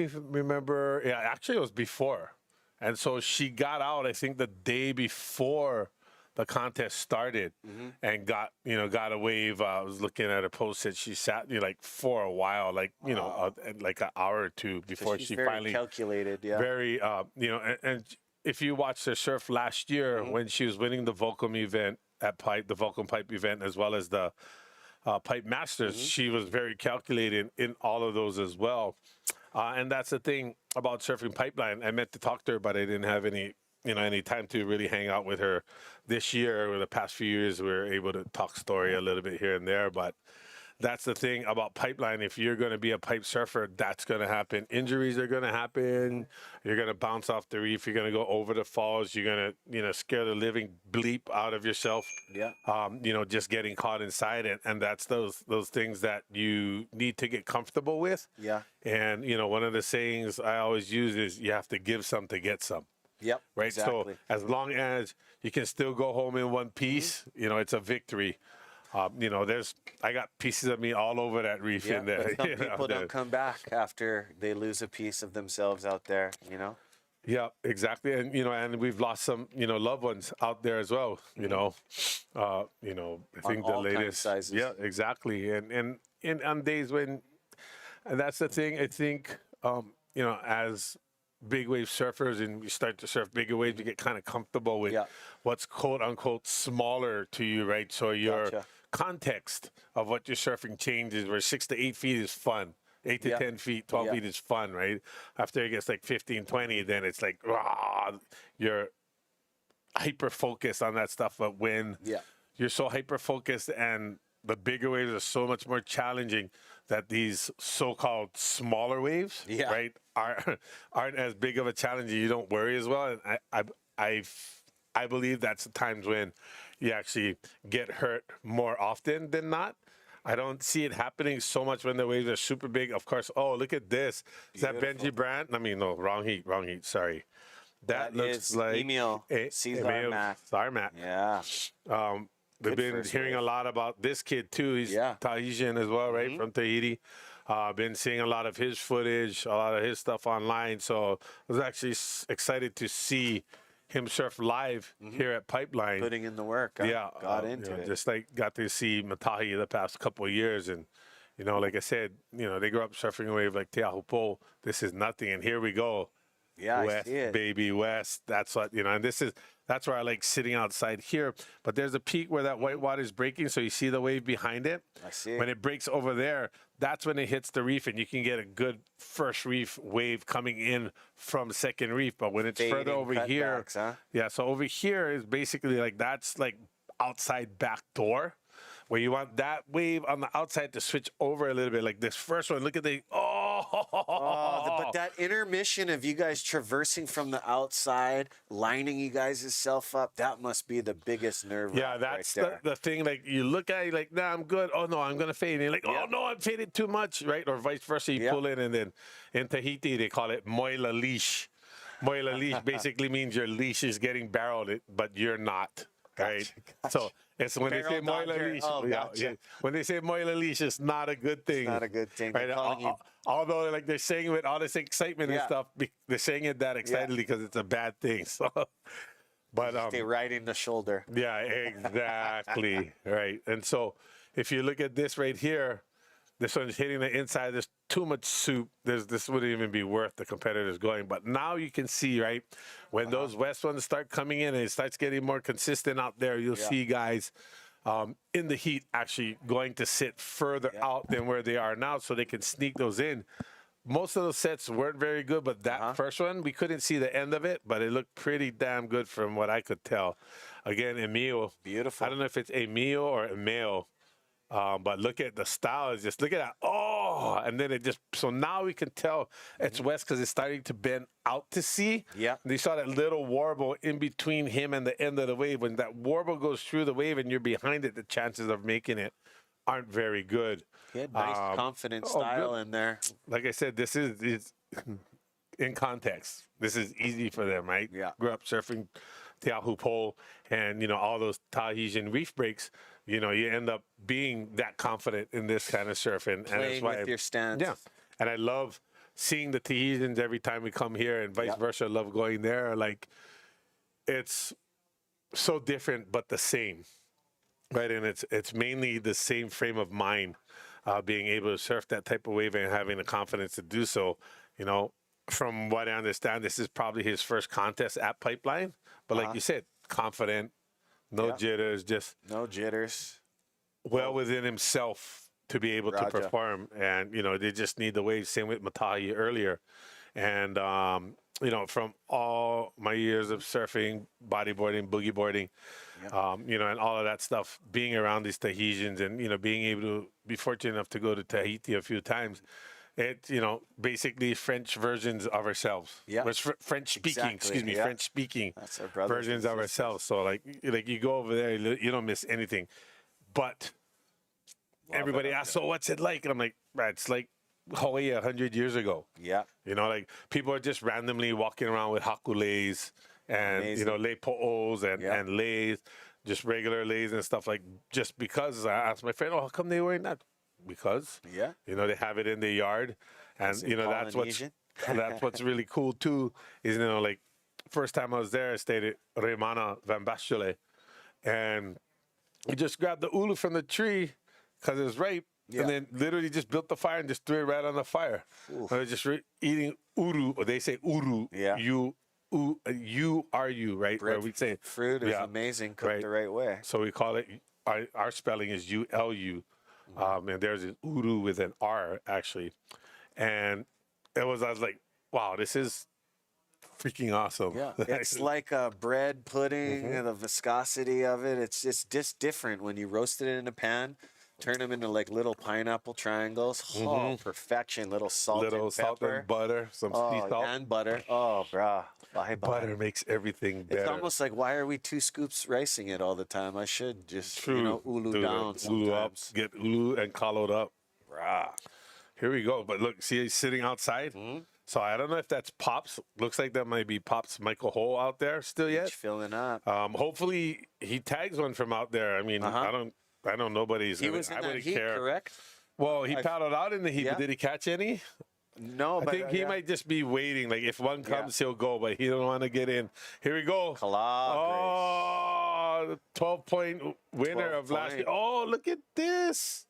remember. Yeah, actually it was before. And so she got out, I think, the day before the contest started, and got a wave. I was looking at her post that she sat like for a while, like like an hour or two before She's she very finally calculated. Yeah. very and if you watched her surf last year when she was winning the Volcom event at Pipe, the Volcom Pipe event, as well as the Pipe Masters, she was very calculated in all of those as well. And that's the thing about surfing Pipeline. I meant to talk to her, but I didn't have any time to really hang out with her this year. Or the past few years, we were able to talk story a little bit here and there. But that's the thing about Pipeline. If you're going to be a pipe surfer, that's going to happen. Injuries are going to happen. You're going to bounce off the reef. You're going to go over the falls. You're going to, scare the living bleep out of yourself. Yeah. Just getting caught inside it. And that's those things that you need to get comfortable with. Yeah. And, one of the sayings I always use is you have to give some to get some. Yep. Right. Exactly. So as long as you can still go home in one piece, it's a victory. I got pieces of me all over that reef Yeah, in there. but some people don't come back after they lose a piece of themselves out there, Yeah, exactly. And, and we've lost some, loved ones out there as well, I think On the all kinds of latest. sizes. Yeah, exactly. And on days when, and that's the thing, I think, as big wave surfers and you start to surf bigger waves, you get kind of comfortable with what's quote unquote smaller to you, right? So your context of what you're surfing changes, where 6 to 8 feet is fun. 8 to 10 feet, 12 feet is fun, right? After it gets like 15, 20, then it's like, you're hyper focused on that stuff. But when you're so hyper focused and the bigger waves are so much more challenging, that these so-called smaller waves, right, aren't as big of a challenge. You don't worry as well. And I believe that's the times when you actually get hurt more often than not. I don't see it happening so much when the waves are super big. Of course, look at this. Is that Benji Brandt? I mean, no, wrong heat, sorry. That looks like Emil Zarmat. Yeah. We've been hearing a lot about this kid too. He's Tahitian as well, right? From Tahiti. Been seeing a lot of his footage, a lot of his stuff online. So I was actually excited to see him surf live here at Pipeline. Putting in the work. Got into it. Just like got to see Matahi the past couple of years. And, like I said, they grew up surfing a wave like Te Ahupo. This is nothing. And here we go. Yeah, West, I see it. baby, West. That's what, and that's where I like sitting outside here. But there's a peak where that white water is breaking, so you see the wave behind it. I see it. When it breaks over there, that's when it hits the reef, and you can get a good first reef wave coming in from second reef. But when it's further over here, so over here is basically like that's like outside back door, where you want that wave on the outside to switch over a little bit. Like this first one, look at but that intermission of you guys traversing from the outside, lining you guys' self up, that must be the biggest nerve. Yeah, that's the thing. Like you look at it like, nah, I'm good. Oh no, I'm gonna fade. And you're like, oh no, I'm faded too much, right? Or vice versa. You pull in, and then in Tahiti they call it moila leash. Moila leash basically means your leash is getting barreled, but you're not. Right. So it's when they say moila leash. When they say moila leash, it's not a good thing. It's not a good thing. Right? Although like they're saying it with all this excitement and stuff, they're saying it that excitedly because it's a bad thing. So, but stay right in the shoulder. Yeah, exactly. Right. And so if you look at this right here, this one's hitting the inside. There's too much soup. This wouldn't even be worth the competitors going. But now you can see, right, when those west ones start coming in and it starts getting more consistent out there, you'll see guys in the heat actually going to sit further out than where they are now so they can sneak those in. Most of those sets weren't very good, but that first one, we couldn't see the end of it, but it looked pretty damn good from what I could tell. Again, Emil. Beautiful. I don't know if it's Emil or Emil. But look at the style. Is just look at that. Oh, and then it just so now we can tell it's west because it's starting to bend out to sea. Yeah. And you saw that little warble in between him and the end of the wave. When that warble goes through the wave and you're behind it, the chances of making it aren't very good. He had nice confident style in there. Like I said, this is in context, this is easy for them, right? Yeah. Grew up surfing Teahu pole and, you know, all those Tahitian reef breaks. You know, you end up being that confident in this kind of surf. And Playing that's why with your stance. Yeah. And I love seeing the Tahitians every time we come here and vice versa. I love going there. Like, it's so different, but the same, right? And it's mainly the same frame of mind, being able to surf that type of wave and having the confidence to do so. You know, from what I understand, this is probably his first contest at Pipeline. But like you said, confident, no jitters, just no jitters, well within himself to be able to perform. And, you know, they just need the waves. Same with Matahi earlier. And, you know, from all my years of surfing, bodyboarding, boogie boarding, you know, and all of that stuff, being around these Tahitians and, you know, being able to be fortunate enough to go to Tahiti a few times, it's, you know, basically French versions of ourselves. Yeah. French speaking, French speaking versions of ourselves. So like you go over there, you don't miss anything. But everybody asks, so what's it like? And I'm like, right, it's like Hawaii 100 years ago. Yeah. You know, like people are just randomly walking around with hakuleis and, you know, lei po'os and leis, just regular leis and stuff, like, just because. I asked my friend, oh, how come they wearing that? Because, you know, they have it in their yard. And, you know, that's what's really cool, too, is, you know, like, first time I was there, I stayed at Remana Van Bachelet. And we just grabbed the ulu from the tree because it was ripe. And then literally just built the fire and just threw it right on the fire. And I was just eating uru, or they say uru. U-R-U, right? Bread Or we say fruit is amazing, cooked the right way. So we call it, our spelling is U-L-U. And there's an uru with an R, actually. And I was like, wow, this is freaking awesome. Yeah, it's like a bread pudding and the viscosity of it. It's just different when you roast it in a pan. Turn them into like little pineapple triangles. Oh, perfection. Little salt and pepper. Salt and butter. Some sea salt. And butter. Oh, brah. Butter makes everything better. It's almost like, why are we 2 scoops ricing it all the time? I should just, you know, ulu down sometimes. Ulu up, get ulu and colored up. Brah. Here we go. But look, see, he's sitting outside. So I don't know if that's Pops. Looks like that might be Pops Michael Hole out there still yet. Filling up. Hopefully he tags one from out there. I mean, I don't. Nobody's. He was in that heat, correct? Well, he paddled out in the heat, but did he catch any? No, I think he might just be waiting. Like if one comes, he'll go, but he don't want to get in. Here we go. Oh, 12-point winner of last year. Oh, look at this.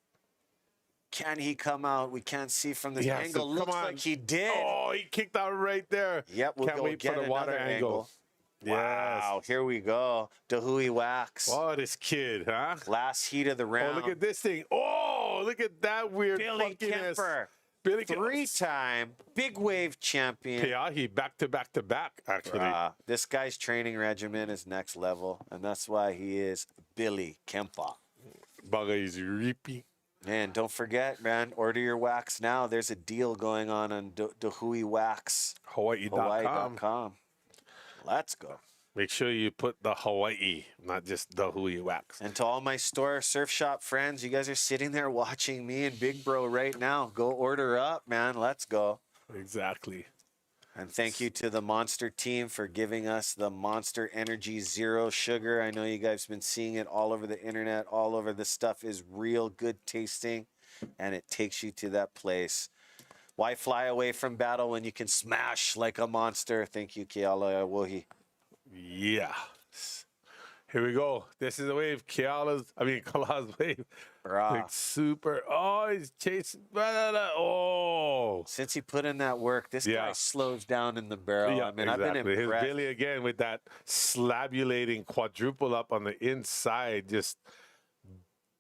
Can he come out? We can't see from this angle. Looks like he did. Oh, he kicked out right there. Yep, we'll Can't wait get for the water angle. Wow, here we go. Dahui wax. Oh, this kid, huh? Last heat of the round. Oh, look at this thing. Oh, look at that weird Billy Kemper. Billy 3-time big wave champion. Keahi, back to back to back, actually. This guy's training regimen is next level, and that's why he is Billy Kempa. Baga is reapy. Man, don't forget, man, order your wax now. There's a deal going on Dahui Wax. Hawaii.com. Let's go. Make sure you put the Hawaii, not just the Hui wax. And to all my store surf shop friends, you guys are sitting there watching me and Big Bro right now. Go order up, man. Let's go. Exactly. And thank you to the Monster team for giving us the Monster Energy Zero Sugar. I know you guys have been seeing it all over the internet, all over. This stuff is real good tasting, and it takes you to that place. Why fly away from battle when you can smash like a monster? Thank you, Keala Wohi. Yeah. Here we go. This is the wave. Kala's wave. Like super. Oh, he's chasing. Oh. Since he put in that work, this guy slows down in the barrel. Yeah, I mean, exactly. I've been impressed. His Billy again with that slabulating quadruple up on the inside. Just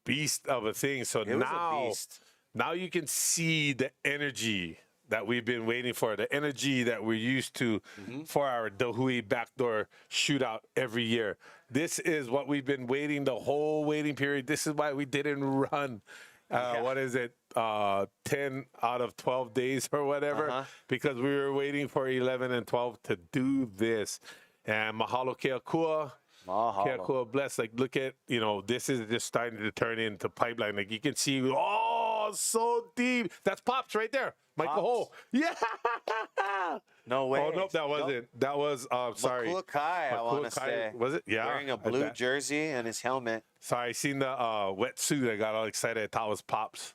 beast of a thing. So it was a beast. Now you can see the energy that we've been waiting for, the energy that we're used to for our Dahui Backdoor Shootout every year. This is what we've been waiting the whole waiting period. This is why we didn't run, what is it, 10 out of 12 days or whatever, because we were waiting for 11 and 12 to do this. And mahalo keakua. Keakua bless. Like, look at, this is just starting to turn into pipeline. Like, you can see, Oh, so deep. That's Pops right there. Michael Pops? Ho. Yeah. No way. Oh, nope, that wasn't. That was, sorry. Makua Kai, I Makua want to Kai, say. was it? Yeah. Wearing a I blue bet. jersey and his helmet. Sorry, I seen the wetsuit. I got all excited. I thought it was Pops.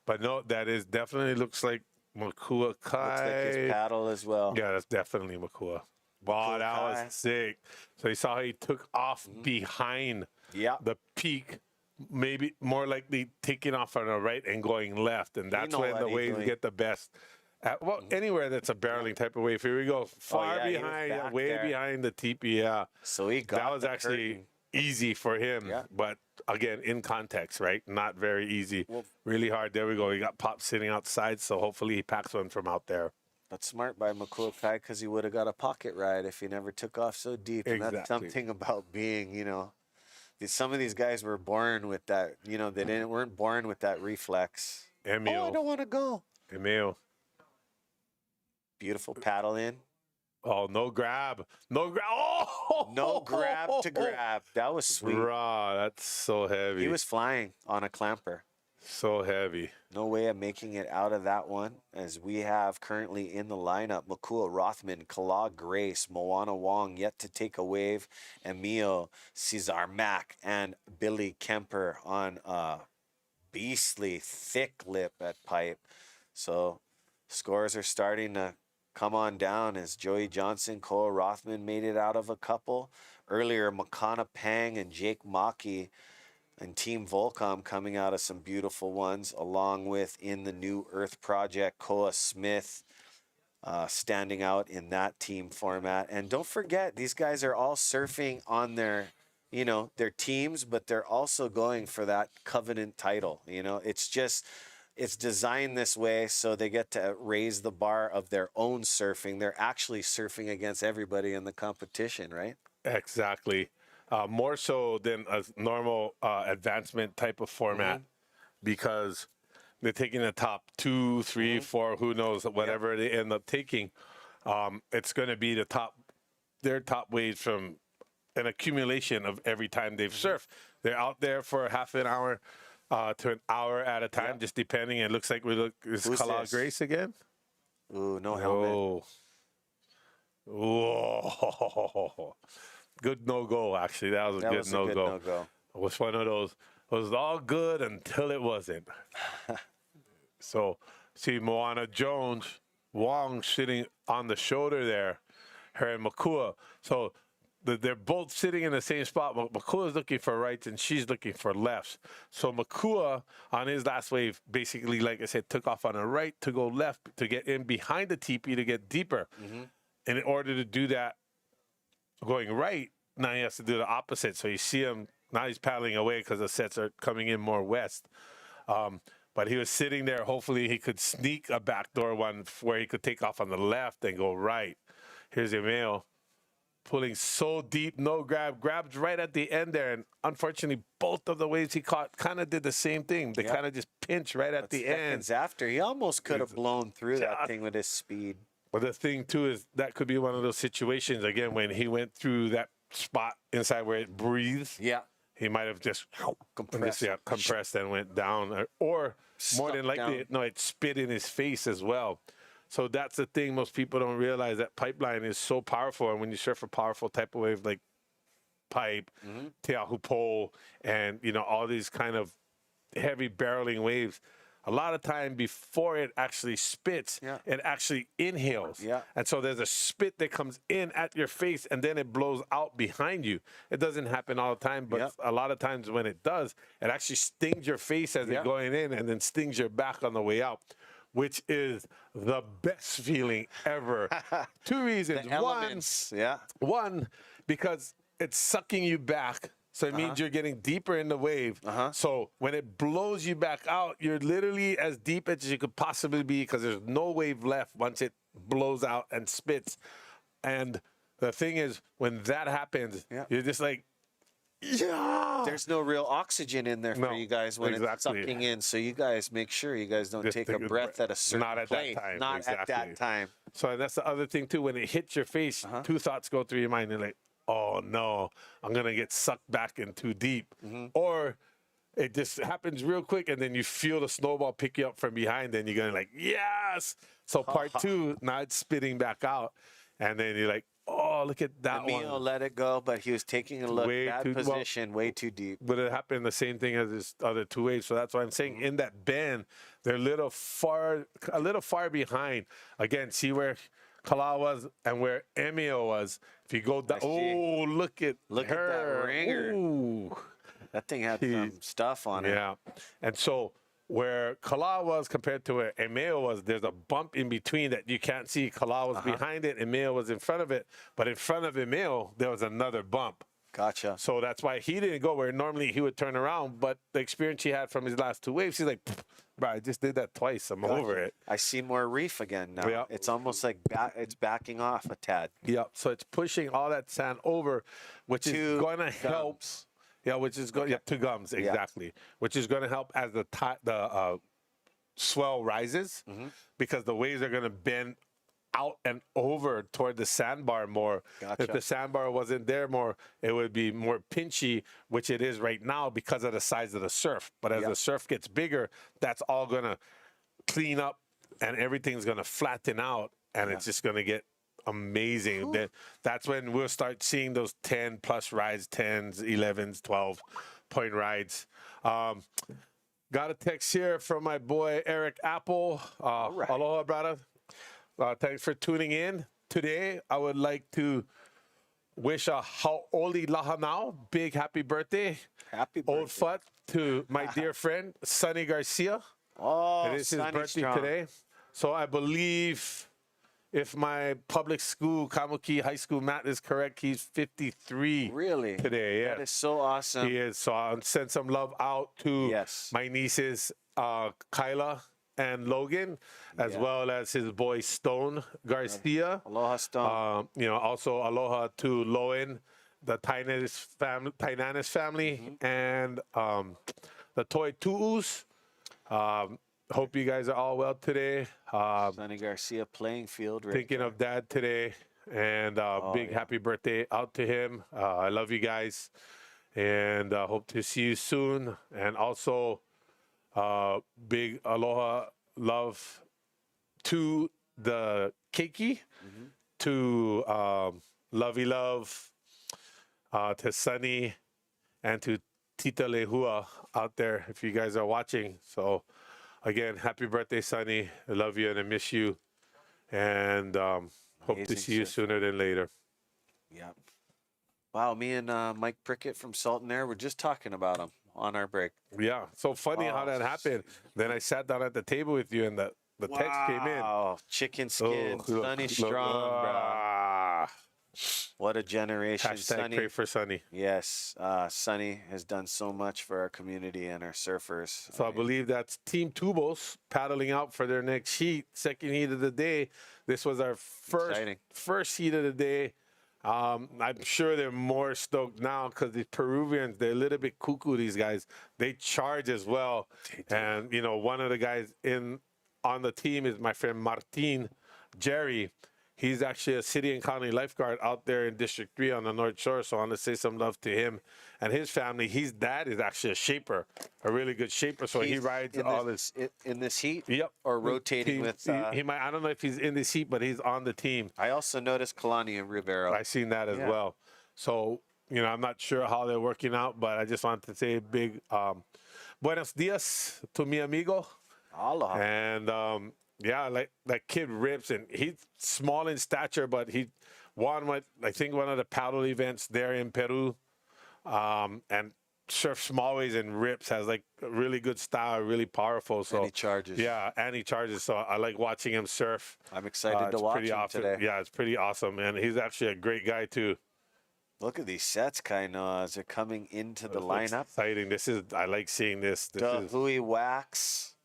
But no, that is definitely looks like Makua Kai. Looks like his paddle as well. Yeah, that's definitely Makua. Wow, that Kai. was sick. So you saw how he took off behind the peak, maybe more likely taking off on the right and going left. And that's know when what the he waves doing. get the best. Well, anywhere that's a barreling type of wave. Here we go. Far yeah, he was behind, back way there. behind the teepee. Yeah. So he got That was the actually curtain. easy for him. Yeah. But again, in context, right? Not very easy. Well- Really hard. There we go. He got Pop sitting outside. So hopefully he packs one from out there. That's smart by Makua Kai because he would have got a pocket ride if he never took off so deep. And that's Exactly. something about being, some of these guys were born with that, they weren't born with that reflex. Emil. Oh, I don't want to go. Emil. Beautiful paddle in. Oh, no grab. No grab. Oh! No grab to grab. That was sweet. Raw. That's so heavy. He was flying on a clamper. so heavy. No way of making it out of that one, as we have currently in the lineup Makua Rothman, Kala Grace, Moana Wong yet to take a wave, Emil Cesar Mack, and Billy Kemper on a beastly thick lip at pipe. So scores are starting to come on down as Joey Johnson, Koa Rothman made it out of a couple. Earlier, Makana Pang and Jake Maki and Team Volcom coming out of some beautiful ones, along with in the New Earth Project, Koa Smith standing out in that team format. And don't forget, these guys are all surfing on their, their teams, but they're also going for that Covenant title. It's designed this way so they get to raise the bar of their own surfing. They're actually surfing against everybody in the competition, right? Exactly. More so than a normal advancement type of format, because they're taking the top 2, 3, 4, who knows, whatever they end up taking. It's going to be their top waves from an accumulation of every time they've surfed. They're out there for half an hour to an hour at a time, just depending. It looks like is Kala Grace again? Ooh, no helmet. Whoa. Good no-go, actually. That was a good no-go. It was one of those. It was all good until it wasn't. So, see Moana Jones, Wong sitting on the shoulder there, her and Makua. So, they're both sitting in the same spot. Makua's looking for rights and she's looking for lefts. So, Makua, on his last wave, basically, like I said, took off on the right to go left to get in behind the teepee to get deeper. And in order to do that, going right, now he has to do the opposite. So you see him, now he's paddling away because the sets are coming in more west. But he was sitting there. Hopefully he could sneak a backdoor one where he could take off on the left and go right. Here's Emil pulling so deep, no grab, grabs right at the end there. And unfortunately, both of the waves he caught kind of did the same thing. They kind of just pinch right at the end. Seconds after, he almost could have blown through that thing with his speed. But the thing, too, is that could be one of those situations, again, when he went through that spot inside where it breathes. Yeah. He might have just compressed and went down. Or more than likely, it spit in his face as well. So that's the thing. Most people don't realize that pipeline is so powerful. And when you surf a powerful type of wave like pipe, Te Ahu Po, and, all these kind of heavy barreling waves, a lot of time before it actually spits, it actually inhales. And so there's a spit that comes in at your face and then it blows out behind you. It doesn't happen all the time, but a lot of times when it does, it actually stings your face as it's going in and then stings your back on the way out, which is the best feeling ever. Two reasons. One, because it's sucking you back. So it means you're getting deeper in the wave. So when it blows you back out, you're literally as deep as you could possibly be because there's no wave left once it blows out and spits. And the thing is, when that happens, you're just like, There's no real oxygen in there for you guys when it's sucking in. So you guys make sure you guys don't take a breath at a certain place. Not at that time. So that's the other thing, too. When it hits your face, two thoughts go through your mind. You're like, oh no, I'm going to get sucked back in too deep. Or it just happens real quick, and then you feel the snowball pick you up from behind, and you're going like, yes. So part two, now it's spitting back out, and then you're like, oh, look at that Emil one. let it go, but he was taking a look. Way Bad too- well, position, way too deep. But it happened the same thing as this other two waves. So that's why I'm saying in that bend, they're a little far behind. Again, see where Kala was and where Emil was. If you go down, oh, look at Look her. at that ringer. Ooh. That thing had some stuff on it. Yeah. And so where Kala was compared to where Emil was, there's a bump in between that you can't see. Kala was behind it, Emil was in front of it. But in front of Emil, there was another bump. Gotcha. So that's why he didn't go where normally he would turn around. But the experience he had from his last two waves, he's like, bro, I just did that twice. I'm over it. I see more reef again now. Yeah. It's almost like it's backing off a tad. Yeah. So it's pushing all that sand over, which is going to help. Yeah, which is going to gums, exactly. Which is going to help as the swell rises because the waves are going to bend out and over toward the sandbar more. Gotcha. If the sandbar wasn't there more, it would be more pinchy, which it is right now because of the size of the surf. But as the surf gets bigger, that's all going to clean up and everything's going to flatten out and it's just going to get amazing. That's when we'll start seeing those 10 plus rides, 10s, 11s, 12 point rides. Got a text here from my boy Eric Apple. Aloha, brother. Thanks for tuning in. Today, I would like to wish a hau'oli lahanau, big happy birthday. Happy birthday. Old Fut to my dear friend, Sonny Garcia. Oh, It is his Sonny birthday strong. today. So I believe if my public school, Kamuki High School math is correct, he's 53 Really? today. Yeah. That is so awesome. He is. So I'll send some love out to Yes. my nieces, Kyla and Logan, as well as his boy Stone Garcia. Aloha, Stone. Also aloha to Loen, the Tainanis family, and the Toy Tu'us. Hope you guys are all well today. Sonny Garcia playing field. Right Thinking of Dad today, and big happy birthday out to him. I love you guys, and hope to see you soon. And also, big aloha love to the Keiki, to Lovey Love, to Sunny, and to Tita Lehua out there if you guys are watching. So again, happy birthday, Sonny. I love you and I miss you. And hope to Amazing see you shit. sooner than later. Yep. Wow, me and Mike Prickett from Sultan Air were just talking about him on our break. Yeah, so funny how that happened. Then I sat down at the table with you and the text came in. Oh, chicken skin, look, Sonny look, strong, bro. What a generation. Hashtag Sonny. pray for Sonny. Yes, Sonny has done so much for our community and our surfers. So I believe that's Team Tubos paddling out for their next heat, second heat of the day. This was our first heat of the day. I'm sure they're more stoked now because the Peruvians, they're a little bit cuckoo, these guys. They charge as well. And, one of the guys on the team is my friend Martin Jerry. He's actually a city and county lifeguard out there in District 3 on the North Shore. So I want to say some love to him and his family. His dad is actually a shaper, a really good shaper. So he rides all this. In this heat? Yep. Or rotating with... he might. I don't know if he's in this heat, but he's on the team. I also noticed Kalani and Rivero. I seen that as well. So, I'm not sure how they're working out, but I just wanted to say big buenos dias to mi amigo. Aloha. And, like that kid rips, and he's small in stature, but he won one of the paddle events there in Peru, and surfs small waves and rips, has like a really good style, really powerful. So And he charges. Yeah, and he charges. So I like watching him surf. I'm excited to It's watch pretty him awesome. today. Yeah, it's pretty awesome, and he's actually a great guy too. Look at these sets, Kainoa, as they're coming into the lineup. Exciting. I like seeing this. Hui Wax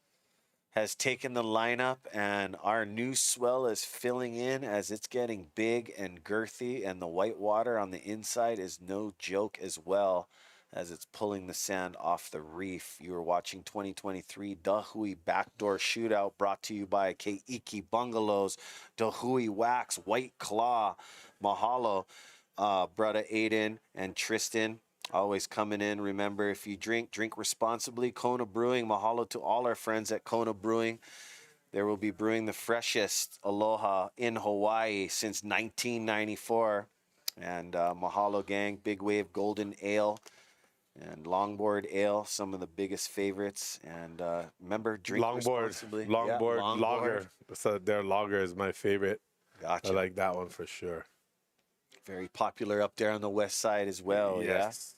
has taken the lineup, and our new swell is filling in as it's getting big and girthy, and the white water on the inside is no joke as well as it's pulling the sand off the reef. You are watching 2023 Hui Backdoor Shootout, brought to you by Keiki Bungalows, Hui Wax, White Claw, Mahalo, brother Aiden and Tristan. Always coming in. Remember, if you drink, drink responsibly. Kona Brewing, mahalo to all our friends at Kona Brewing. They will be brewing the freshest Aloha in Hawaii since 1994. And mahalo, gang. Big Wave Golden Ale and Longboard Ale, some of the biggest favorites. And remember, drink responsibly. Longboard lager. So their lager is my favorite. Gotcha. I like that one for sure. Very popular up there on the west side as well. Yes.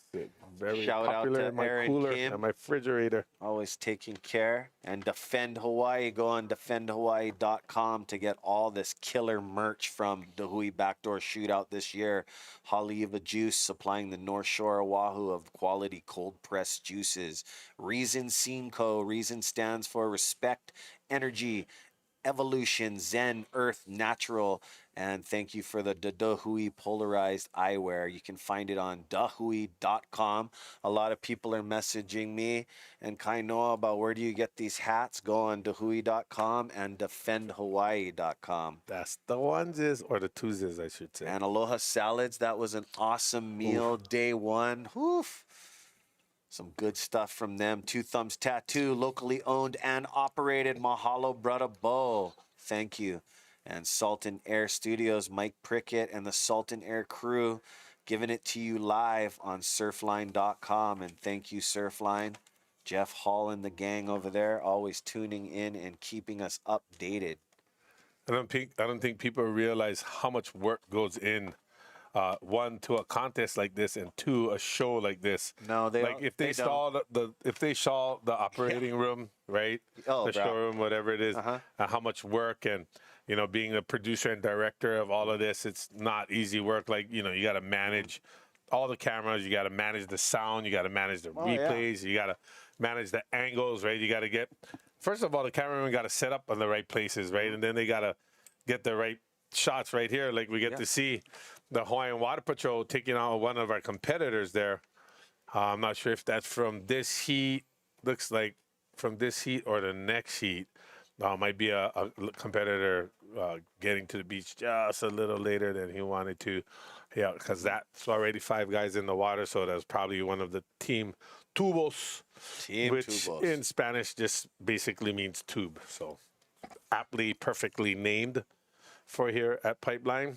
Very Shout out popular to in my Aaron cooler Kim. and my refrigerator. Always taking care. And Defend Hawaii. Go on defendhawaii.com to get all this killer merch from the He'e Backdoor Shootout this year. Haleiwa Juice supplying the North Shore Oahu of quality cold pressed juices. Reason Scene Co. Reason stands for respect, energy, evolution, Zen, earth, natural. And thank you for the Dahui polarized eyewear. You can find it on dahui.com. A lot of people are messaging me and Kainoa about where do you get these hats. Go on dahui.com and defendhawaii.com. That's the onesies, or the twosies, I should say. And Aloha Salads, that was an awesome meal. Day one. Woof. Some good stuff from them. Two Thumbs Tattoo, locally owned and operated. Mahalo, Brother Bo. Thank you. And Salt and Air Studios, Mike Prickett and the Salt and Air crew, giving it to you live on surfline.com. And thank you, Surfline. Jeff Hall and the gang over there, always tuning in and keeping us updated. I don't think people realize how much work goes in. One, to a contest like this, and two, a show like this. No, they like don't, if they saw the operating room, right? Oh, the bro. showroom, whatever it is, how much work, and being the producer and director of all of this, it's not easy work. Like you got to manage all the cameras, you got to manage the sound, you got to manage the replays, you got to manage the angles, right? You got to get, first of all, the cameraman got to set up on the right places, right? And then they got to get the right shots right here, like we get to see the Hawaiian Water Patrol taking out one of our competitors there. I'm not sure if that's from this heat. Looks like from this heat or the next heat. Might be a competitor getting to the beach just a little later than he wanted to. Yeah, because that's already 5 guys in the water, so that's probably one of the Team Tubos, which in Spanish just basically means tube. So aptly, perfectly named for here at Pipeline.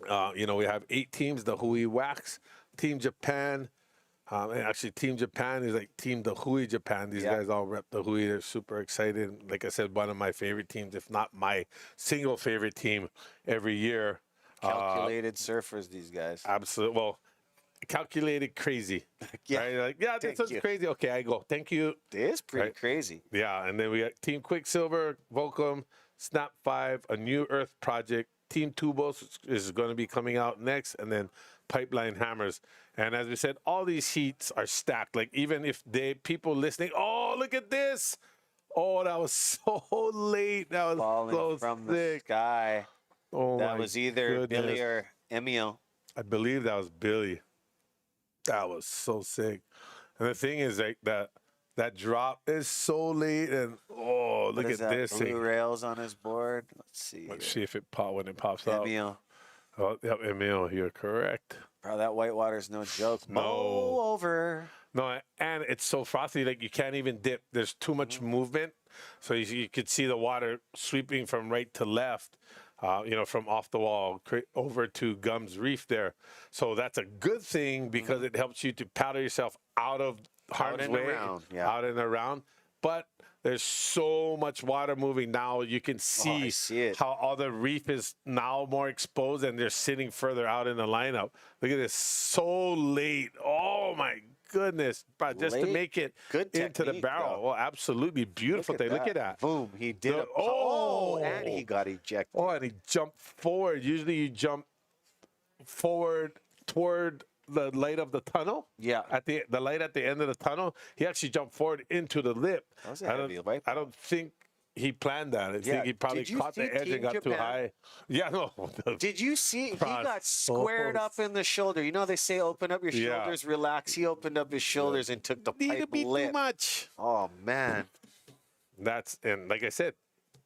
We have 8 teams, the He'e Wax, Team Japan. And actually, Team Japan is like Team the He'e Japan. These guys all rep the He'e. They're super excited. Like I said, one of my favorite teams, if not my single favorite team every year. Calculated surfers, these guys. Absolutely. Well, calculated crazy. Right? Like, this is crazy. Okay, I go. Thank you. It is pretty crazy. Yeah, and then we got Team Quicksilver, Volcom, Snap 5, a New Earth project. Team Tubos is going to be coming out next, and then Pipeline Hammers. And as we said, all these heats are stacked. Like, even if people listening, oh, look at this. Oh, that was so late. That was falling so from sick. the sky. Oh, that my was either goodness. Billy or Emil. I believe that was Billy. That was so sick. And the thing is, like, that drop is so late, and oh, look at this. Blue rails on his board. Let's see. Let's see if when it pops out. Emil. Oh, yep, Emil, you're correct. Bro, that whitewater's no joke. No. Over. No, and it's so frothy, like you can't even dip. There's too much movement. So you could see the water sweeping from right to left, from off the wall over to Gums Reef there. So that's a good thing because it helps you to paddle yourself out of harm's way, out and around. But there's so much water moving now. You can see, how all the reef is now more exposed and they're sitting further out in the lineup. Look at this, so late. Oh my goodness, bro, just to make it into the barrel. Oh, absolutely beautiful thing. Look at that. Boom, he did it. And he got ejected. Oh, and he jumped forward. Usually you jump forward toward the light of the tunnel. Yeah. At the light at the end of the tunnel, he actually jumped forward into the lip. That was a heavy wipe. I don't think he planned that. I think he probably caught the edge and got too high. Yeah, no. Did you see? He got squared up in the shoulder. You know they say open up your shoulders, relax. He opened up his shoulders and took the pipe lip. Too much. Oh man. And like I said,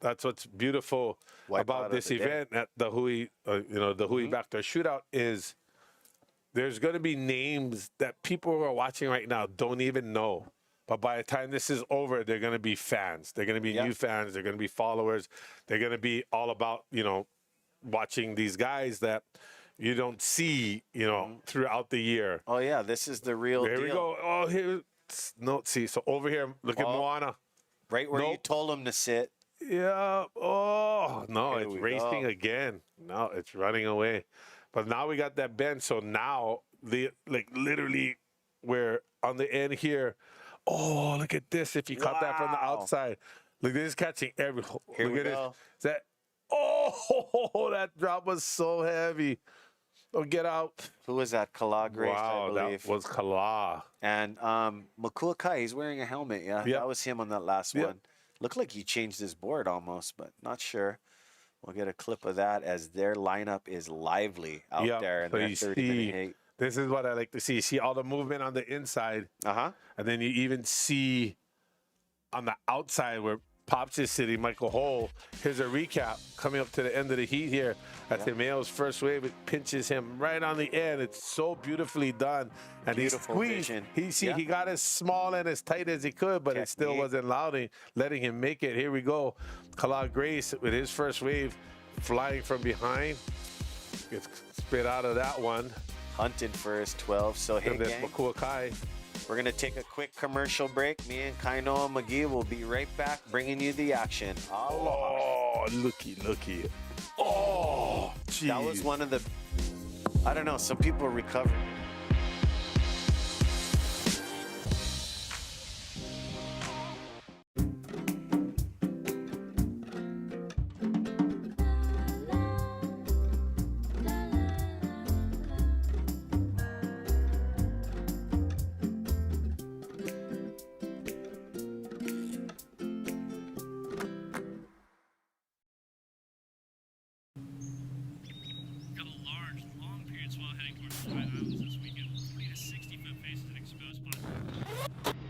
that's what's beautiful about this event at the He'e, the He'e Backdoor Shootout is there's going to be names that people who are watching right now don't even know. But by the time this is over, they're going to be fans. They're going to be new fans. They're going to be followers. They're going to be all about, you know, watching these guys that you don't see, you know, throughout the year. Oh, yeah, this is the real There deal. we go. Oh, here. No, see, so over here, look at Moana. Right where you told him to sit. Yeah. Oh, no, Here it's we racing go. again. No, it's running away. But now we got that bend. So now, like literally, we're on the end here. Oh, look at this. If you caught that from the outside. Look, this is catching every. Here look we at go. this. Is that. Oh, that drop was so heavy. Oh, get out. Who was that? Kala Grace, Wow, I believe. that was Kala. And Makua Kai, he's wearing a helmet. Yeah, that was him on that last one. Looked like he changed his board almost, but not sure. We'll get a clip of that as their lineup is lively out there in so their you 30-minute heat. this is what I like to see. See all the movement on the inside. And then you even see on the outside where Pops is sitting, Michael Hole. Here's a recap coming up to the end of the heat here. At the male's first wave, it pinches him right on the end. It's so beautifully done. And Beautiful he squeezed. vision. He got as small and as tight as he could, but it still wasn't letting him make it. Here we go. Kala Grace with his first wave flying from behind. Gets spit out of that one. Hunting for his 12. So, hey, And then gang, Makua Kai. we're going to take a quick commercial break. Me and Kainoa McGee will be right back bringing you the action. Oh, looky. Oh, geez. That was one of the, I don't know, some people recovered. Got a large, long period swell heading towards the Hawaiian Islands this weekend. 40 to 60 foot faces and exposed spots.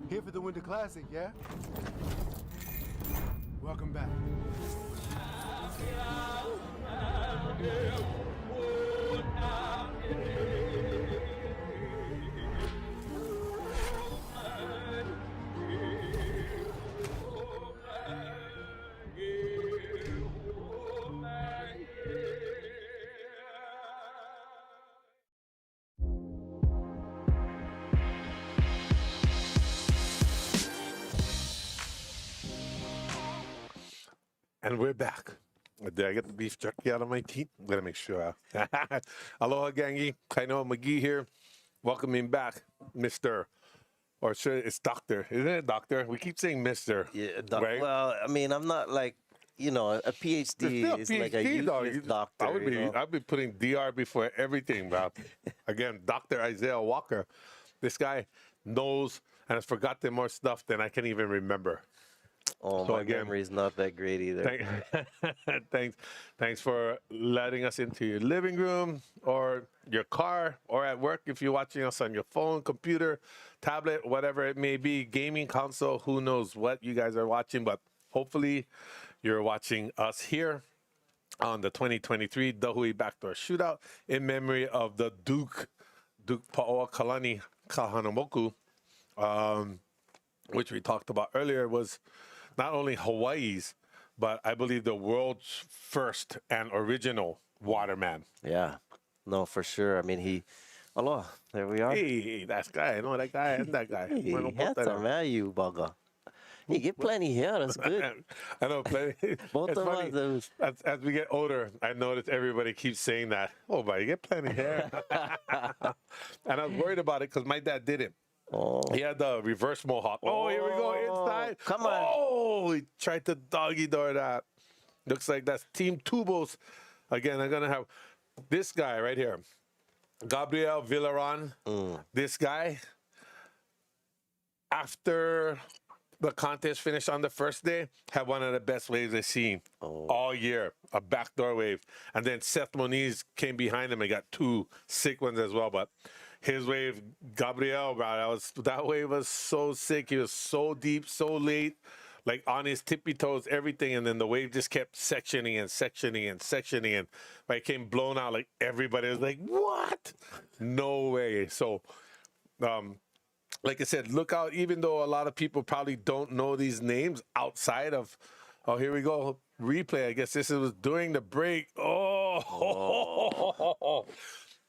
Here for the Winter Classic, yeah? Welcome back. And we're back. Did I get the beef jerky out of my teeth? I'm gonna make sure. Aloha, gangi. Kainoa McGee here. Welcoming back Mr. Or should it's doctor? Isn't it doctor? We keep saying Mister. Yeah, right? well, I mean, I'm not like, a PhD is like a useless doctor. I'd be putting DR before everything, bro. Again, Dr. Isaiah Walker. This guy knows and has forgotten more stuff than I can even remember. Oh, So my again, memory's not that great either. Thanks for letting us into your living room or your car or at work if you're watching us on your phone, computer, tablet, whatever it may be, gaming console, who knows what you guys are watching, but hopefully you're watching us here on the 2023 He'e Backdoor Shootout in memory of the Duke Pa'oa Kahanamoku, which we talked about earlier, was not only Hawaii's, but I believe the world's first and original waterman. Yeah, no, for sure. I mean, Aloha, there we are. Hey, that guy. I know that guy and that guy. Hey, Bueno, handsome, man, you bugger. You get plenty here. That's good. I know, plenty. Both It's of funny. us. As we get older, I notice everybody keeps saying that. Oh, but you get plenty hair. And I was worried about it because my dad didn't. Oh, He had the reverse mohawk. Oh, here we go inside. Come on. Oh, he tried to doggy door that. Looks like that's Team Tubos. Again, I'm going to have this guy right here. Gabriel Villaran. This guy, after the contest finished on the first day, had one of the best waves I've seen all year, a backdoor wave. And then Seth Moniz came behind him and got two sick ones as well. But his wave, Gabriel, bro, that wave was so sick. He was so deep, so late, like on his tippy toes, everything. And then the wave just kept sectioning and sectioning and sectioning. And when it came blown out, like everybody was like, what? No way. So, like I said, look out, even though a lot of people probably don't know these names outside of, oh, here we go, replay. I guess this was during the break. Oh.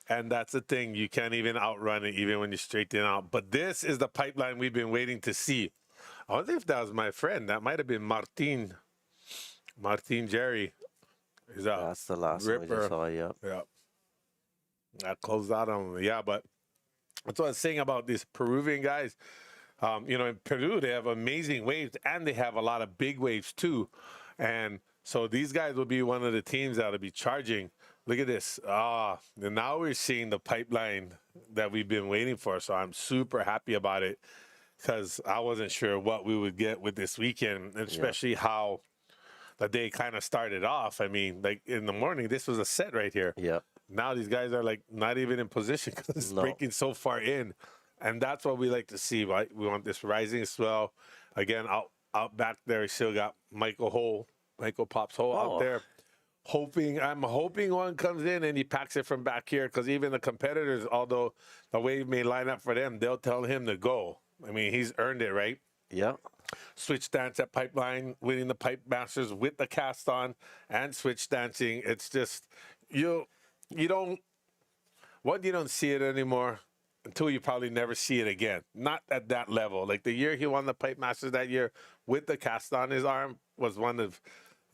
And that's the thing. You can't even outrun it, even when you straighten out. But this is the pipeline we've been waiting to see. I wonder if that was my friend. That might have been Martin Jerry. that's the last one we ripper. just saw, yep. Yeah. That closed out on him. Yeah, but that's what I was saying about these Peruvian guys. In Peru, they have amazing waves, and they have a lot of big waves, too. And so these guys will be one of the teams that will be charging. Look at this. And now we're seeing the pipeline that we've been waiting for. So I'm super happy about it because I wasn't sure what we would get with this weekend, especially how the day kind of started off. I mean, like in the morning, this was a set right here. Yep. Now these guys are like not even in position because it's breaking so far in. And that's what we like to see, right? We want this rising swell. Again, out back there, we still got Michael Pops Hole out there. I'm hoping one comes in and he packs it from back here because even the competitors, although the wave may line up for them, they'll tell him to go. I mean, he's earned it, right? Yep. Switch dance at Pipeline, winning the Pipe Masters with the cast on and switch dancing. It's just, you don't see it anymore until you probably never see it again. Not at that level. Like the year he won the Pipe Masters that year with the cast on his arm was one of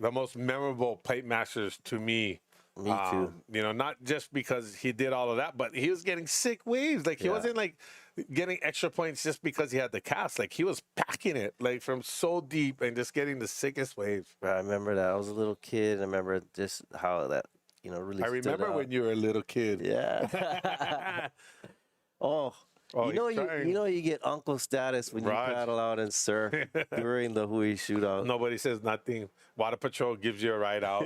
the most memorable Pipe Masters to me. Me too. Not just because he did all of that, but he was getting sick waves. Like he wasn't like getting extra points just because he had the cast. Like he was packing it like from so deep and just getting the sickest waves. I remember that. I was a little kid. I remember just how that, really I remember stood out. when you were a little kid. Yeah. You get uncle status when Raj. you paddle out and surf during the He'e Shootout. Nobody says nothing. Water Patrol gives you a ride out.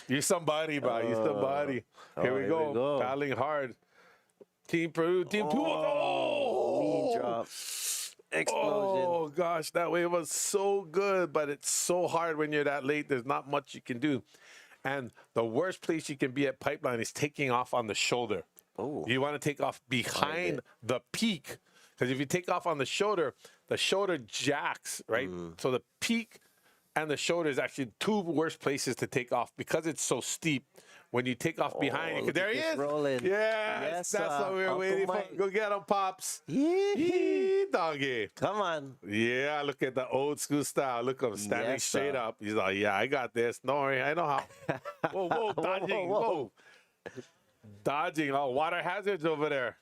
You're somebody, bro. You're somebody. Here we go. Paddling hard. Team Peru, Team Two. Knee drop. Explosion. Oh, gosh. That wave was so good, but it's so hard when you're that late. There's not much you can do. And the worst place you can be at Pipeline is taking off on the shoulder. Oh. You want to take off behind the peak. Because if you take off on the shoulder jacks, right? So the peak and the shoulder is actually two worst places to take off because it's so steep. When you take off behind, there he is. Rolling. Yes, that's what we were waiting for. Go get him, Pops. Yee. Doggy. Come on. Yeah, look at the old school style. Look at him standing straight up. He's like, yeah, I got this. Don't worry, I know how. Whoa, dodging. Whoa. Dodging. Oh, water hazards over there.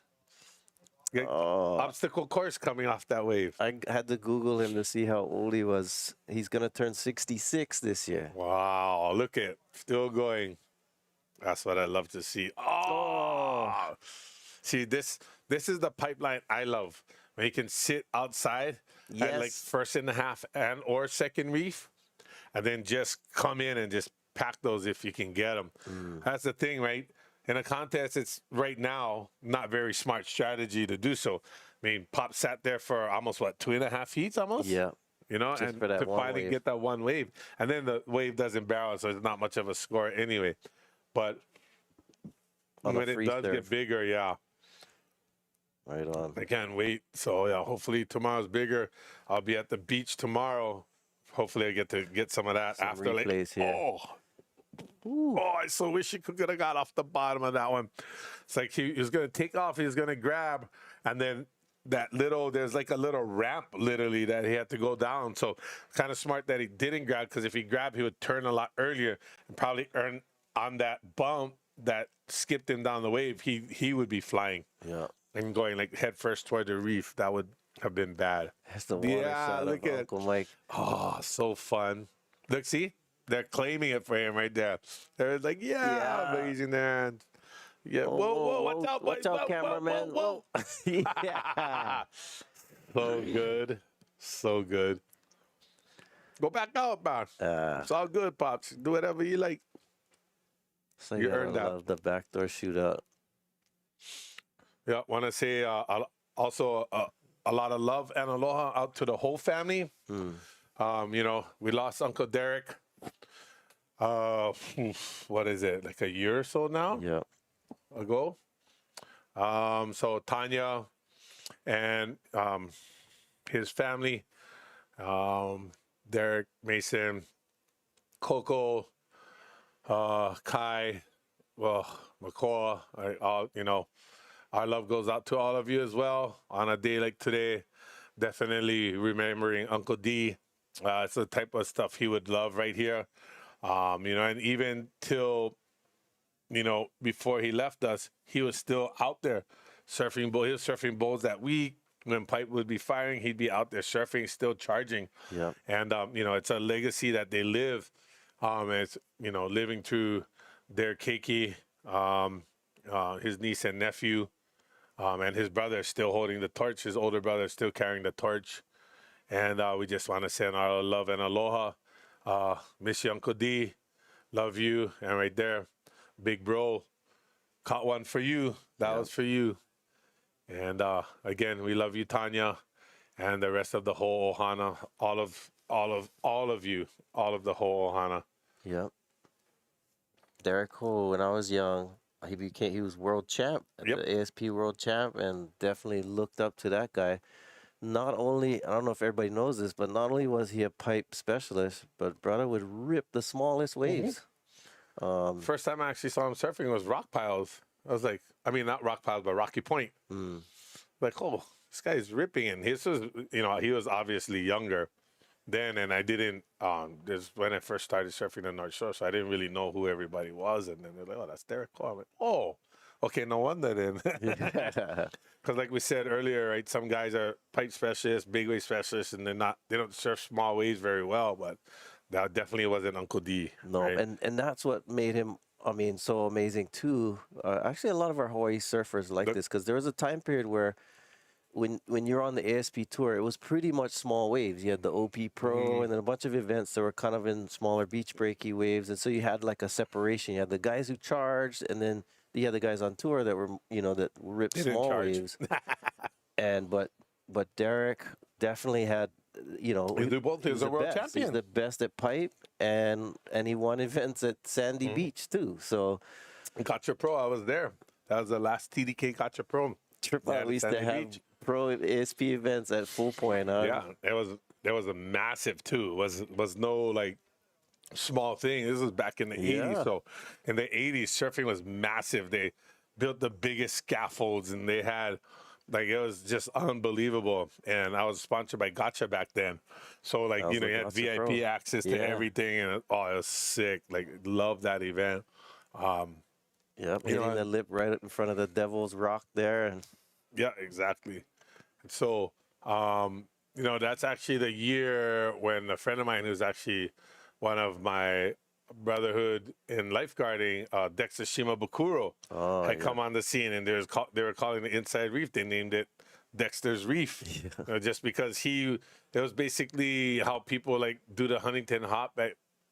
Obstacle course coming off that wave. I had to Google him to see how old he was. He's going to turn 66 this year. Wow, look at still going. That's what I love to see. Oh. See, this is the pipeline I love. When you can sit outside at like first and a half and or second reef, and then just come in and just pack those if you can get them. That's the thing, right? In a contest, it's right now not very smart strategy to do so. I mean, Pop sat there for almost, 2.5 heats almost? Yeah. You know, Just and for that to one finally wave. get that one wave. And then the wave doesn't barrel, so it's not much of a score anyway. But On a when it free does serve. get bigger, yeah. Right on. I can't wait. So, yeah, hopefully tomorrow's bigger. I'll be at the beach tomorrow. Hopefully I get to get some of that Some after. Like, replays here. I so wish he could have got off the bottom of that one. It's like he was going to take off, he was going to grab, and then there's like a little ramp literally that he had to go down. So kind of smart that he didn't grab, because if he grabbed, he would turn a lot earlier and probably earn on that bump that skipped him down the wave. He would be flying. Yeah. And going like head first toward the reef. That would have been bad. That's the water shot look of at Uncle Mike. Oh, so fun. Look, see? They're claiming it for him right there. They're like, raising their hand. Yeah, whoa, watch out, boys. Watch out, cameraman. Whoa. Yeah. So good. So good. Go back out, man. It's all good, Pops. Do whatever you like. So You earned that. love the backdoor shootout. Yeah, want to say also a lot of love and aloha out to the whole family. You know, we lost Uncle Derek. What is it? Like a year or so now? Yeah. Ago. So Tanya and his family, Derek, Mason, Coco, Kai, Makoa, all, you know, our love goes out to all of you as well on a day like today. Definitely remembering Uncle D. It's the type of stuff he would love right here. You know, and even till, you know, before he left us, he was still out there surfing. He was surfing bowls that week. When Pipe would be firing, he'd be out there surfing, still charging. Yeah. And, you know, it's a legacy that they live. It's, you know, living through their keiki, his niece and nephew, and his brother still holding the torch. His older brother still carrying the torch. And we just want to send our love and aloha. Miss you, Uncle D. Love you. And right there, big bro, caught one for you. That was for you. And again, we love you, Tanya, and the rest of the whole Ohana. All of you, all of the whole Ohana. Yep. Derek Ho, when I was young, he was world champ, the ASP world champ, and definitely looked up to that guy. Not only, I don't know if everybody knows this, but not only was he a pipe specialist, but brother would rip the smallest waves. First time I actually saw him surfing was rock piles. I was like, I mean, not rock piles, but Rocky Point. Like, oh, this guy's ripping. And his was, you know, he was obviously younger then, and I didn't, this when I first started surfing the North Shore, so I didn't really know who everybody was. And then they're like, oh, that's Derek Cole. I'm like, oh, okay, no wonder then. Because like we said earlier, right, some guys are pipe specialists, big wave specialists, and they don't surf small waves very well, but that definitely wasn't Uncle D. No, right? and that's what made him, I mean, so amazing too. Actually, a lot of our Hawaii surfers like this, because there was a time period where when you're on the ASP tour, it was pretty much small waves. You had the OP Pro and then a bunch of events that were kind of in smaller beach breaky waves. And so you had like a separation. You had the guys who charged, and then you had the guys on tour that were, you know, that ripped small waves. And but Derek definitely had, you know, he was a world champion. He's the best at pipe, and he won events at Sandy Beach too. So Gotcha Pro, I was there. That was the last TDK Gotcha Pro. We used to have pro ASP events at Full Point. Yeah, there was a massive too. It was no like small thing. This was back in the 80s. So in the 80s, surfing was massive. They built the biggest scaffolds, and they had, like, it was just unbelievable. And I was sponsored by Gotcha back then. So, like, you know, you had VIP access to everything. And it was sick. Like, loved that event. Hitting the lip right in front of the Devil's Rock there. And Yeah, exactly. So, you know, that's actually the year when a friend of mine who's actually one of my brotherhood in lifeguarding, Dexter Shimabukuro, had come on the scene, and they were calling the inside reef. They named it Dexter's Reef, just because it was basically how people like do the Huntington Hop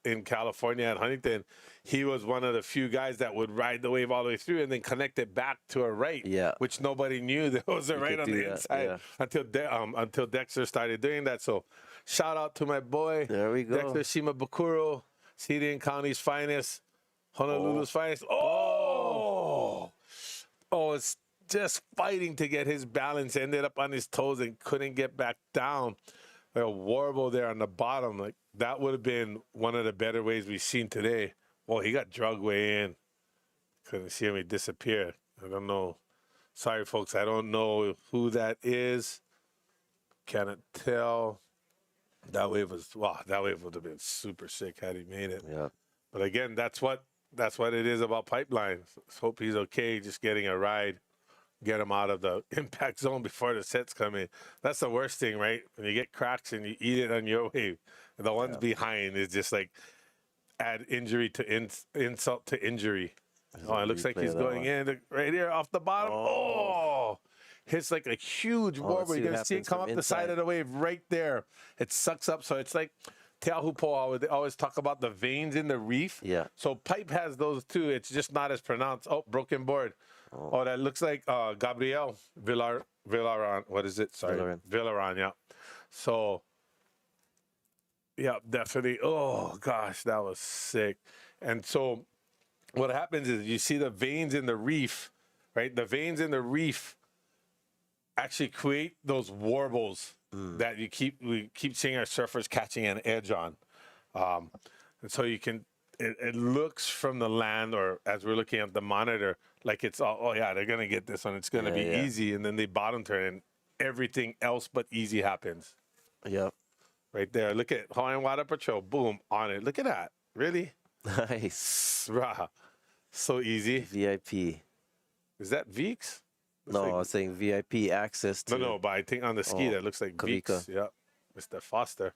in California at Huntington. He was one of the few guys that would ride the wave all the way through and then connect it back to a right, which nobody knew there was a right on the inside until Dexter started doing that. So shout out to my boy, there we go, Dexter Shimabukuro, City and County's finest, Honolulu's finest. Oh, it's just fighting to get his balance, ended up on his toes and couldn't get back down. Like a warble there on the bottom. Like that would have been one of the better waves we've seen today. Well, he got drugged way in. Couldn't see him, he disappeared. I don't know. Sorry, folks, I don't know who that is. Cannot tell. That wave would have been super sick had he made it. Yeah. But again, that's what it is about pipelines. Let's hope he's okay, just getting a ride. Get them out of the impact zone before the sets come in. That's the worst thing, right? When you get cracks and you eat it on your wave, the ones behind is just like add injury to insult to injury. It looks like he's going in right here off the bottom. Oh, hits like a huge warble. You're gonna see it come up the side of the wave right there. It sucks up, so it's like Teahupo'o. They always talk about the veins in the reef. Yeah. So pipe has those too. It's just not as pronounced. Oh, broken board. Oh, that looks like Gabriel Villaran. What is it? Sorry. Villaran, yeah. So, yeah, definitely. Oh, gosh, that was sick. And so what happens is you see the veins in the reef, right? The veins in the reef actually create those warbles that we keep seeing our surfers catching an edge on. And so you can, it looks from the land, or as we're looking at the monitor, like it's all, oh yeah, they're going to get this one. It's going to be easy. And then they bottom turn and everything else but easy happens. Yep. Right there. Look at Hawaiian Water Patrol. Boom. On it. Look at that. Really? Nice. Rah. So easy. VIP. Is that Veeks? No, I was saying VIP access to. No, but I think on the ski that looks like Kavika. Veeks. Yeah. Mr. Foster.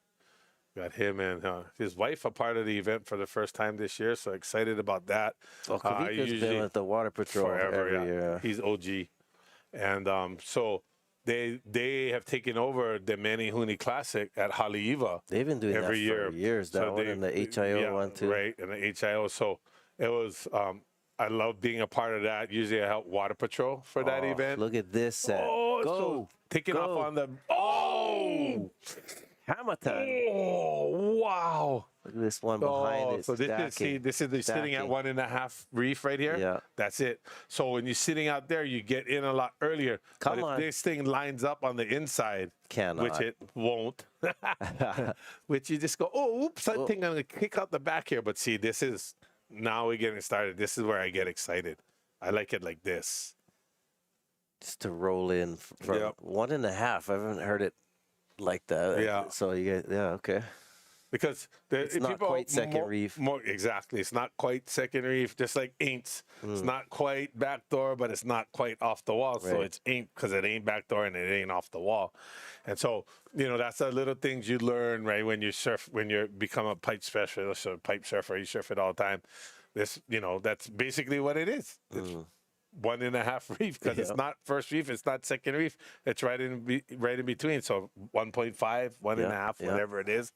Got him and his wife a part of the event for the first time this year, so excited about that. Oh, Kavika's been with the Water Patrol forever, every year. He's OG. And so they have taken over the Menehune Classic at Haleiwa. They've been doing every that year. for years. That one and the HIO one too. Right, and the HIO. So it was, I love being a part of that. Usually I help Water Patrol for that event. Look at this set. Oh, Go. So taking off on the, oh! Hammer time. Oh, wow. Look at this one behind it. So this is sitting at 1.5 reef right here. Yeah. That's it. So when you're sitting out there, you get in a lot earlier. Come but on. if this thing lines up on the inside, which it won't, which you just go, oh, oops, I think I'm going to kick out the back here. But see, now we're getting started. This is where I get excited. I like it like this. Just to roll in from 1.5. I haven't heard it like that. Yeah. So you get, okay. Because it's not quite second reef. Exactly. It's not quite second reef, just like ain'ts. It's not quite backdoor, but it's not quite off the wall. So it's ain't because it ain't backdoor and it ain't off the wall. And so, that's the little things you learn, right, when you surf, when you become a pipe specialist or pipe surfer, you surf it all the time. This, that's basically what it is. It's 1.5 reef because it's not first reef, it's not second reef. It's right in between. So 1.5, 1.5, whatever it is.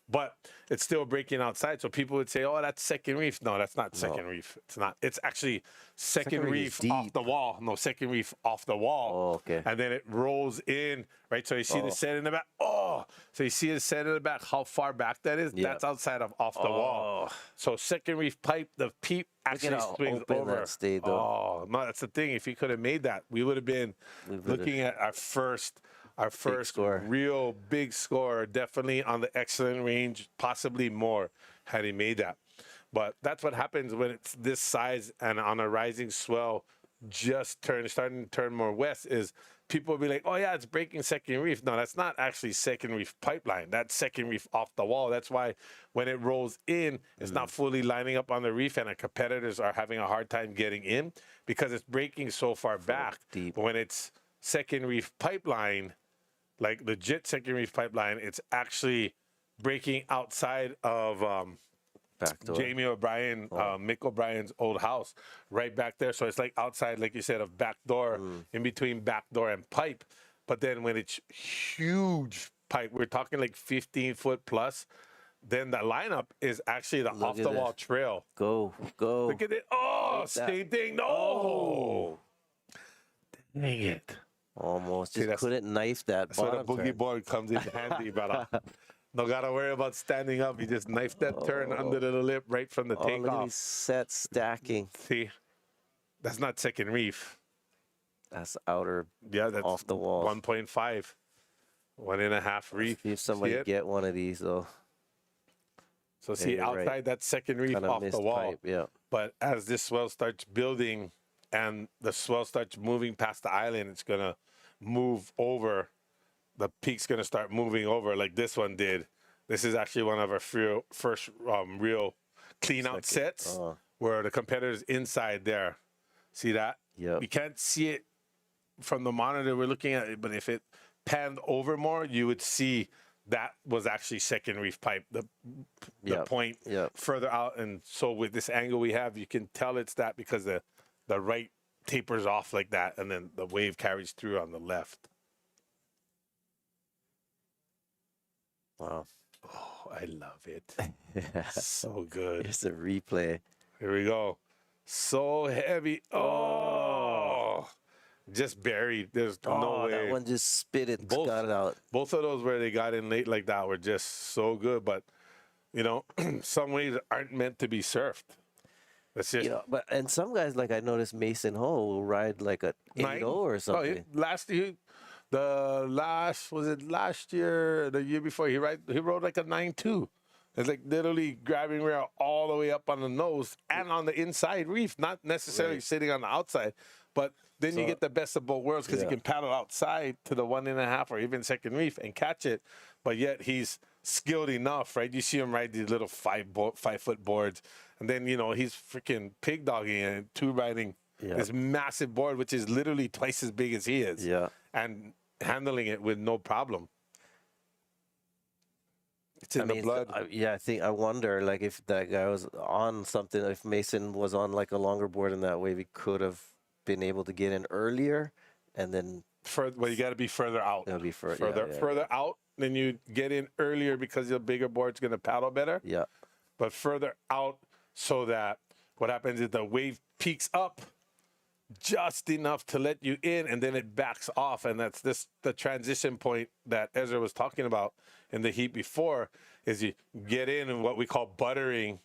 But it's still breaking outside. So people would say, oh, that's second reef. No, that's not second reef. It's not. It's actually second reef off the wall. No, second reef off the wall. Oh, okay. And then it rolls in, right? So you see the set in the back. Oh, so you see the set in the back, how far back that is? That's outside of off the wall. So second reef pipe, the peep actually swings over. That stayed, though. Oh, no, that's the thing. If he could have made that, we would have been looking at our first real big score, definitely on the excellent range, possibly more had he made that. But that's what happens when it's this size and on a rising swell, starting to turn more west, is people will be like, oh yeah, it's breaking second reef. No, that's not actually second reef pipeline. That's second reef off the wall. That's why when it rolls in, it's not fully lining up on the reef and our competitors are having a hard time getting in because it's breaking so far back. Deep. But when it's second reef pipeline, like legit second reef pipeline, it's actually breaking outside of Backdoor. Jamie O'Brien, Mick O'Brien's old house, right back there. So it's like outside, like you said, of backdoor, in between backdoor and pipe. But then when it's huge pipe, we're talking like 15 foot plus, then the lineup is actually the off the wall trail. Go. Look at it. Oh, same thing. No. Oh. Dang it. Almost. See, Just couldn't knife that That's where the bottom boogie turn. board comes in handy, but no gotta worry about standing up. You just knife that turn under the lip right from the Oh, look at these takeoff. sets stacking. See, that's not second reef. That's outer. Yeah, that's off the wall. 1.5, 1.5 reef. See if somebody See it? get one of these though. So see, you're right. outside that second reef Kinda off the missed wall. pipe, yeah. But as this swell starts building and the swell starts moving past the island, it's gonna move over. The peak's gonna start moving over like this one did. This is actually one of our first real clean out sets where the competitor's inside there. See that? Yeah. You can't see it from the monitor we're looking at it, but if it panned over more, you would see that was actually second reef pipe, the point further out. And so with this angle we have, you can tell it's that because the right tapers off like that, and then the wave carries through on the left. Wow. Oh, I love it. So good. It's a replay. Here we go. So heavy. Oh, just buried. There's no way. That one just spit it, got it out. Both of those where they got in late like that were just so good. But, you know, some waves aren't meant to be surfed. That's just, You know, but and some guys, like I noticed Mason Ho will ride like a 8-0 or something. Last year, last year, the year before, he rode like a 9.2. It's like literally grabbing rail all the way up on the nose and on the inside reef, not necessarily sitting on the outside. But then you get the best of both worlds because he can paddle outside to the 1.5 or even second reef and catch it. But yet he's skilled enough, right? You see him ride these little 5-foot boards. And then, you know, he's freaking pig dogging and riding this massive board, which is literally twice as big as he is. Yeah. And handling it with no problem. It's in the blood. I wonder, like, if that guy was on something, if Mason was on like a longer board in that way, we could have been able to get in earlier, and then. Well, you got to be further out. It'll be further out. Then you get in earlier because your bigger board's going to paddle better. Yeah. But further out so that what happens is the wave peaks up just enough to let you in, and then it backs off, and that's the transition point that Ezra was talking about in the heat before. Is you get in and what we call buttering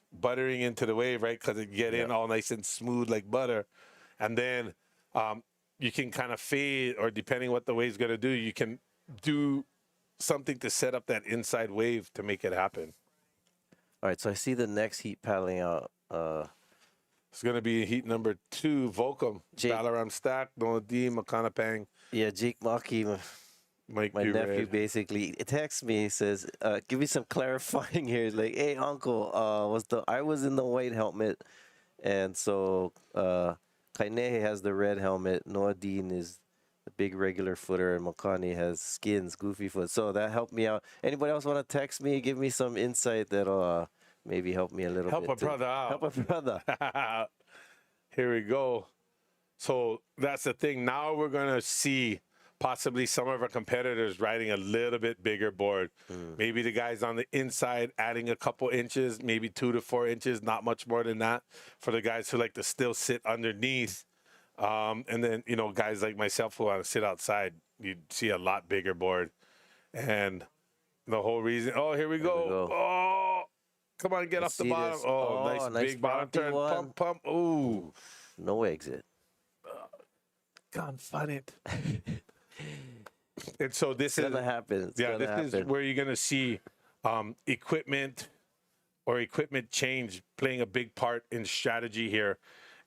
into the wave, right? Because it get in all nice and smooth like butter, and then you can kind of fade, or depending what the wave's going to do, you can do something to set up that inside wave to make it happen. All right, so I see the next heat paddling out. It's going to be heat number 2, Volcom, Balaram Stack, Noa Deane, Makana Pang. Yeah, Jake Maki, my nephew, basically texts me. He says, "Give me some clarifying here." He's like, "Hey, uncle, I was in the white helmet, and so Kainehe has the red helmet. Noa Deane is the big regular footer, and Makani has skins, goofy foot. So that helped me out. Anybody else want to text me? Give me some insight that'll maybe help me a little bit. Help a brother out. Help a brother. Here we go. So that's the thing. Now we're going to see possibly some of our competitors riding a little bit bigger board. Maybe the guys on the inside adding a couple inches, maybe 2 to 4 inches, not much more than that. For the guys who like to still sit underneath. And then, you know, guys like myself who want to sit outside, you'd see a lot bigger board. And the whole reason, here we go. Oh, come on, get off the bottom. This. Nice big bottom turn. One. Pump. Ooh. No exit. Confine it. And so this is gonna happen. This is where you're gonna see equipment change playing a big part in strategy here,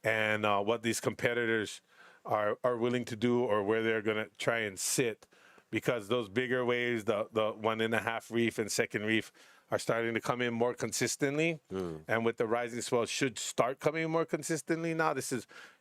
and what these competitors are willing to do, or where they're gonna try and sit, because those bigger waves, the 1.5 reef and second reef, are starting to come in more consistently, and with the rising swell should start coming more consistently now.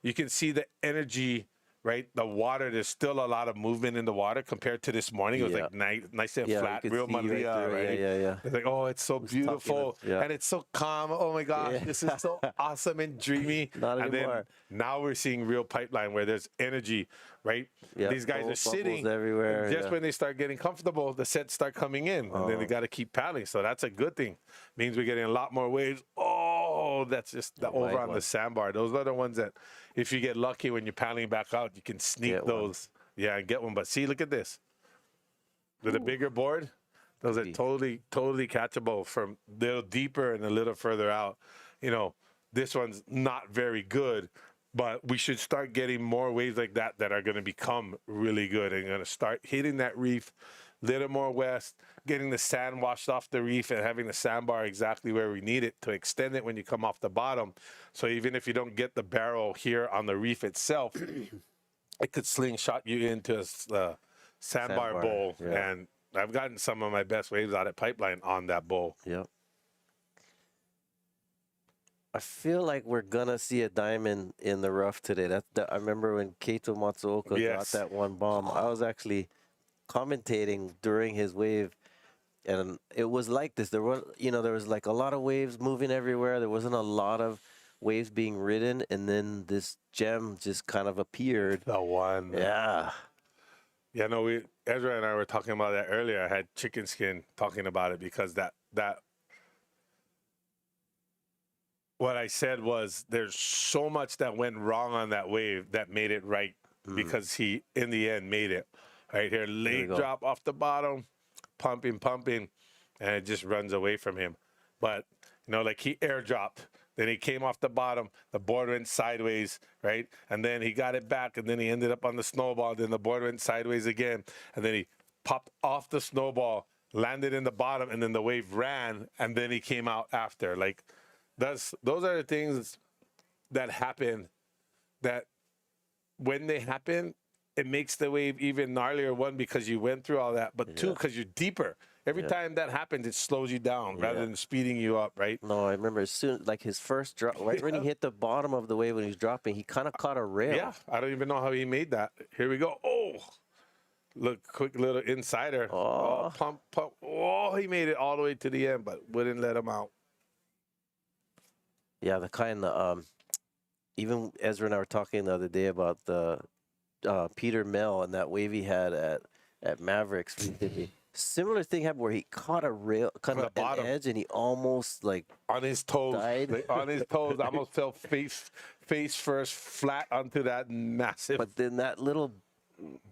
You can see the energy right? The water, there's still a lot of movement in the water compared to this morning. It was like nice and flat, you could real see right Malia, through it. right? Yeah. It's like, oh, it's so beautiful. And it's so calm. Oh my gosh, this is so awesome and dreamy. Not and anymore. then now we're seeing real pipeline where there's energy, right? These guys are sitting everywhere. Just when they start getting comfortable, the sets start coming in, and then they got to keep paddling. So that's a good thing. Means we're getting a lot more waves. Oh, that's just the over on the sandbar. Those are the ones that, if you get lucky when you're paddling back out, you can sneak those. Yeah, and get one. But see, look at this. With a bigger board, those are totally catchable from a little deeper and a little further out. You know, this one's not very good, but we should start getting more waves like that that are going to become really good and going to start hitting that reef a little more west, getting the sand washed off the reef and having the sandbar exactly where we need it to extend it when you come off the bottom. So even if you don't get the barrel here on the reef itself, it could slingshot you into a sandbar bowl. And I've gotten some of my best waves out at Pipeline on that bowl. Yep. I feel like we're gonna see a diamond in the rough today. I remember when Keito Matsuoka got that one bomb. I was actually commentating during his wave, and it was like this. There was like a lot of waves moving everywhere. There wasn't a lot of waves being ridden, and then this gem just kind of appeared. The one. Yeah. Yeah, no, Ezra and I were talking about that earlier. I had Chicken Skin talking about it because that what I said was there's so much that went wrong on that wave that made it right because he, in the end, made it. Right here, late drop off the bottom, pumping, and it just runs away from him. But, you know, like he airdropped. Then he came off the bottom, the board went sideways, right? And then he got it back, and then he ended up on the snowball. Then the board went sideways again, and then he popped off the snowball, landed in the bottom, and then the wave ran, and then he came out after. Like, those are the things that happen that when they happen, it makes the wave even gnarlier, one, because you went through all that, but two, because you're deeper. Every time that happens, it slows you down rather than speeding you up, right? No, I remember as soon, like his first drop, right when he hit the bottom of the wave when he was dropping, he kind of caught a rail. Yeah, I don't even know how he made that. Here we go. Oh, look, quick little insider. Oh, pump. Oh, he made it all the way to the end, but wouldn't let him out. Yeah, the kind of, even Ezra and I were talking the other day about the Peter Mel and that wave he had at Mavericks. Similar thing happened where he caught a rail, kind of an edge, and he almost like on his toes, died. like, on his toes, almost fell face first flat onto that massive. But then that little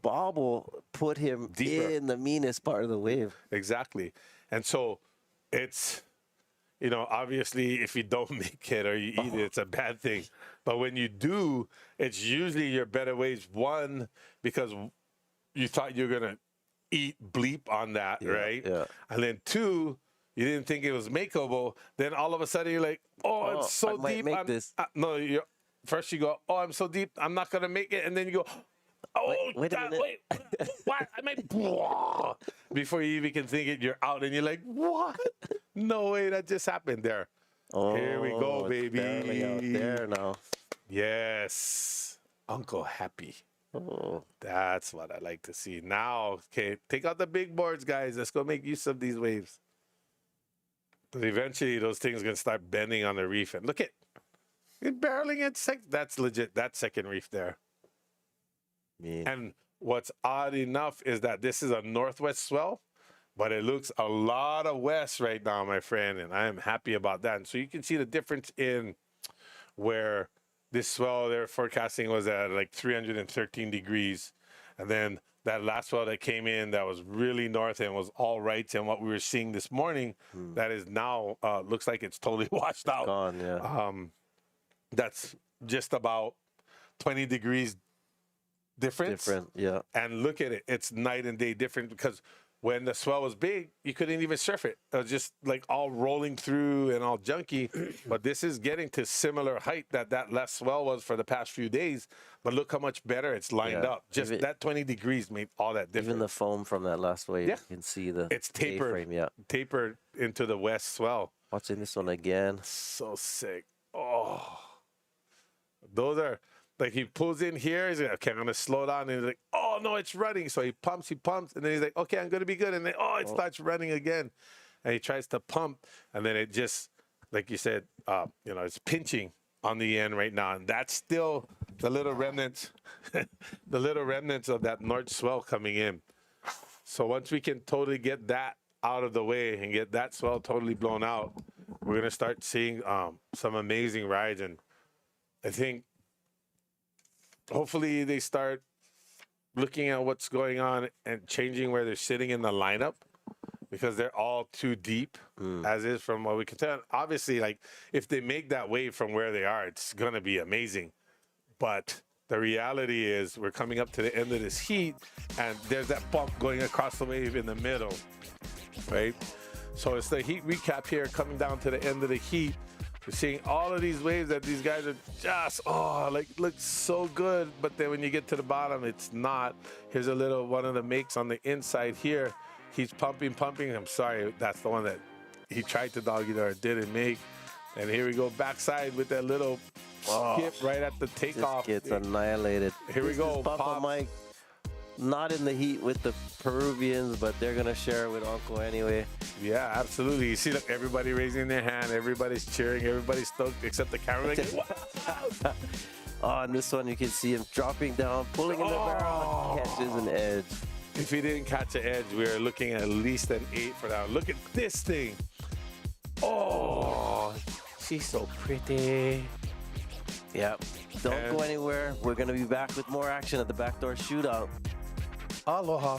bobble put him deeper in the meanest part of the wave. Exactly, and so it's, you know, obviously if you don't make it or you eat it, it's a bad thing. But when you do, it's usually your better waves. One, because you thought you were gonna eat bleep on that, right? Yeah. And then two, you didn't think it was makeable. Then all of a sudden you're like, oh, it's so deep. First you go, oh, I'm so deep, I'm not gonna make it. And then you go, oh, wait, what? I might. Before you even can think it, you're out, and you're like, what? No way, that just happened there. Oh, here we go, baby. Barely out there now. Yes, Uncle Happy. Oh, that's what I like to see. Now, okay, take out the big boards, guys. Let's go make use of these waves. Because eventually those things are going to start bending on the reef. And look at it barreling at that's legit. That second reef there. Yeah. And what's odd enough is that this is a northwest swell, but it looks a lot of west right now, my friend. And I am happy about that. And so you can see the difference in where this swell they're forecasting was at like 313 degrees. And then that last swell that came in that was really north and was all right. And what we were seeing this morning, that is now, looks like it's totally washed out. Gone, yeah. That's just about 20 degrees difference. Different, yeah. And look at it. It's night and day different because when the swell was big, you couldn't even surf it. It was just like all rolling through and all junky. But this is getting to similar height that last swell was for the past few days. But look how much better it's lined up. Just even, that 20 degrees made all that difference. Even the foam from that last wave, you can see it's tapered, tapered into the west swell. Watching this one again. So sick. Oh, those are like he pulls in here. He's like, okay, I'm gonna slow down. And he's like, oh no, it's running. So he pumps, and then he's like, okay, I'm gonna be good. And then it starts running again, and he tries to pump, and then it just, like you said, you know, it's pinching on the end right now, and that's still the little remnants, the little remnants of that north swell coming in. So once we can totally get that out of the way and get that swell totally blown out, we're gonna start seeing some amazing rides. And I think hopefully they start looking at what's going on and changing where they're sitting in the lineup, because they're all too deep as is from what we can tell. Obviously, like if they make that wave from where they are, it's gonna be amazing. But the reality is we're coming up to the end of this heat, and there's that bump going across the wave in the middle, right? So it's the heat recap here coming down to the end of the heat. We're seeing all of these waves that these guys are just, like looks so good. But then when you get to the bottom, it's not. Here's a little one of the makes on the inside here. He's pumping. I'm sorry, that's the one that he tried to dog it or didn't make. And here we go backside with that little skip right at the takeoff. Just gets annihilated. Here we go. Papa Mike, not in the heat with the Peruvians, but they're gonna share it with Uncle anyway. Yeah, absolutely. You see, look, everybody raising their hand, everybody's cheering, everybody's stoked, except the cameraman. And this one you can see him dropping down, pulling in the barrel, catches an edge. If he didn't catch an edge, we are looking at least an 8 for that. Look at this thing. Oh, she's so pretty. Yep. Don't go anywhere. We're going to be back with more action at the Backdoor Shootout. Aloha.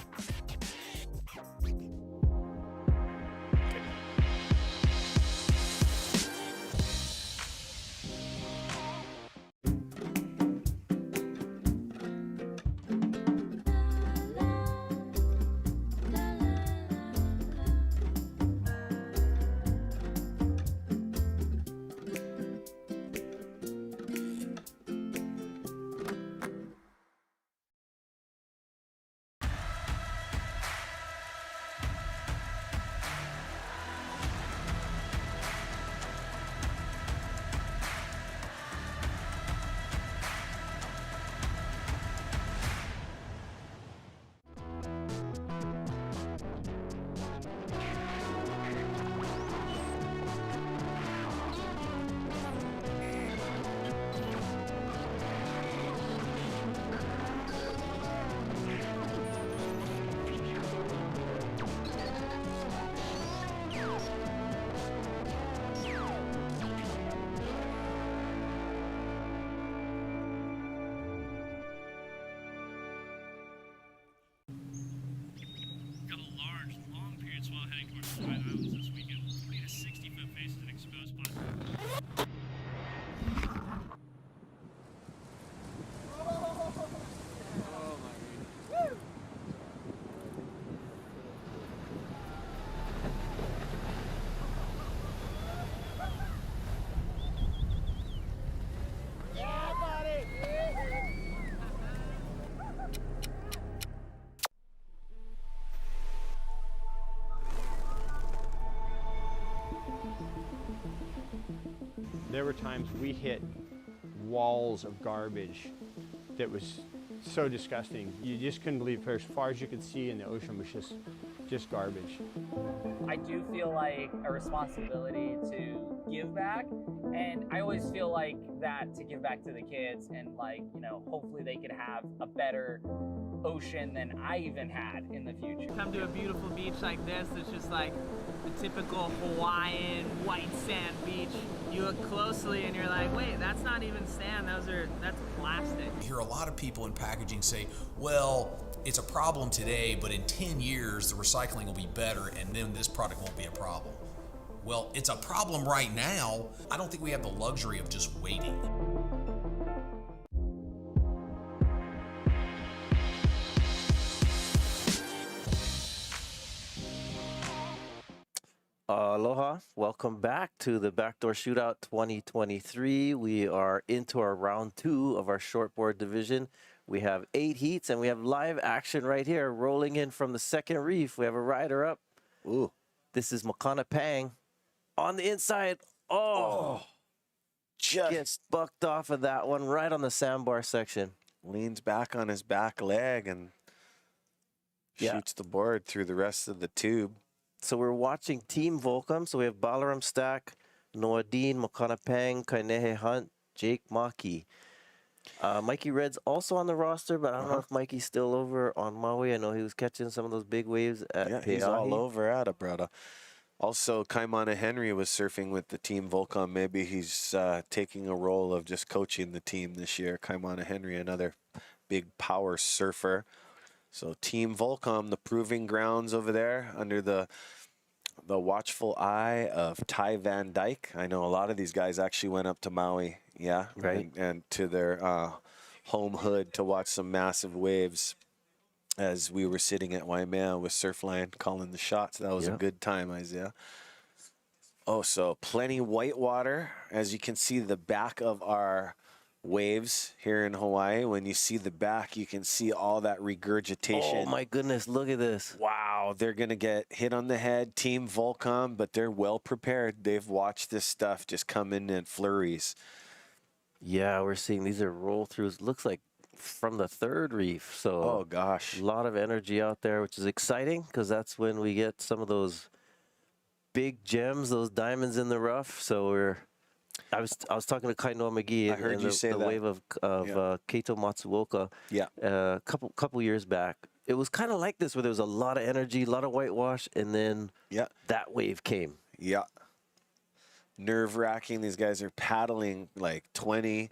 Got a large, long period swell heading towards the Hawaiian Islands this weekend. 40 to 60 foot faces and exposed spots. There were times we hit walls of garbage that was so disgusting. You just couldn't believe as far as you could see, and the ocean was just garbage. I do feel like a responsibility to give back, and I always feel like that to give back to the kids, and like, you know, hopefully they could have a better ocean than I even had in the future. Come to a beautiful beach like this, it's just like the typical Hawaiian white sand beach. You look closely and you're like, wait, that's not even sand, that's plastic. You hear a lot of people in packaging say, well, it's a problem today, but in 10 years, the recycling will be better, and then this product won't be a problem. Well, it's a problem right now. I don't think we have the luxury of just waiting. Aloha, welcome back to the Backdoor Shootout 2023. We are into our round 2 of our shortboard division. We have 8 heats, and we have live action right here rolling in from the second reef. We have a rider up. Ooh, this is Makana Pang on the inside. Oh, gets bucked off of that one right on the sandbar section. Leans back on his back leg and Yeah. shoots the board through the rest of the tube. So we're watching Team Volcom. So we have Balaram Stack, Noa Deane, Makana Pang, Kainehe Hunt, Jake Maki. Mikey Red's also on the roster, but I don't know if Mikey's still over on Maui. I know he was catching some of those big waves at Yeah, Peahi. he's all over at it, brother. Also, Kaimana Henry was surfing with the team Volcom. Maybe he's taking a role of just coaching the team this year. Kaimana Henry, another big power surfer. So Team Volcom, the proving grounds over there under the watchful eye of Ty Van Dyke. I know a lot of these guys actually went up to Maui, yeah, Right. and to their home hood to watch some massive waves. As we were sitting at Waimea with Surfline calling the shots. That was a good time, Isaiah. Oh, so plenty white water. As you can see the back of our waves here in Hawaii. When you see the back, you can see all that regurgitation. Oh my goodness, look at this. Wow, they're going to get hit on the head. Team Volcom, but they're well prepared. They've watched this stuff just come in flurries. Yeah, we're seeing these are roll-throughs. Looks like from the third reef. So Oh, gosh. a lot of energy out there, which is exciting because that's when we get some of those big gems, those diamonds in the rough. So I was talking to Kainoa McGee. I heard and you the, say the that. wave of Keito Matsuoka. Yeah. A couple years back. It was kind of like this, where there was a lot of energy, a lot of whitewash, and then that wave came. Yeah. Nerve-wracking. These guys are paddling like 20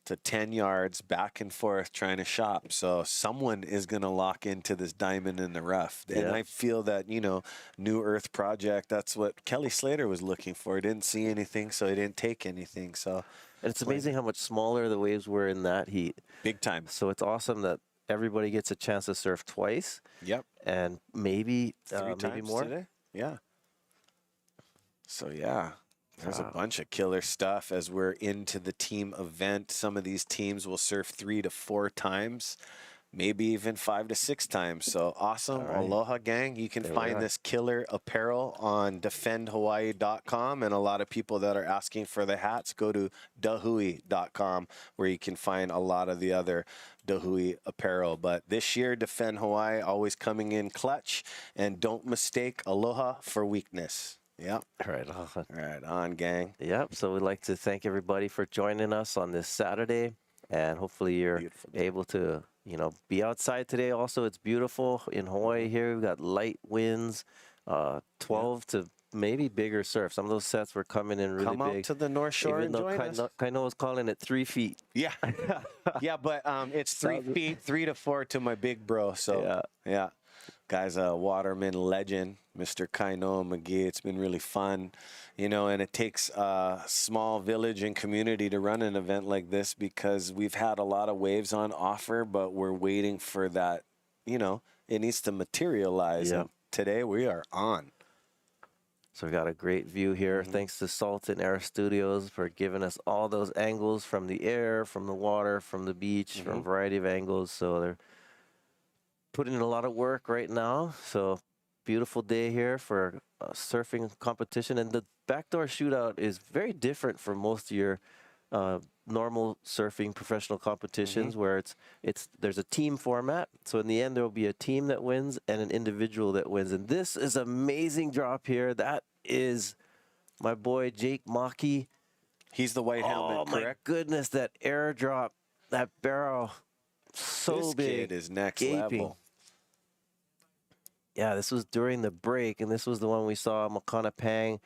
to 10 yards back and forth trying to shop. So someone is going to lock into this diamond in the rough. And I feel that, New Earth Project, that's what Kelly Slater was looking for. He didn't see anything, so he didn't take anything. So And it's amazing how much smaller the waves were in that heat. Big time. So it's awesome that everybody gets a chance to surf twice. Yep. And maybe Three times maybe more. today. Yeah. So, yeah. There's a bunch of killer stuff as we're into the team event. Some of these teams will surf 3 to 4 times, maybe even 5 to 6 times. So awesome. Aloha, gang. You can find this killer apparel on defendhawaii.com. And a lot of people that are asking for the hats, go to dahui.com, where you can find a lot of the other Dahui apparel. But this year, Defend Hawaii always coming in clutch. And don't mistake aloha for weakness. Yep. Right on. Right on, gang. Yep. So we'd like to thank everybody for joining us on this Saturday. And hopefully you're able to, be outside today. Also, it's beautiful in Hawaii here. We've got light winds, 12 to maybe bigger surf. Some of those sets were coming in really Come out big. to the North Shore Even and though join us. Kainoa's calling it 3 feet. Yeah. Yeah, but it's 3 feet, 3 to 4 to my big bro. So, yeah. Guy's a waterman legend, Mr. Kainoa McGee. It's been really fun, and it takes a small village and community to run an event like this because we've had a lot of waves on offer, but we're waiting for that, it needs to materialize. Yep. And today we are on. So we got a great view here. Thanks to Salt and Air Studios for giving us all those angles from the air, from the water, from the beach, from a variety of angles. So they're putting in a lot of work right now. So beautiful day here for surfing competition. And the backdoor shootout is very different from most of your normal surfing professional competitions where there's a team format. So in the end, there will be a team that wins and an individual that wins. And this is amazing drop here. That is my boy, Jake Maki. He's the white helmet, correct? Oh my goodness, that air drop, that barrel, so this big. kid is next gaping. level. Yeah, this was during the break, and this was the one we saw Makana Pang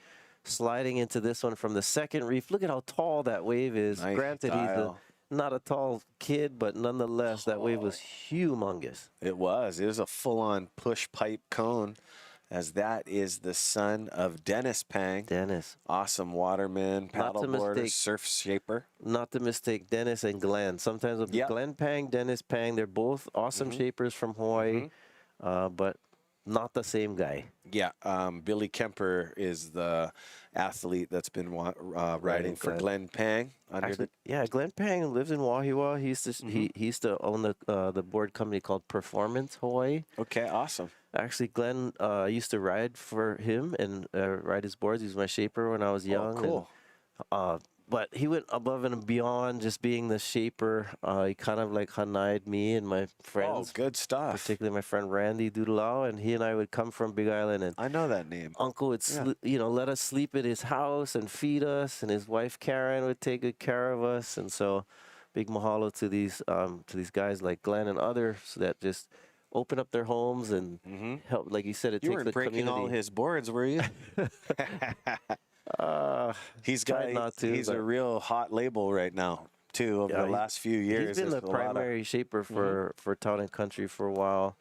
sliding into this one from the second reef. Look at how tall that wave is. Nice Granted, dial. he's not a tall kid, but nonetheless, that wave was humongous. It was. It was a full-on push pipe cone, as that is the son of Dennis Pang. Dennis. Awesome waterman, Not to paddleboarder, mistake- surf shaper. Not to mistake Dennis and Glenn. Sometimes it'll be Glenn Pang, Dennis Pang. They're both awesome shapers from Hawaii, but not the same guy. Yeah, Billy Kemper is the athlete that's been riding for Glenn Pang. Actually, Glenn Pang lives in Wahiawa. He used to own the board company called Performance Hawaii. Okay, awesome. Actually, Glenn used to ride for him and ride his boards. He was my shaper when I was young. Oh, cool. And, but he went above and beyond just being the shaper. He kind of like hanai'd me and my friends. Oh, good stuff. Particularly my friend Randy Doodalao, and he and I would come from Big Island, and I know that name. Uncle would, let us sleep at his house and feed us, and his wife Karen would take good care of us, and so big mahalo to these guys like Glenn and others that just open up their homes and help. Like you said, it You takes weren't the breaking community. all his boards, were you? He's a real hot label right now too over the last few years. He's been the primary shaper for Town and Country for a while.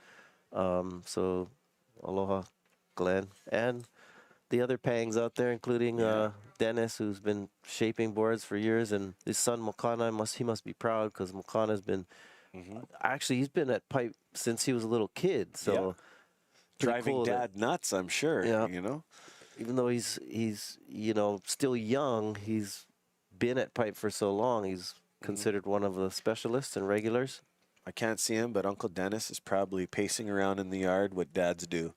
So aloha, Glenn, and the other Pangs out there, including Dennis, who's been shaping boards for years, and his son Makana must be proud because Makana's been actually he's been at pipe since he was a little kid. So driving cool dad nuts, I'm sure. You know. Even though he's still young, he's been at pipe for so long. He's considered one of the specialists and regulars. I can't see him, but Uncle Dennis is probably pacing around in the yard what dads do.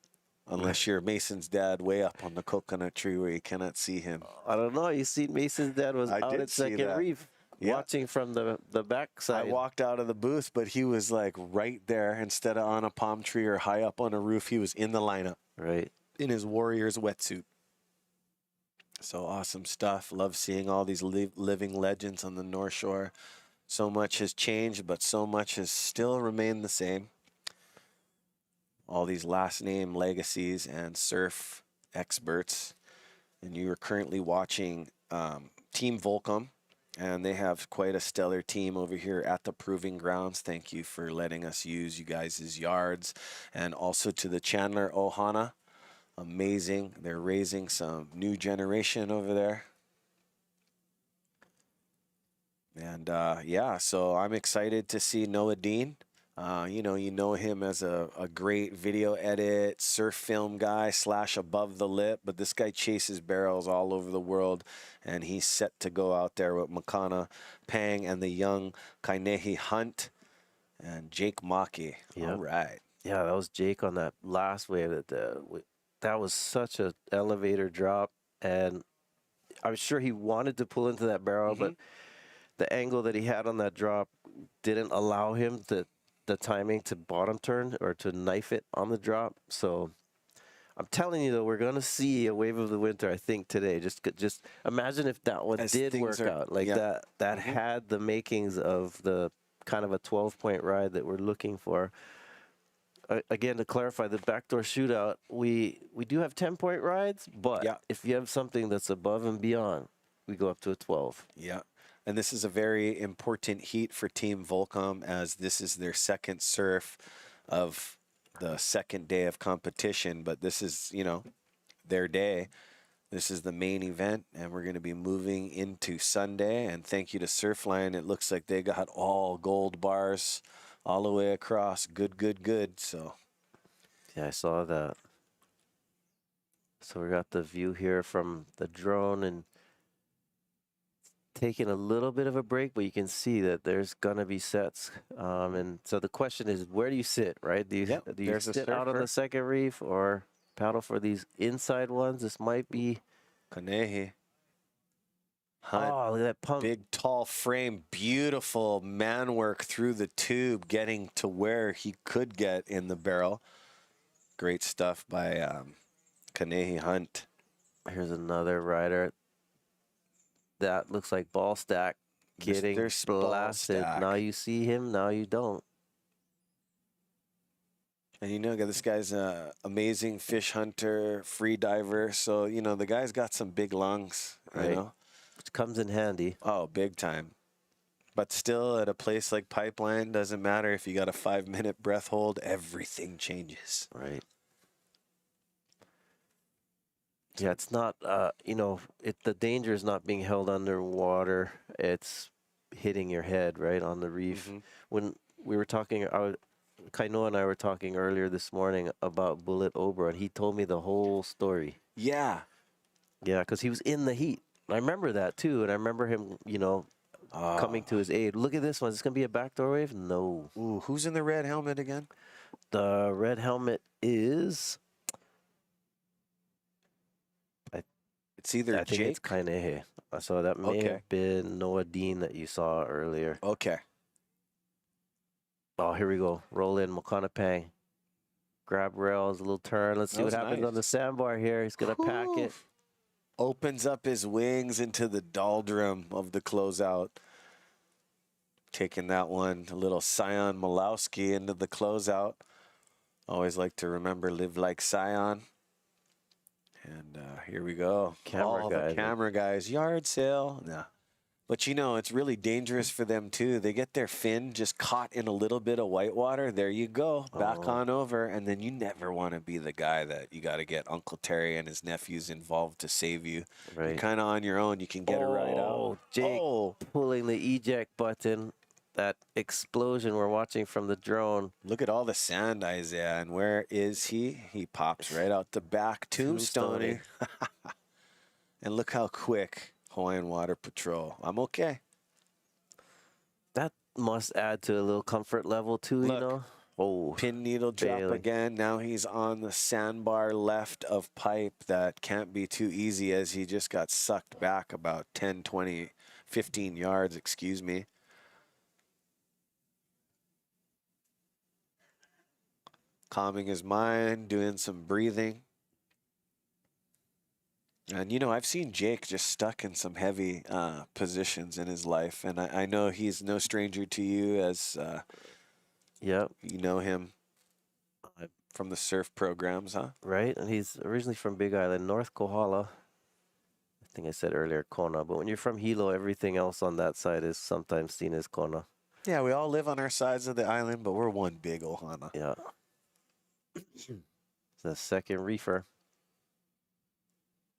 Unless you're Mason's dad way up on the coconut tree where you cannot see him. I don't know. You see, Mason's dad was out did at see Second that. Reef watching from the back side. I walked out of the booth, but he was like right there. Instead of on a palm tree or high up on a roof, he was in the lineup. Right. In his Warriors wetsuit. So awesome stuff. Love seeing all these living legends on the North Shore. So much has changed, but so much has still remained the same. All these last name legacies and surf experts. And you are currently watching Team Volcom, and they have quite a stellar team over here at the Proving Grounds. Thank you for letting us use you guys' yards. And also to the Chandler Ohana. Amazing. They're raising some new generation over there. And so I'm excited to see Noa Deane. You know him as a great video edit, surf film guy / above the lip, but this guy chases barrels all over the world, and he's set to go out there with Makana Pang and the young Kainehe Hunt and Jake Maki. Yep. All right. Yeah, that was Jake on that last wave. That was such an elevator drop, and I'm sure he wanted to pull into that barrel, but the angle that he had on that drop didn't allow him the timing to bottom turn or to knife it on the drop. So I'm telling you, though, we're going to see a wave of the winter, I think, today. Just imagine if that one did work out. Like that had the makings of the kind of a 12-point ride that we're looking for. Again, to clarify, the backdoor shootout, we do have 10-point rides, but if you have something that's above and beyond, we go up to a 12. Yeah. And this is a very important heat for Team Volcom, as this is their second surf of the second day of competition. But this is, their day. This is the main event, and we're going to be moving into Sunday. And thank you to Surfline. It looks like they got all gold bars all the way across. Good. So, yeah, I saw that. So we got the view here from the drone, and taking a little bit of a break, but you can see that there's gonna be sets. And so the question is, where do you sit, right? Do you sit out on the second reef or paddle for these inside ones? This might be Kainehe Hunt. Oh, look at that pump. Big, tall frame, beautiful man work through the tube, getting to where he could get in the barrel. Great stuff by Kainehe Hunt. Here's another rider. That looks like Ball Stack getting blasted. Now you see him, now you don't. And this guy's an amazing fish hunter, free diver. So, the guy's got some big lungs, right? Which comes in handy. Oh, big time. But still, at a place like Pipeline, doesn't matter if you got a 5-minute breath hold, everything changes. Right. Yeah, it's not, the danger is not being held underwater. It's hitting your head, right, on the reef. When we were talking, Kainoa and I were talking earlier this morning about Bullet Obra, and he told me the whole story. Yeah. Yeah, because he was in the heat. I remember that, too, and I remember him, coming to his aid. Look at this one. Is this going to be a backdoor wave? No. Ooh, who's in the red helmet again? The red helmet is... It's It's either I think Jake. it's Kainehe. So that may Okay. have been Noa Deane that you saw earlier. Okay. Oh, here we go. Roll in Makana Pang. Grab rails, a little turn. Let's see That what was happens nice. on the sandbar here. He's going to pack it. Opens up his wings into the doldrum of the closeout. Taking that one, a little Sion Malowski into the closeout. Always like to remember, live like Sion. And here we go. Camera All guys. the camera guys. Yard sale. No. But you know, it's really dangerous for them too. They get their fin just caught in a little bit of whitewater. There you go. Back Oh. on over. And then you never want to be the guy that you got to get Uncle Terry and his nephews involved to save you. You're Right. kind of on your own. You can get it right Oh, out. Jake Oh, pulling the eject button. That explosion we're watching from the drone. look at all the sand, Isaiah. And where is he? He pops right out the back. Tombstone. And look how quick Hawaiian Water Patrol. I'm okay. That must add to a little comfort level too, Look. you know? Oh, Pin needle drop Bailing. again. Now he's on the sandbar left of pipe. That can't be too easy as he just got sucked back about 10, 20, 15 yards, excuse me. Calming his mind, doing some breathing. And, you know, I've seen Jake just stuck in some heavy positions in his life. And I know he's no stranger to you as yep, you know him from the surf programs, huh? right. And he's originally from Big Island, North Kohala. I think I said earlier Kona, but when you're from Hilo, everything else on that side is sometimes seen as Kona. Yeah, we all live on our sides of the island, but we're one big Ohana. Yeah. It's the second reefer.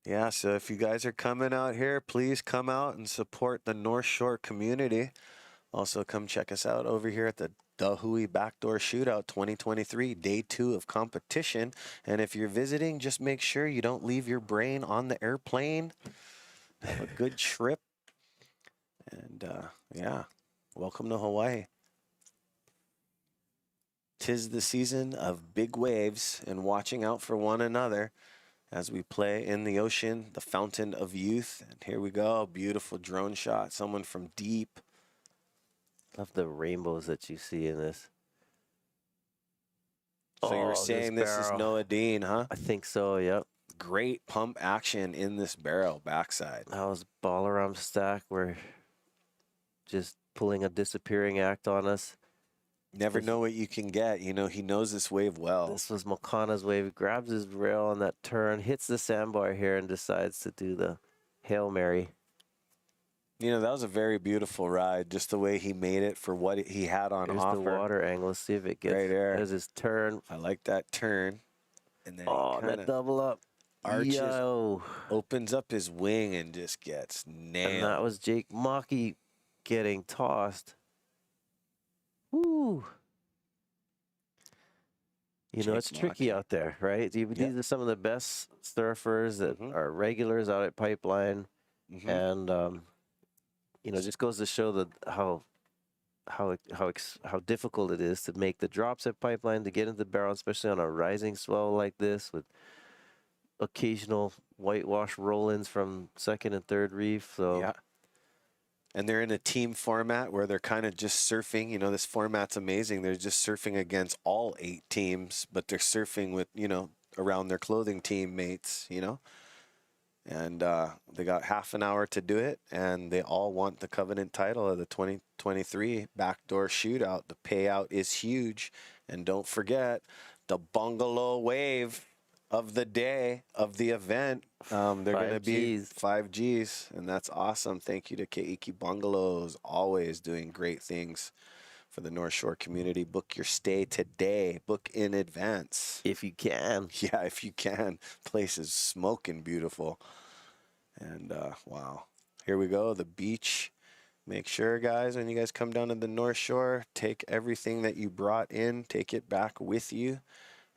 Yeah, so if you guys are coming out here, please come out and support the North Shore community. Also, come check us out over here at the Nalu Backdoor Shootout 2023, day 2 of competition. And if you're visiting, just make sure you don't leave your brain on the airplane. Have a good trip. And yeah, welcome to Hawaii. 'Tis the season of big waves and watching out for one another as we play in the ocean, the fountain of youth. And here we go, beautiful drone shot, someone from deep. Love the rainbows that you see in this. So you Oh, were this saying this is barrel. Noa Deane, huh? I think so, yep. Great pump action in this barrel backside. That was Balaram Stack. We're just pulling a disappearing act on us. Never This- know what you can get. You know, he knows this wave well. This was Makana's wave. He grabs his rail on that turn, hits the sandbar here, and decides to do the Hail Mary. You know, that was a very beautiful ride, just the way he made it for what he had on Here's offer. the water angle. Let's see if it gets. Right there. There's his turn. I like that turn. And then Oh, he that kind of double up. arches, Yo. opens up his wing and just gets And nailed. that was Jake Maki getting tossed. Woo. You know, Jake it's tricky Maki. out there, right? These are some of the best surfers that Mhm. are regulars out at Pipeline. Mhm. And, you know, it just goes to show that how difficult it is to make the drops at Pipeline, to get into the barrel, especially on a rising swell like this with occasional whitewash roll-ins from second and third reef. So Yeah. And they're in a team format where they're kind of just surfing. You know, this format's amazing. They're just surfing against all 8 teams, but they're surfing with, you know, around their clothing teammates, you know. And they got half an hour to do it, and they all want the Covenant title of the 2023 Backdoor Shootout. The payout is huge. And don't forget, the bungalow wave of the day of the event. They're going to be 5Gs. 5Gs, and that's awesome. Thank you to Keiki Bungalows, always doing great things for the North Shore community. Book your stay today. Book in advance. if you can. Yeah, if you can. Place is smoking beautiful. And wow, here we go. The beach. Make sure, guys, when you guys come down to the North Shore, take everything that you brought in, take it back with you.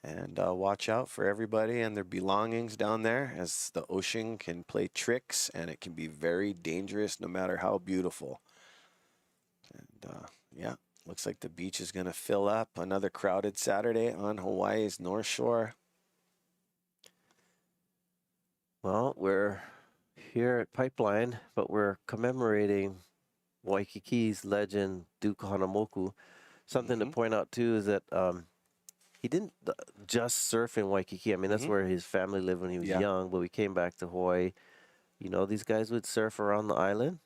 And watch out for everybody and their belongings down there, as the ocean can play tricks and it can be very dangerous no matter how beautiful. And yeah, looks like the beach is going to fill up. Another crowded Saturday on Hawaii's North Shore. Well, we're here at Pipeline, but we're commemorating Waikiki's legend, Duke Hanamoku. Something to point out, too, is that he didn't just surf in Waikiki. I mean, that's where his family lived when he was young, but we came back to Hawaii. You know, these guys would surf around the island.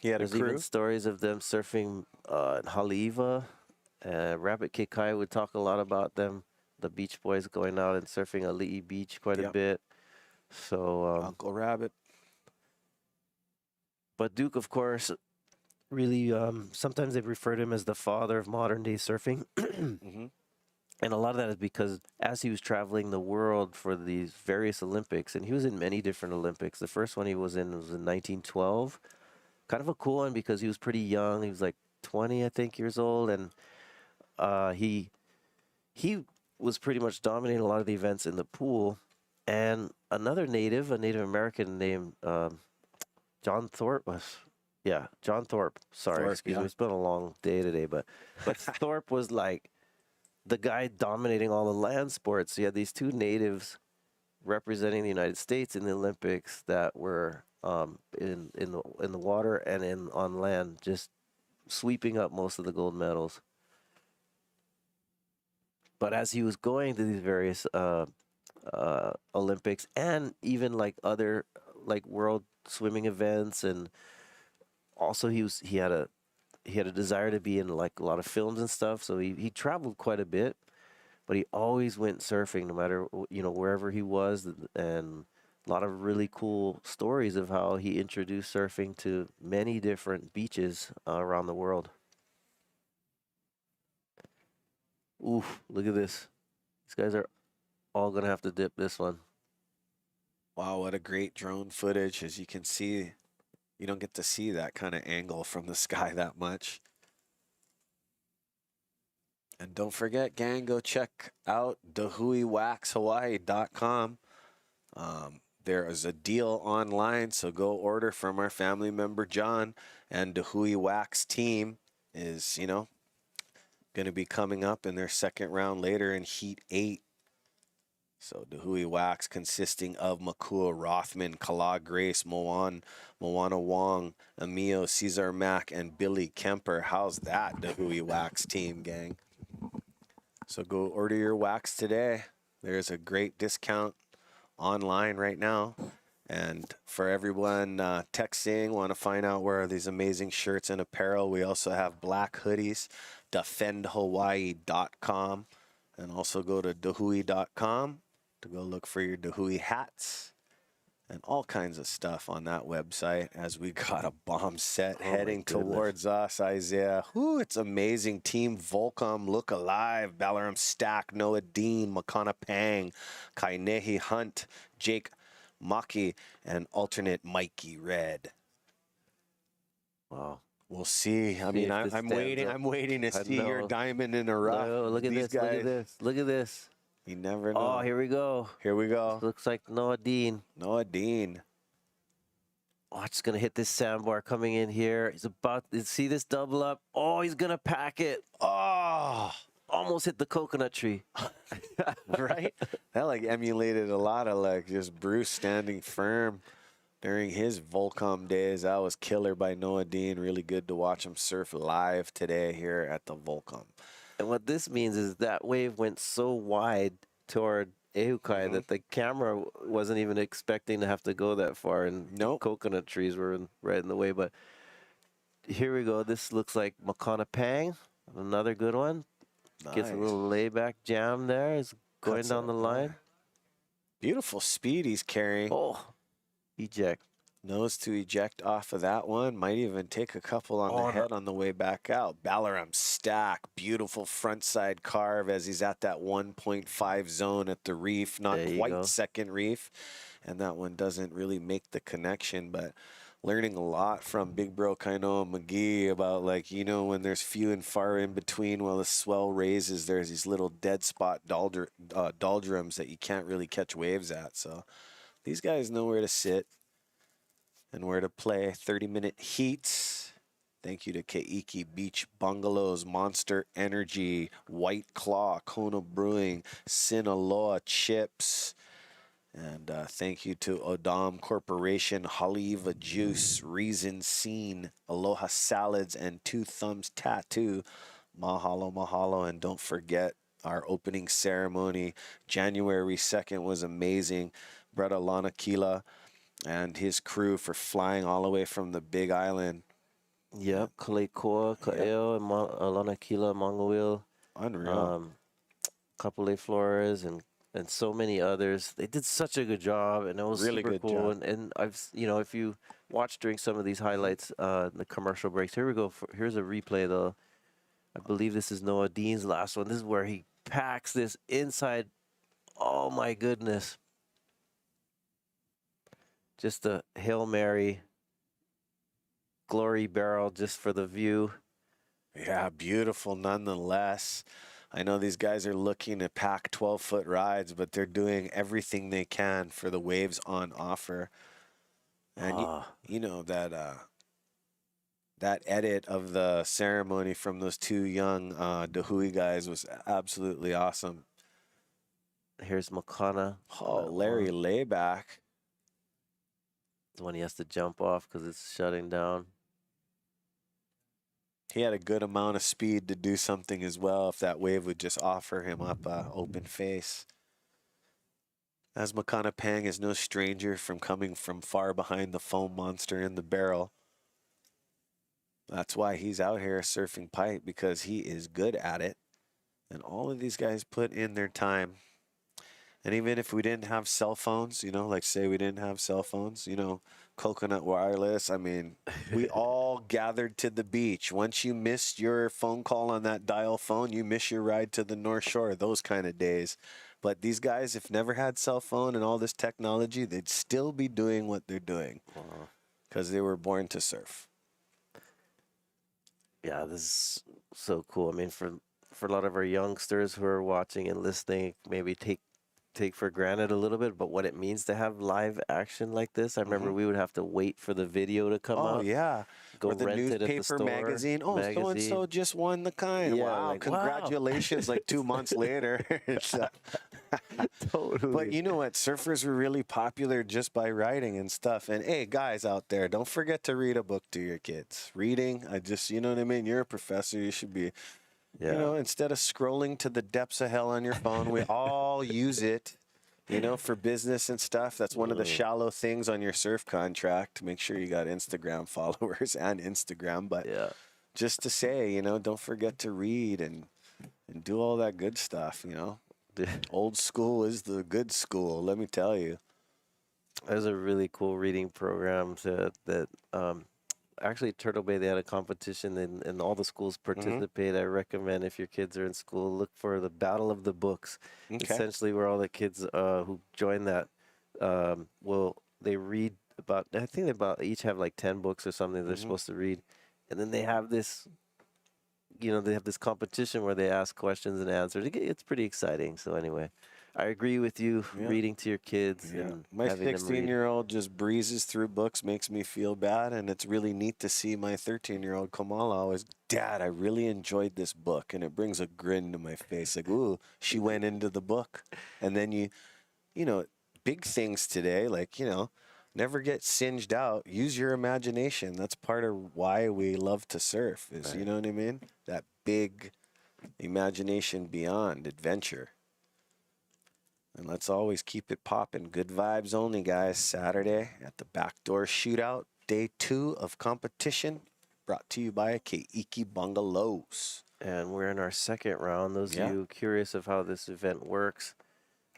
He had a There's crew. even stories of them surfing in Haleiwa. Rabbit Kikai would talk a lot about them, the Beach Boys going out and surfing Ali'i Beach quite a bit. So Uncle Rabbit. But Duke, of course, really, sometimes they refer to him as the father of modern day surfing. And a lot of that is because as he was traveling the world for these various Olympics, and he was in many different Olympics. The first one he was in 1912. Kind of a cool one because he was pretty young. He was like 20, I think, years old. And he was pretty much dominating a lot of the events in the pool. And another native, a Native American named John Thorpe John Thorpe. Sorry, excuse me. It's been a long day today, but Thorpe was like the guy dominating all the land sports. So you had these two natives representing the United States in the Olympics that were in the water and on land, just sweeping up most of the gold medals. But as he was going to these various Olympics and even like other like world swimming events, and also he had a desire to be in like a lot of films and stuff, so he traveled quite a bit, but he always went surfing no matter, you know, wherever he was. And a lot of really cool stories of how he introduced surfing to many different beaches around the world. Oof, look at this. These guys are all gonna have to dip this one. Wow, what a great drone footage. As you can see, you don't get to see that kind of angle from the sky that much. And don't forget, gang, go check out dahuiwaxhawaii.com. There is a deal online, so go order from our family member John. And Dahui Wax team is, you know, going to be coming up in their second round later in Heat 8. So Dahui Wax consisting of Makua Rothman, Kala Grace, Moana Wong, Emio, Cesar Mack, and Billy Kemper. How's that, Dahui Wax team, gang? So go order your wax today. There's a great discount online right now. And for everyone texting, want to find out where are these amazing shirts and apparel, we also have black hoodies, defendhawaii.com, and also go to dahui.com to go look for your Dahui hats and all kinds of stuff on that website. As we got a bomb set heading towards us, Isaiah. Whoo, it's amazing. Team Volcom, look alive. Balaram Stack, Noa Deane, Makana Pang, Kainehe Hunt, Jake Maki, and alternate Mikey Red. Wow. We'll see. I mean, I'm waiting to see your diamond in a rough. No, look at this. Look at this. Look at this. You never know. Oh, here we go. Here we go. Looks like Noa Deane. Noa Deane. Oh, just going to hit this sandbar coming in here. He's about to see this double up. Oh, he's going to pack it. Oh, almost hit the coconut tree. Right? That like emulated a lot of like just Bruce standing firm during his Volcom days. That was killer by Noa Deane. Really good to watch him surf live today here at the Volcom. And what this means is that wave went so wide toward Ehukai that the camera wasn't even expecting to have to go that far, and coconut trees were right in the way. But here we go. This looks like Makana Pang, another good one. Nice. Gets a little layback jam there. Is going down the line. Beautiful speed he's carrying. Oh, eject. Knows to eject off of that one. Might even take a couple on the head on the way back out. Balaram Stack. Beautiful front side carve as he's at that 1.5 zone at the reef. Not quite second reef. And that one doesn't really make the connection. But learning a lot from Big Bro Kainoa McGee about, like, you know, when there's few and far in between while the swell raises, there's these little dead spot doldrums that you can't really catch waves at. So these guys know where to sit and where to play. 30-minute heats. Thank you to Keiki Beach Bungalows, Monster Energy, White Claw, Kona Brewing, Sinaloa Chips, And thank you to Odom Corporation, Haliva Juice, Reason Scene, Aloha Salads, and Two Thumbs Tattoo. Mahalo, mahalo. And don't forget our opening ceremony. January 2nd was amazing. Brother Lana Kila and his crew for flying all the way from the Big Island. Yep, Kalekoa, Kaeo, and Lanakila, Mongawil. Unreal. Kapolei Flores and so many others. They did such a good job, and it was Really super good cool. job. And I've, if you watch during some of these highlights, the commercial breaks. Here we go. Here's a replay though. I believe this is Noa Deane's last one. This is where he packs this inside. Oh my goodness. Just a Hail Mary glory barrel just for the view. Yeah, beautiful nonetheless. I know these guys are looking to pack 12-foot rides, but they're doing everything they can for the waves on offer. And you know that that edit of the ceremony from those two young Dahui guys was absolutely awesome. Here's Makana. Oh, Larry Layback. The one he has to jump off because it's shutting down. He had a good amount of speed to do something as well if that wave would just offer him up open face. As Makana Pang is no stranger from coming from far behind the foam monster in the barrel. That's why he's out here surfing pipe, because he is good at it. And all of these guys put in their time. And even if we didn't have cell phones, like say we didn't have cell phones, Coconut Wireless, I mean, we all gathered to the beach. Once you missed your phone call on that dial phone, you miss your ride to the North Shore, those kind of days. But these guys, if never had cell phone and all this technology, they'd still be doing what they're doing because they were born to surf. Yeah, this is so cool. I mean, for a lot of our youngsters who are watching and listening, maybe take for granted a little bit, but what it means to have live action like this. I remember we would have to wait for the video to come out. Oh, yeah. Go or the rent it at the newspaper store, magazine. Oh, so-and-so just won the kind. Yeah, wow, like, congratulations, like 2 months later. It's, totally. But you know what? Surfers were really popular just by writing and stuff. And hey, guys out there, don't forget to read a book to your kids. Reading, you know what I mean? You're a professor. You should be, instead of scrolling to the depths of hell on your phone, we all use it. For business and stuff. That's one of the shallow things on your surf contract. Make sure you got Instagram followers and Instagram. But just to say, don't forget to read and do all that good stuff, Old school is the good school, let me tell you. There's a really cool reading program that actually Turtle Bay, they had a competition and all the schools participate. I recommend if your kids are in school, look for the Battle of the Books. Okay. Essentially where all the kids who join that they read about, I think they each have like 10 books or something they're supposed to read. And then they have this, they have this competition where they ask questions and answers. It's pretty exciting. So anyway, I agree with you, reading to your kids. Yeah. And My having them read. 16-year-old just breezes through books, makes me feel bad, and it's really neat to see my 13-year-old Kamala always, Dad, I really enjoyed this book, and it brings a grin to my face, like, ooh, she went into the book. And then you big things today, like, never get singed out. Use your imagination. That's part of why we love to surf is, you know what I mean? That big imagination beyond adventure. And let's always keep it popping. Good vibes only, guys. Saturday at the Backdoor Shootout, day 2 of competition, brought to you by Keiki Bungalows. And we're in our second round. Those of you curious of how this event works,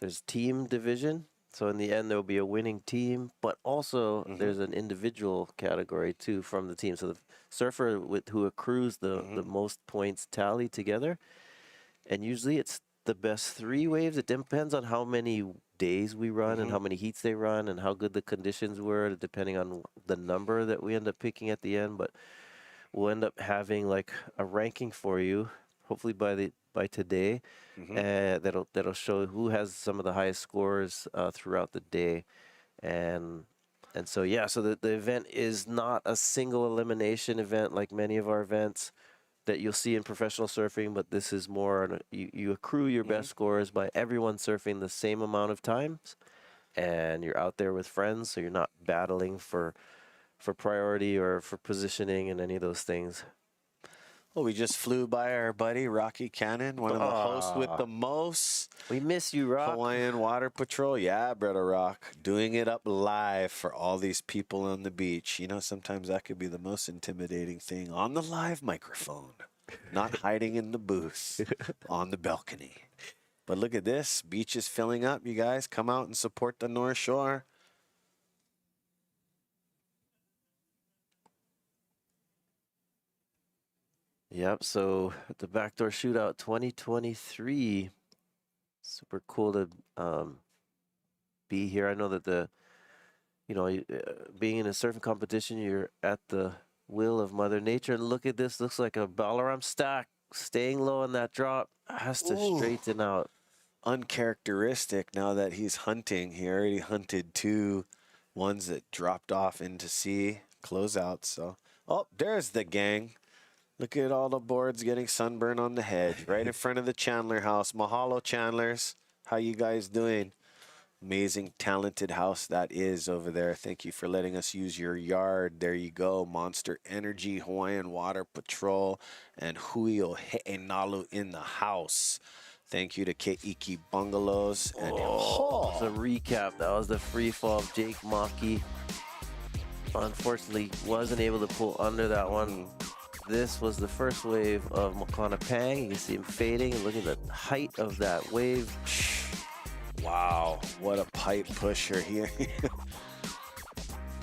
there's team division. So in the end, there will be a winning team, but also there's an individual category too from the team. So the surfer who accrues the most points tally together, and usually it's the best 3 waves. It depends on how many days we run and how many heats they run and how good the conditions were, depending on the number that we end up picking at the end. But we'll end up having like a ranking for you, hopefully by today, that'll show who has some of the highest scores throughout the day. And so so the event is not a single elimination event like many of our events that you'll see in professional surfing, but this is more you accrue your best scores by everyone surfing the same amount of times. and you're out there with friends, so you're not battling for priority or for positioning and any of those things. Well, we just flew by our buddy Rocky Cannon, one of the hosts with the most. We miss you, Rock. Hawaiian Water Patrol. Yeah, brother Rock. Doing it up live for all these people on the beach. You know, sometimes that could be the most intimidating thing on the live microphone. Not hiding in the booth on the balcony. But look at this. Beach is filling up, you guys. Come out and support the North Shore. Yep, so the Backdoor Shootout 2023. Super cool to be here. I know that being in a surfing competition, you're at the will of Mother Nature. And look at this. Looks like a Balaram Stack staying low on that drop. Has to straighten out. Uncharacteristic now that he's hunting. He already hunted 2 ones that dropped off into sea. Closeouts. So, there's the gang. Look at all the boards getting sunburn on the head right in front of the Chandler house. Mahalo, Chandlers. How you guys doing? Amazing, talented house that is over there. Thank you for letting us use your yard. There you go. Monster Energy, Hawaiian Water Patrol, and He'e Nalu in the house. Thank you to Keiki Bungalows. And as a recap, that was the free fall of Jake Maki. Unfortunately, wasn't able to pull under that one. This was the first wave of Makana Pang. You can see him fading, and look at the height of that wave. Wow, what a pipe pusher here.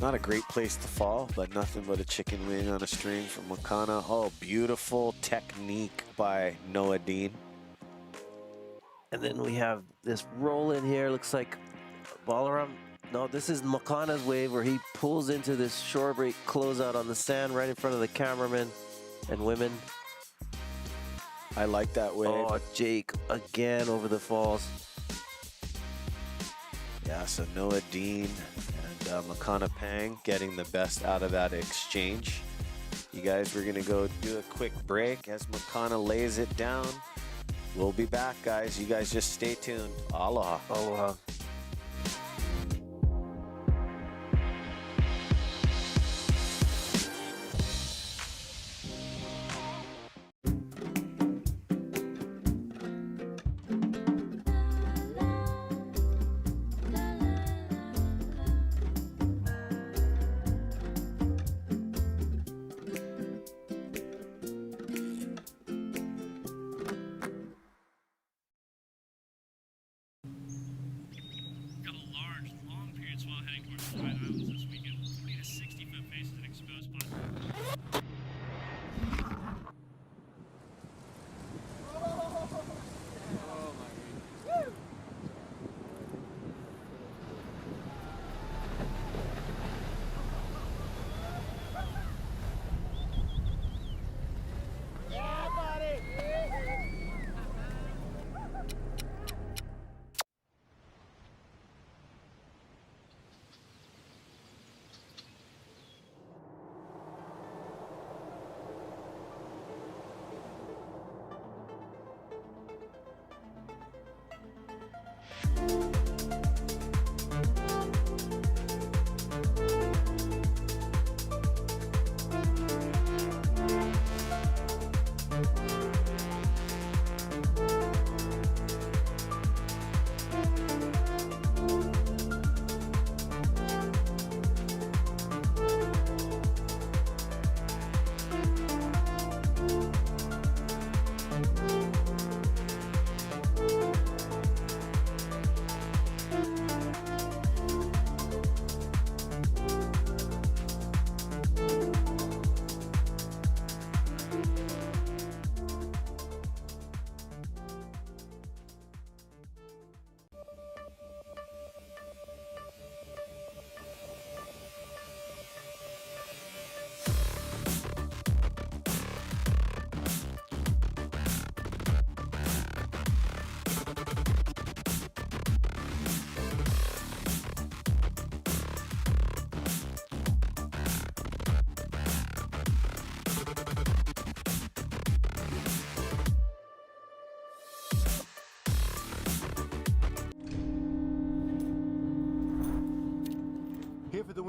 Not a great place to fall, but nothing but a chicken wing on a string from Makana. Oh, beautiful technique by Noa Deane. And then we have this roll in here. Looks like Balaram. No, this is Makana's wave where he pulls into this shore break closeout on the sand right in front of the cameraman and women. I like that wave. Oh, Jake again over the falls. Yeah, so Noa Deane and Makana Pang getting the best out of that exchange. You guys, we're going to go do a quick break as Makana lays it down. We'll be back, guys. You guys just stay tuned. Aloha. Aloha. Got a large, long period swell heading towards the Hawaiian Islands this weekend. 40 to 60 foot faces and exposed spots.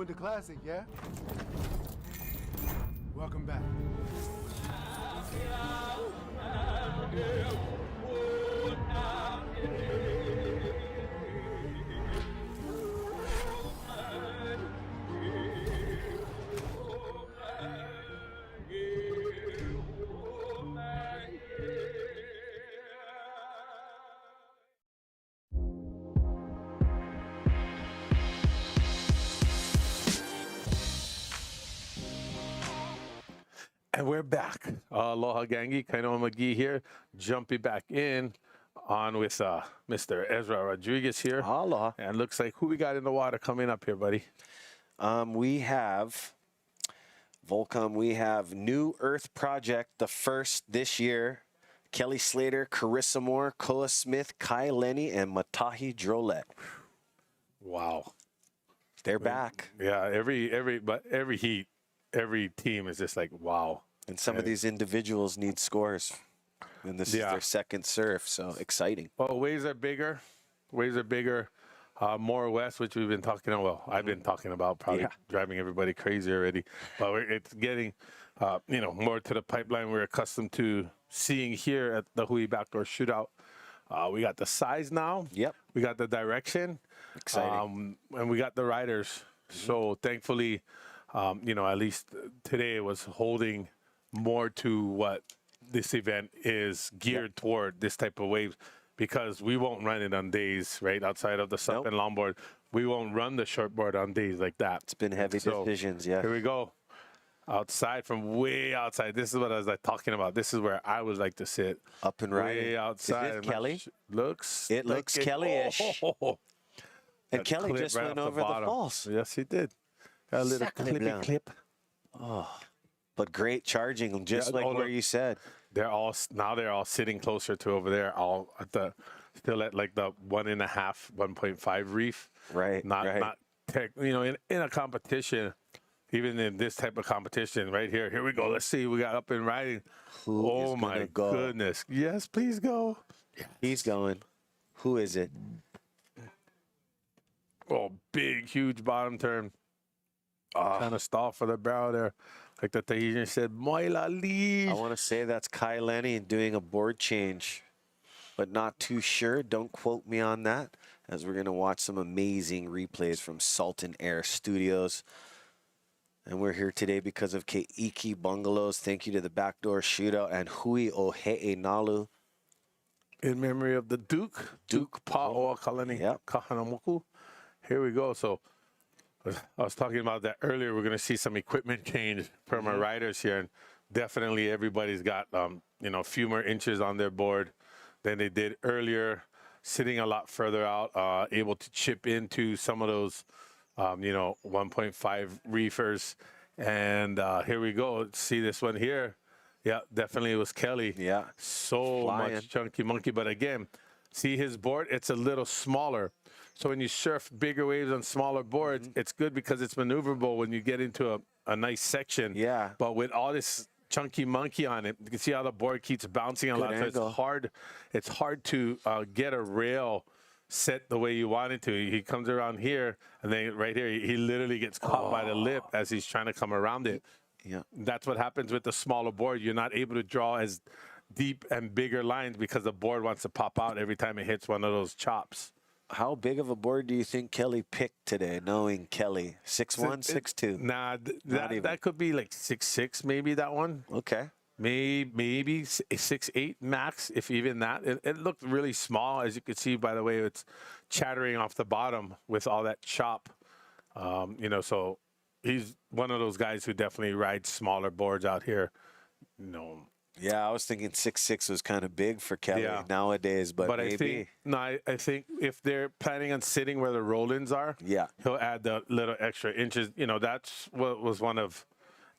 the classic, yeah? Welcome back. And we're back. Aloha Gangi, Kainoa McGee here. Jumping back in on with Mr. Ezra Rodriguez here. Aloha. And looks like who we got in the water coming up here, buddy? We have Volcom. We have New Earth Project, the first this year. Kelly Slater, Carissa Moore, Koa Smith, Kai Lenny, and Matahi Drollet. Wow. They're back. Yeah, every heat, every team is just like, wow. And some of these individuals need scores. And this is their second surf, so exciting. Well, waves are bigger. Waves are bigger. More west, which we've been talking about. Well, I've been talking about, probably driving everybody crazy already. But it's getting, more to the pipeline we're accustomed to seeing here at the He'e Backdoor Shootout. We got the size now. Yep. We got the direction. Exciting. And we got the riders. So thankfully, at least today it was holding more to what this event is geared toward, this type of waves, because we won't run it on days, right, outside of the sup and longboard. We won't run the shortboard on days like that. It's been heavy decisions, yeah. Here we go. Outside, from way outside. This is what I was talking about. This is where I would like to sit. Up and right. Way outside. Is this Kelly? It looks Kelly-ish. And Kelly just right went over the falls. Yes, he did. Got a little clippy clip. Oh, but great charging, just like where you said. They're all sitting closer to over there, all at still at like the 1.5, 1.5 reef. Right. In a competition, even in this type of competition right here. Here we go. Let's see. We got up and riding. Oh my goodness. Yes, please go. He's going. Who is it? Oh, big, huge bottom turn. Kind of stall for the barrel there. Like the Tahitian said, Moila Lee. I want to say that's Kai Lenny doing a board change, but not too sure. Don't quote me on that, as we're going to watch some amazing replays from Salt and Air Studios. And we're here today because of Keiki Bungalows. Thank you to the Backdoor Shootout and Hui o He'e Nalu. In memory of the Duke Pa'oa Kalani Kahanamoku. Here we go. So I was talking about that earlier. We're going to see some equipment change from our riders here. And definitely everybody's got, a few more inches on their board than they did earlier. Sitting a lot further out, able to chip into some of those, 1.5 reefers. And here we go. See this one here. Yeah, definitely it was Kelly. Yeah. So much chunky monkey. But again, see his board? It's a little smaller. So when you surf bigger waves on smaller boards, it's good because it's maneuverable when you get into a nice section. Yeah. But with all this chunky monkey on it, you can see how the board keeps bouncing a lot. So it's hard to get a rail set the way you want it to. He comes around here, and then right here, he literally gets caught by the lip as he's trying to come around it. Yeah. That's what happens with the smaller board. You're not able to draw as deep and bigger lines because the board wants to pop out every time it hits one of those chops. How big of a board do you think Kelly picked today, knowing Kelly? 6'1", 6'2"? Nah, that could be like 6'6", maybe that one. Okay. Maybe 6'8" max, if even that. It looked really small, as you can see by the way it's chattering off the bottom with all that chop. So he's one of those guys who definitely rides smaller boards out here. Yeah, I was thinking 6'6" was kind of big for Kelly nowadays, but maybe. I think if they're planning on sitting where the roll-ins are, he'll add the little extra inches. That's what was one of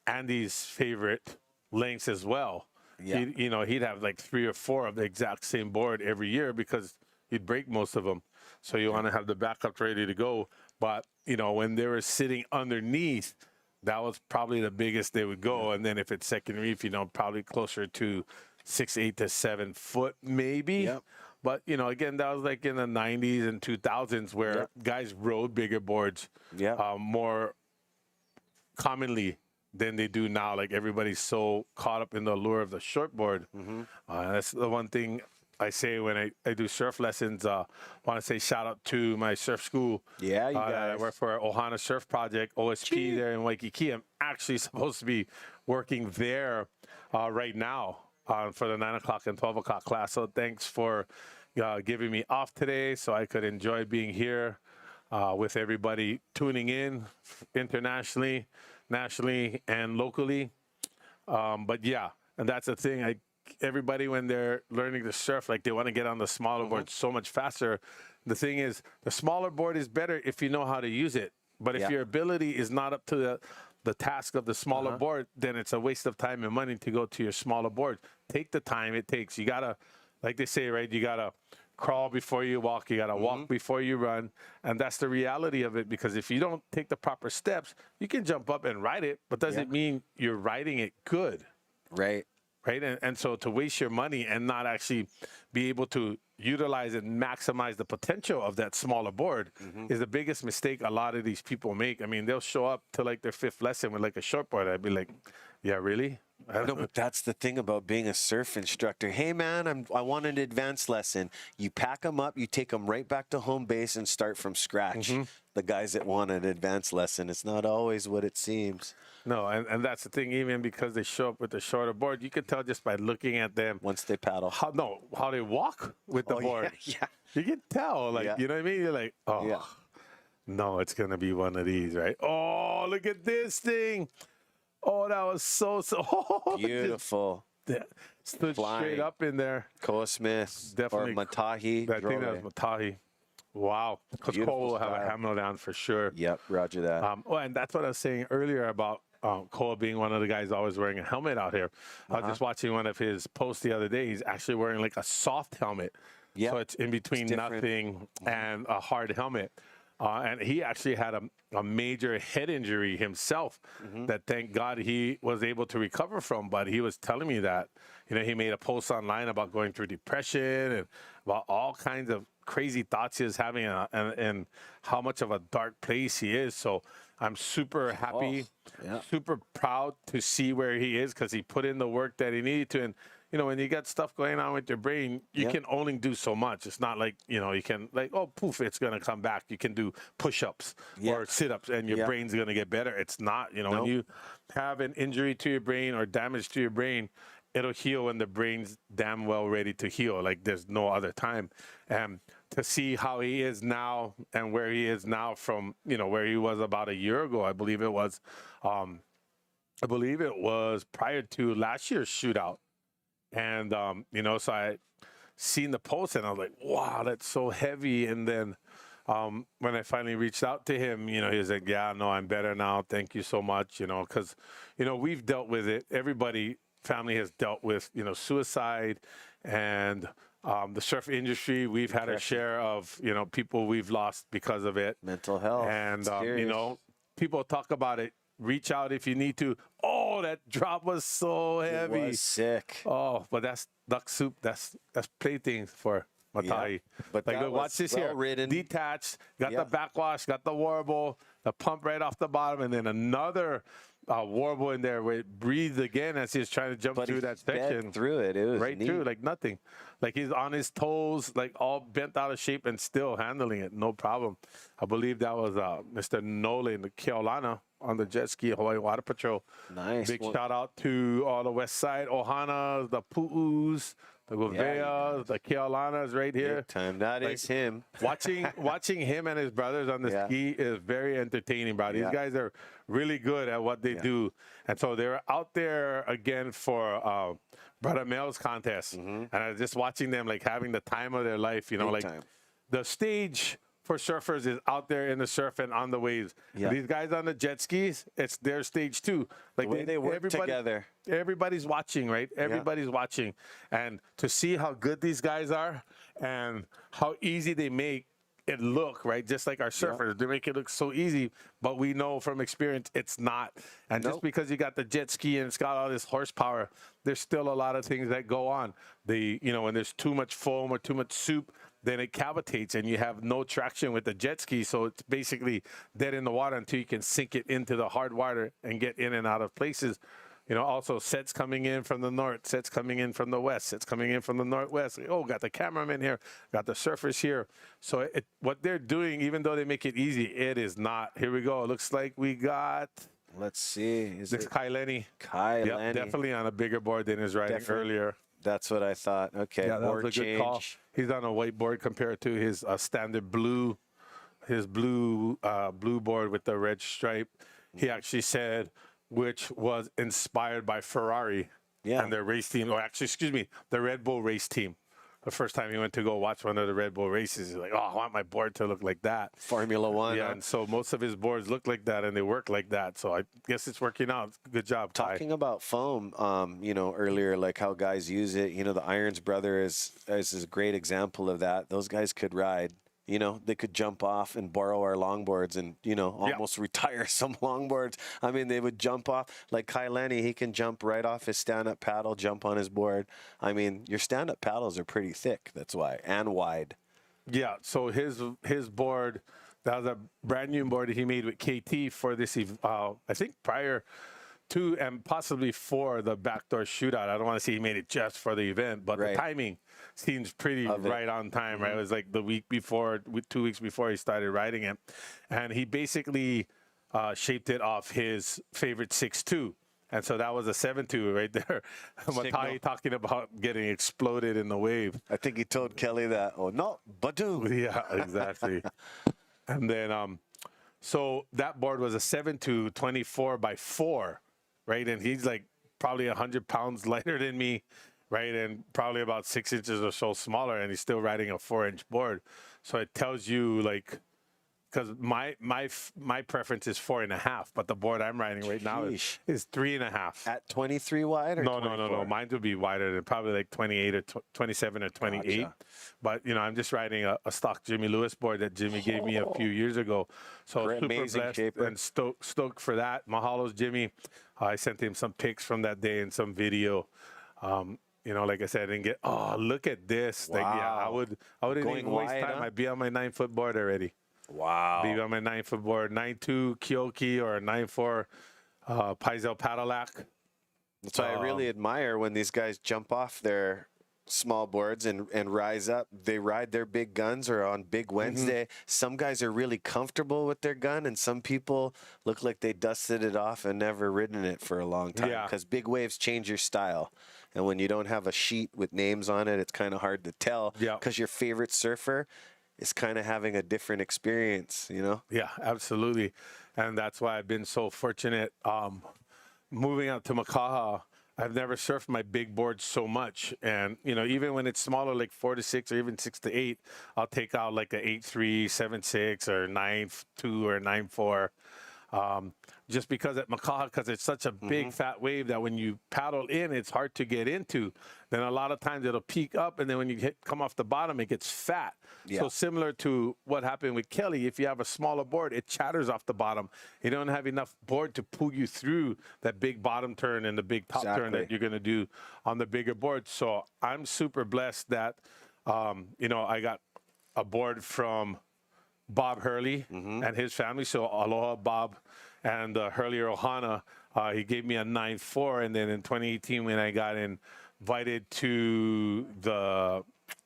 Andy's favorite lengths as well. Yeah. He'd have like 3 or 4 of the exact same board every year because he'd break most of them. So you want to have the backup ready to go. But, when they were sitting underneath, that was probably the biggest they would go. And then if it's second reef, probably closer to 6'8" to 7 foot, maybe. Yep. But, again, that was like in the 90s and 2000s where guys rode bigger boards more commonly than they do now. Like everybody's so caught up in the allure of the shortboard. That's the one thing I say when I do surf lessons. Want to say shout out to my surf school. Yeah, you guys. I work for Ohana Surf Project, OSP there in Waikiki. I'm actually supposed to be working there right now for the 9 o'clock and 12 o'clock class. So thanks for giving me off today so I could enjoy being here with everybody tuning in internationally, nationally, and locally. But yeah, and that's the thing. Everybody, when they're learning to surf, like they want to get on the smaller board so much faster. The thing is, the smaller board is better if you know how to use it. But if your ability is not up to the task of the smaller board, then it's a waste of time and money to go to your smaller board. Take the time it takes. You got to, like they say, right, you got to crawl before you walk. You got to walk before you run. And that's the reality of it, because if you don't take the proper steps, you can jump up and ride it, but doesn't mean you're riding it good. Right. Right. And so to waste your money and not actually be able to utilize and maximize the potential of that smaller board is the biggest mistake a lot of these people make. I mean, they'll show up to like their 5th lesson with like a short board. I'd be like, yeah, really? No, but that's the thing about being a surf instructor. Hey, man, I want an advanced lesson. You pack them up, you take them right back to home base and start from scratch. The guys that want an advanced lesson, it's not always what it seems. No, and that's the thing, even because they show up with the shorter board, you can tell just by looking at them. Once they paddle. How they walk with the board. Yeah. You can tell, like, you know what I mean? You're like, oh, no, it's going to be one of these, right? Oh, look at this thing. Oh, that was so beautiful. Stood straight up in there. Koa Smith. Definitely. Or Matahi. I think that was Matahi. Wow. Because Koa will have a hammer down for sure. Yep, roger that. And that's what I was saying earlier about Koa being one of the guys always wearing a helmet out here. I was just watching one of his posts the other day. He's actually wearing like a soft helmet. So it's in between nothing and a hard helmet. And he actually had a major head injury himself that, thank God, he was able to recover from. But he was telling me that, you know, he made a post online about going through depression and about all kinds of crazy thoughts he was having and how much of a dark place he is. So I'm super happy, super proud to see where he is, because he put in the work that he needed to. And, you know, when you got stuff going on with your brain, you can only do so much. It's not like, you know, you can like, oh, poof, it's going to come back. You can do push-ups or sit-ups and your brain's going to get better. It's not, you know, when you have an injury to your brain or damage to your brain, it'll heal when the brain's damn well ready to heal. Like there's no other time. And to see how he is now and where he is now from, you know, where he was about a year ago, I believe it was prior to last year's shootout. And, you know, so I seen the post and I was like, wow, that's so heavy. And then when I finally reached out to him, you know, he was like, yeah, no, I'm better now. Thank you so much. You know, because, you know, we've dealt with it. Family has dealt with, you know, suicide and the surf industry. We've had a share of, you know, people we've lost because of it. Mental health. And, you know, people talk about it. Reach out if you need to. Oh, that drop was so heavy. It was sick. Oh, but that's duck soup. That's playthings for Matahi. Yeah, but like, look, watch this here. Detached, got the backwash, got the warble, the pump right off the bottom, and then another warble in there where it breathed again as he was trying to jump through that section. Through it. It was right neat. through, like nothing. Like he's on his toes, like all bent out of shape and still handling it, no problem. I believe that was Mr. Nole in the Keaulana on the jet ski, Hawaii Water Patrol. Nice. Big shout out to all the West Side Ohana, the Pu'us, the Guveas, the Keaulanas right here. Big time. That is him. Watching him and his brothers on the ski is very entertaining, bro. These guys are really good at what they do. And so they're out there again for Brother Mel's contest. And I was just watching them, like, having the time of their life, you know, Big like time. The stage for surfers is out there in the surf and on the waves. Yeah. These guys on the jet skis, it's their stage too. Like they work together. Everybody's watching, right? Everybody's watching. And to see how good these guys are and how easy they make it look, right? Just like our surfers, they make it look so easy, but we know from experience it's not. And just because you got the jet ski and it's got all this horsepower, there's still a lot of things that go on. You know, when there's too much foam or too much soup, then it cavitates and you have no traction with the jet ski. So it's basically dead in the water until you can sink it into the hard water and get in and out of places. You know, also sets coming in from the north, sets coming in from the west, sets coming in from the northwest. Oh, got the cameraman here, got the surfers here. So what they're doing, even though they make it easy, it is not. Here we go. It looks like we got... Let's see. Is this it Kainehe? Kainehe? Yep, definitely on a bigger board than his riding earlier. That's what I thought. Okay, Yeah, that board was a good change. call. He's on a white board compared to his standard blue, his blue board with the red stripe. He actually said, which was inspired by Ferrari and their race team, or actually, excuse me, the Red Bull race team. The first time he went to go watch one of the Red Bull races, he's like, oh, I want my board to look like that. Formula One. Yeah, and so most of his boards look like that and they work like that. So I guess it's working out. Good job, Ty. Talking about foam, you know, earlier, like how guys use it, you know, the Irons brother is a great example of that. Those guys could ride. You know, they could jump off and borrow our longboards and, you know, almost retire some longboards. I mean, they would jump off. Like Kainehe, he can jump right off his stand-up paddle, jump on his board. I mean, your stand-up paddles are pretty thick, that's why, and wide. Yeah, so his board, that was a brand new board that he made with KT for this, I think prior to and possibly for the Backdoor Shootout. I don't want to say he made it just for the event, but the timing seems pretty right on time, right? It was like the week before, 2 weeks before he started riding it. And he basically shaped it off his favorite 6.2. And so that was a 7.2 right there. Matahi talking about getting exploded in the wave. I think he told Kelly that, oh, no, Badu. Yeah, exactly. And then, so that board was a 7.2, 24 by 4, right? And he's like probably 100 pounds lighter than me, right? And probably about 6 inches or so smaller, and he's still riding a 4-inch board. So it tells you, like, because my preference is 4.5, but the board I'm riding right now is 3.5. At 23 wide or No. Mine would be wider than probably like 28 or 27 or 28. Gotcha. But, you know, I'm just riding a stock Jimmy Lewis board that Jimmy gave me a few years ago. So super blessed shaper. And stoked for that. Mahalo's Jimmy. I sent him some pics from that day and some video. You know, like I said, I didn't get, oh, look at this. Like, yeah, I wouldn't even waste time. I'd be on my 9-foot board already. Wow. Be on my 9-foot board, 9.2 Kyoki or 9.4 Paisel Padillac. That's why I really admire when these guys jump off their small boards and rise up. They ride their big guns or on Big Wednesday. Some guys are really comfortable with their gun, and some people look like they dusted it off and never ridden it for a long time. Because big waves change your style. And when you don't have a sheet with names on it, it's kind of hard to tell. Because your favorite surfer is kind of having a different experience, you know? Yeah, absolutely. And that's why I've been so fortunate. Moving out to Makaha, I've never surfed my big board so much. And, you know, even when it's smaller, like 4 to 6 or even 6 to 8, I'll take out like a 8.3, 7.6 or 9.2 or 9.4. Just because at Makaha, because it's such a big fat wave that when you paddle in, it's hard to get into. Then a lot of times it'll peak up, and then when you come off the bottom, it gets fat. So similar to what happened with Kelly, if you have a smaller board, it chatters off the bottom. You don't have enough board to pull you through that big bottom turn and the big top turn that you're going to do on the bigger board. So I'm super blessed that, you know, I got a board from Bob Hurley and his family. So aloha, Bob. And Hurley Ohana, he gave me a 9.4. And then in 2018, when I got invited to the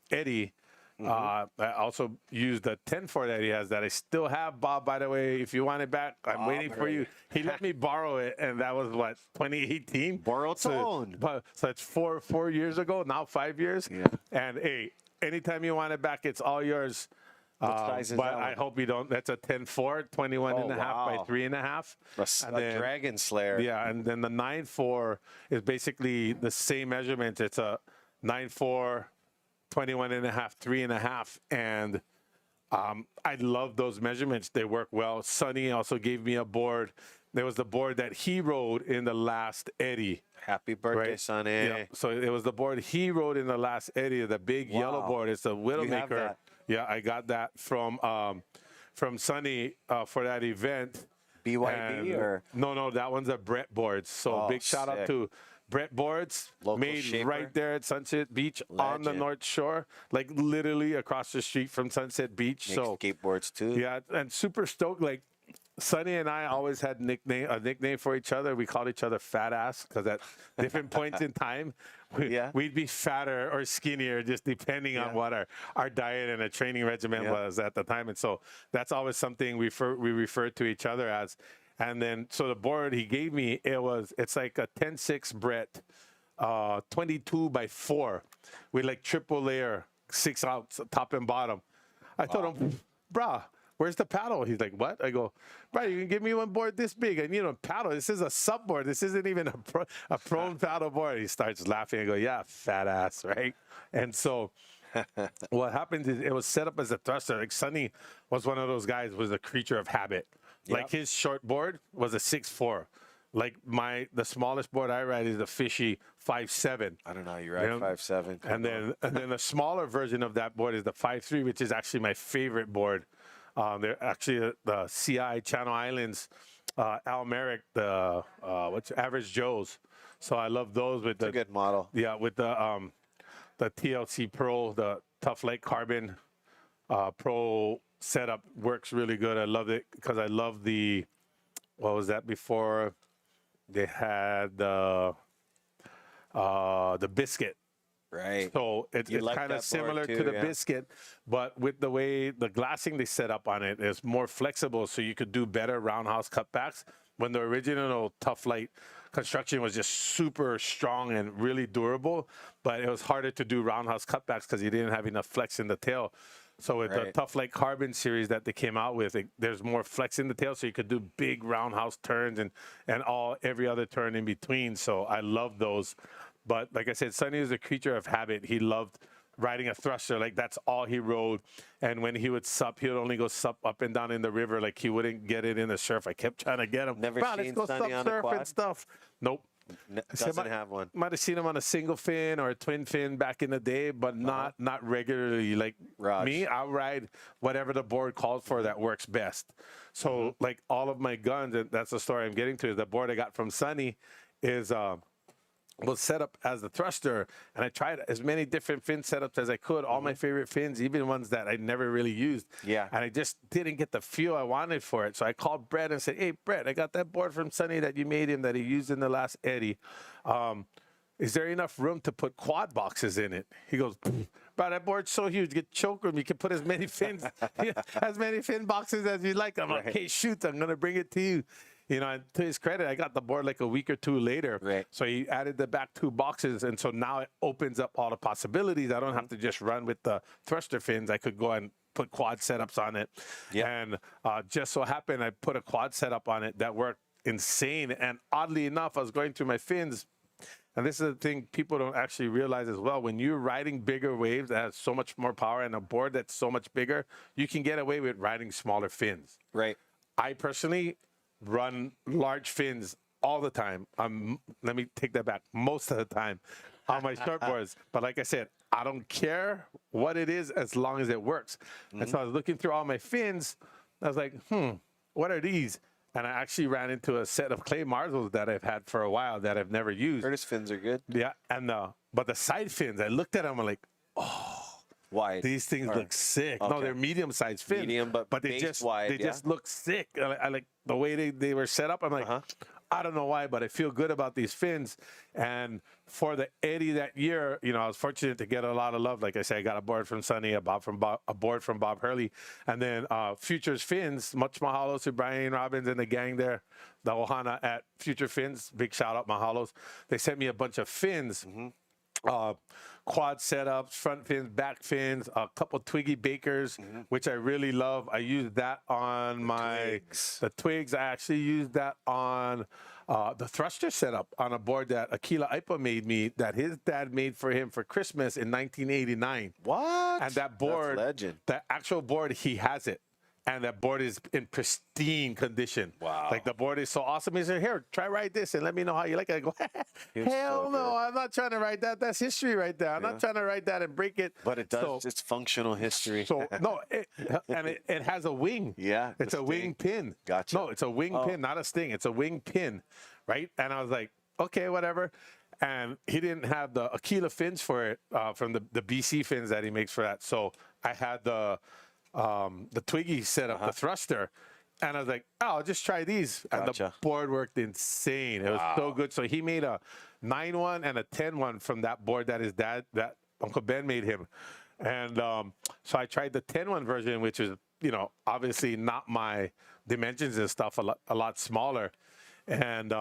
Eddie, I also used the 10.4 that he has that I still have. Bob, by the way, if you want it back, I'm waiting for you. He let me borrow it, and that was, what, 2018? Borrowed to own. So it's four years ago, now 5 years. And, hey, anytime you want it back, it's all yours. But I hope you don't. That's a 10.4, 21.5 by 3.5. A Dragon Slayer. Yeah, and then the 9.4 is basically the same measurements. It's a 9.4, 21.5, 3.5. And I love those measurements. They work well. Sonny also gave me a board. There was the board that he rode in the last Eddie. Happy birthday, Sonny. Yeah. So it was the board he rode in the last Eddie, the big yellow board. It's a Widowmaker. Yeah, I got that from Sonny for that event. BYD or? No, that one's a Brett board. So big shout out to Brett boards Local made shaper. right there at Sunset Beach on the Legend. North Shore, like literally across the street from Sunset Beach. Makes So skateboards too. yeah, and super stoked. Like Sonny and I always had a nickname for each other. We called each other fat ass because at different points in time, we'd be fatter or skinnier just depending on what our diet and our training regimen was at the time. And so that's always something we refer to each other as. And then, so the board he gave me, it's like a 10-6 Brett, 22 by 4 with like triple layer, 6 outs, top and bottom. I told him, brah, where's the paddle? He's like, what? I go, bro, you can give me one board this big. And, paddle, this is a sub board. This isn't even a prone paddle board. He starts laughing and go, yeah, fat ass, right? And so what happened is it was set up as a thruster. Like Sonny was one of those guys who was a creature of habit. Like his short board was a 6'4". Like the smallest board I ride is a fishy 5'7". I don't know. You ride 5'7". And then the smaller version of that board is the 5'3", which is actually my favorite board. They're actually the CI Channel Islands, Al Merrick, the Average Joe's. So I love those with a good model. Yeah, with the TLC Pro, the Tough Light Carbon Pro setup works really good. I love it because I love what was that before? They had the Biscuit. Right. So it's like kind of that similar board to too, the Biscuit, but with the way the glassing they set up on it is more flexible, so you could do better roundhouse cutbacks. When the original Tough Light construction was just super strong and really durable, but it was harder to do roundhouse cutbacks because you didn't have enough flex in the tail. So with the Tough Light Carbon series that they came out with, there's more flex in the tail, so you could do big roundhouse turns and every other turn in between. So I love those. But like I said, Sonny was a creature of habit. He loved riding a thruster. Like that's all he rode. And when he would sup, he would only go sup up and down in the river. Like he wouldn't get it in the surf. I kept trying to get him. Never let's seen go Sonny sup on a surf quad? and stuff. Nope. Doesn't have one. Might have seen him on a single fin or a twin fin back in the day, but not regularly. Like me, I'll ride whatever the board calls for that works best. So like all of my guns, and that's the story I'm getting to, is the board I got from Sonny was set up as the thruster, and I tried as many different fin setups as I could, all my favorite fins, even ones that I never really used. Yeah. And I just didn't get the feel I wanted for it. So I called Brett and said, hey, Brett, I got that board from Sonny that you made him that he used in the last Eddie. Is there enough room to put quad boxes in it? He goes, bro, that board's so huge, get choke room. You can put as many fins, as many fin boxes as you like. I'm like, hey, shoot, I'm going to bring it to you. And to his credit, I got the board like a week or two later. Right. So he added the back 2 boxes. And so now it opens up all the possibilities. I don't have to just run with the thruster fins. I could go and put quad setups on it. Yeah. And just so happened, I put a quad setup on it that worked insane. And oddly enough, I was going through my fins. And this is the thing people don't actually realize as well. When you're riding bigger waves that has so much more power and a board that's so much bigger, you can get away with riding smaller fins. Right. I personally run large fins all the time. Let me take that back. Most of the time on my short boards. But like I said, I don't care what it is as long as it works. And so I was looking through all my fins. I was like, what are these? And I actually ran into a set of clay marzos that I've had for a while that I've never used. Curtis fins are good. Yeah. And but the side fins, I looked at them, I'm like, oh. Wide. These things look sick. Okay. No, they're medium-sized fins. Medium, but they just wide, they just look sick. I like the way they were set up. I'm like, I don't know why, but I feel good about these fins. And for the Eddie that year, I was fortunate to get a lot of love. Like I said, I got a board from Sonny, a board from Bob Hurley, and then Futures Fins. Much mahalos to Brian Robbins and the gang there, the Ohana at Future Fins. Big shout out mahalos. They sent me a bunch of fins. Quad setups, front fins, back fins, a couple Twiggy Bakers, which I really love. I used that on the Twigs. I actually used that on the thruster setup on a board that Akila Aipa made me, that his dad made for him for Christmas in 1989. What? And that board, that's legend. the actual board, he has it. And that board is in pristine condition. Wow. Like the board is so awesome. He said, here, try ride this and let me know how you like it. I go, hell no, I'm not trying to write that. That's history right there. I'm not trying to write that and break it. But it does, it's functional history. So, no, it has a wing. Yeah. It's a wing pin. Gotcha. No, it's a wing pin, not a sting. It's a wing pin, right? And I was like, okay, whatever. and he didn't have the Aquila fins for it from the BC fins that he makes for that. So I had the Twiggy set up, the thruster, and I was like, oh, I'll just try these. And the board worked insane. It was so good. So he made a 9-1 and a 10-1 from that board that his dad, that Uncle Ben made him. And so I tried the 10-1 version, which is, you know, obviously not my dimensions and stuff, a lot smaller. And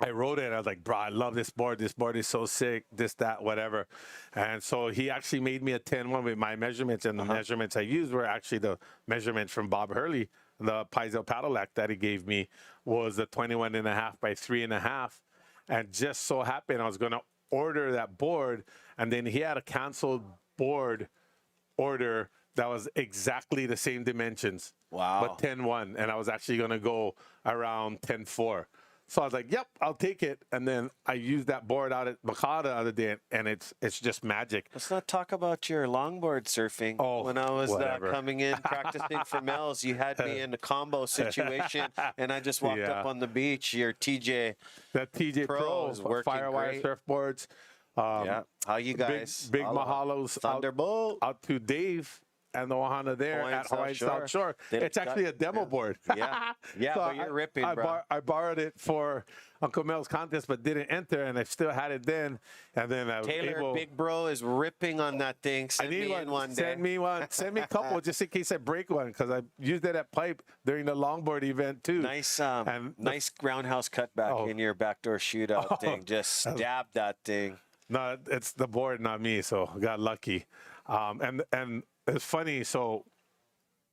I wrote it, and I was like, bro, I love this board. This board is so sick, this, that, whatever. And so he actually made me a 10-1 with my measurements, and the measurements I used were actually the measurements from Bob Hurley. The Paizo Padallac that he gave me was a 21.5 by 3.5. And just so happened I was going to order that board, and then he had a canceled board order that was exactly the same dimensions. Wow. But 10-1, and I was actually going to go around 10-4. So I was like, yep, I'll take it. And then I used that board out at Makana the other day, and it's just magic. Let's not talk about your longboard surfing. Oh, when I was whatever. Coming in, practicing for Mel's, you had me in a combo situation, and I just walked up on the beach. Your TJ, that TJ Pro is working Firewire great. surfboards. How you guys? Big mahalos Thunderbolt out to Dave and the Ohana there Hawaiian at Hawaiian South Shore. It's actually a demo board. Yeah, So but you're ripping, bro. I borrowed it for Uncle Mel's contest, but didn't enter, and I still had it then. And then I was Taylor, able. big bro, is ripping on that thing. Send me in one day. Send me one. Send me a couple just in case I break one, because I used it at Pipe during the longboard event too. Nice, nice roundhouse cutback in your backdoor shootout thing. Just stab that thing. No, it's the board, not me. So I got lucky. And it's funny. So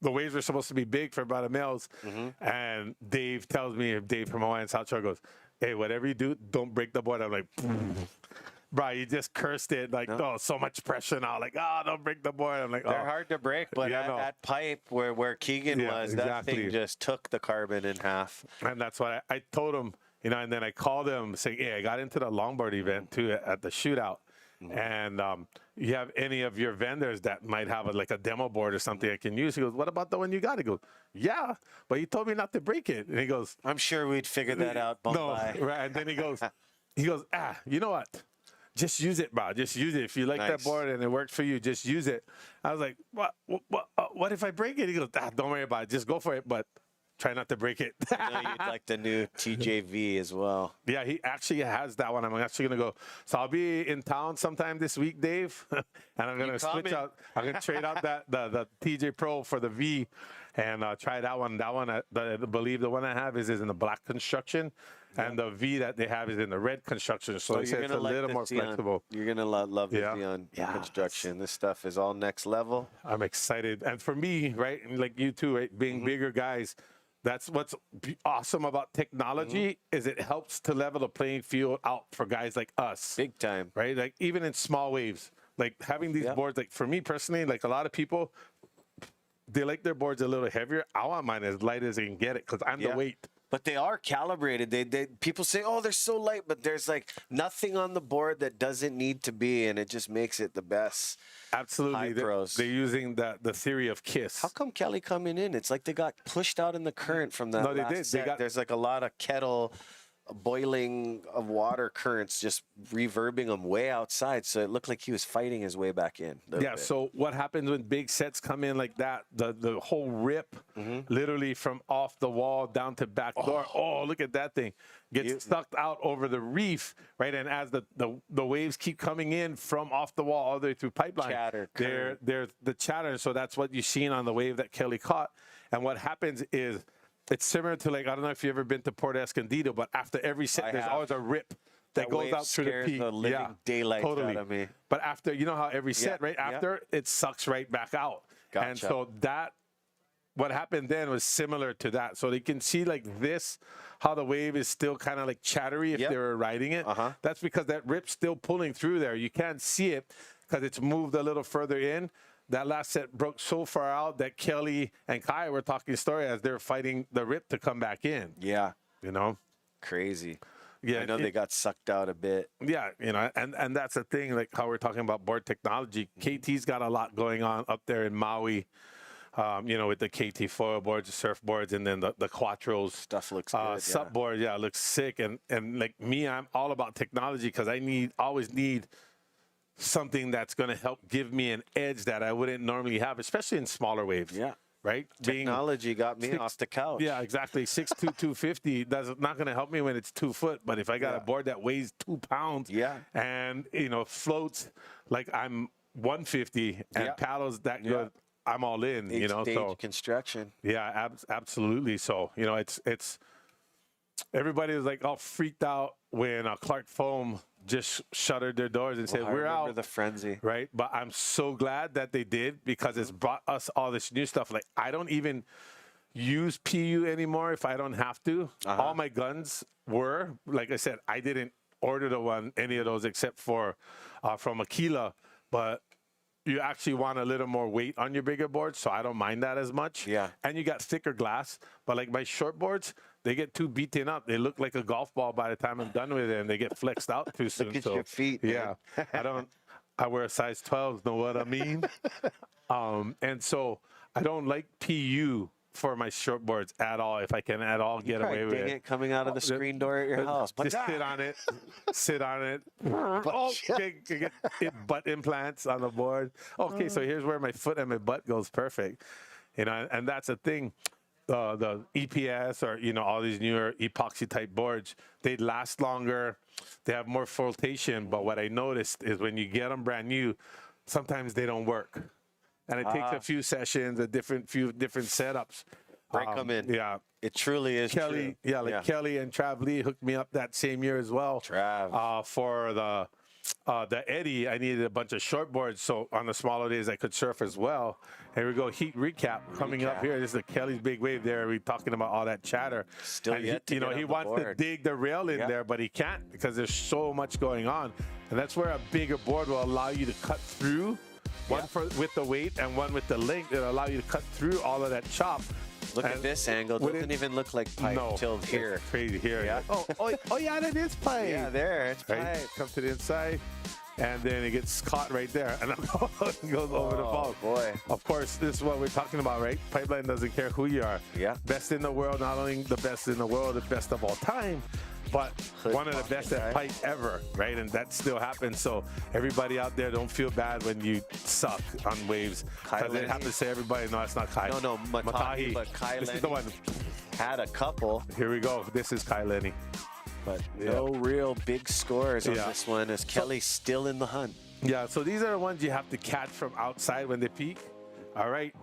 the waves were supposed to be big for about a Mel's, and Dave tells me, Dave from Hawaiian South Shore goes, hey, whatever you do, don't break the board. I'm like, bro, you just cursed it. Like, oh, so much pressure now. Like, oh, don't break the board. I'm like, oh. They're hard to break, but that pipe where Keegan was, that thing just took the carbon in half. And that's why I told him, you know, and then I called him saying, hey, I got into the longboard event too at the shootout. And you have any of your vendors that might have like a demo board or something I can use? He goes, what about the one you got? He goes, yeah, but you told me not to break it. And he goes, I'm sure we'd figure that out. Right. And then he goes, you know what? Just use it, bro. Just use it. If you like that board and it works for you, just use it. I was like, what if I break it? He goes, don't worry about it. Just go for it. But try not to break it. I know you'd like the new TJV as well. Yeah, he actually has that one. I'm actually going to go. So I'll be in town sometime this week, Dave. And I'm going to switch out. I'm going to trade out the TJ Pro for the V and try that one. That one, I believe the one I have is in the black construction. And the V that they have is in the red construction. So it's a little more flexible. You're going to love the Xeon construction. This stuff is all next level. I'm excited. And for me, right, like you too, right, being bigger guys, that's what's awesome about technology is it helps to level the playing field out for guys like us. Big time. Right? Like even in small waves, like having these boards, like for me personally, like a lot of people, they like their boards a little heavier. I want mine as light as I can get it because I'm the weight. But they are calibrated. They people say, oh, they're so light, but there's like nothing on the board that doesn't need to be, and it just makes it the best. Absolutely. They're using the theory of KISS. How come Kelly coming in? It's like they got pushed out in the current from that No, they last did. set. There's like a lot of kettle boiling of water currents just reverbing him way outside, so it looked like he was fighting his way back in. So what happens when big sets come in like that, the whole rip literally from off the wall down to back door, look at that thing, gets sucked out over the reef, right? And as the waves keep coming in from off the wall all the way through pipeline, there's the chatter. So that's what you've seen on the wave that Kelly caught. And what happens is it's similar to, like, I don't know if you've ever been to Port Escondido, but after every set, there's always a rip that goes out through the peak. The living daylight out of me. But after, you know how every set, right after, it sucks right back out. Gotcha. And so what happened then was similar to that. So you can see like this, how the wave is still kind of like chattery if they were riding it. That's because that rip's still pulling through there. You can't see it because it's moved a little further in. That last set broke so far out that Kelly and Kai were talking story as they're fighting the rip to come back in. Yeah. You know? Crazy. Yeah. I know they got sucked out a bit. Yeah, you know, and that's the thing, like how we're talking about board technology. KT's got a lot going on up there in Maui. you know, with the KT foil boards, the surfboards, and then the Quattros. Stuff looks good. Sup board, yeah, it looks sick. And like me, I'm all about technology because I always need something that's going to help give me an edge that I wouldn't normally have, especially in smaller waves. Yeah. Right? Technology got me off the couch. Yeah, exactly. 6'2", 250. That's not going to help me when it's 2 foot. But if I got a board that weighs 2 pounds, and you know floats like I'm 150 and paddles that good, I'm all in. You know, so construction. Yeah, absolutely. So you know, it's everybody was like all freaked out when Clark Foam just shuttered their doors and said, "We're out." The frenzy, right? But I'm so glad that they did because it's brought us all this new stuff. Like I don't even use PU anymore if I don't have to. All my guns were, like I said, I didn't order any of those except for from Aquila, but you actually want a little more weight on your bigger boards, so I don't mind that as much. Yeah. And you got thicker glass, but like my short boards, they get too beaten up. They look like a golf ball by the time I'm done with it, and they get flexed out too soon. Look at your feet. Yeah. I wear a size 12, know what I mean? And so I don't like PU for my short boards at all, if I can at all get away with it. Coming out of the screen door at your house. Just sit on it. Get butt implants on the board. Okay, so here's where my foot and my butt goes perfect. You know, and that's the thing. The EPS or, you know, all these newer epoxy type boards, they last longer. They have more flotation. But what I noticed is when you get them brand new, sometimes they don't work. And it takes a few sessions, few different setups. Break them in. Yeah. It truly is Kelly, true. Kelly and Trav Lee hooked me up that same year as well. Trav. For the Eddie, I needed a bunch of short boards, so on the smaller days I could surf as well. Here we go, heat recap coming up here. This is Kelly's big wave there. We're talking about all that chatter. Still and yet to you know, get he on the wants to board. dig the rail in there, but he can't because there's so much going on. And that's where a bigger board will allow you to cut through. One with the weight and one with the length. It'll allow you to cut through all of that chop. Look at this angle. It doesn't even look like pipe till here. It's crazy here. Yeah. Oh, yeah, that is pipe. Yeah, there. It's pipe. Right? Come to the inside, and then it gets caught right there, and it goes over the ball. Boy. Of course, this is what we're talking about, right? Pipeline doesn't care who you are. Yeah. Best in the world, not only the best in the world, the best of all time, but one of the best at pipe ever, right? And that still happens. So everybody out there, don't feel bad when you suck on waves. Because it happens to everybody. No, it's not Kai. No, Matahi, but Kai This is the one. Had a couple. Here we go. This is Kai Lenny. But no real big scores on this one as Kelly's still in the hunt. Yeah, so these are the ones you have to catch from outside when they peak. All right.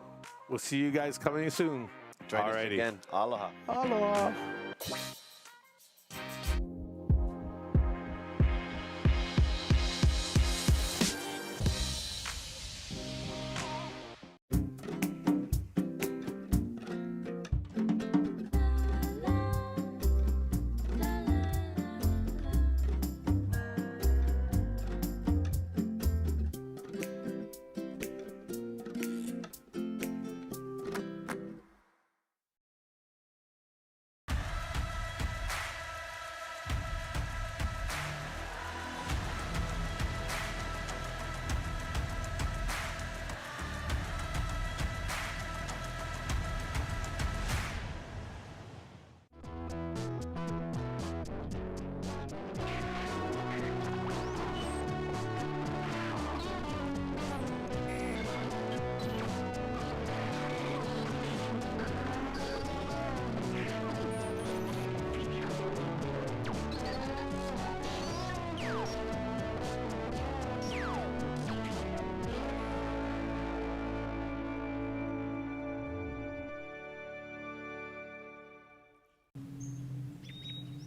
We'll see you guys coming soon. Join us again. Aloha. Aloha.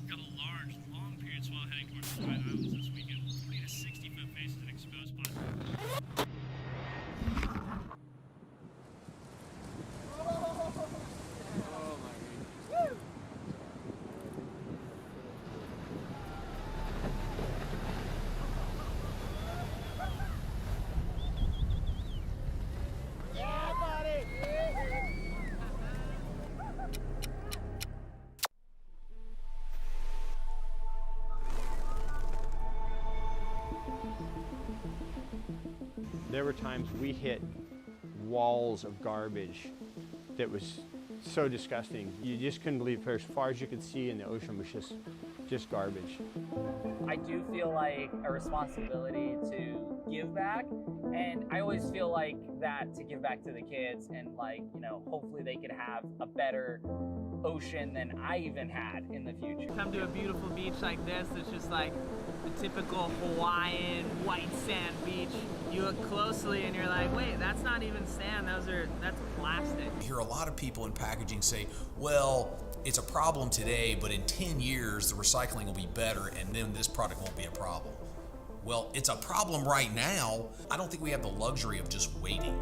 Got a large, long period swell heading towards the Hawaiian Islands this weekend. 40 to 60 foot faces and exposed spots. There were times we hit walls of garbage that was so disgusting. You just couldn't believe her. As far as you could see in the ocean was just garbage. I do feel like a responsibility to give back, and I always feel like that to give back to the kids, and like, you know, hopefully they could have a better ocean than I even had in the future. Come to a beautiful beach like this, it's just like the typical Hawaiian white sand beach. You look closely and you're like, wait, that's not even sand, that's plastic. You hear a lot of people in packaging say, well, it's a problem today, but in 10 years, the recycling will be better, and then this product won't be a problem. Well, it's a problem right now. I don't think we have the luxury of just waiting.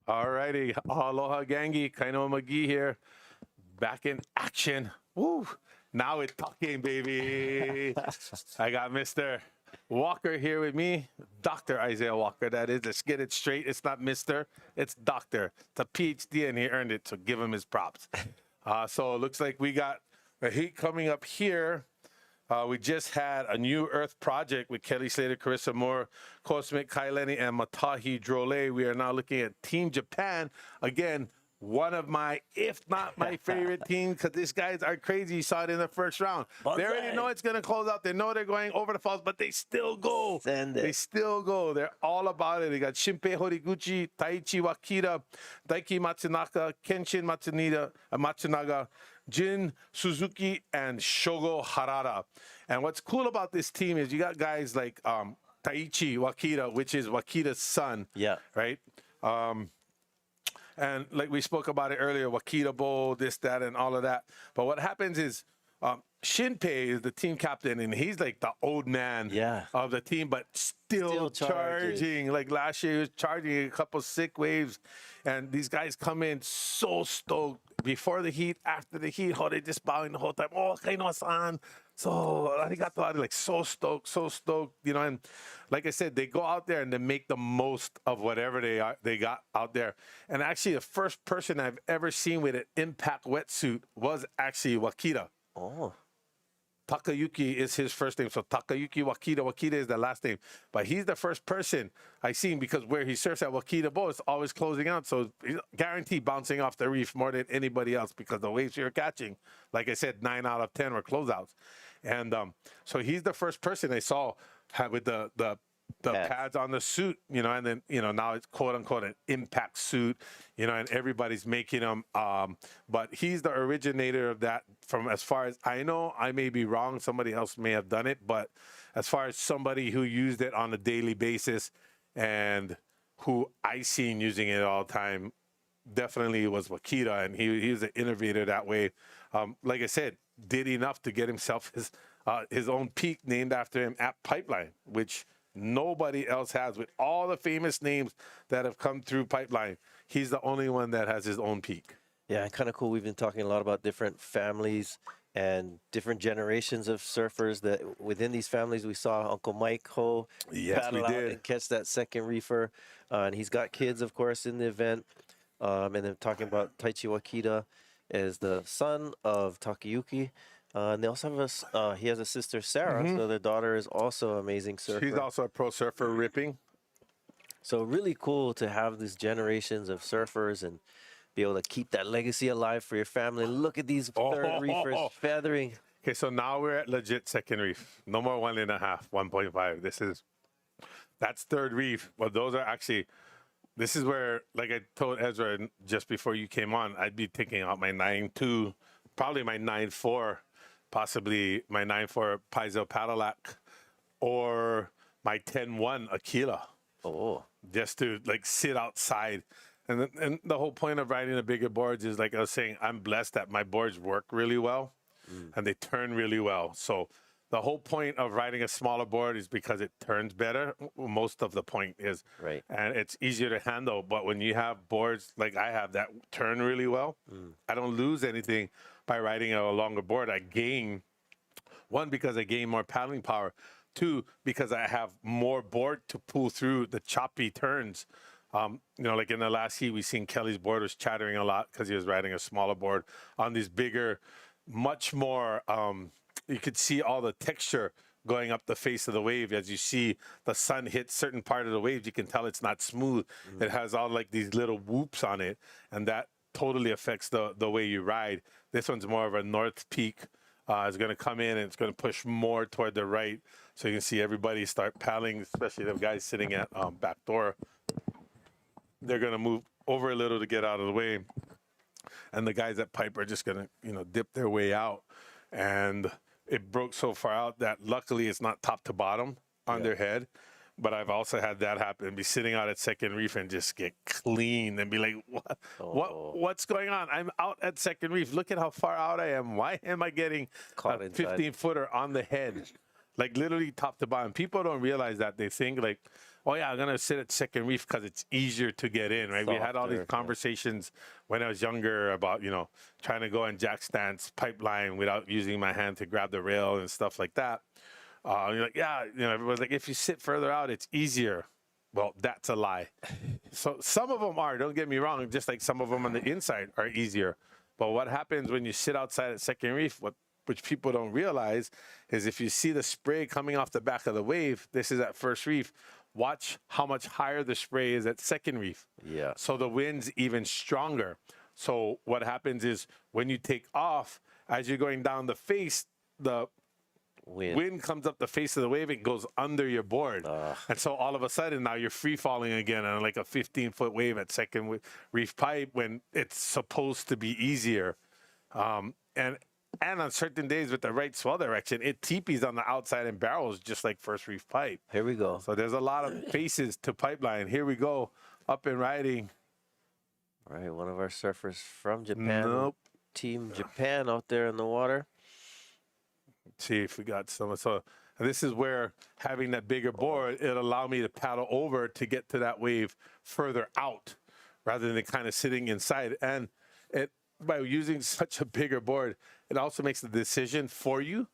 Alrighty, aloha gangi, Kainoa McGee here, back in action. Woo! Now it's talking, baby. I got Mr. Walker here with me, Dr. Isaiah Walker, that is. Let's get it straight. It's not Mr., it's Doctor. It's a PhD, and he earned it, so give him his props. So it looks like we got a heat coming up here. We just had a New Earth project with Kelly Slater, Carissa Moore, Koa Smith, Kainehe, and Matahi Drollet. We are now looking at Team Japan. Again, one of my, if not my favorite team, because these guys are crazy. You saw it in the first round. They already know it's going to close out. They know they're going over the falls, but they still go. They still go. They're all about it. They got Shinpei Horiguchi, Taichi Wakita, Daiki Matsunaga, Kenshin Matsunaga, Jin Suzuki, and Shogo Harada. And what's cool about this team is you got guys like Taichi Wakita, which is Wakita's son. Yeah. Right? And like we spoke about it earlier, Wakita Bowl, this, that, and all of that. But what happens is Shinpei is the team captain, and he's like the old man of the team, but still charging. Like last year, he was charging a couple sick waves. And these guys come in so stoked before the heat, after the heat. Oh, they just bowing the whole time. Oh, Kainoa-san. So arigato, like so stoked, you know. And like I said, they go out there and they make the most of whatever they got out there. And actually, the first person I've ever seen with an impact wetsuit was actually Wakita. Oh. Takayuki is his first name, so Takayuki Wakita is the last name. But he's the first person I seen, because where he surfs at Wakita Bowl, it's always closing out, so he's guaranteed bouncing off the reef more than anybody else, because the waves you're catching, like I said, 9 out of 10 were closeouts. And so he's the first person I saw with the pads on the suit, you know, and then, you know, now it's quote unquote an impact suit, you know, and everybody's making them. But he's the originator of that, from as far as I know. I may be wrong. Somebody else may have done it. But as far as somebody who used it on a daily basis and who I seen using it all the time, definitely was Wakita. And he was an innovator that way. Like I said, did enough to get himself his own peak named after him at Pipeline, which nobody else has. With all the famous names that have come through Pipeline, he's the only one that has his own peak. Yeah, kind of cool. We've been talking a lot about different families and different generations of surfers. That within these families, we saw Uncle Mike Ho battle out and catch that second reefer. And he's got kids, of course, in the event. And then talking about Taichi Wakita as the son of Takayuki. And they also have he has a sister, Sarah, so their daughter is also an amazing surfer. She's also a pro surfer, ripping. So really cool to have these generations of surfers and be able to keep that legacy alive for your family. Look at these third reefers feathering. Okay, so now we're at legit second reef. No more 1.5, 1.5. That's third reef. Well, those are actually, this is where, like I told Ezra just before you came on, I'd be taking out my 9.2, probably my 9.4, possibly my 9.4 Paizo Padillac, or my 10.1 Aquila. Oh. Just to like sit outside. And the whole point of riding the bigger boards is, like I was saying, I'm blessed that my boards work really well and they turn really well. So the whole point of riding a smaller board is because it turns better. Most of the point is. Right. And it's easier to handle. But when you have boards like I have that turn really well, I don't lose anything by riding a longer board. I gain, one, because I gain more paddling power. Two, because I have more board to pull through the choppy turns. You know, like in the last heat, we seen Kelly's board was chattering a lot because he was riding a smaller board on these bigger much more, you could see all the texture going up the face of the wave. As you see the sun hit certain part of the wave, you can tell it's not smooth. It has all like these little whoops on it, and that totally affects the way you ride. This one's more of a north peak. It's going to come in and it's going to push more toward the right. So you can see everybody start paddling, especially the guys sitting at backdoor. They're going to move over a little to get out of the way. And the guys at pipe are just going to, you know, dip their way out. And it broke so far out that luckily it's not top to bottom on their head. But I've also had that happen, be sitting out at second reef and just get clean and be like, what's going on? I'm out at second reef. Look at how far out I am. Why am I getting a 15-footer on the head? Like literally top to bottom. People don't realize that. They think like, oh yeah, I'm going to sit at second reef because it's easier to get in, right? We had all these conversations when I was younger about, you know, trying to go in jack stance pipeline without using my hand to grab the rail and stuff like that. You're like, yeah, you know, everyone's like, if you sit further out, it's easier. Well, that's a lie. So some of them are, don't get me wrong, just like some of them on the inside are easier. But what happens when you sit outside at second reef, which people don't realize, is if you see the spray coming off the back of the wave, this is at first reef, watch how much higher the spray is at second reef. Yeah. So the wind's even stronger. So what happens is when you take off, as you're going down the face, the wind comes up the face of the wave, it goes under your board. And so all of a sudden now you're free falling again on like a 15-foot wave at second reef pipe when it's supposed to be easier. And on certain days with the right swell direction, it teepees on the outside and barrels just like first reef pipe. Here we go. So there's a lot of faces to pipeline. Here we go, up and riding. All right, one of our surfers from Japan. Team Japan out there in the water. Let's see if we got some. So this is where having that bigger board, it'll allow me to paddle over to get to that wave further out rather than kind of sitting inside. And by using such a bigger board, it also makes the decision for you.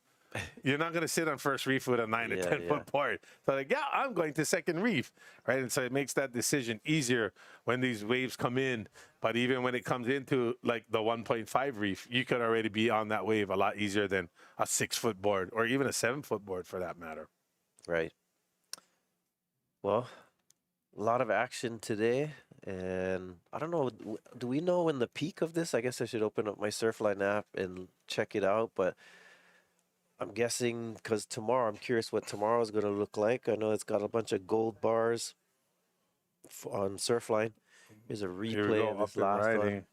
You're not going to sit on first reef with a 9 to 10 foot board. So like, yeah, I'm going to second reef, right? And so it makes that decision easier when these waves come in. But even when it comes into like the 1.5 reef, you could already be on that wave a lot easier than a 6-foot board or even a 7-foot board for that matter. Right. Well, a lot of action today. And I don't know, do we know when the peak of this? I guess I should open up my Surfline app and check it out. But I'm guessing because tomorrow, I'm curious what tomorrow is going to look like. I know it's got a bunch of gold bars on Surfline. Here's a replay of this last one.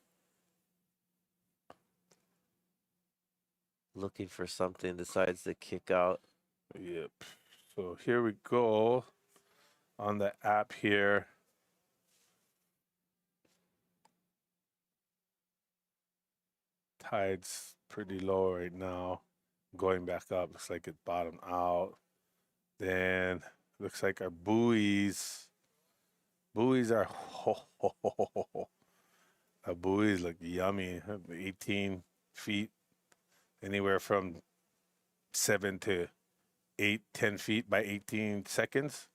Looking for something, decides to kick out. Yep. So here we go on the app here. Tide's pretty low right now. Going back up, looks like it bottomed out. Then looks like our buoys are our buoys look yummy. 18 feet, anywhere from 7 to 8, 10 feet by 18 seconds.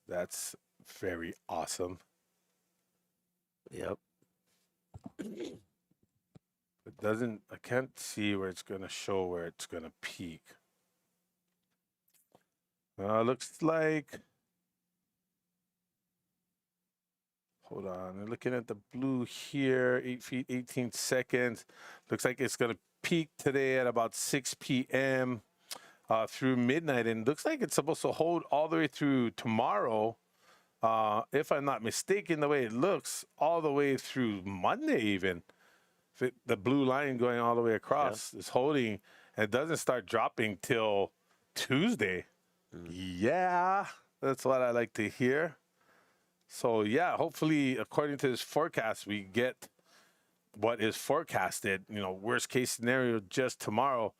That's very awesome. Yep. It doesn't, I can't see where it's going to show where it's going to peak. Looks like, hold on, I'm looking at the blue here, 8 feet, 18 seconds. Looks like it's going to peak today at about 6 p.m. Through midnight. And looks like it's supposed to hold all the way through tomorrow. If I'm not mistaken, the way it looks, all the way through Monday even. The blue line going all the way across is holding, and it doesn't start dropping till Tuesday. Yeah, that's what I like to hear. So yeah, hopefully, according to this forecast, we get what is forecasted. You know, worst case scenario, just tomorrow.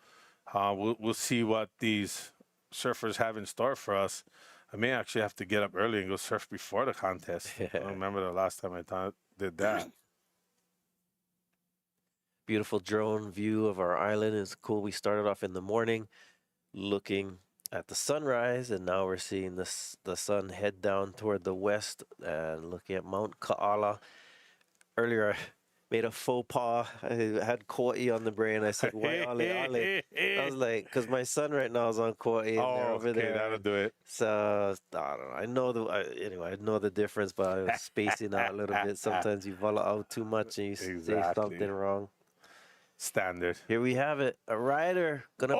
We'll see what these surfers have in store for us. I may actually have to get up early and go surf before the contest. I don't remember the last time I did that. Beautiful drone view of our island is cool. We started off in the morning looking at the sunrise, and now we're seeing the sun head down toward the west and looking at Mount Ka'ala. Earlier, made a faux pas. I had Kauai on the brain. I said, why Ale Ale? I was like, because my son right now is on Kauai and they're over okay, there. that'll do it. So, I don't know. Anyway, I know the difference, but I was spacing out a little bit. Sometimes you volley out too much and you say something wrong. Standard. Here we have it. A rider gonna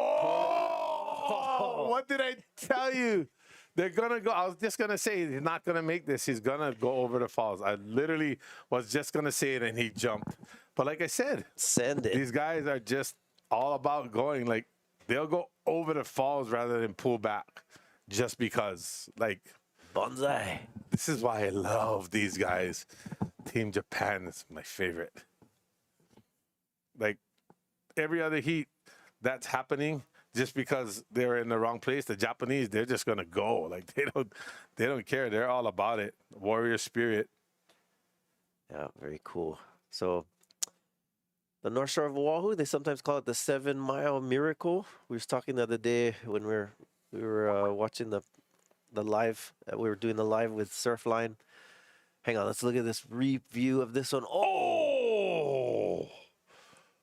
what did I tell you? They're gonna go. I was just gonna say he's not gonna make this. He's gonna go over the falls. I literally was just gonna say it, and he jumped. But like I said, send it. These guys are just all about going. Like they'll go over the falls rather than pull back, just because. Like bonsai. This is why I love these guys. Team Japan is my favorite. Like every other heat that's happening. Just because they're in the wrong place, the Japanese, they're just gonna go. Like they don't care. They're all about it. Warrior spirit. Yeah, very cool. So the North Shore of Oahu, they sometimes call it the 7 Mile Miracle. We was talking the other day when we were watching the live. We were doing the live with Surfline. Hang on, let's look at this review of this one. Oh,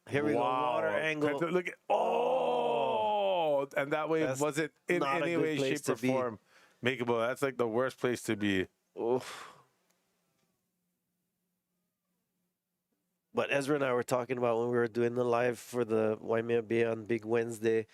here we go. Water angle. Look at and that way it wasn't in any way, shape, or form makeable. That's like the worst place to be. Oof. But Ezra and I were talking about when we were doing the live for the Waimea Bay on Big Wednesday.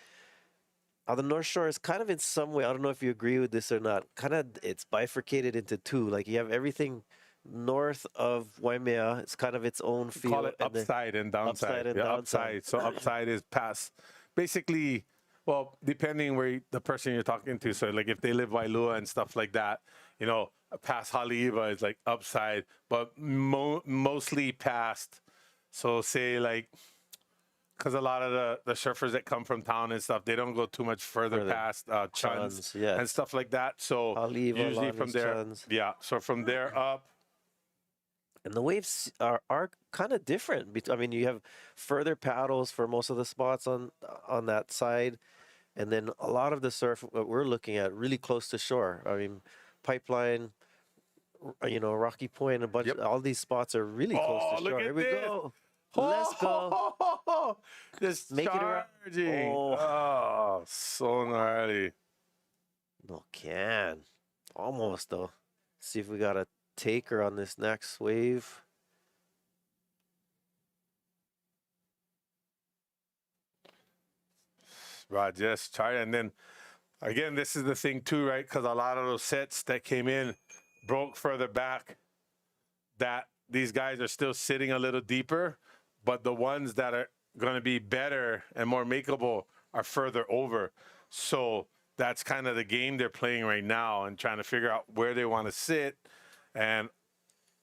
How the North Shore is kind of in some way, I don't know if you agree with this or not, kind of it's bifurcated into two. Like you have everything north of Waimea. It's kind of its own feel. Call it upside and downside. Upside and downside. Upside. So upside is past. Basically, well, depending where the person you're talking to. So like if they live Wailua and stuff like that, you know, past Haleiwa is like upside, but mostly past. So say like, because a lot of the surfers that come from town and stuff, they don't go too much further past Chuns and stuff like that. So Haleiwa, usually from there, Chuns. yeah. So from there up. And the waves are kind of different. I mean, you have further paddles for most of the spots on that side. And then a lot of the surf what we're looking at really close to shore. I mean, Pipeline, you know, Rocky Point, a bunch of all these spots are really close to shore. Here we go. Let's go. Just make charging. it around. Oh, so gnarly. No can. Almost though. See if we got a taker on this next wave. Right, just try it. And then again, this is the thing too, right? Because a lot of those sets that came in broke further back, that these guys are still sitting a little deeper, but the ones that are going to be better and more makeable are further over. So that's kind of the game they're playing right now and trying to figure out where they want to sit. And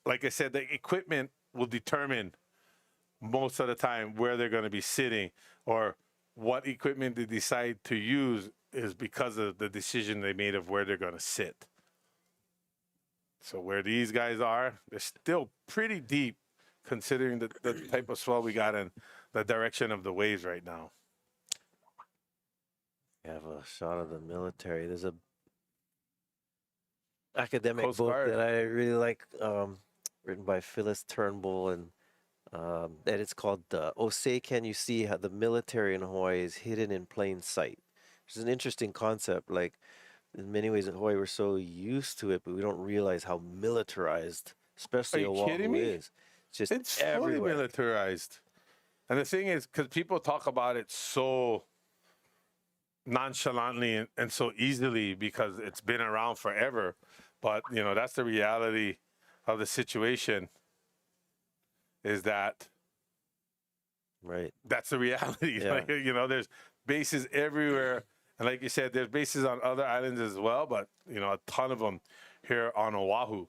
like I said, the equipment will determine most of the time where they're going to be sitting, or what equipment they decide to use is because of the decision they made of where they're going to sit. So where these guys are, they're still pretty deep considering the type of swell we got and the direction of the waves right now. I have a shot of the military. There's a academic Coast book Guard. that I really like, written by Phyllis Turnbull, and it's called Osei Can You See How the Military in Hawaii is Hidden in Plain Sight. Which is an interesting concept. Like, in many ways in Hawaii, we're so used to it, but we don't realize how militarized, especially Are you Oahu kidding me? is. It's just It's fully everywhere. militarized. And the thing is, because people talk about it so nonchalantly and so easily because it's been around forever. But, you know, that's the reality of the situation, is that Right. that's the reality. Yeah. Like, you know, there's bases everywhere. And like you said, there's bases on other islands as well, but, you know, a ton of them here on Oahu.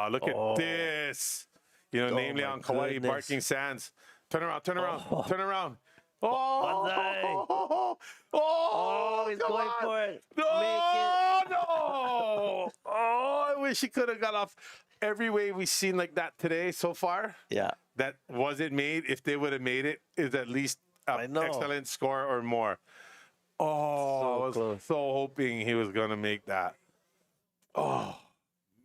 Look at this. You know, Oh, namely my on Kauai, goodness. Barking Sands. Turn around, turn around, Oh. turn around. Bonsai. Oh, He's come going on. for it. No, Make it. no. Oh, I wish he could have got off every wave we've seen like that today so far. Yeah. That wasn't made. If they would have made it, is at least I an know. excellent score or more. Oh, So I was close. so hoping he was going to make that. Oh,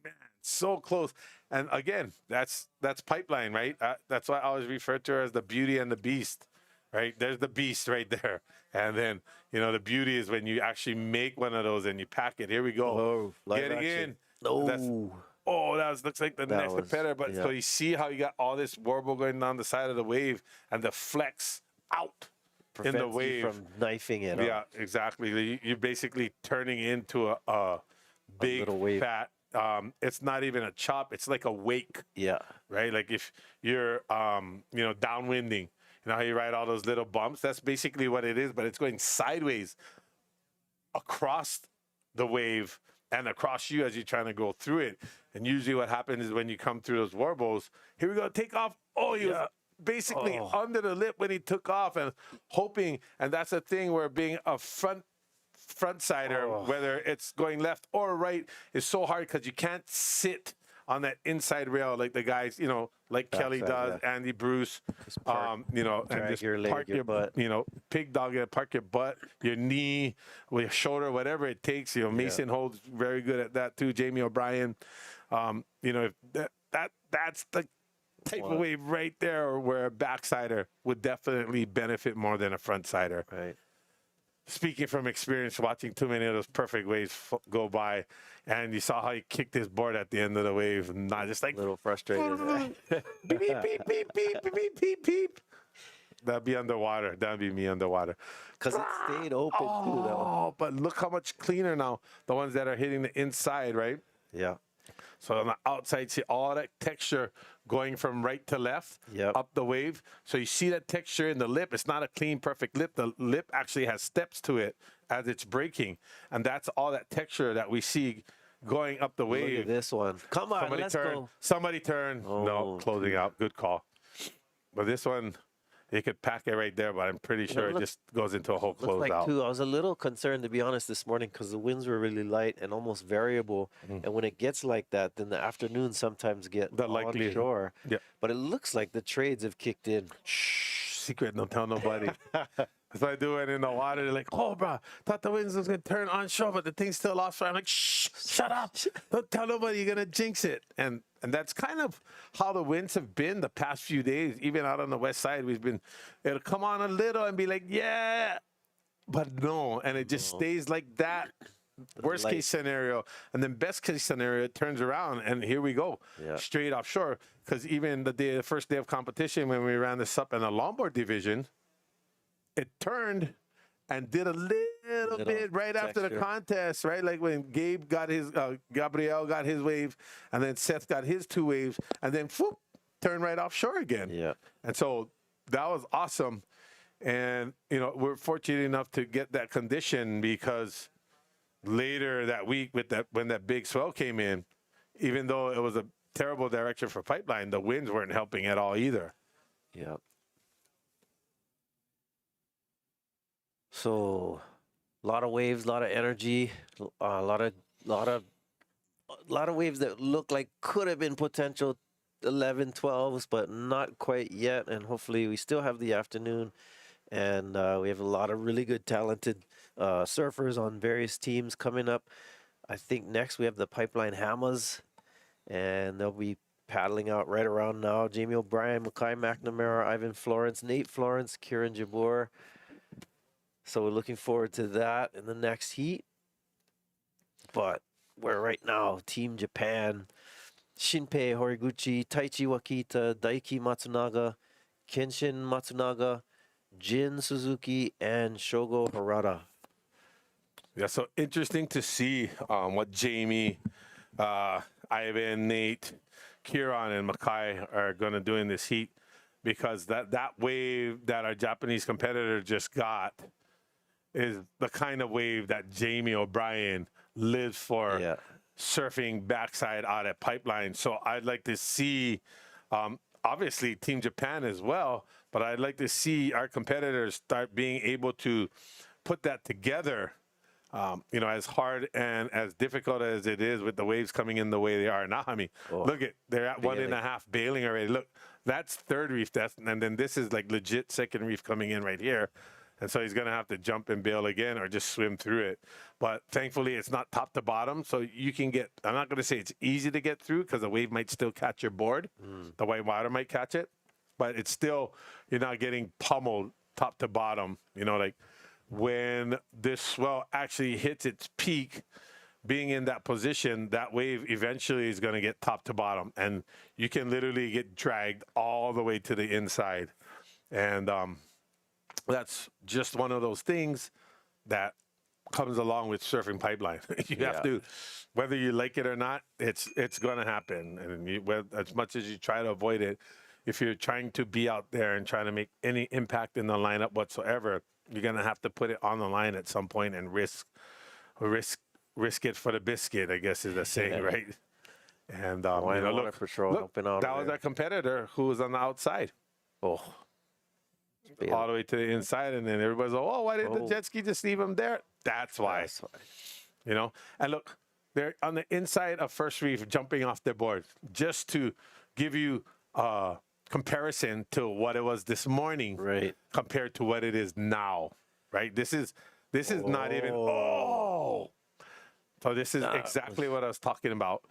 man. so close. And again, that's pipeline, right? That's why I always refer to her as the beauty and the beast, right? There's the beast right there. And then, you know, the beauty is when you actually make one of those and you pack it. Here we go. Oh, live Getting action. in. That looks like the next competitor. But so you see how you got all this warble going down the side of the wave and the flex out in the wave. From knifing it. Yeah, exactly. You're basically turning into a big little wave. fat. It's not even a chop. It's like a wake. Yeah. Right. Like if you're, downwinding, you know how you ride all those little bumps. That's basically what it is. But it's going sideways across the wave and across you as you're trying to go through it. And usually what happens is when you come through those warbles, here we go, take off. Oh, he was basically under the lip when he took off and hoping. And that's the thing where being a front sider, whether it's going left or right, is so hard because you can't sit on that inside rail like the guys, you know, like Kelly does, Andy Bruce, and just your leg, park your butt. Pig dog it, park your butt, your knee, with your shoulder, whatever it takes. You know, Mason holds very good at that too. Jamie O'Brien, if that's the type of wave right there where a backsider would definitely benefit more than a front sider. Right. Speaking from experience, watching too many of those perfect waves go by, and you saw how he kicked his board at the end of the wave, not just like a little frustrated. beep, beep, beep, beep, beep, beep, beep, beep. That'd be underwater. That'd be me underwater. Because it stayed open too, though. Oh, but look how much cleaner now. The ones that are hitting the inside, right? Yeah. So on the outside, see all that texture going from right to left up the wave. So you see that texture in the lip. It's not a clean, perfect lip. The lip actually has steps to it as it's breaking. And that's all that texture that we see going up the wave. Look at this one. Come on, let's go. Somebody turn. No, closing out. Good call. But this one, you could pack it right there, but I'm pretty sure it just goes into a whole closeout. Too. I was a little concerned, to be honest, this morning because the winds were really light and almost variable. And when it gets like that, then the afternoons sometimes get onshore. Yeah. But it looks like the trades have kicked in. Shh, secret, don't tell nobody. That's what I do it in the water. They're like, oh, bro, thought the winds was going to turn onshore, but the thing's still offshore. I'm like, shh, shut up. Don't tell nobody, you're going to jinx it. And that's kind of how the winds have been the past few days. Even out on the west side, it'll come on a little and be like, yeah, but no. And it just stays like that. Worst case scenario. And then best case scenario, it turns around and here we go. Straight offshore. Because even the first day of competition, when we ran this up in the longboard division, it turned and did a little bit right after the contest, right? Like when Gabe got his, Gabriel got his wave, and then Seth got his 2 waves, and then whoop, turned right offshore again. Yeah. And so that was awesome. And, we're fortunate enough to get that condition because later that week when that big swell came in, even though it was a terrible direction for pipeline, the winds weren't helping at all either. Yeah. So, a lot of waves, a lot of energy, a lot of waves that look like could have been potential 11, 12s, but not quite yet. And hopefully, we still have the afternoon, and we have a lot of really good, talented surfers on various teams coming up. I think next we have the Pipeline Hammers, and they'll be paddling out right around now. Jamie O'Brien, Makai McNamara, Ivan Florence, Nate Florence, Kiron Jabour. So we're looking forward to that in the next heat. But we're right now, Team Japan, Shinpei Horiguchi, Taichi Wakita, Daiki Matsunaga, Kenshin Matsunaga, Jin Suzuki, and Shogo Harada. Yeah, so interesting to see what Jamie, Ivan, Nate, Kiron, and Makai are going to do in this heat, because that wave that our Japanese competitor just got is the kind of wave that Jamie O'Brien lives for, surfing backside out at Pipeline. So I'd like to see, obviously, Team Japan as well, but I'd like to see our competitors start being able to put that together, as hard and as difficult as it is with the waves coming in the way they are now. I mean, look at, they're at 1.5 bailing already. Look, that's third reef, and then this is like legit second reef coming in right here. And so he's going to have to jump and bail again or just swim through it. But thankfully, it's not top to bottom. So you can get, I'm not going to say it's easy to get through because the wave might still catch your board. The white water might catch it. But it's still, you're not getting pummeled top to bottom. You know, like when this swell actually hits its peak, being in that position, that wave eventually is going to get top to bottom. And you can literally get dragged all the way to the inside. And that's just one of those things that comes along with surfing pipeline. You have to, whether you like it or not, it's going to happen. And as much as you try to avoid it, if you're trying to be out there and trying to make any impact in the lineup whatsoever, you're going to have to put it on the line at some point and risk it for the biscuit, I guess is the saying, right? And Hawaiian you know, Water Patrol look, helping out that was there. our competitor who was on the outside. Oh. All the way to the inside, and then everybody's like, oh, why didn't the jet ski just leave him there? That's why. You know? And look, they're on the inside of First Reef jumping off their board, just to give you a comparison to what it was this morning compared to what it is now, right? This is not even, So this is exactly what I was talking about.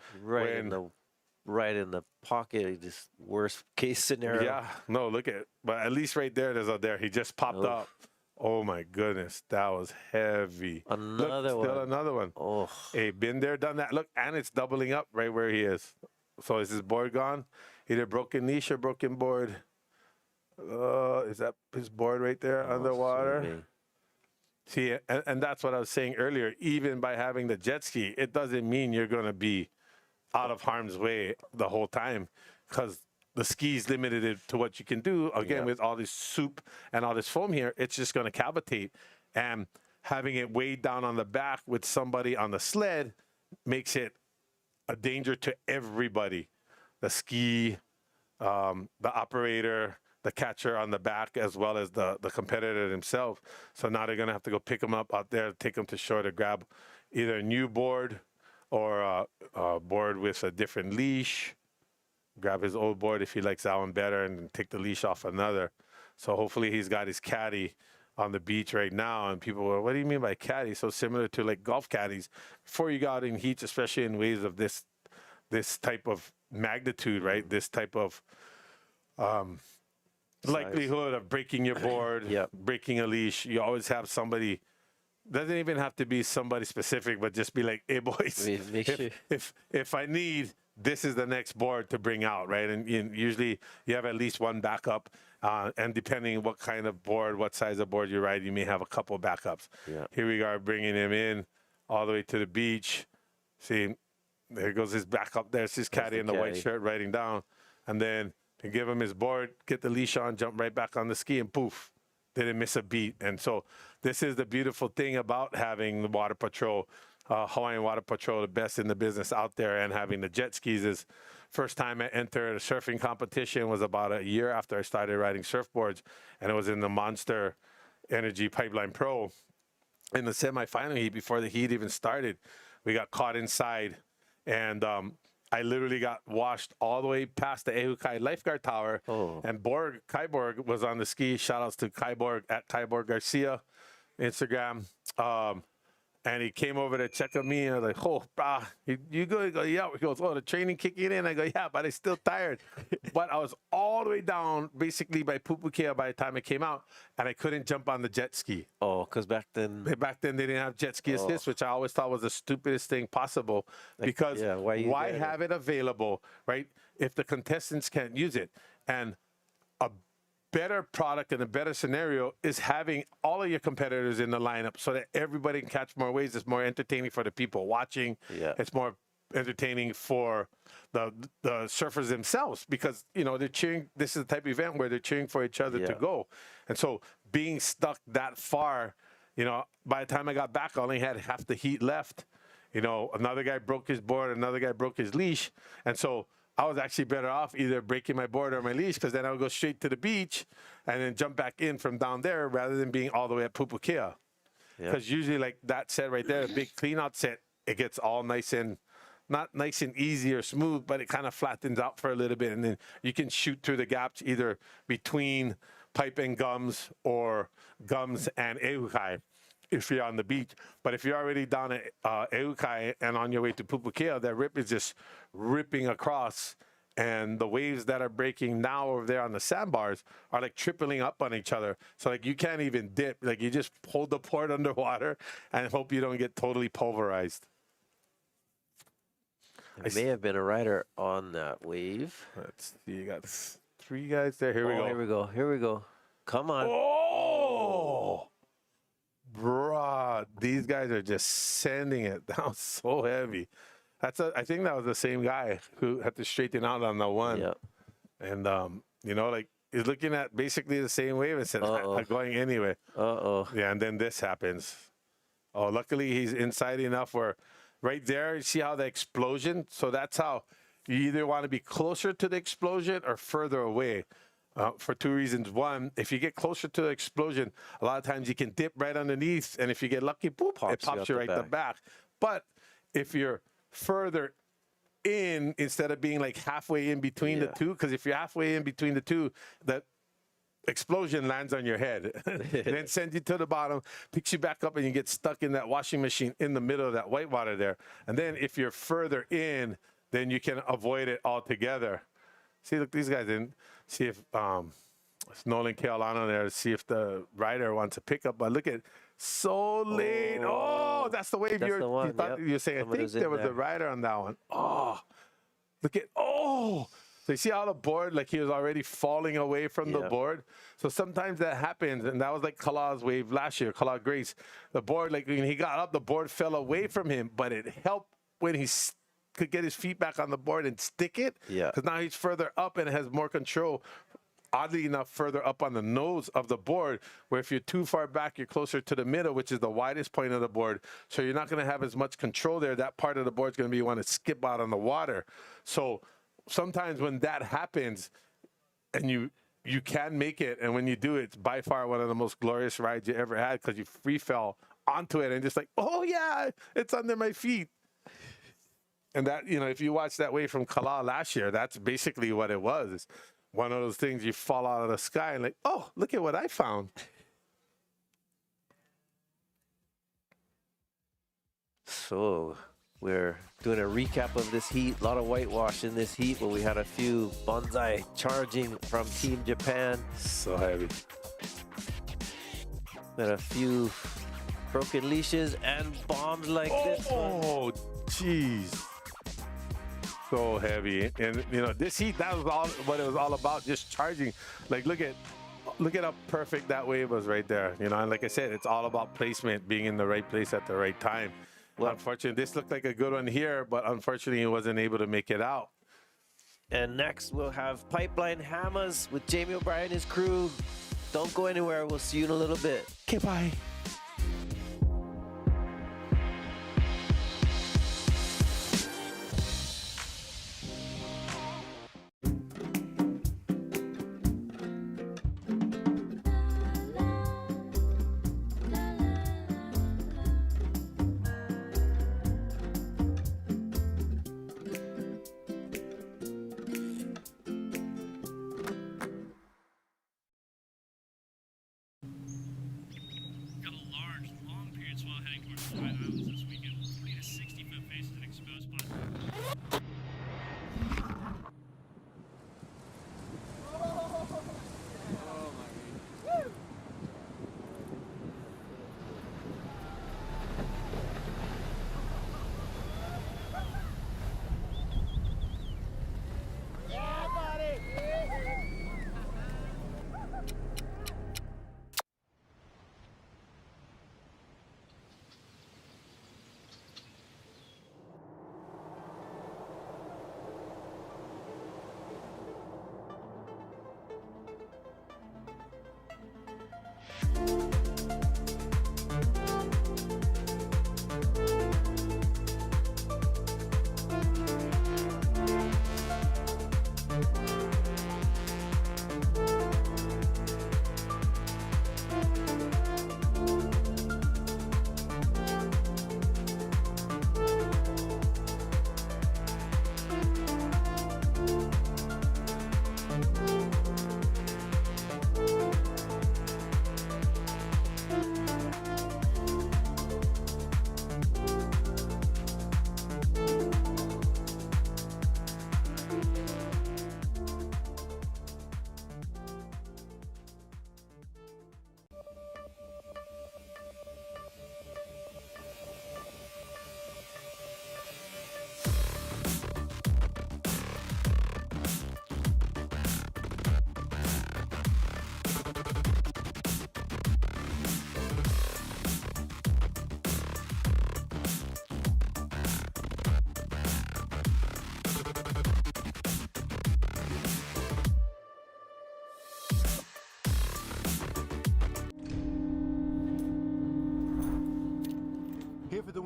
Right in the pocket, just worst case scenario. Yeah, no, look at it. But at least right there, there's a there. He just popped up. Oh my goodness, that was heavy. Another one. Still another one. Oh. Hey, been there, done that. Look, and it's doubling up right where he is. So is his board gone? Either broken leash or broken board. Is that his board right there underwater? See, and that's what I was saying earlier. Even by having the jet ski, it doesn't mean you're going to be out of harm's way the whole time, because the ski's limited it to what you can do. Again, with all this soup and all this foam here, it's just going to cavitate. And having it weighed down on the back with somebody on the sled makes it a danger to everybody. The ski, the operator, the catcher on the back, as well as the competitor himself. So now they're going to have to go pick him up out there, take him to shore to grab either a new board or a board with a different leash, grab his old board if he likes that one better, and take the leash off another. So hopefully he's got his caddy on the beach right now, and people were, what do you mean by caddy? So similar to like golf caddies. Before you go out in heats, especially in waves of this type of magnitude, right? This type of likelihood of breaking your board, breaking a leash, you always have somebody. Doesn't even have to be somebody specific, but just be like, hey, boys, if I need, this is the next board to bring out, right? And usually you have at least one backup. And depending what kind of board, what size of board you ride, you may have a couple backups. Here we are bringing him in all the way to the beach. See, there goes his backup. There's his caddy in the white shirt riding down. And then you give him his board, get the leash on, jump right back on the ski, and poof. Didn't miss a beat. And so this is the beautiful thing about having the Water Patrol, Hawaiian Water Patrol, the best in the business out there, and having the jet skis. Is first time I entered a surfing competition was about a year after I started riding surfboards, and it was in the Monster Energy Pipeline Pro. In the semifinal heat, before the heat even started, we got caught inside, and I literally got washed all the way past the Ehukai lifeguard tower. And Kyborg was on the ski. Shout outs to Kyborg at Kyborg Garcia, Instagram. And he came over to check on me, and I was like, oh, brah, you good? He goes, yeah. He goes, oh, the training kicking in? I go, yeah, but I'm still tired. But I was all the way down, basically, by Pupukea by the time it came out, and I couldn't jump on the jet ski. Oh, because back then they didn't have jet ski assist, which I always thought was the stupidest thing possible. Because why have it available, right, if the contestants can't use it? And a better product and a better scenario is having all of your competitors in the lineup so that everybody can catch more waves. It's more entertaining for the people watching. It's more entertaining for the surfers themselves, because they're cheering. This is the type of event where they're cheering for each other to go. And so being stuck that far, by the time I got back, I only had half the heat left. Another guy broke his board, another guy broke his leash, and so I was actually better off either breaking my board or my leash, because then I would go straight to the beach and then jump back in from down there rather than being all the way at Pupukea. Because usually, like that set right there, a big clean out set, it gets all nice and, not nice and easy or smooth, but it kind of flattens out for a little bit. And then you can shoot through the gaps either between pipe and gums or gums and eukai if you're on the beach. But if you're already down at eukai and on your way to Pupukea, that rip is just ripping across. And the waves that are breaking now over there on the sandbars are like tripling up on each other. So like you can't even dip. Like you just hold the board underwater and hope you don't get totally pulverized. There may have been a rider on that wave. Let's see, you got 3 guys there. Here we go. Here we go. Here we go. Come on. Oh, bruh, these guys are just sending it down so heavy. I think that was the same guy who had to straighten out on the one. Yep. And, you know, like he's looking at basically the same wave and said, I'm going anyway. Uh-oh. Yeah, and then this happens. Oh, luckily he's inside enough where right there, you see how the explosion? So that's how you either want to be closer to the explosion or further away. For 2 reasons. One, if you get closer to the explosion, a lot of times you can dip right underneath. And if you get lucky, boop, it pops you right in the back. But if you're further in instead of being like halfway in between the two, because if you're halfway in between the two, that explosion lands on your head then sends you to the bottom, picks you back up, and you get stuck in that washing machine in the middle of that white water there. And then if you're further in, then you can avoid it altogether. See, look, these guys didn't see if it's Nolan Keolano there to see if the rider wants a pickup, but look at so late. Oh, that's the wave you were saying. I think there was a rider on that one. Oh, look at, so you see how the board, like he was already falling away from the board. So sometimes that happens, and that was like Kala's wave last year, Kala Grace. The board, like when he got up, the board fell away from him, but it helped when he could get his feet back on the board and stick it. Yeah. Because now he's further up and has more control. Oddly enough, further up on the nose of the board, where if you're too far back, you're closer to the middle, which is the widest point of the board. So you're not going to have as much control there. That part of the board is going to be you want to skip out on the water. So sometimes when that happens and you can make it, and when you do, it's by far one of the most glorious rides you ever had because you free fell onto it and just like, oh yeah, it's under my feet. And that, you know, if you watch that wave from Kala last year, that's basically what it was. It's one of those things you fall out of the sky and like, oh, look at what I found. So we're doing a recap of this heat. A lot of whitewash in this heat, but we had a few bonsai charging from Team Japan. So heavy. Got a few broken leashes and bombs like this one. Oh, jeez. So heavy. And, you know, this heat, that was all what it was all about, just charging. Like, look at how perfect that wave was right there. You know, and like I said, it's all about placement, being in the right place at the right time. Well, unfortunately, this looked like a good one here, but unfortunately, he wasn't able to make it out. And next, we'll have Pipeline Hammers with Jamie O'Brien and his crew. Don't go anywhere. We'll see you in a little bit. Okay, bye.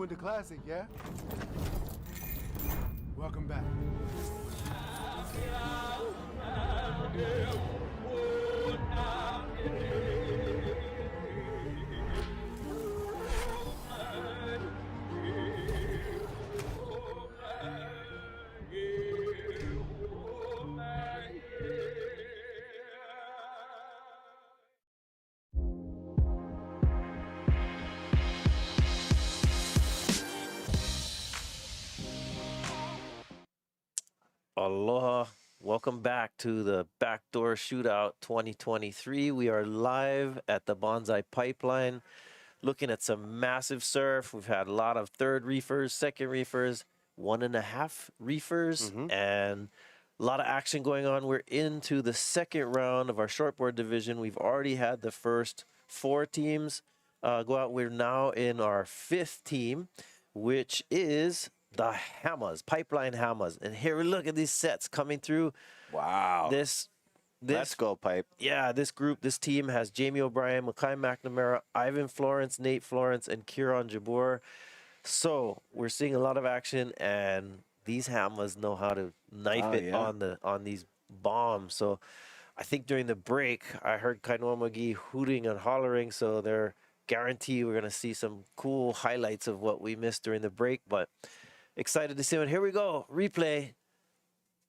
with the classic, yeah? Welcome back. Aloha. Welcome back to the Backdoor Shootout 2023. We are live at the Bonsai Pipeline looking at some massive surf. We've had a lot of third reefers, second reefers, 1.5 reefers, and a lot of action going on. We're into the second round of our shortboard division. We've already had the first 4 teams go out. We're now in our 5th team, which is the Hammers, Pipeline Hammers. And here we look at these sets coming through. Wow. This Let's go, Pipe. Yeah, this team has Jamie O'Brien, Makai McNamara, Ivan Florence, Nate Florence, and Kiron Jabour. So we're seeing a lot of action, and these Hammers know how to knife it on these bombs. So I think during the break, I heard Kainoa McGee hooting and hollering, so they're guaranteed we're going to see some cool highlights of what we missed during the break, but excited to see it. Here we go. Replay.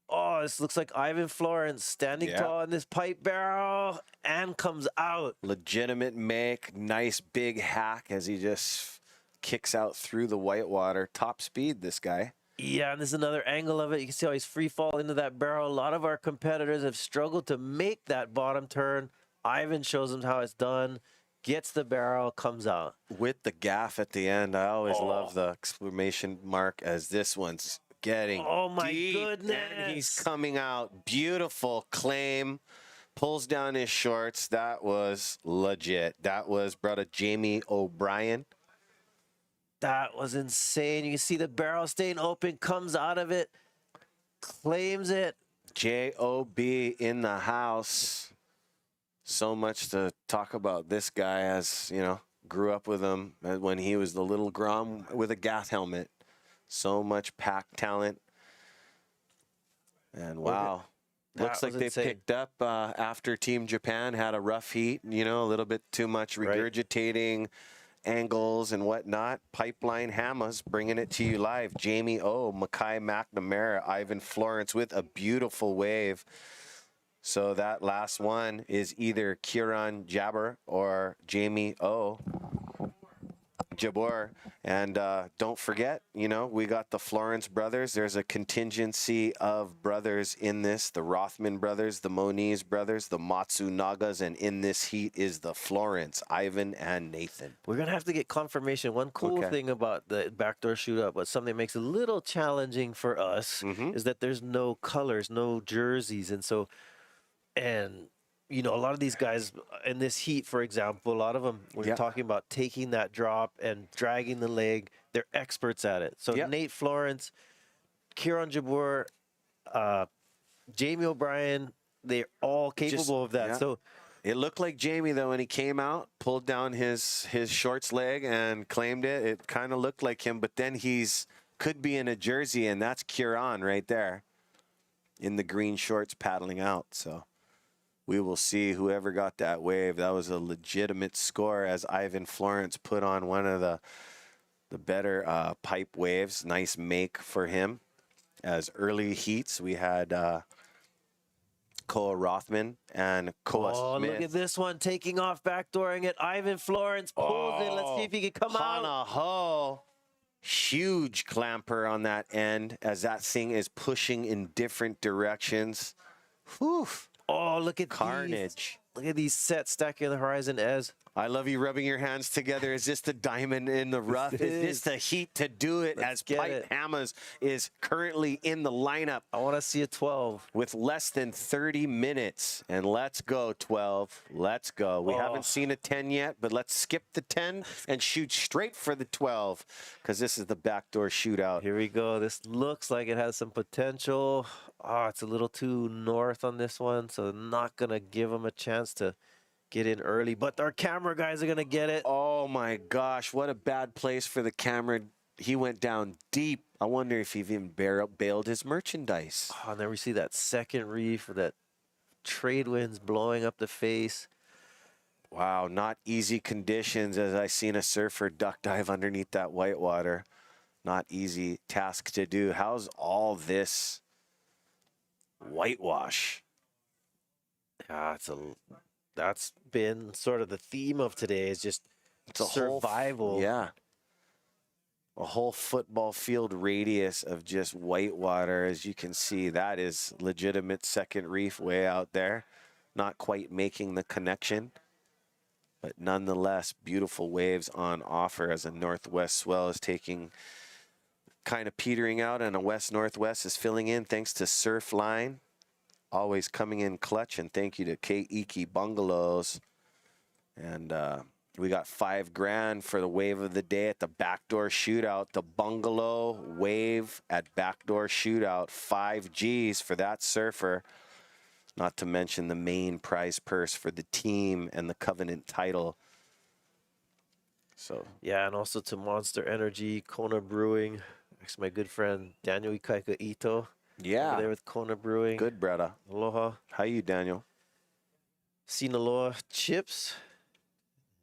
Oh, this looks like Ivan Florence standing tall in this pipe barrel and comes out. Legitimate make. Nice big hack as he just kicks out through the whitewater. Top speed, this guy. Yeah, and there's another angle of it. You can see how he's free fall into that barrel. A lot of our competitors have struggled to make that bottom turn. Ivan shows them how it's done. Gets the barrel, comes out. With the gaff at the end. I always love the exclamation mark as this one's getting deep, goodness. And he's coming out. Beautiful claim. Pulls down his shorts. That was legit. That was brother Jamie O'Brien. That was insane. You can see the barrel staying open, comes out of it, claims it. J.O.B. in the house. So much to talk about this guy, as you know, grew up with him when he was the little Grom with a gas helmet. So much pack talent. And wow, looks like they picked up after Team Japan had a rough heat, you know, a little bit too much regurgitating angles and whatnot. Pipeline Hammers bringing it to you live. Jamie O, Makai McNamara, Ivan Florence with a beautiful wave. So that last one is either Kiron Jabour or Jamie O. Jabour. And don't forget, you know, we got the Florence brothers. There's a contingency of brothers in this. The Rothman brothers, the Moniz brothers, the Matsunagas, and in this heat is the Florence, Ivan and Nathan. We're going to have to get confirmation. One cool thing about the backdoor shootout, but something that makes it a little challenging for us, is that there's no colors, no jerseys. And so, and you know, a lot of these guys in this heat, for example, a lot of them, when you're talking about taking that drop and dragging the leg, they're experts at it. So Nate Florence, Kiron Jabour, Jamie O'Brien, they're all capable of that. So it looked like Jamie, though, when he came out, pulled down his shorts leg and claimed it. It kind of looked like him, but then could be in a jersey, and that's Kiron right there in the green shorts paddling out. So we will see whoever got that wave. That was a legitimate score as Ivan Florence put on one of the better pipe waves. Nice make for him. As early heats, we had Koa Rothman and Koa Smith. Look at this one taking off, backdooring it. Ivan Florence pulls in. Let's see if he can come out. Hana-ho. Huge clamper on that end as that thing is pushing in different directions. Whew. Oh, look at carnage. Look at these sets stacking on the horizon, Ez. I love you rubbing your hands together. Is this the diamond in the rough? Is this the heat to do it? As Pipe Hammers is currently in the lineup. I want to see a 12. With less than 30 minutes. And let's go, 12. Let's go. We haven't seen a 10 yet, but let's skip the 10 and shoot straight for the 12 because this is the backdoor shootout. Here we go. This looks like it has some potential. Oh, it's a little too north on this one, so not going to give them a chance to get in early. But our camera guys are going to get it. Oh, my gosh. What a bad place for the camera he went down deep. I wonder if he even bailed his merchandise. Oh, and then we see that second reef with that trade winds blowing up the face. Wow, not easy conditions as I seen a surfer duck dive underneath that whitewater. Not easy task to do. How's all this whitewash? Yeah, that's been sort of the theme of today, is just It's a survival. Yeah. A whole football field radius of just whitewater. As you can see, that is legitimate second reef way out there. Not quite making the connection, but nonetheless, beautiful waves on offer as a northwest swell is taking, kind of petering out, and a west-northwest is filling in thanks to Surf Line. Always coming in clutch, and thank you to Keiki Bungalows. And we got $5,000 for the wave of the day at the Backdoor Shootout. The Bungalow wave at Backdoor Shootout. 5 G's for that surfer. Not to mention the main prize purse for the team and the Covenant title. So Yeah, and also to Monster Energy, Kona Brewing. Actually, my good friend Daniel Ikaika Ito. yeah, Over there with Kona Brewing. good, brother. Aloha. How you, Daniel? Sinaloa chips.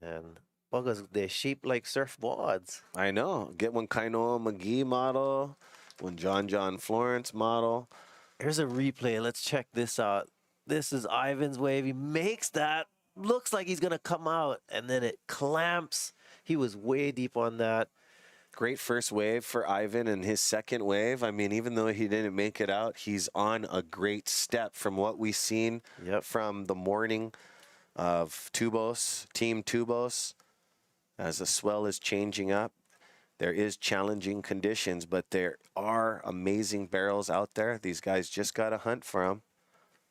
And buggers, they're shaped like surfboards. I know. Get one Kainoa McGee model, one John Florence model. Here's a replay. Let's check this out. This is Ivan's wave. He makes that. Looks like he's going to come out. And then it clamps. He was way deep on that. Great first wave for Ivan, and his second wave, I mean, even though he didn't make it out, he's on a great step from what we've seen from the morning of Tubos, Team Tubos. As the swell is changing up, there is challenging conditions, but there are amazing barrels out there. These guys just got to hunt for them.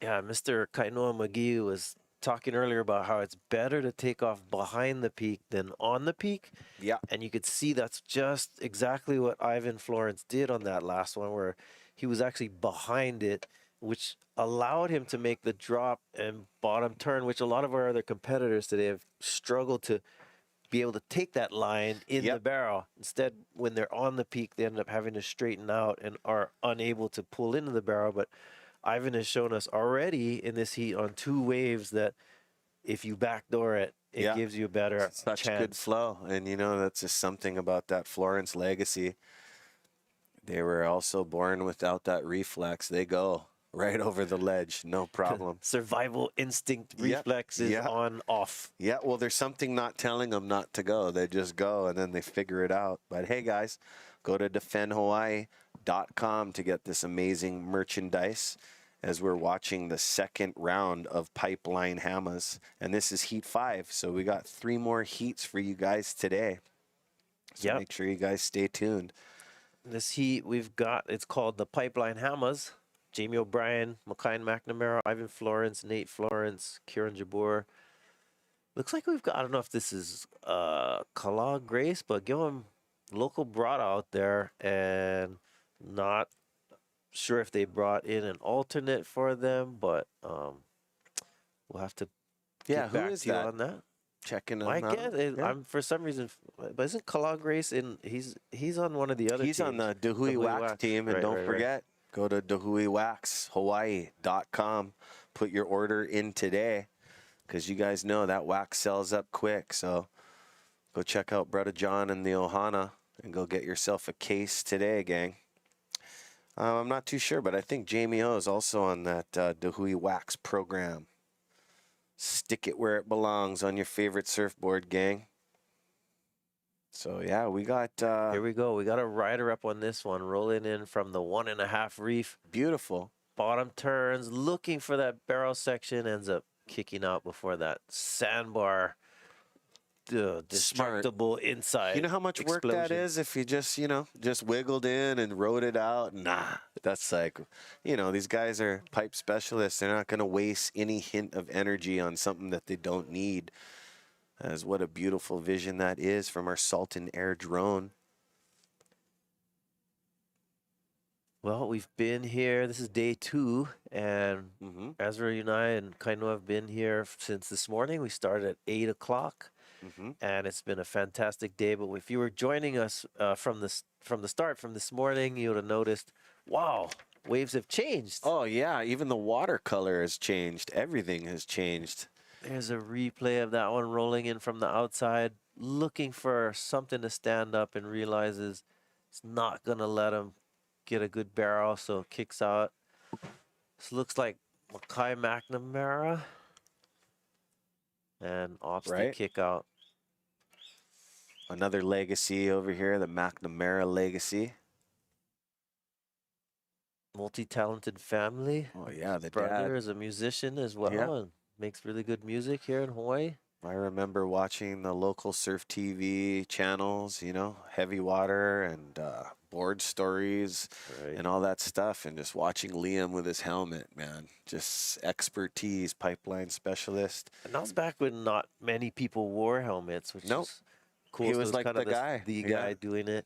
Yeah, Mr. Kainoa McGee was talking earlier about how it's better to take off behind the peak than on the peak. Yeah. And you could see that's just exactly what Ivan Florence did on that last one, where he was actually behind it, which allowed him to make the drop and bottom turn, which a lot of our other competitors today have struggled to be able to take that line in the barrel. Instead, when they're on the peak, they end up having to straighten out and are unable to pull into the barrel. But Ivan has shown us already in this heat on 2 waves that if you backdoor it, it gives you a better Such chance. good flow. And, you know, that's just something about that Florence legacy. They were also born without that reflex. They go right over the ledge, no problem. Survival instinct reflex is on off. Yeah, well, there's something not telling them not to go. They just go, and then they figure it out. But, hey, guys, go to defendhawaii.com to get this amazing merchandise as we're watching the second round of Pipeline Hamas. And this is Heat 5, so we got 3 more heats for you guys today. So make sure you guys stay tuned. This heat we've got, it's called the Pipeline Hamas. Jamie O'Brien, Makai McNamara, Ivan Florence, Nate Florence, Kiron Jabour. Looks like we've got, I don't know if this is Kala Grace, but give them local brought out there, and not sure if they brought in an alternate for them, but we'll have to get who back is to you that? on that. Checking them I out. guess I'm for some reason, but isn't Kala Grace in? He's on one of the other. He's teams. on the Dahui Wax team, and Right, don't right. forget, go to DahuiWaxHawaii.com. Put your order in today, because you guys know that wax sells up quick. So go check out Brother John and the Ohana and go get yourself a case today, gang. I'm not too sure, but I think Jamie O is also on that Dahui Wax program. Stick it where it belongs on your favorite surfboard, gang. So, yeah, we got... Here we go. We got a rider up on this one, rolling in from the 1.5 reef. Beautiful. Bottom turns, looking for that barrel section, ends up kicking out before that sandbar. Destructible inside. You know how much work that explosion. is if you just, just wiggled in and rode it out? Nah, that's like, these guys are pipe specialists. They're not going to waste any hint of energy on something that they don't need. As what a beautiful vision that is from our Salt and Air drone. Well, we've been here. This is day 2, and Ezra and I and Kainoa have been here since this morning. We started at 8 o'clock. and it's been a fantastic day. But if you were joining us from the start, from this morning, you would have noticed, wow, waves have changed. Oh yeah, even the watercolor has changed. Everything has changed. There's a replay of that one rolling in from the outside, looking for something to stand up, and realizes it's not going to let him get a good barrel, so kicks out. This looks like Makai McNamara, and opts to kick out. Another legacy over here, the McNamara legacy. Multi-talented family. Oh yeah, the brother dad is a musician as well, and makes really good music here in Hawaii. I remember watching the local surf TV channels, you know, Heavy Water and Board Stories and all that stuff, and just watching Liam with his helmet, man. Just expertise, pipeline specialist. And that was back when not many people wore helmets, which is cool. He So was it like kind of the guy. the guy doing it.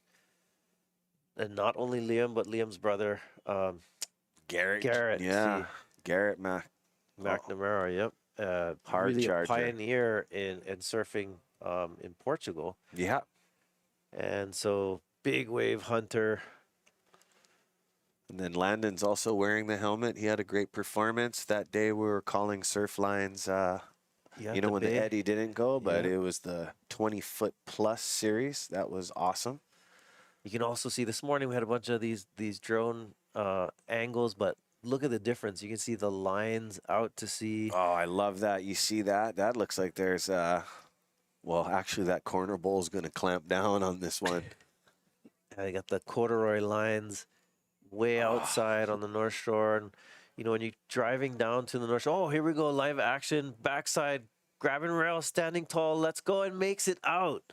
And not only Liam, but Liam's brother, Garrett. Garrett. Yeah, see. Garrett McNamara, yep. Hard really charger. a pioneer in surfing in Portugal. Yeah. And so big wave hunter. And then Landon's also wearing the helmet. He had a great performance. That day we were calling surf lines, you know, when the Eddie didn't go, but it was the 20-foot plus series. That was awesome. You can also see this morning we had a bunch of these drone angles, but look at the difference. You can see the lines out to sea. Oh, I love that. You see that? That looks like there's, well, actually that corner bowl is going to clamp down on this one. I got the corduroy lines way outside on the North Shore. And, you know, when you're driving down to the North Shore, oh, here we go, live action, backside, grabbing rail, standing tall, let's go, and makes it out.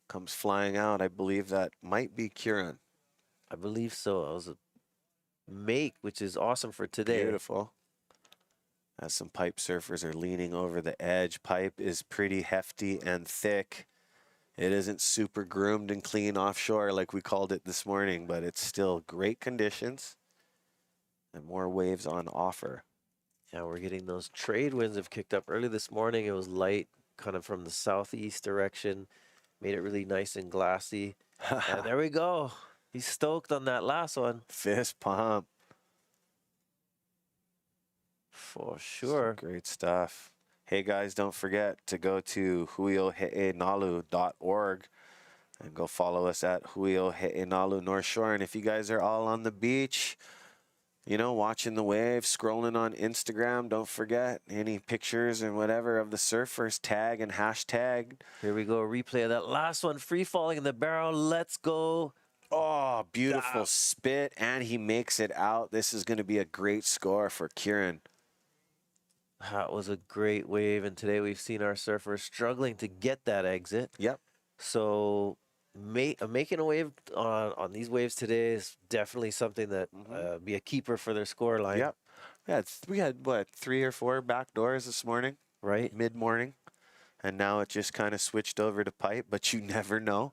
Comes flying out. I believe that might be Kiron. I believe so. It was a make, which is awesome for today. Beautiful. As some pipe surfers are leaning over the edge. Pipe is pretty hefty and thick. It isn't super groomed and clean offshore like we called it this morning, but it's still great conditions and more waves on offer. Yeah, we're getting those trade winds have kicked up early this morning. It was light, kind of from the southeast direction. Made it really nice and glassy. And there we go. He's stoked on that last one. Fist pump. For sure. Some great stuff. Hey guys, don't forget to go to huiohe'enalu.org and go follow us at huiohe'enalu North Shore. And if you guys are all on the beach, you know, watching the waves, scrolling on Instagram, don't forget any pictures and whatever of the surfers, tag and hashtag. Here we go, a replay of that last one, free falling in the barrel. Let's go. Oh, beautiful spit, and he makes it out. This is going to be a great score for Kiron. That was a great wave, and today we've seen our surfers struggling to get that exit. Yep. So making a wave on these waves today is definitely something that be a keeper for their score line. Yep. Yeah, we had, what, 3 or 4 back doors this morning? Right. Mid-morning. And now it just kind of switched over to pipe, but you never know.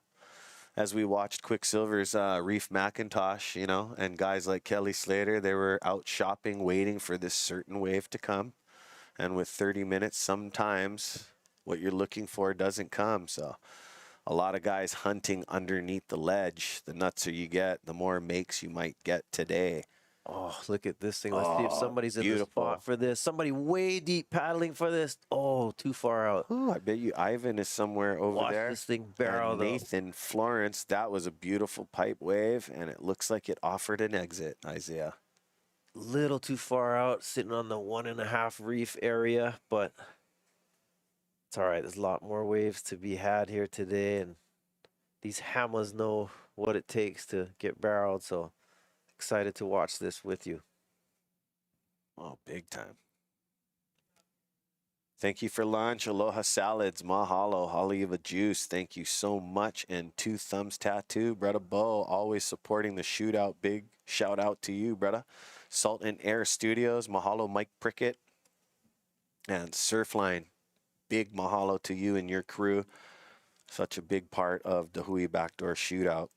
As we watched Quicksilver's Reef Macintosh, you know, and guys like Kelly Slater, they were out shopping, waiting for this certain wave to come. And with 30 minutes, sometimes what you're looking for doesn't come. So a lot of guys hunting underneath the ledge. The nutser you get, the more makes you might get today. Oh, look at this thing. Let's see if somebody's in the spot for this. Somebody way deep paddling for this. Oh, too far out. Ooh, I bet you Ivan is somewhere over Watch there. this thing barrel, and Nathan Florence, that was a beautiful pipe wave, and it looks like it offered an exit, Isaiah. Little too far out, sitting on the 1.5 reef area, but it's all right. There's a lot more waves to be had here today, and these hammers know what it takes to get barreled, so excited to watch this with you. Oh, big time. Thank you for lunch. Aloha Salads, mahalo, Oliva Juice. Thank you so much. And 2 Thumbs Tattoo, Bretta Bo, always supporting the shootout. Big shout out to you, Bretta. Salt and Air Studios, mahalo, Mike Prickett. And Surfline, big mahalo to you and your crew. Such a big part of the He'e Backdoor Shootout.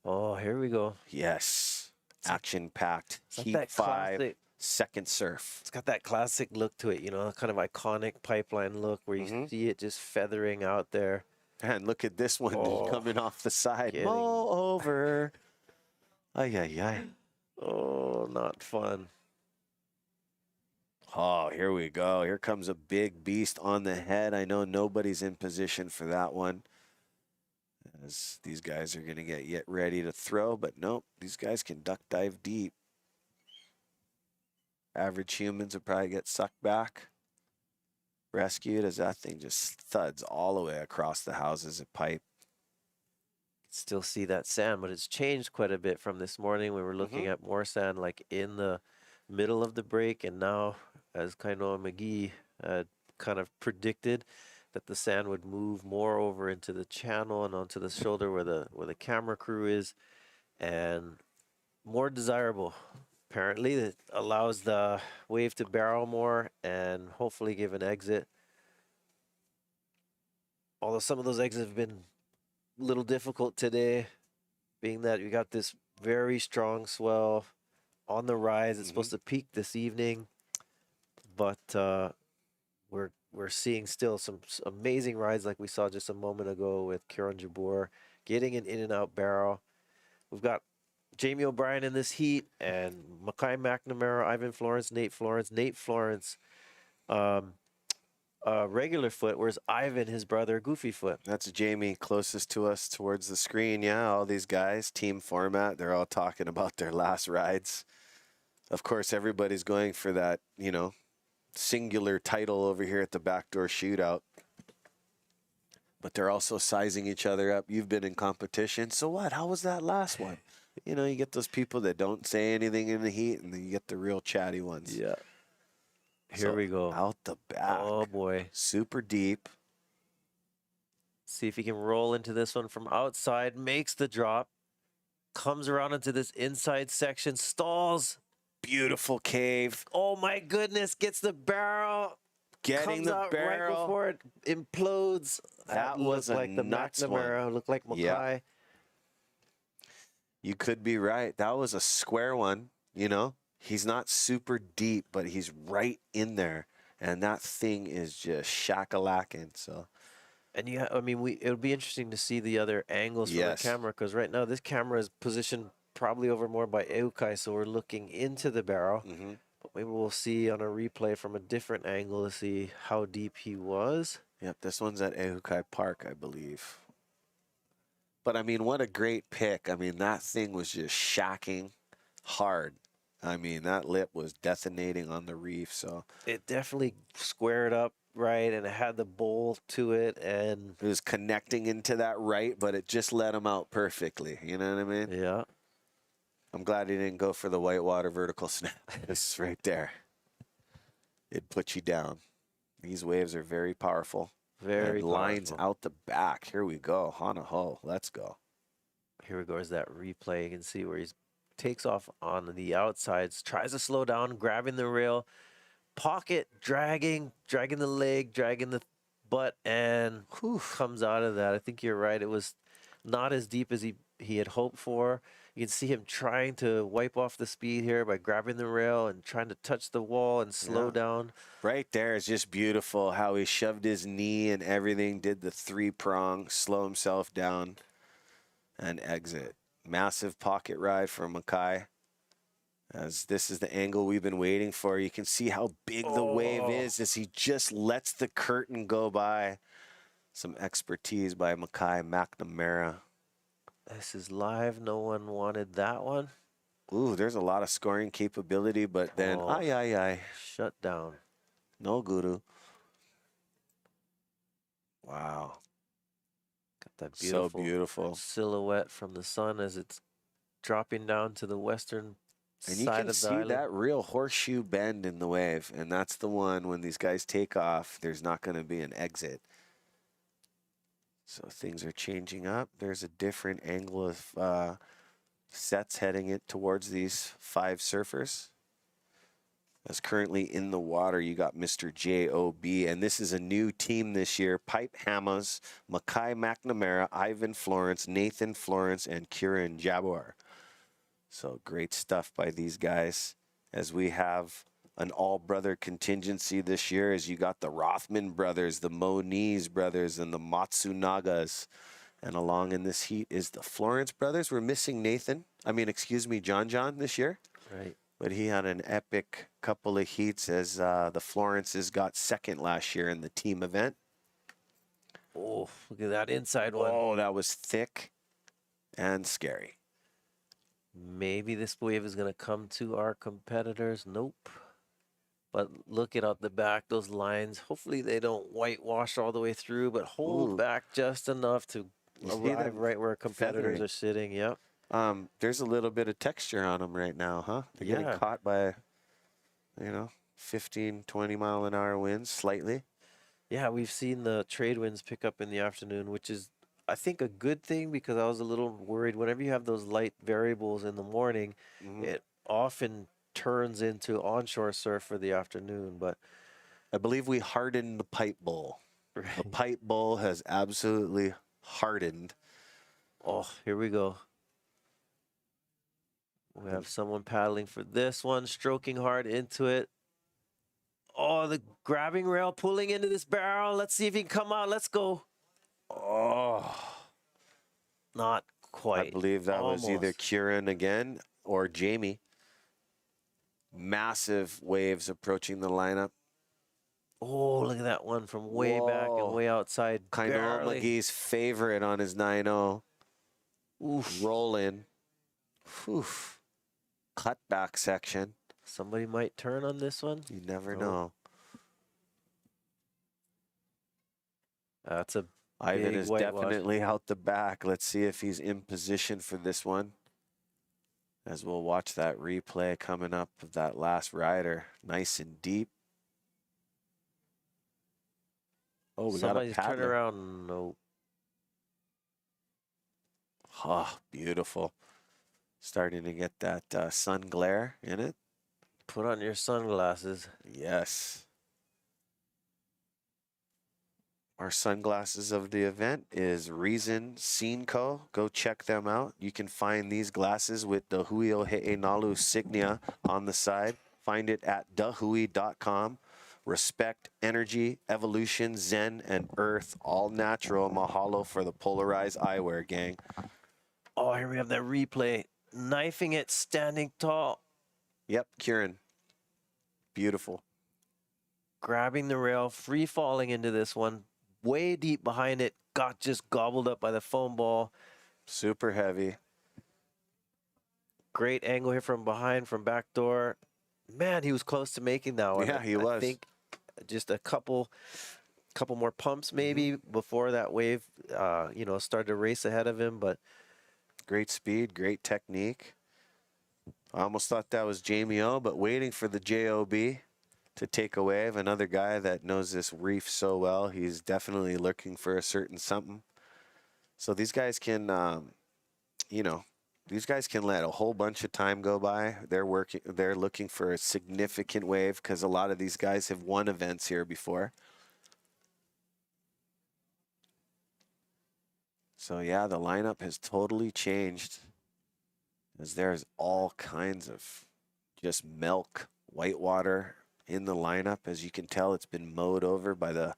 Oh, here we go. Yes. Action-packed. It's like Heat that 5. classic second surf. It's got that classic look to it, you know, kind of iconic pipeline look where you see it just feathering out there. And look at this one coming off the side. Getting- Mow over. Ay, ay, ay. Oh, not fun. Oh, here we go. Here comes a big beast on the head. I know nobody's in position for that one, as these guys are going to get ready to throw, but nope, these guys can duck dive deep. Average humans would probably get sucked back, rescued, as that thing just thuds all the way across the houses of pipe. Still see that sand, but it's changed quite a bit from this morning. We were looking at more sand like in the middle of the break, and now, as Kainoa McGee kind of predicted, that the sand would move more over into the channel and onto the shoulder where the camera crew is, and more desirable. Apparently, it allows the wave to barrel more and hopefully give an exit. Although some of those exits have been a little difficult today, being that we got this very strong swell on the rise. It's supposed to peak this evening, but we're seeing still some amazing rides like we saw just a moment ago with Kiron Jabour getting an in and out barrel. We've got Jamie O'Brien in this heat, and Makai McNamara, Ivan Florence, Nate Florence, regular foot, whereas Ivan, his brother, goofy foot. That's Jamie closest to us towards the screen. Yeah, all these guys, team format, they're all talking about their last rides. Of course, everybody's going for that, you know, singular title over here at the Backdoor Shootout. But they're also sizing each other up. You've been in competition. So what? How was that last one? You know, you get those people that don't say anything in the heat, and then you get the real chatty ones. Yeah. Here we go. Out the back. Oh, boy. Super deep. See if he can roll into this one from outside. Makes the drop. Comes around into this inside section. Stalls. Beautiful cave. Oh, my goodness. Gets the barrel. Getting Comes the out barrel. right before it implodes. That looked was a like the nuts McNamara. one. Looked like Makai. Yeah. You could be right. That was a square one, you know. He's not super deep, but he's right in there. And that thing is just shakalacking. So, And yeah, I mean, it'll be interesting to see the other angles from the camera, because right now this camera is positioned probably over more by Eukai, so we're looking into the barrel. But maybe we'll see on a replay from a different angle to see how deep he was. Yep, this one's at Eukai Park, I believe. But I mean, what a great pick. I mean, that thing was just shacking hard. I mean, that lip was detonating on the reef. So it definitely squared up right, and it had the bowl to it, and it was connecting into that right, but it just let him out perfectly. You know what I mean? Yeah. I'm glad he didn't go for the whitewater vertical snap. It's right there. It'd put you down. These waves are very powerful. Very and lines powerful. out the back. Here we go. Hana ho. Let's go. Here we go. Is that replay? You can see where he takes off on the outsides, tries to slow down, grabbing the rail, pocket, dragging the leg, dragging the butt, and comes out of that. I think you're right. It was not as deep as he had hoped for. You can see him trying to wipe off the speed here by grabbing the rail and trying to touch the wall and slow down. Right there is just beautiful how he shoved his knee and everything, did the three-prong, slow himself down, and exit. Massive pocket ride for Makai. As this is the angle we've been waiting for. You can see how big the wave is as he just lets the curtain go by. Some expertise by Makai McNamara. This is live. No one wanted that one. Ooh, there's a lot of scoring capability, but then, ay. Shut down. No guru. Wow. Got that beautiful, So beautiful. silhouette from the sun as it's dropping down to the western And you side can of the see island. that real horseshoe bend in the wave. And that's the one when these guys take off, there's not going to be an exit. So things are changing up. There's a different angle of sets heading it towards these 5 surfers. As currently in the water, you got Mr. J.O.B. And this is a new team this year. Pipe Hammers, Makai McNamara, Ivan Florence, Nathan Florence, and Kiron Jabour. So great stuff by these guys. as we have an all-brother contingency this year, as you got the Rothman brothers, the Moniz brothers, and the Matsunagas. And along in this heat is the Florence brothers. We're missing John this year. Right. But he had an epic couple of heats as the Florences got second last year in the team event. Oh, look at that inside one. Oh, that was thick and scary. Maybe this wave is going to come to our competitors. Nope. But look at out the back, those lines. Hopefully they don't whitewash all the way through, but hold back just enough to arrive right where competitors are sitting. Yep. There's a little bit of texture on them right now, huh? They're getting caught by, 15, 20 mile an hour winds slightly. Yeah, we've seen the trade winds pick up in the afternoon, which is, I think, a good thing, because I was a little worried. Whenever you have those light variables in the morning, it often turns into onshore surf for the afternoon. But I believe we hardened the pipe bowl. Right. The pipe bowl has absolutely hardened. Oh, here we go. We have someone paddling for this one, stroking hard into it. Oh, the grabbing rail pulling into this barrel. Let's see if he can come out. Let's go. Oh, not quite. I believe that was either Almost. Kiron again or Jamie. Massive waves approaching the lineup. Oh, look at that one from way back and way outside. Kainehe Barely. McGee's favorite on his 9-0. Oof. Roll in. Oof. Cut back section. Somebody might turn on this one. You never know. That's a Ivan big is whitewash. definitely out the back. Let's see if he's in position for this one, as we'll watch that replay coming up of that last rider. Nice and deep. Oh, we Somebody's got a turn paddler. around. No. Oh, beautiful. Starting to get that sun glare in it. Put on your sunglasses. Yes. Our sunglasses of the event is Reason Scene Co. Go check them out. You can find these glasses with the He'e Nalu insignia on the side. Find it at thehui.com. Respect, energy, evolution, zen, and earth. All natural. Mahalo for the polarized eyewear, gang. Oh, here we have that replay. Knifing it, standing tall. Yep, Kiron. Beautiful. Grabbing the rail, free falling into this one. Way deep behind it. Got just gobbled up by the foam ball. Super heavy. Great angle here from behind, from backdoor. Man, he was close to making that one. Yeah, he was. I think just a couple more pumps maybe before that wave, started to race ahead of him. But great speed, great technique. I almost thought that was Jamie O, but waiting for the JOB to take a wave. Another guy that knows this reef so well. He's definitely looking for a certain something. So these guys can, these guys can let a whole bunch of time go by. They're looking for a significant wave because a lot of these guys have won events here before. So yeah, the lineup has totally changed, as there's all kinds of just milk, whitewater in the lineup. As you can tell, it's been mowed over by the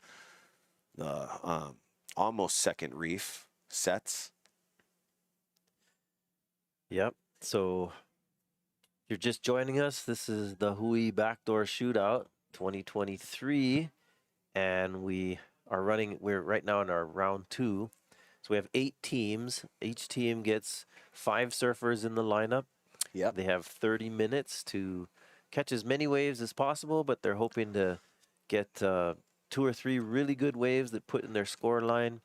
almost second reef sets. Yep. So you're just joining us. This is the He'e Backdoor Shootout 2023, and we're right now in our round 2. So we have 8 teams. Each team gets 5 surfers in the lineup. Yep. They have 30 minutes to catch as many waves as possible, but they're hoping to get 2 or 3 really good waves that put in their score line.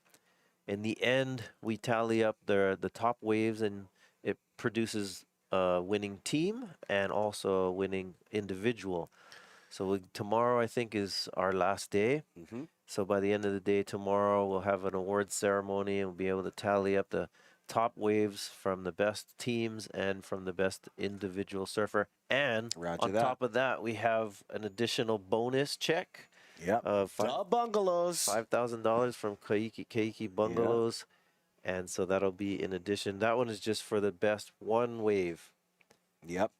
In the end, we tally up the top waves, and it produces a winning team and also a winning individual. So tomorrow, I think, is our last day. Mm-hmm. So by the end of the day tomorrow, we'll have an awards ceremony, and we'll be able to tally up the top waves from the best teams and from the best individual surfer. And on top of that, we have an additional bonus check. Yep. The bungalows. $5,000 from Keiki Bungalows. Yep. And so that'll be in addition. That one is just for the best one wave. Yep.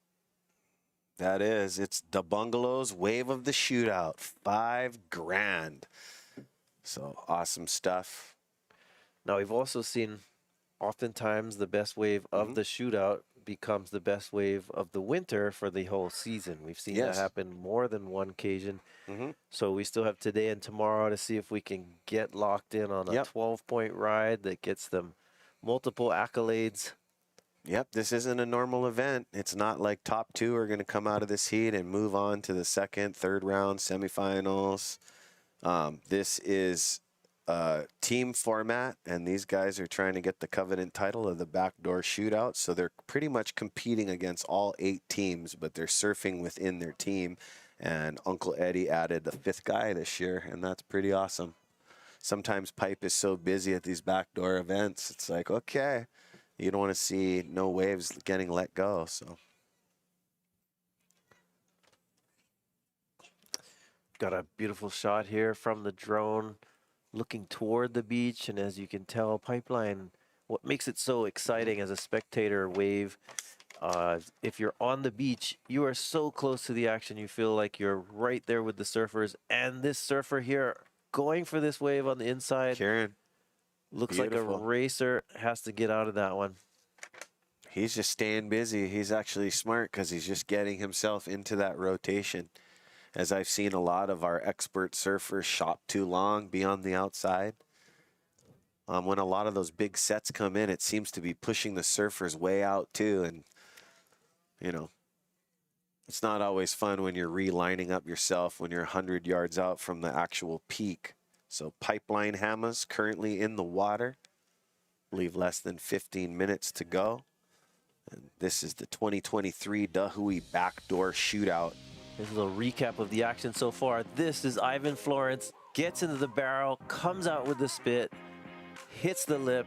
That is. It's the Bungalows Wave of the Shootout. $5,000. So awesome stuff. Now, we've also seen oftentimes the best wave of the shootout becomes the best wave of the winter for the whole season. We've seen that happen more than one occasion. So we still have today and tomorrow to see if we can get locked in on a 12-point ride that gets them multiple accolades. Yep, this isn't a normal event. It's not like top two are going to come out of this heat and move on to the second, third round, semifinals. This is a team format, and these guys are trying to get the coveted title of the Backdoor Shootout. So they're pretty much competing against all 8 teams, but they're surfing within their team. And Uncle Eddie added the 5th guy this year, and that's pretty awesome. Sometimes Pipe is so busy at these backdoor events, it's like, okay, you don't want to see no waves getting let go. So got a beautiful shot here from the drone looking toward the beach, and as you can tell, Pipeline, what makes it so exciting as a spectator wave, if you're on the beach, you are so close to the action, you feel like you're right there with the surfers. And this surfer here going for this wave on the inside, Kiron, looks like a racer, has to get out of that one. He's just staying busy. He's actually smart because he's just getting himself into that rotation. As I've seen a lot of our expert surfers shop too long, be on the outside. When a lot of those big sets come in, it seems to be pushing the surfers way out too. And, you know, it's not always fun when you're relining up yourself when you're 100 yards out from the actual peak. So Pipeline Hamas currently in the water. Leave less than 15 minutes to go. And this is the 2023 Dahui Backdoor Shootout. Here's a little recap of the action so far. This is Ivan Florence, gets into the barrel, comes out with the spit, hits the lip.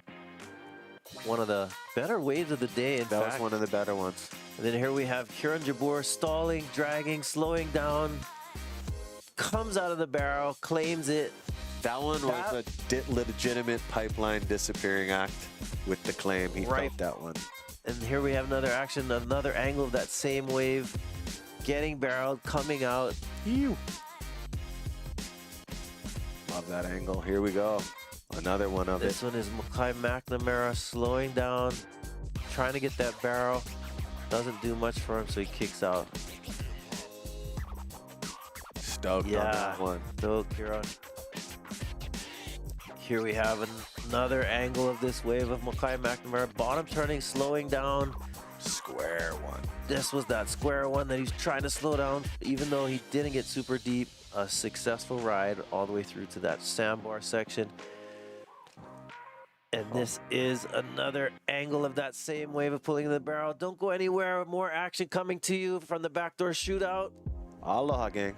One of the better waves of the day, in fact. That was one of the better ones. And then here we have Kiron Jabour stalling, dragging, slowing down, comes out of the barrel, claims it. That one was a legitimate Pipeline disappearing act with the claim. He felt that one. And here we have another action, another angle of that same wave. Getting barreled, coming out. Ew. Love that angle. Here we go. Another one of This one is Makai McNamara slowing down, trying to get that barrel. Doesn't do much for him, so he kicks out. Stoked on that one. Stoked, Kiron. Here we have another angle of this wave of Makai McNamara. Bottom turning, slowing down. Square one. This was that square one that he's trying to slow down, even though he didn't get super deep. A successful ride all the way through to that sandbar section. And this is another angle of that same wave of pulling in the barrel. Don't go anywhere. More action coming to you from the Backdoor Shootout. Aloha, gang.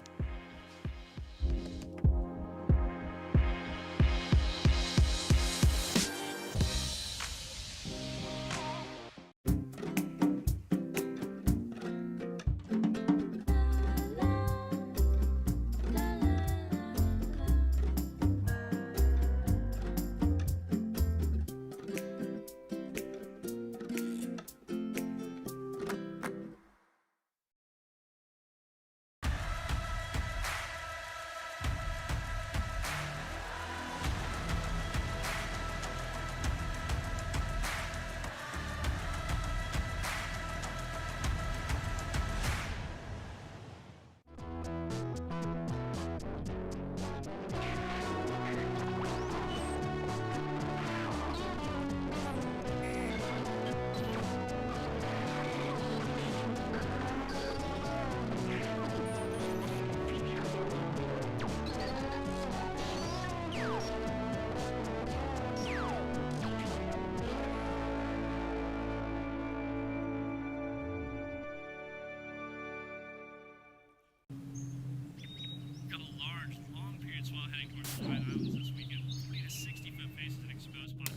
Got a large, long period swell heading towards the Hawaiian Islands this weekend. 40 to 60 foot faces and exposed spots.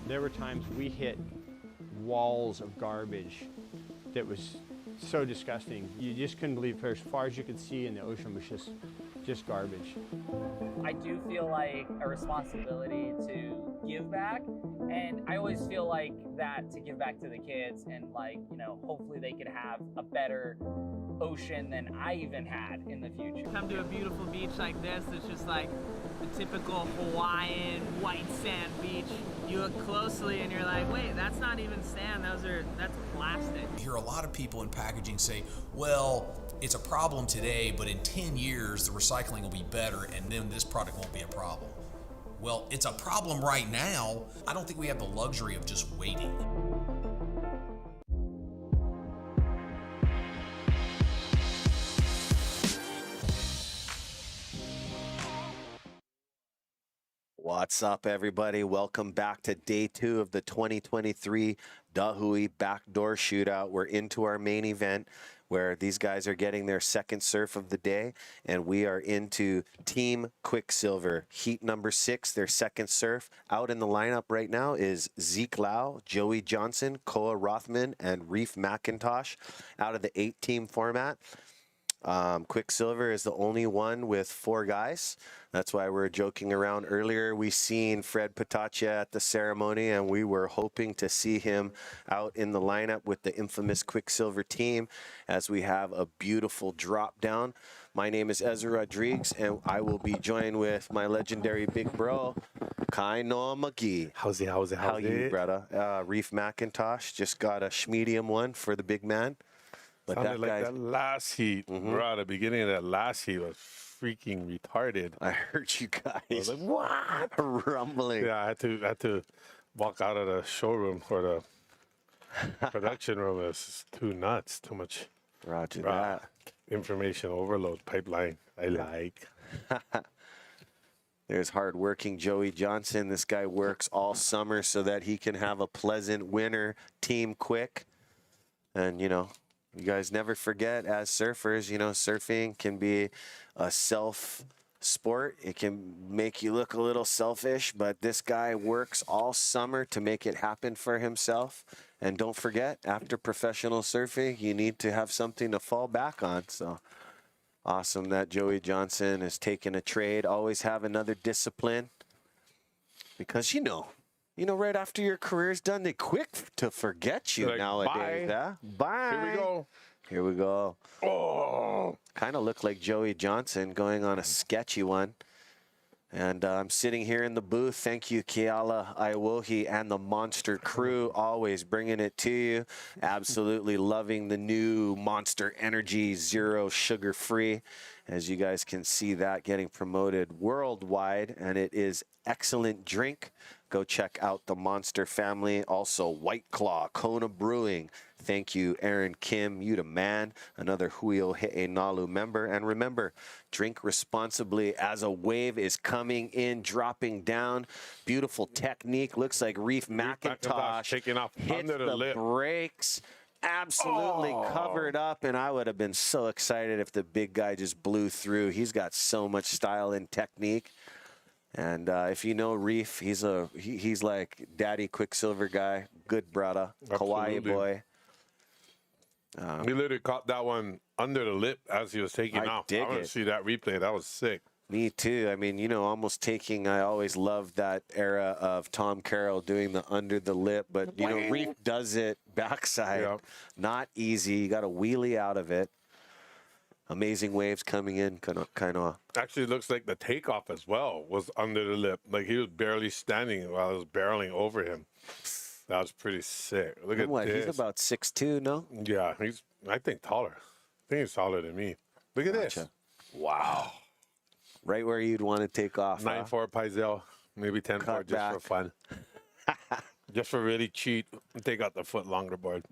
There were times we hit walls of garbage that was so disgusting. You just couldn't believe as far as you could see, and the ocean was just garbage. I do feel like a responsibility to give back, and I always feel like that to give back to the kids, and like, you know, hopefully they could have a better ocean than I even had in the future. Come to a beautiful beach like this, it's just like the typical Hawaiian white sand beach. You look closely and you're like, wait, that's not even sand, that's plastic. You hear a lot of people in packaging say, well, it's a problem today, but in 10 years, the recycling will be better, and then this product won't be a problem. Well, it's a problem right now. I don't think we have the luxury of just waiting. What's up, everybody? Welcome back to day 2 of the 2023 He'e Backdoor Shootout. We're into our main event where these guys are getting their second surf of the day, and we are into Team Quicksilver. Heat number 6, their second surf. Out in the lineup right now is Zeke Lau, Joey Johnson, Koa Rothman, and Reef McIntosh out of the 8-team format. Quicksilver is the only one with 4 guys. That's why we were joking around earlier. We seen Fred Pataccia at the ceremony, and we were hoping to see him out in the lineup with the infamous Quicksilver team, as we have a beautiful drop down. My name is Ezra Rodriguez, and I will be joined with my legendary big bro, Kainehe McGee. How's it? How you, brother? Reef McIntosh just got a schmedium one for the big man. But Sounded like that last heat, bro. The beginning of that last heat was freaking retarded. I heard you guys. I was like, what? Rumbling. Yeah, I had to walk out of the showroom or the production room. It was too nuts, too much. Roger that. Information overload pipeline. I like. There's hardworking Joey Johnson. This guy works all summer so that he can have a pleasant winter. Team Quick. And, you know, you guys never forget, as surfers, you know, surfing can be a self sport. It can make you look a little selfish, but this guy works all summer to make it happen for himself. And don't forget, after professional surfing, you need to have something to fall back on. So awesome that Joey Johnson is taking a trade. Always have another discipline, because, you know, right after your career's done, they quick to forget you, like, nowadays. Bye. Huh? Bye. Here we go. Here we go. Oh. Kind of look like Joey Johnson going on a sketchy one. And I'm sitting here in the booth. Thank you, Keala Iwohi and the Monster crew, always bringing it to you. Absolutely loving the new Monster Energy Zero Sugar Free. As you guys can see, that getting promoted worldwide, and it is excellent drink. Go check out the Monster family. Also, White Claw, Kona Brewing. Thank you, Aaron Kim. You the man. Another He'e Nalu member. And remember, drink responsibly as a wave is coming in, dropping down. Beautiful technique. Looks like Reef McIntosh taking off hits under the the lip. brakes. Absolutely covered up, and I would have been so excited if the big guy just blew through. He's got so much style and technique. And if you know Reef, he's like Daddy Quicksilver guy, good brother, Hawaii boy. He literally caught that one under the lip as he was taking off. I want to see that replay. That was sick. Me too. I mean, you know, almost taking. I always loved that era of Tom Carroll doing the under the lip, but you know, Reef does it backside. Yeah. Not easy. You got to wheelie out of it. Amazing waves coming in, kind of. Actually, looks like the takeoff as well was under the lip. Like he was barely standing while I was barreling over him. That was pretty sick. Look at this. He's about 6'2", no? Yeah, he's, I think, taller. I think he's taller than me. Look at this. Wow. Right where you'd want to take off. 9.4 Paizel, maybe 10.4 just for fun. Just for really cheat and take out the foot longer board.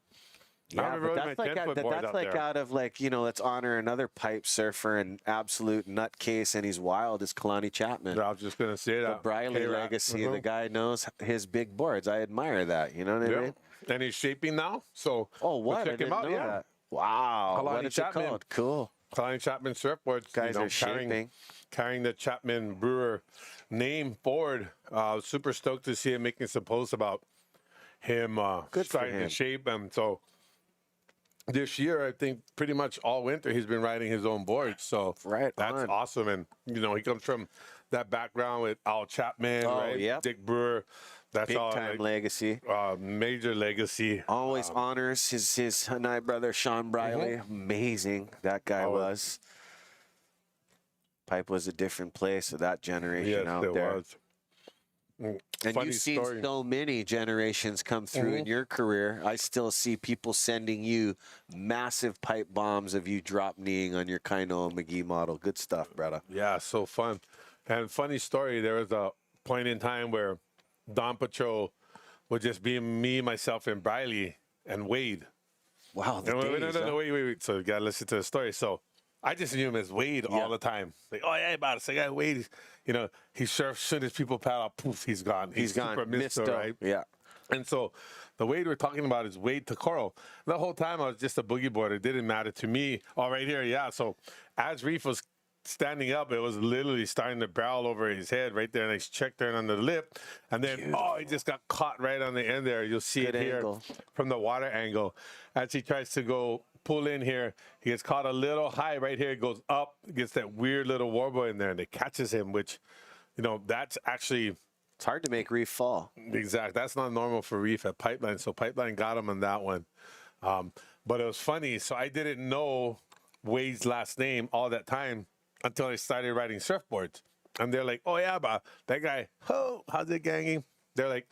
Yeah, but that's like out of, like, you know, let's honor another pipe surfer and absolute nutcase, and he's wild, is Kalani Chapman. I was just going to say that. The Briley legacy. The guy knows his big boards. I admire that. You know what I mean? And he's shaping now. So what? check him out. That. Wow. Kalani What is Chapman. it called? Cool. Kalani Chapman surfboards. Guys are shaping. carrying the Chapman Brewer name forward. Super stoked to see him making some posts about him starting to shape. And so this year, I think pretty much all winter, he's been riding his own board. So that's awesome. And, you know, he comes from that background with Al Chapman, right? Yeah. Dick Brewer. That's Big all time like, legacy. Major legacy. Always honors his Hanai brother, Sean Briley. Amazing that guy was. Pipe was a different place of that generation out there. Was. And you've seen so many generations come through in your career. I still see people sending you massive pipe bombs of you drop kneeing on your Kainehe McGee model. Good stuff, brother. Yeah, so fun. And funny story, there was a point in time where Don Patrol would just be me, myself, and Briley and Wade. Wow, the no, wait. So you got to listen to the story. So I just knew him as Wade all the time. Like, oh, yeah, about it. So, yeah, Wade, you know, he surfs, as soon as people paddle out, poof, he's gone. He's gone. Super misto, right? Yeah. And so the Wade we're talking about is Wade Tokoro. The whole time I was just a boogie boarder. It didn't matter to me. Oh, right here, yeah. So as Reef was standing up, it was literally starting to barrel over his head right there, and his check turn on the lip. And then, he just got caught right on the end there. You'll see it here from the water angle. As he tries to go pull in here, he gets caught a little high right here. It goes up, gets that weird little warboy in there, and it catches him, which, you know, that's actually... It's hard to make Reef fall. Exactly. That's not normal for Reef at Pipeline. So Pipeline got him on that one. But it was funny. So I didn't know Wade's last name all that time until I started riding surfboards. And they're like, oh, yeah, but that guy, how's it ganging? They're like,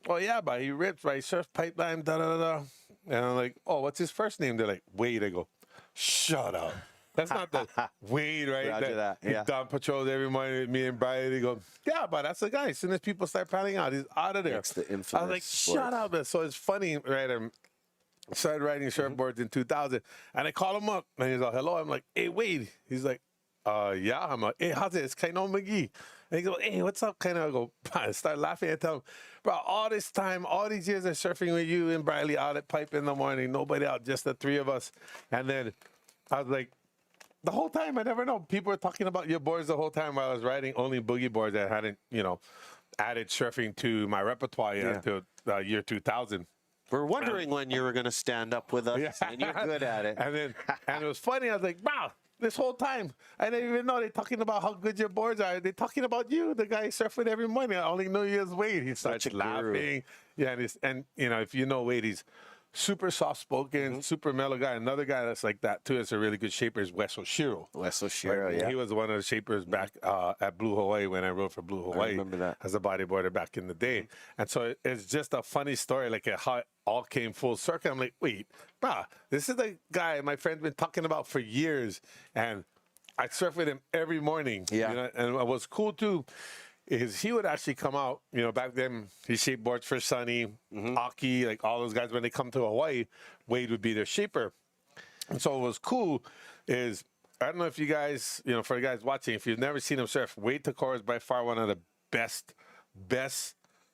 oh, yeah, but he rips, right? Surf Pipeline, da-da-da-da. And I'm like, oh, what's his first name? They're like, Wade. I go, shut up. That's not the Wade, right? Roger that. Yeah. Don patrols every morning with me and Brian. They go, yeah, but that's the guy. As soon as people start paddling out, he's out of there. That's the infamous I was like, shut up. So it's funny, right? I started riding surfboards in 2000, and I call him up, and he's like, hello. I'm like, hey, Wade. He's like, yeah. I'm like, hey, how's it? It's Kainehe McGee. And he goes, hey, what's up, Kainehe? I go, I start laughing. I tell him, bro, all this time, all these years of surfing with you and Briley out at Pipe in the morning, nobody out, just the three of us. And then I was like, the whole time, I never know. People were talking about your boards the whole time while I was riding only boogie boards that hadn't, you know, added surfing to my repertoire until year 2000. We're wondering when you were going to stand up with us, and you're good at it. And then, and it was funny. I was like, wow, this whole time, I didn't even know they're talking about how good your boards are. They're talking about you, the guy surfing every morning. I only know you as Wade. He starts laughing. Yeah, and you know, if you know Wade, he's super soft-spoken, super mellow guy. Another guy that's like that, too, that's a really good shaper is Wes Oshiro. Wes Oshiro, right? yeah. He was one of the shapers back at Blue Hawaii when I rode for Blue Hawaii. I remember that. As a bodyboarder back in the day. And so it's just a funny story, like how it all came full circle. I'm like, wait, bro, this is the guy my friend's been talking about for years. And I surf with him every morning. Yeah. You know? And what was cool, too, is he would actually come out, you know, back then he shaped boards for Sonny, Aki, like all those guys. When they come to Hawaii, Wade would be their shaper. And so what was cool is, I don't know if you guys, you know, for the guys watching, if you've never seen him surf, Wade Tokoro is by far one of the best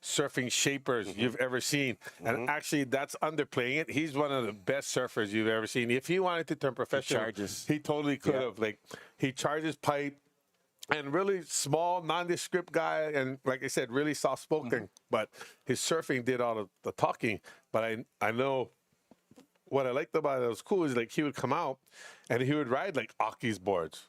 surfing shapers you've ever seen. And actually, that's underplaying it. He's one of the best surfers you've ever seen. If he wanted to turn professional, he totally could have. Like, he charges pipe. And really small, nondescript guy, and like I said, really soft-spoken. But his surfing did all of the talking. But I know what I liked about it that was cool is like he would come out and he would ride like Aki's boards,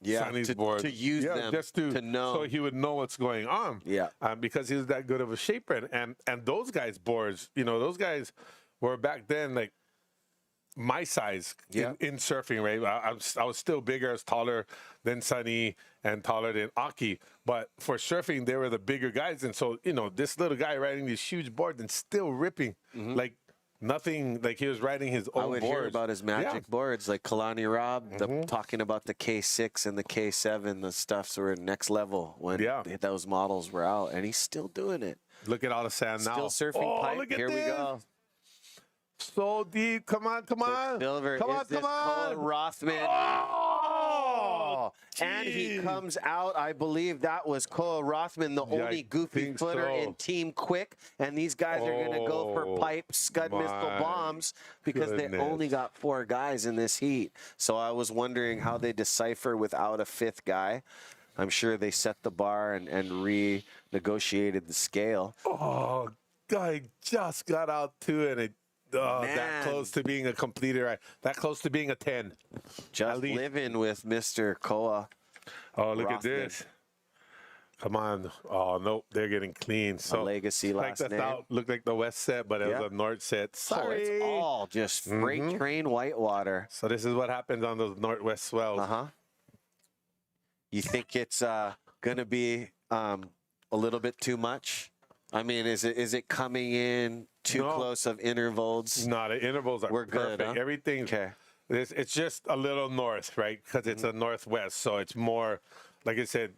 Sonny's boards, to use them, just to know, so he would know what's going on. Yeah, because he was that good of a shaper, and those guys' boards, you know, those guys were back then like my size in surfing, right? I was still bigger, I was taller than Sonny and taller than Aki. But for surfing, they were the bigger guys. And so, you know, this little guy riding these huge boards and still ripping like nothing, like he was riding his own boards. I would hear about his magic boards, like Kalani Rob, talking about the K6 and the K7, the stuffs were next level when those models were out. And he's still doing it. Look at all the sand now. Still surfing pipe. Look at Here this. we go. So deep. Come on, come on. Silver. Come on, come on. Koa Rothman. Oh! And he comes out, I believe that was Koa Rothman, the only goofy footer in Team Quick. And these guys are going to go for pipe, scud missile bombs because they only got 4 guys in this heat. So I was wondering how they decipher without a 5th guy. I'm sure they set the bar and renegotiated the scale. Oh, guy just got out too, and it that close to being a completed ride. That close to being a 10. Just living with Mr. Koa. Oh, look at Rothman. this. Come on. Oh, nope. They're getting clean. So legacy like last that's name. out, looked like the west set, but it was a north set. Sorry. Oh, it's all just freight train whitewater. So this is what happens on those northwest swells. You think it's going to be a little bit too much? I mean, is it coming in too close of intervals? No, the intervals are We're perfect. good, huh? Everything's Okay. It's just a little north, right? Because it's a northwest, so it's more. Like I said,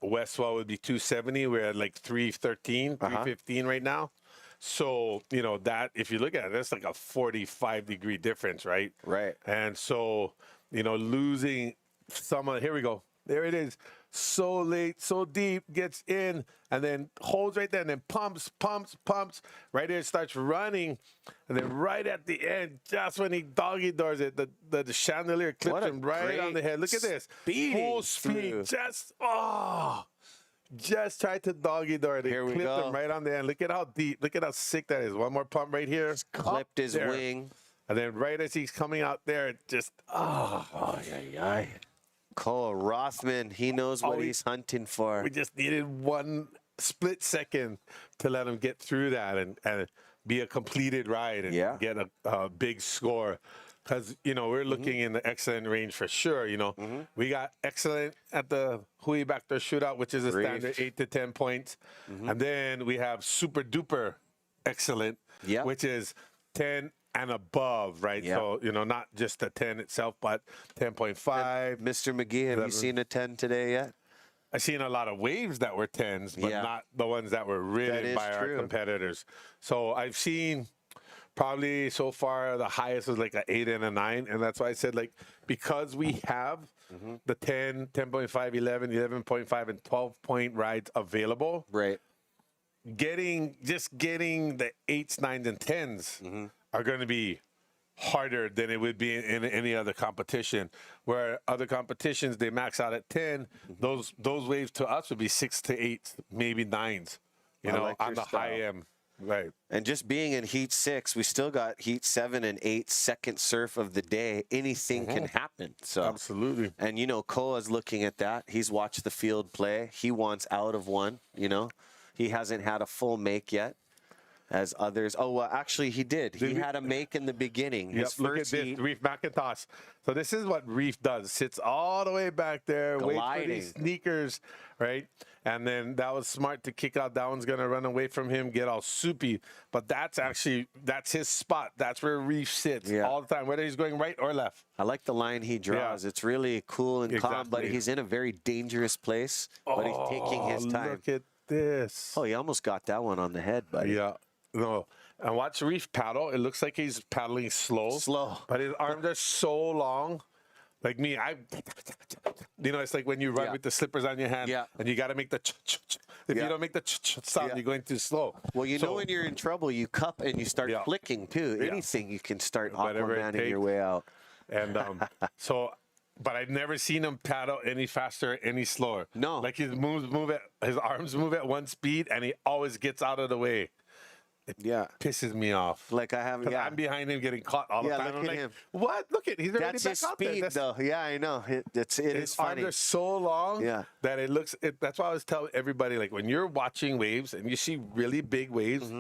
west swell would be 270. We're at like 313, 315 right now. So, you know, that, if you look at it, that's like a 45-degree difference, right? Right. And so, you know, losing some of, here we go. There it is. So late, so deep, gets in, and then holds right there, and then pumps. Right there, starts running, and then right at the end, just when he doggy doors it, the chandelier clips him right on the head. Look at this. Full speed. Just tried to doggy door it. Here we clipped go. him right on the end. Look at how deep, look at how sick that is. One more pump right here. Just clipped his there. wing. And then right as he's coming out there, it just, Koa Rothman, he knows what he's hunting for. we just needed one split second to let him get through that and be a completed ride and get a big score. Because, you know, we're looking in the excellent range for sure. You know, we got excellent at the He'e Backdoor Shootout, which is a standard 8 to 10 points. And then we have super duper excellent, which is 10 and above, right? So, you know, not just the 10 itself, but 10.5. Mr. McGee, have you seen a 10 today yet? I've seen a lot of waves that were 10s, but not the ones that were ridden by our competitors. So I've seen probably so far the highest was like an 8 and a 9. And that's why I said, like, because we have the 10, 10.5, 11, 11.5, and 12-point rides available. Right. Getting the 8s, 9s, and 10s are going to be harder than it would be in any other competition. Where other competitions, they max out at 10. Those waves to us would be 6 to 8, maybe 9s, you know, on the high end. Right. And just being in Heat 6, we still got Heat 7 and 8, second surf of the day. Anything can happen. So absolutely. And, you know, Koa's looking at that. He's watched the field play. He wants out of one, you know. He hasn't had a full make yet, as others. Oh, well, actually, he did. He had a make in the beginning. His look at first this, heat. Reef Macintosh. So this is what Reef does. Sits all the way back there, waits for Gliding. these sneakers, right? And then that was smart to kick out. That one's going to run away from him, get all soupy. But that's his spot. That's where Reef sits all the time, whether he's going right or left. I like the line he draws. It's really cool and calm, but he's in a very dangerous place, but he's taking his time. Look at this. Oh, he almost got that one on the head, buddy. Yeah. No. And watch Reef paddle. It looks like he's paddling slow. But his arms are so long. Like me, you know, it's like when you run with the slippers on your hand and you got to make the ch-ch-ch. If you don't make the ch-ch sound, you're going too slow. Well, you know when you're in trouble, you cup and you start flicking too. Anything you can start Aquamaning your way out. And but I've never seen him paddle any faster, any slower. No. Like his arms move at one speed and he always gets out of the way. It pisses me off. Like I haven't. I'm behind him getting caught all the time. Look I'm at like, him. what? Look at he's already That's back his out speed, there. though. Yeah, I know. It is funny. Arms are so long that it looks. That's why I was telling everybody, like when you're watching waves and you see really big waves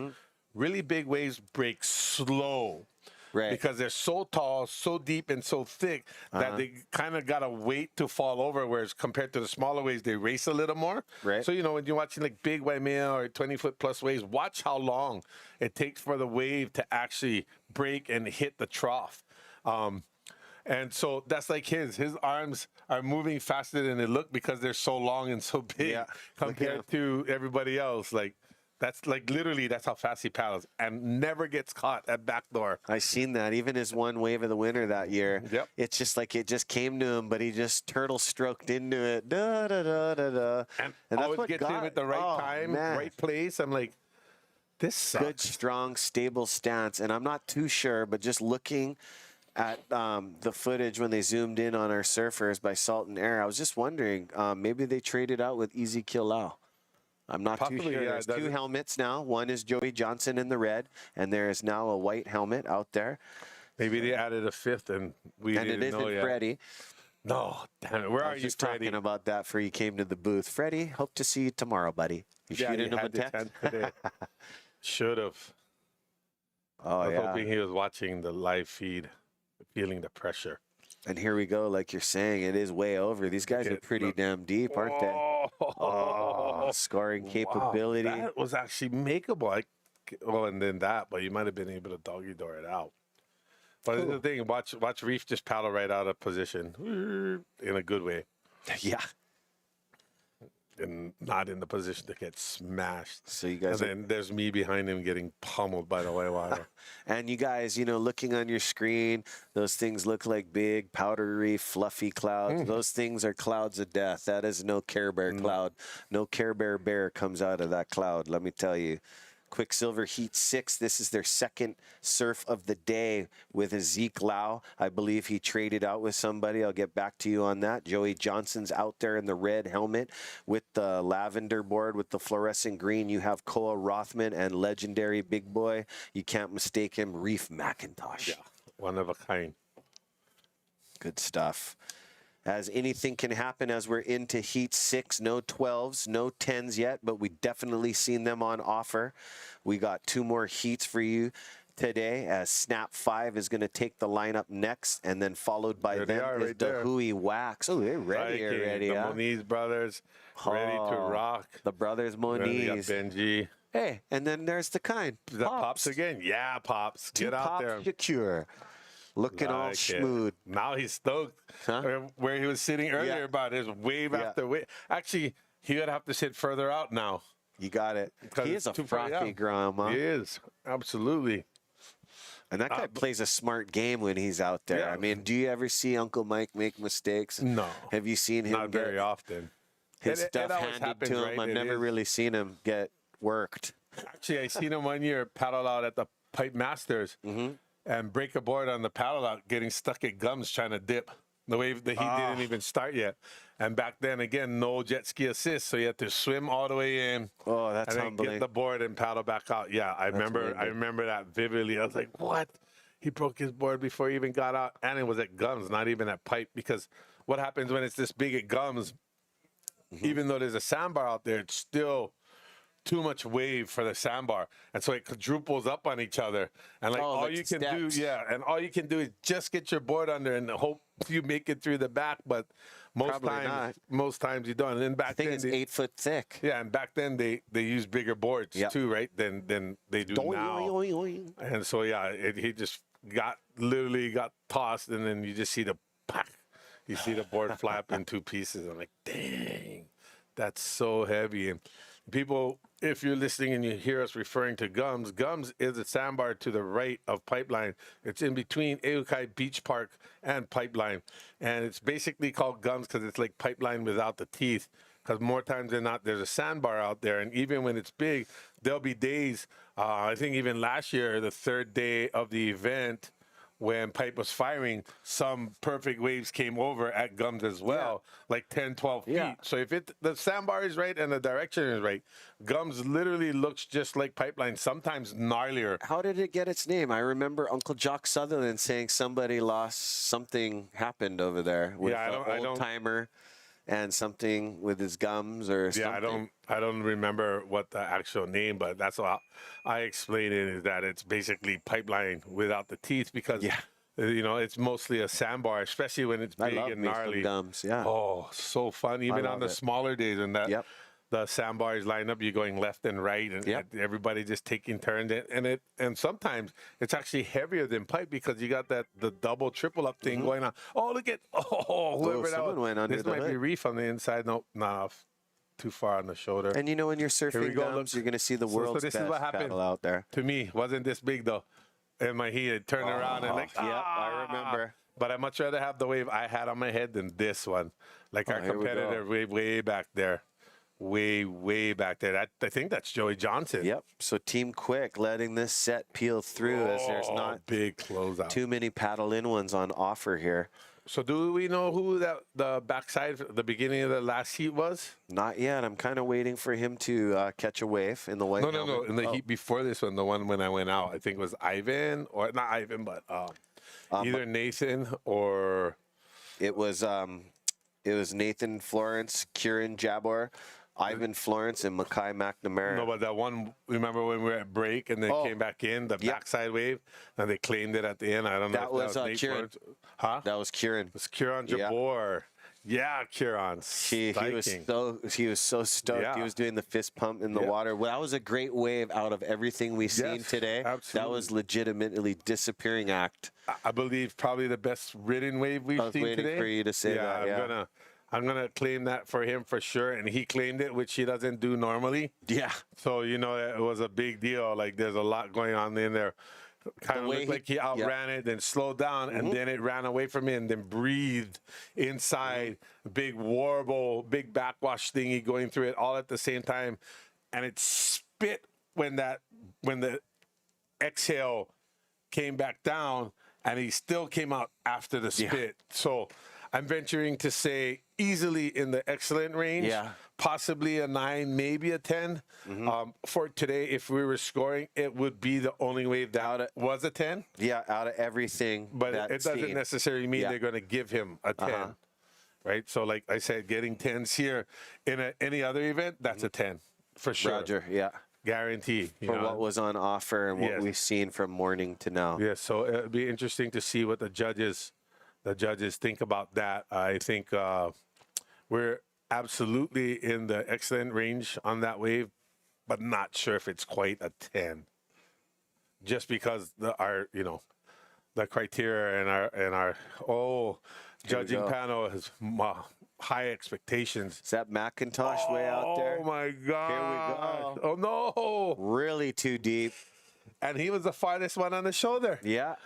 break slow. Right. Because they're so tall, so deep, and so thick that they kind of got to wait to fall over, whereas compared to the smaller waves, they race a little more. Right. So, you know, when you're watching like big Waimea or 20-foot plus waves, watch how long it takes for the wave to actually break and hit the trough. And so that's like his arms are moving faster than they look because they're so long and so big compared to everybody else. Like, that's like literally that's how fast he paddles and never gets caught at backdoor. I seen that. Even his one wave of the winter that year. Yep. It's just like it just came to him, but he just turtle stroked into it. Da, da, da, da, da. And that's always what gets him at the right time, right place. I'm like, this sucks. Good, strong, stable stance. And I'm not too sure, but just looking at the footage when they zoomed in on our surfers by Salt and Air. I was just wondering, maybe they traded out with Ezekiel Lau. I'm not too sure. yeah, There's two helmets now. One is Joey Johnson in the red, and there is now a white helmet out there. Maybe they added a fifth, and we And didn't it know isn't yet. Freddie. No, damn it. Where I are was you, just Freddie? talking about that before you came to the booth. Freddie, hope to see you tomorrow, buddy. You Yeah, shooting he him a had the text? 10 today. Should have. Oh, I was yeah. hoping he was watching the live feed, feeling the pressure. And here we go, like you're saying, it is way over. These guys are pretty damn deep, aren't they? Oh, scoring capability. Wow, that was actually makeable. And then that, but you might have been able to doggy door it out. But the thing, watch Reef just paddle right out of position in a good way. Yeah. And not in the position to get smashed. So you guys and then there's me behind him getting pummeled by the white water. And you guys, looking on your screen, those things look like big, powdery, fluffy clouds. Those things are clouds of death. That is no Care Bear cloud. No Care Bear comes out of that cloud, let me tell you. Quicksilver Heat 6. This is their second surf of the day with a Zeke Lau. I believe he traded out with somebody. I'll get back to you on that. Joey Johnson's out there in the red helmet with the lavender board with the fluorescent green. You have Koa Rothman and legendary big boy. You can't mistake him, Reef McIntosh. Yeah, one of a kind. Good stuff. As anything can happen as we're into Heat 6. No 12s, no 10s yet, but we definitely seen them on offer. We got 2 more heats for you today as Snap 5 is going to take the lineup next, and then followed by them is the Hui Wax. Oh, they're ready already. The Moniz brothers, ready to rock. The brothers Moniz. Benji. Hey, and then there's the kind. Is that Pops again? Yeah, Pops. Get out Pops there. Secure. Looking all smooth. Now he's stoked. Where he was sitting earlier about his wave after wave. Actually, he would have to sit further out now. You got it. He is a frothy grandma. He is. Absolutely. And that guy plays a smart game when he's out there. Yeah. I mean, do you ever see Uncle Mike make mistakes? No. Have you seen him Not very often. his It stuff always handed happens, to him? right? I've It never is. really seen him get worked. Actually, I seen him one year paddle out at the Pipe Masters and break a board on the paddle out, getting stuck at gums trying to dip. The wave that he didn't even start yet. And back then, again, no jet ski assist, so you had to swim all the way in. Oh, that's and then humbling. get the board and paddle back out. Yeah, I remember that vividly. I was like, what? He broke his board before he even got out, and it was at gums, not even at pipe. Because what happens when it's this big at gums, even though there's a sandbar out there, it's still too much wave for the sandbar, and so it quadruples up on each other. And like all you can do, and all you can do is just get your board under and hope you make it through the back. But most times you don't. And then back then, it's 8 foot thick. Yeah, and back then they use bigger boards too, right? Than they do now. And so he just literally got tossed, and then you just see the you see the board flap in 2 pieces. I'm like, dang, that's so heavy. And people, if you're listening and you hear us referring to Gums, Gums is a sandbar to the right of Pipeline. It's in between Eukai Beach Park and Pipeline. And it's basically called Gums because it's like Pipeline without the teeth. Because more times than not, there's a sandbar out there. And even when it's big, there'll be days, I think even last year, the 3rd day of the event, when Pipe was firing, some perfect waves came over at Gums as well, like 10, 12 feet. So if the sandbar is right and the direction is right, Gums literally looks just like Pipeline, sometimes gnarlier. How did it get its name? I remember Uncle Jock Sutherland saying somebody something happened over there with an old-timer and something with his gums or something. I don't remember what the actual name, but that's how I explain it, is that it's basically Pipeline without the teeth because it's mostly a sandbar, especially when it's big and gnarly. Gums, Oh, so fun. Even on the smaller days when the sandbars line up, you're going left and right, and everybody just taking turns. And sometimes it's actually heavier than pipe because you got the double, triple up thing going on. Oh, look at whoever that was. Went under this the might hood. be Reef on the inside. Nope, nah, too far on the shoulder. And when you're surfing Gums, you're going to see the world's this best is what happened paddle out there. To me, wasn't this big though. In my heat, it turned around and I remember. But I'd much rather have the wave I had on my head than this one. Like our competitor wave way back there. way back there. I think that's Joey Johnson. Yep. So Team Quick letting this set peel through as there's not big closeout. too many paddle in ones on offer here. So do we know who the backside, the beginning of the last heat was? Not yet. I'm kind of waiting for him to catch a wave in the white. No. In the heat before this one, the one when I went out, I think it was Ivan, or not Ivan, but either Nathan or it was Nathan Florence, Kiron Jabour, Ivan Florence, and Makai McNamara. No, but that one, remember when we were at break and they came back in, the backside wave, and they claimed it at the end? I don't know. That was Nate Kiron. Florence. Huh? That was Kiron. It was Kiron Jabour. Yeah, Kiron. He was so stoked. Yeah. He was doing the fist pump in the water. Well, that was a great wave out of everything we've seen today. Absolutely. That was legitimately disappearing act. I believe probably the best ridden wave we've seen today. I was waiting for you to say that. Yeah, I'm gonna claim that for him for sure, and he claimed it, which he doesn't do normally. Yeah. So it was a big deal. Like there's a lot going on in there. Kind of looked like he outran it, then slowed down, and then it ran away from him, and then breathed inside. Big warble, big backwash thingy going through it all at the same time, and it spit when the exhale came back down, and he still came out after the spit. So I'm venturing to say easily in the excellent range, possibly a 9, maybe a 10. For today, if we were scoring, it would be the only wave that was a 10. Yeah, out of everything. But it doesn't necessarily mean they're going to give him a 10, right? So like I said, getting 10s here in any other event, that's a 10 for sure. Roger, yeah. Guarantee. For what was on offer and what we've seen from morning to now. Yeah, so it'll be interesting to see what the judges think about that. I think we're absolutely in the excellent range on that wave, but not sure if it's quite a 10. Just because the criteria and our judging panel has high expectations. Is that Macintosh way out there? Oh my God! Here we go. Oh no! Really too deep. And he was the farthest one on the shoulder. Yeah.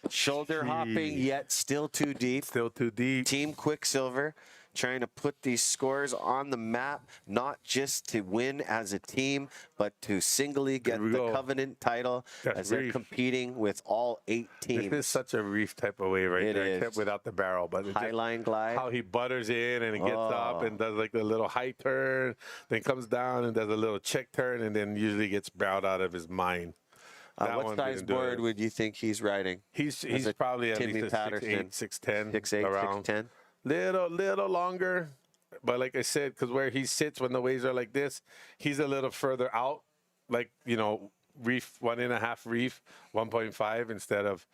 Shoulder hopping, yet still too deep. Still too deep. Team Quicksilver trying to put these scores on the map, not just to win as a team, but to singly get the Covenant title as they're competing with all 8 teams. This is such a reef type of wave right there. It is. Except without the barrel. But Highline glide. How he butters in and he gets up and does like a little high turn, then comes down and does a little check turn, and then usually gets bowed out of his mind. What size board would you think he's riding? He's probably at least a 6'8", 6'10", 6'8", around. 6'10". Little longer, but like I said, because where he sits when the waves are like this, he's a little further out, like reef 1.5 reef, 1.5 instead of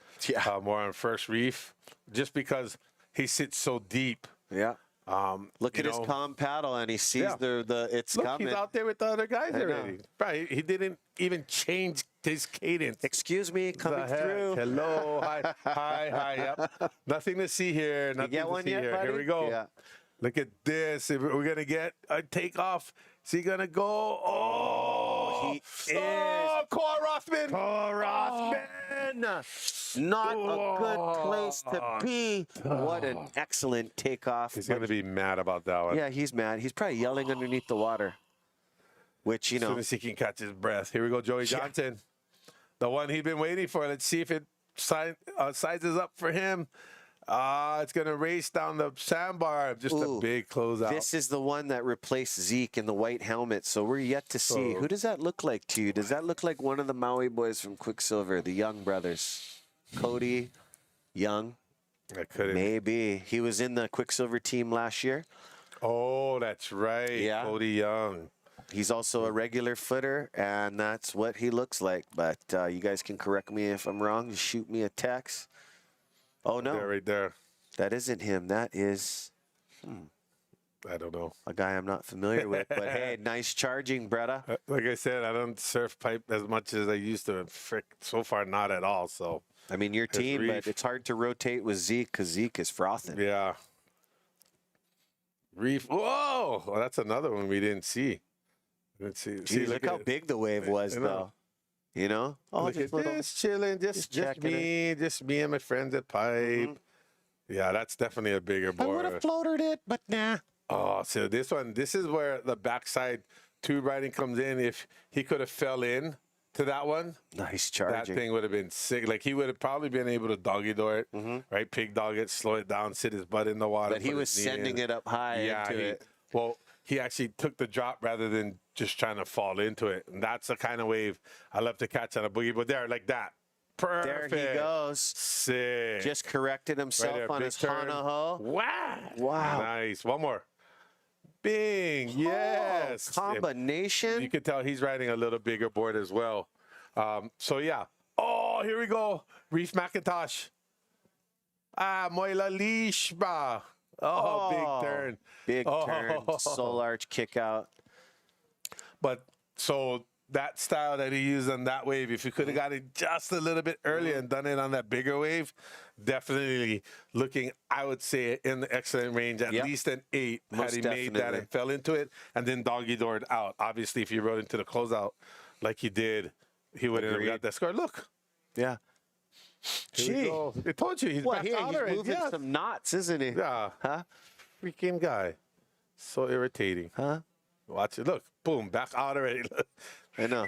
more on first reef, just because he sits so deep. Yeah. Look at his calm paddle, and he sees it's coming. He's out there with the other guys already. Right, he didn't even change his cadence. Excuse me, coming through. Hello, hi. Yep. Nothing to see here. Nothing you get one yet, buddy? Here we go. Yeah. Look at this. If we're gonna get a takeoff. Is he gonna go? Oh, he is. Koa Rothman. Not a good place to be. What an excellent takeoff. He's going to be mad about that one. Yeah, he's mad. He's probably yelling underneath the water. Which, As soon as he can catch his breath. Here we go, Joey Johnson. The one he'd been waiting for. Let's see if it sizes up for him. It's going to race down the sandbar. Just a big closeout. This is the one that replaced Zeke in the white helmet, so we're yet to see. Who does that look like to you? Does that look like one of the Maui boys from Quicksilver, the Young brothers? Cody, Young? Maybe. He was in the Quicksilver team last year. Oh, that's right. Yeah. Cody Young. He's also a regular footer, and that's what he looks like. But you guys can correct me if I'm wrong. Just shoot me a text. Oh, no. Right there. That isn't him. That is, I don't know. a guy I'm not familiar with. But, hey, nice charging, Bretta. Like I said, I don't surf pipe as much as I used to. Frick, so far, not at all. So I mean, your team, but it's hard to rotate with Zeke because Zeke is frothing. Yeah. Reef. Whoa! Well, that's another one we didn't see. Let's see. Jeez, look how big the wave was, though. You know? Oh, look at this, chilling. Just me and my friends at Pipe. Yeah, that's definitely a bigger board. I would have floated it, but nah. Oh, so this is where the backside tube riding comes in. If he could have fell in to that one, Nice that charging. thing would have been sick. Like he would have probably been able to doggy door it, right? Pig dog it, slow it down, sit his butt in the water. But he put was his knee sending in. it up high into it. Well, he actually took the drop rather than just trying to fall into it. And that's the kind of wave I love to catch on a boogie. But there, like that. Perfect. There he goes. Sick. Just corrected himself there, on big his turn. Hanaho. Wow. Wow. Nice. One more. Bing. Yes. Combination. You can tell he's riding a little bigger board as well. So, yeah. Oh, here we go. Reef Macintosh. Moila Lishba. Oh, big turn. Big turn. Soul arch kick out. But so that style that he used on that wave, if you could have got it just a little bit earlier and done it on that bigger wave, definitely looking, I would say, in the excellent range, at least an 8 Most had he made that definitely. and fell into it and then doggy doored out. Obviously, if he rode into the closeout like he did, he wouldn't have got that score. Look. Yeah. Here we go. I told you, he's Well, back he's out already. moving Yeah. some knots, isn't he? Yeah. Huh? Freaking guy. So irritating. Huh? Watch it. Look. Boom. Back out already. Look. I know.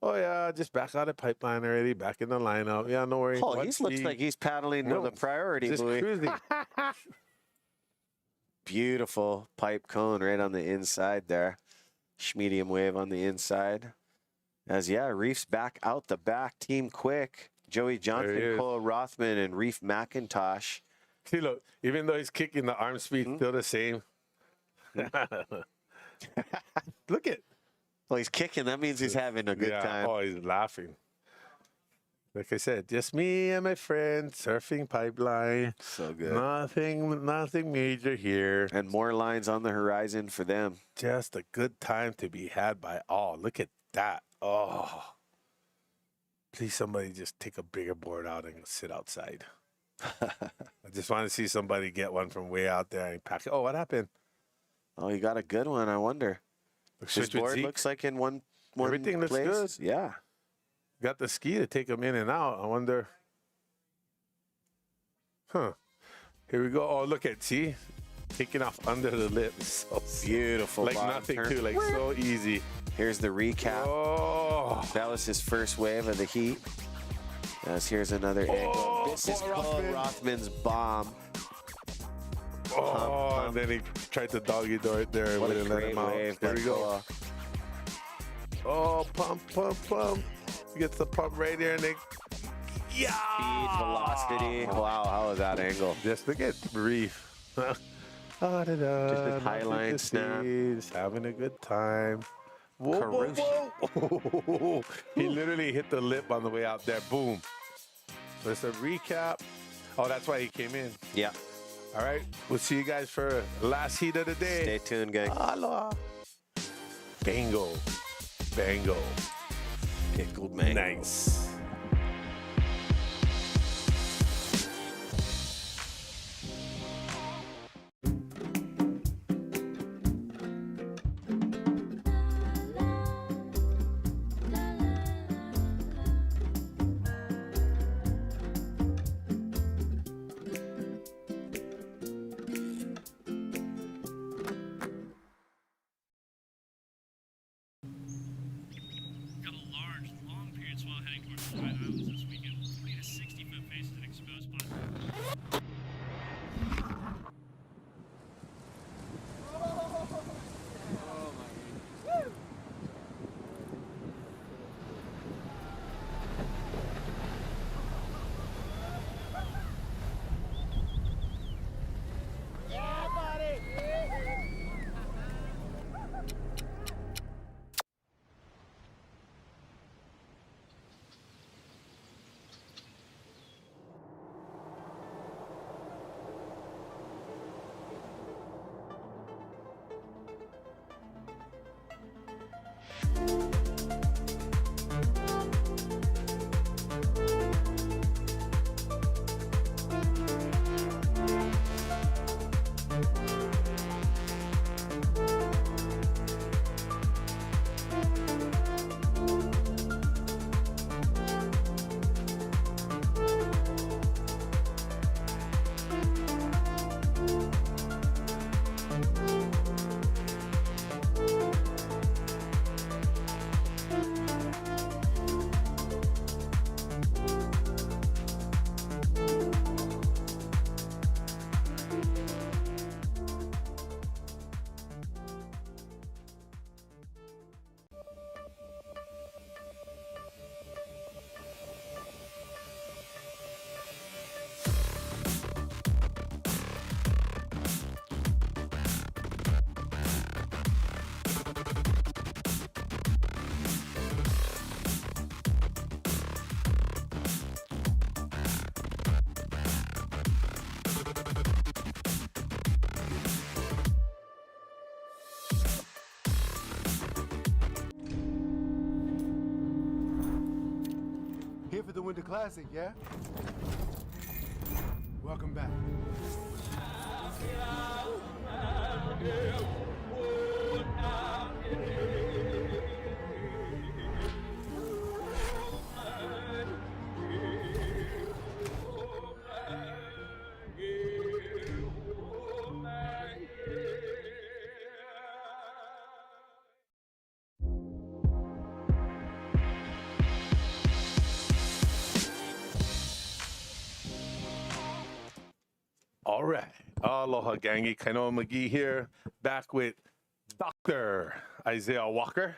Oh, yeah. Just back out of pipeline already. Back in the lineup. Yeah, no worries. Oh, he Watch looks the- like he's paddling with No, a priority just buoy. cruising. Beautiful pipe cone right on the inside there. Medium wave on the inside. As, yeah, Reef's back out the back. Team quick. Joey he Johnson, is. Cole Rothman, and Reef McIntosh. See, look. Even though he's kicking, the arm speed still the same. Look at. Well, he's kicking. That means he's having a good time. Oh, he's laughing. Like I said, just me and my friend surfing pipeline. So good. Nothing major here. And more lines on the horizon for them. Just a good time to be had by all. Look at that. Oh. Please, somebody just take a bigger board out and sit outside. I just want to see somebody get one from way out there and pack it. Oh, what happened? Oh, you got a good one, I wonder. His Switch with board Zeke. looks like in one Everything looks place. good. Yeah. Got the ski to take them in and out. I wonder. Huh. Here we go. Oh, look at, see? Taking off under the lip. So Beautiful. like bottom nothing, turn. too. Like so easy. Here's the recap. Oh. That was his first wave of the heat. As here's another angle. This is Cole Cole Rothman. Rothman's bomb. Oh, and then he tried to doggy door it there. What a Wouldn't let great him out. wave. There by we go. Koa. Oh, pump. He gets the pump right there, and they. Yeah. Speed, velocity. Wow, how was that angle? Just look at Reef. Just Just a high line snap. Just having a good time. Whoa. He literally hit the lip on the way out there. Boom. So it's a recap. Oh, that's why he came in. Yeah. All right. We'll see you guys for last heat of the day. Stay tuned, gang. Aloha. Bango. Pickled mango. Nice. Got a large, long period swell heading towards the Hawaiian Islands this weekend. 40 to 60 foot faces and exposed spots. Doing the classic, yeah? Welcome back. All right. Aloha, gangi. Kainoa McGee here, back with Dr. Isaiah Walker.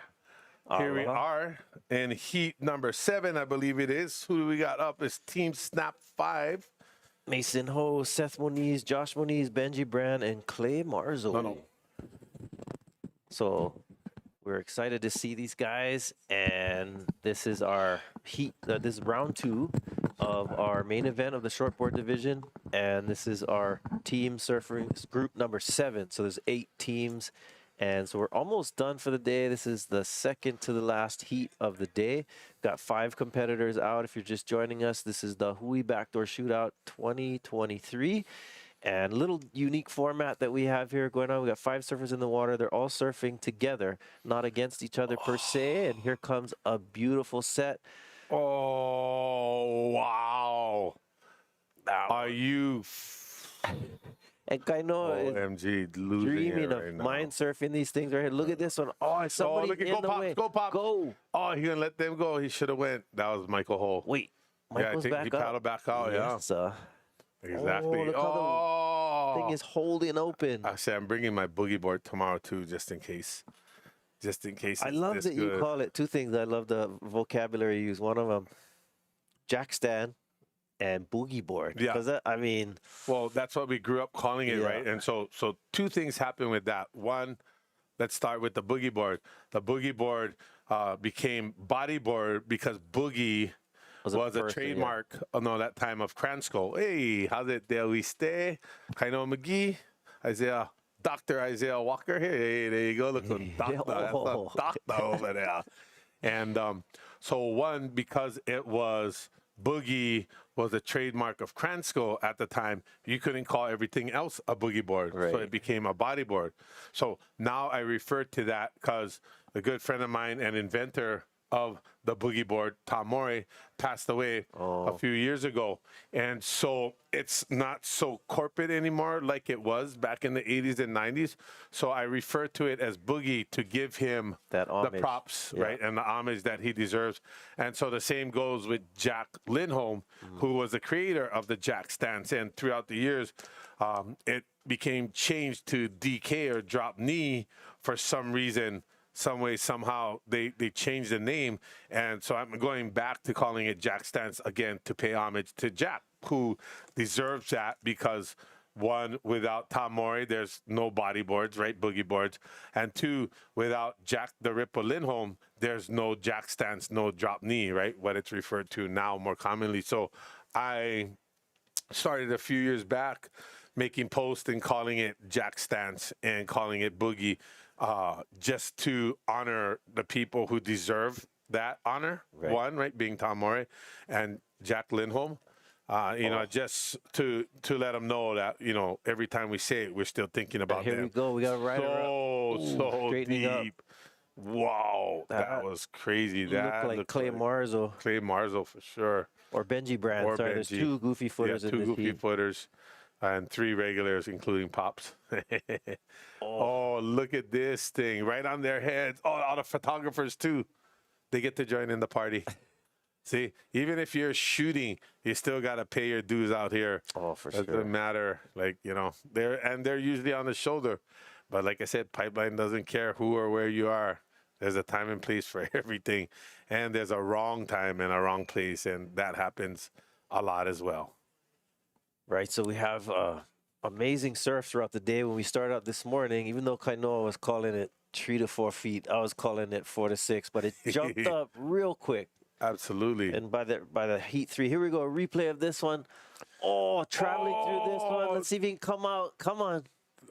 Here we are in heat number 7, I believe it is. Who do we got up? It's Team Snap 5. Mason Ho, Seth Moniz, Josh Moniz, Benji Brand, and Clay Marzo. No. So we're excited to see these guys, and this is our heat. This is round 2 of our main event of the shortboard division, and this is our team surfing group number 7. So there's 8 teams, and so we're almost done for the day. This is the second to the last heat of the day. Got 5 competitors out. If you're just joining us, this is the He'e Backdoor Shootout 2023. And little unique format that we have here going on. We got 5 surfers in the water. They're all surfing together, not against each other per se. And here comes a beautiful set. Oh, wow. Are you And Kainoa OMG is losing dreaming it of right now. mind surfing these things right here. Look at this one. Oh, it's somebody look at in go the Pops, way. go Pops. Go. Oh, he gonna let them go. He should have went. That was Michael Hull. Wait. Yeah, I Michael's think back he up. paddled back out. Yes, Exactly. Oh, look how the thing is holding open. Actually, I'm bringing my boogie board tomorrow too, just in case. Just in case. I it's love this that you good. call it 2 things. I love the vocabulary you use. One of them, jack stand and boogie board. Yeah. Because I mean, Well, that's what we grew up calling it, Yeah. right? And so 2 things happen with that. One, let's start with the boogie board. The boogie board became bodyboard because boogie was a person, yeah. trademark that time of Kransko. Hey, how's it there we stay? Kainoa McGee, Isaiah, Dr. Isaiah Walker here. Hey, there you go. Look, doctor. That's a doctor over there. And so one, because it was boogie was a trademark of Kransko at the time, you couldn't call everything else a boogie board. So Right. it became a bodyboard. So now I refer to that because a good friend of mine and inventor of the boogie board, Tom Morey, passed away a few years ago. And so it's not so corporate anymore like it was back in the 80s and 90s. So I refer to it as boogie to give him That the homage. props, Yeah. right? And the homage that he deserves. And so the same goes with Jack Lindholm, who was the creator of the Jack stance. And throughout the years, it became changed to DK or drop knee for some reason. Some way, somehow, they changed the name. And so I'm going back to calling it Jack Stance again to pay homage to Jack, who deserves that because, 1, without Tom Morey, there's no bodyboards, right, boogie boards. And 2, without Jack the Ripper Lindholm, there's no Jack Stance, no drop knee, right, what it's referred to now more commonly. So I started a few years back making posts and calling it Jack Stance and calling it boogie, just to honor the people who deserve that honor. Right. One, right, being Tom Morey and Jack Lindholm. You know, just to let them know that, you know, every time we say it, we're still thinking about here them. we go. We got to ride So straightening up. deep. Wow, that was crazy. That looked like Clay Marzo Clay Marzo for sure. or Benji Brand. Or Sorry, there's Benji. 2 goofy footers Yeah, in 2 this goofy heat. footers and 3 regulars, including Pops. Oh, look at this thing right on their heads. Oh, all the photographers too. They get to join in the party. See, even if you're shooting, you still got to pay your dues out here. Oh, for Doesn't sure. matter. Like, you know, they're usually on the shoulder. But like I said, Pipeline doesn't care who or where you are. There's a time and place for everything. And there's a wrong time and a wrong place. And that happens a lot as well. Right, so we have amazing surf throughout the day. When we started out this morning, even though Kainoa was calling it 3 to 4 feet, I was calling it 4 to 6, but it jumped up real quick. Absolutely. And by the heat 3, here we go, a replay of this one. Oh, traveling through this one. Let's see if he can come out. Come on.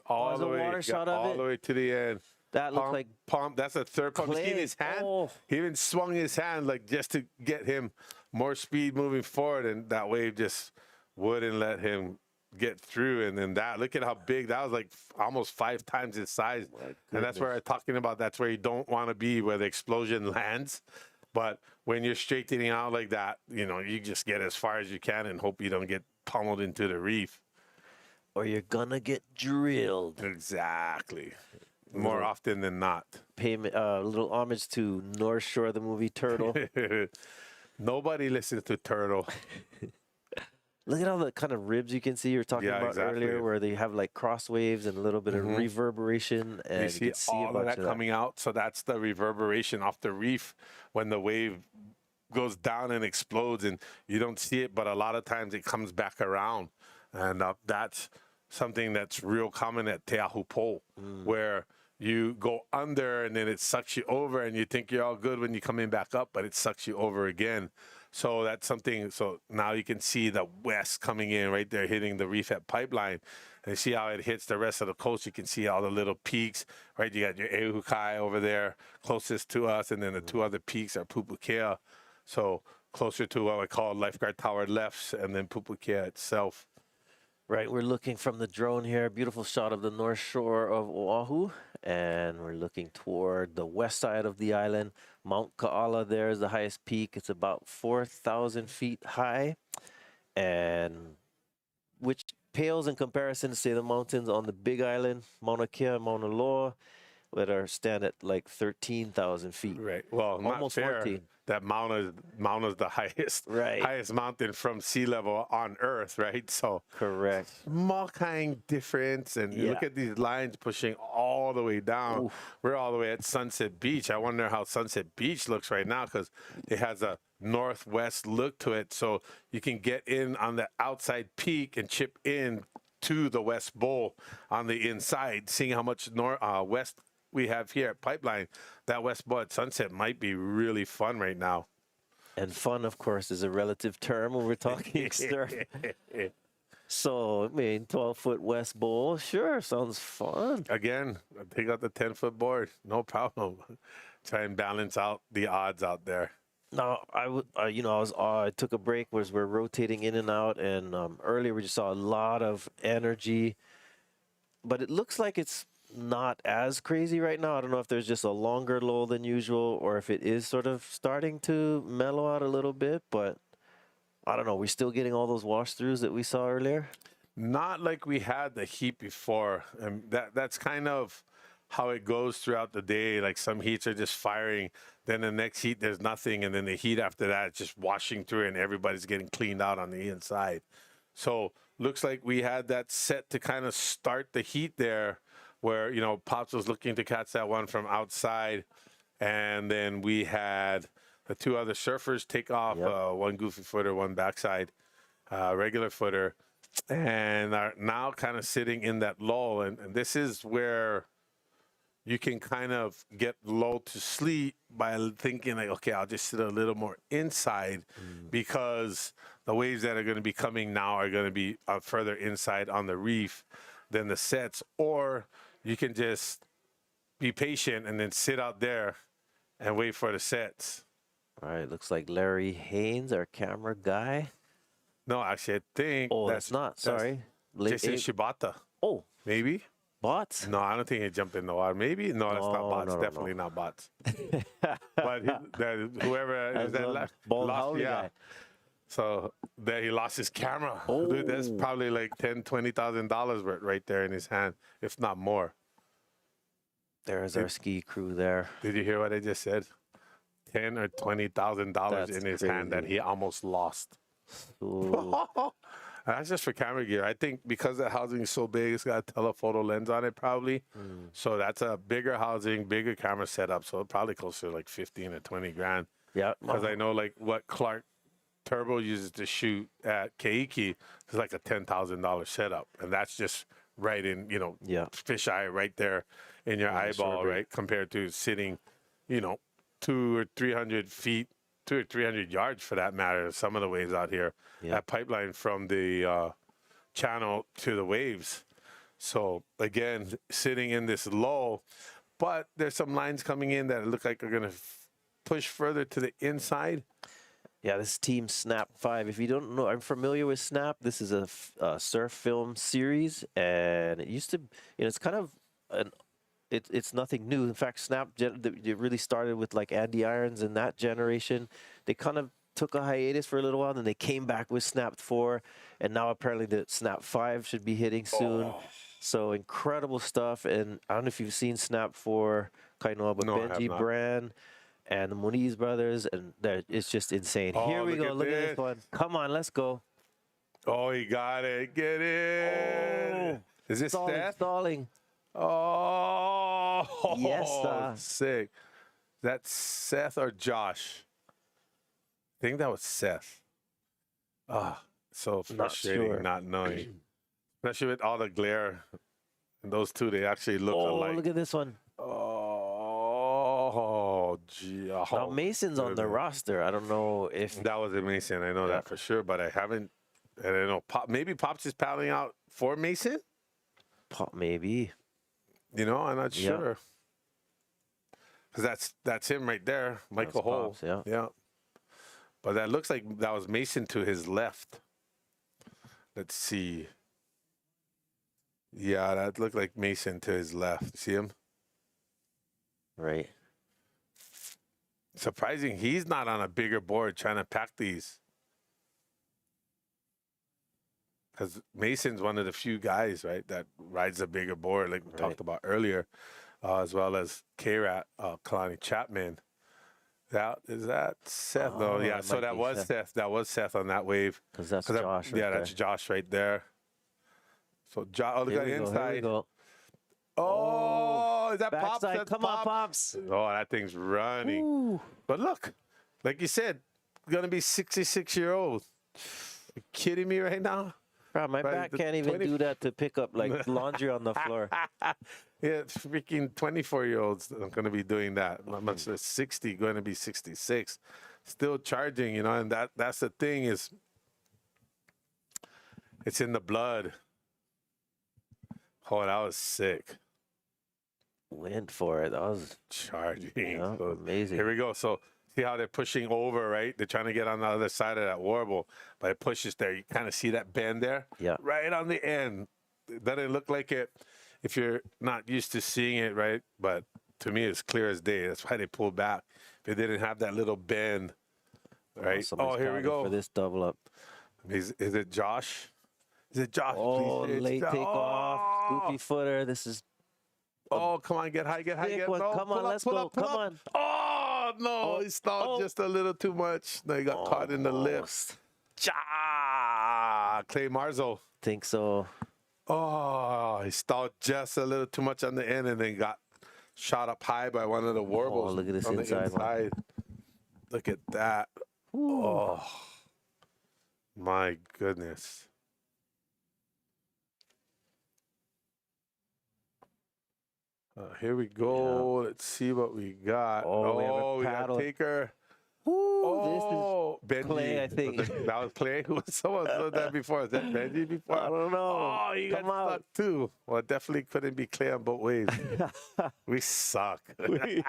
All there's the a way, water shot of all it. the way to the end. That looked like pump. That's a third pump. You see clay. his hand? Oh. He even swung his hand like just to get him more speed moving forward, and that wave just wouldn't let him get through. And then look at how big that was, like almost 5 times his size. And that's where I'm talking about. That's where you don't want to be, where the explosion lands. But when you're straightening out like that, you know, you just get as far as you can and hope you don't get pummeled into the reef. Or you're gonna get drilled. Exactly. More often than not. Little homage to North Shore, the movie Turtle. Nobody listens to Turtle. Look at all the kind of ribs you can see you were talking about earlier, where they have like cross waves and a little bit of reverberation, and you see, can see all of that coming out. So that's the reverberation off the reef when the wave goes down and explodes, and you don't see it, but a lot of times it comes back around, and that's something that's real common at Te Ahu Po, where you go under and then it sucks you over, and you think you're all good when you're coming back up, but it sucks you over again. So that's something. So now you can see the west coming in right there, hitting the reef at Pipeline. And you see how it hits the rest of the coast. You can see all the little peaks, right? You got your Ehukai over there closest to us, and then the 2 other peaks are Pupukea. So closer to what we call Lifeguard Tower left, and then Pupukea itself. Right, we're looking from the drone here. Beautiful shot of the north shore of Oahu. And we're looking toward the west side of the island. Mount Kaala there is the highest peak. It's about 4,000 feet high. And which pales in comparison to, say, the mountains on the Big Island, Mauna Kea, Mauna Loa, that are stand at like 13,000 feet. Right. Well, almost not fair. 14. That Mauna's the highest mountain from sea level on Earth, right? So correct. Small kind difference, and you look at these lines pushing all the way down. Oof. We're all the way at Sunset Beach. I wonder how Sunset Beach looks right now, because it has a northwest look to it, so you can get in on the outside peak and chip in to the West Bowl on the inside, seeing how much west we have here at Pipeline. That West Bowl at sunset might be really fun right now. And fun, of course, is a relative term when we're talking surf. So, I mean, 12-foot West Bowl, sure, sounds fun. Again, take out the 10-foot board, no problem. Try and balance out the odds out there. No, I took a break as we're rotating in and out, and earlier we just saw a lot of energy, but it looks like it's not as crazy right now. I don't know if there's just a longer lull than usual, or if it is sort of starting to mellow out a little bit, but I don't know. We're still getting all those wash throughs that we saw earlier. Not like we had the heat before, and that's kind of how it goes throughout the day. Like some heats are just firing, then the next heat there's nothing, and then the heat after that it's just washing through, and everybody's getting cleaned out on the inside. So looks like we had that set to kind of start the heat there, where, you know, Pops was looking to catch that one from outside, and then we had the 2 other surfers take off, one goofy footer, one backside regular footer, and are now kind of sitting in that lull. And this is where you can kind of get lulled to sleep by thinking like, okay, I'll just sit a little more inside, because the waves that are going to be coming now are going to be further inside on the reef than the sets. Or you can just be patient and then sit out there and wait for the sets. All right, looks like Larry Haynes, our camera guy. No, actually, I think that's not. Sorry. Jason Shibata. Oh. Maybe? Bots? No, I don't think he jumped in the water. Maybe? No, that's not bots. Definitely not bots. But whoever is that lost, guy. So there he lost his camera. Oh. Dude, that's probably like $10,000-$20,000 right there in his hand, if not more. There's our ski crew there. Did you hear what I just said? $10,000 or $20,000 in his hand that he almost lost. That's just for camera gear. I think because the housing is so big, it's got a telephoto lens on it probably. So that's a bigger housing, bigger camera setup. So probably closer to like 15 or 20 grand. Yeah. Because I know like what Clark Turbo uses to shoot at Keiki is like a $10,000 setup. And that's just right in, you know, fisheye right there in your eyeball, right? Compared to sitting, you know, 200 or 300 feet, 200 or 300 yards for that matter, some of the waves out here at Pipeline from the channel to the waves. So again, sitting in this lull, but there's some lines coming in that look like are going to push further to the inside. Yeah, this is Team Snap 5. If you don't know, I'm familiar with Snap. This is a surf film series, and it used to, it's kind of it's nothing new. In fact, Snap it really started with like Andy Irons and that generation. They kind of took a hiatus for a little while, and then they came back with Snap 4, and now apparently the Snap 5 should be hitting soon. So incredible stuff. And I don't know if you've seen Snap 4, Kainoa, but Benji Brand and the Moniz brothers, and it's just insane. Here we go. Look at this one. Come on, let's go. Oh, he got it. Get it. Is this Seth? Stalling. Oh, yes, sick. That's Seth or Josh? I think that was Seth. So frustrating not knowing. Especially with all the glare. And those two, they actually look alike. Oh, look at this one. Oh, gee. Now, Mason's on the roster. I don't know if... That was a Mason. I know that for sure, but I haven't... I don't know. Maybe Pops is paddling out for Mason? Maybe. I'm not sure. Because that's him right there. Michael Hole. Yeah. But that looks like that was Mason to his left. Let's see. Yeah, that looked like Mason to his left. See him? Right. Surprising he's not on a bigger board trying to pack these. Because Mason's one of the few guys, right, that rides a bigger board, like we talked about earlier, as well as K-Rat, Kalani Chapman. Is that Seth? No, yeah. So that was Seth. That was Seth on that wave. Because that's Josh. Yeah, that's Josh right there. So Josh, look at the inside. Here we go. Oh, is that Pops? That's Come on, Pops. Oh, that thing's running. Ooh. But look, like you said, gonna be 66-year-old. You kidding me right now? Bro, my back can't even do that to pick up like laundry on the floor. Yeah, freaking 24-year-olds are going to be doing that. Not much less 60, going to be 66. Still charging, and that's the thing is it's in the blood. Oh, that was sick. Went for it. That was charging. Yeah, so, amazing. Here we go. So see how they're pushing over, right? They're trying to get on the other side of that warble, but it pushes there. You kind of see that bend there? Yeah. Right on the end. Doesn't look like it if you're not used to seeing it, right? But to me, it's clear as day. That's why they pulled back. They didn't have that little bend, right? Oh, here we go. For this double up. Is it Josh? Is it Josh? Oh, please? late takeoff. Goofy footer. This is... Oh, come on. Get high, get high, get low. Come on, let's go. Come on. Oh, no. He stalled just a little too much. No, he got caught in the lips. Clay Marzo. Think so. Oh, he stalled just a little too much on the end and then got shot up high by one of the warbles. Oh, look at this on inside the inside. Look at that. Ooh. Oh, my goodness. Here we go. Yeah. Let's see what we got. Oh, we got Taker. Ooh, this is Benji. Clay, I think. That was Clay? Someone said that before. Is that Benji before? I don't know. Oh, you got stuck too. Well, it definitely couldn't be Clay on both ways. We suck. Sorry.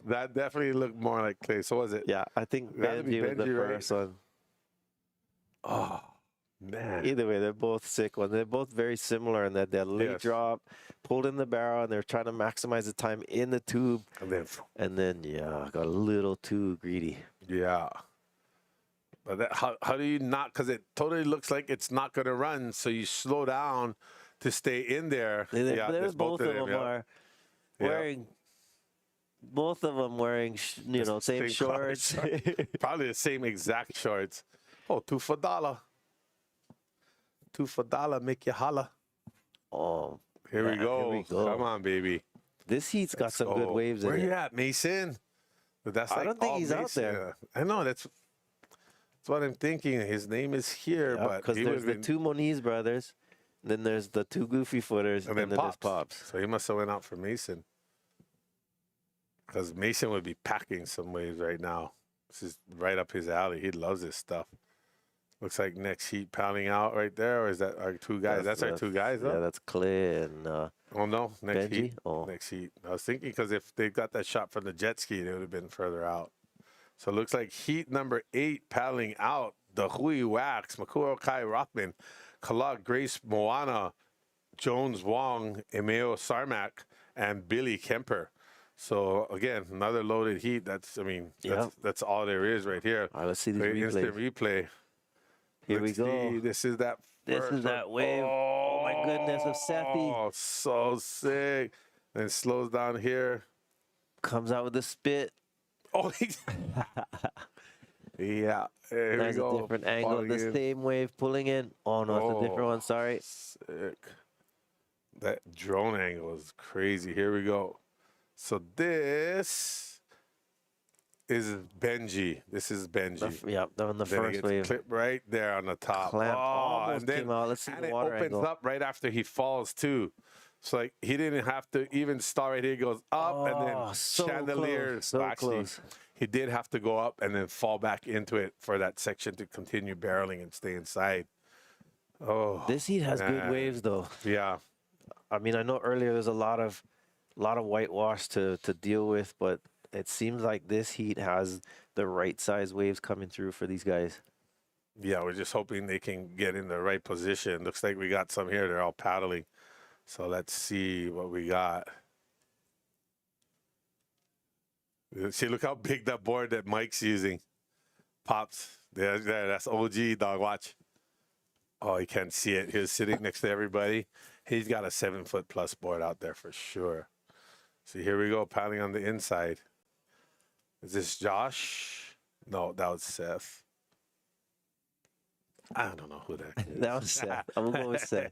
That definitely looked more like Clay. So was it? Yeah, I think Benji was the first one. Oh, man. Either way, they're both sick ones. They're both very similar in that they're late drop, pulled in the barrel, and they're trying to maximize the time in the tube. And then got a little too greedy. Yeah. But how do you not? Because it totally looks like it's not going to run, so you slow down to stay in there. There's both of them are wearing. Both of them wearing, same shorts. Probably the same exact shorts. Oh, $2 for $1. $2 for $1, make you holla. Oh, here we go. Come on, baby. This heat's got some good waves in it. Where you at, Mason? That's I don't think he's Mason. out there. I know, that's what I'm thinking. His name is here, but because there's the two Moniz brothers, then there's the two Goofy footers, and then there's Pops. So he must have went out for Mason. Because Mason would be packing some waves right now. This is right up his alley. He loves this stuff. Looks like next heat pounding out right there, or is that our two guys? That's our two guys, though? Yeah, that's Clay and Oh, no, next Benji? heat. Oh. Next heat. I was thinking because if they got that shot from the jet ski, they would have been further out. So it looks like heat number 8 paddling out. The Hui Wax, Makuro Kai Rothman, Kalak Grace Moana, Jones Wong, Emeo Sarmak, and Billy Kemper. So again, another loaded heat. That's, I mean, that's all there is right here. All right, let's see these Instant replays. replay. Here we Let's go. see. This is that. This first is that one. wave. Oh my goodness, of Sethi. Oh, so sick. Then slows down here. Comes out with the spit. Oh, yeah. There There's we go. a different angle. Falling The in. same wave pulling in. Oh no, it's a different one. Sorry. Sick. That drone angle is crazy. Here we go. So this is Benji. This is Benji. Yeah, on the Then it first gets wave. clipped right there on the top. Clamp Oh, almost and then came out. Let's see and the it water opens angle. up right after he falls too. So like he didn't have to even start right here. He goes up and then Oh, so chandelier. close, so Actually, close. he did have to go up and then fall back into it for that section to continue barreling and stay inside. Oh, This heat has good man. waves though. Yeah. I mean, I know earlier there's a lot of whitewash to deal with, but it seems like this heat has the right size waves coming through for these guys. Yeah, we're just hoping they can get in the right position. Looks like we got some here. They're all paddling. So let's see what we got. See, look how big that board that Mike's using. Pops. There, that's OG, dog. Watch. Oh, you can't see it. He was sitting next to everybody. He's got a 7-foot plus board out there for sure. So here we go, paddling on the inside. Is this Josh? No, that was Seth. I don't know who that is. That was Seth. I'm going with Seth.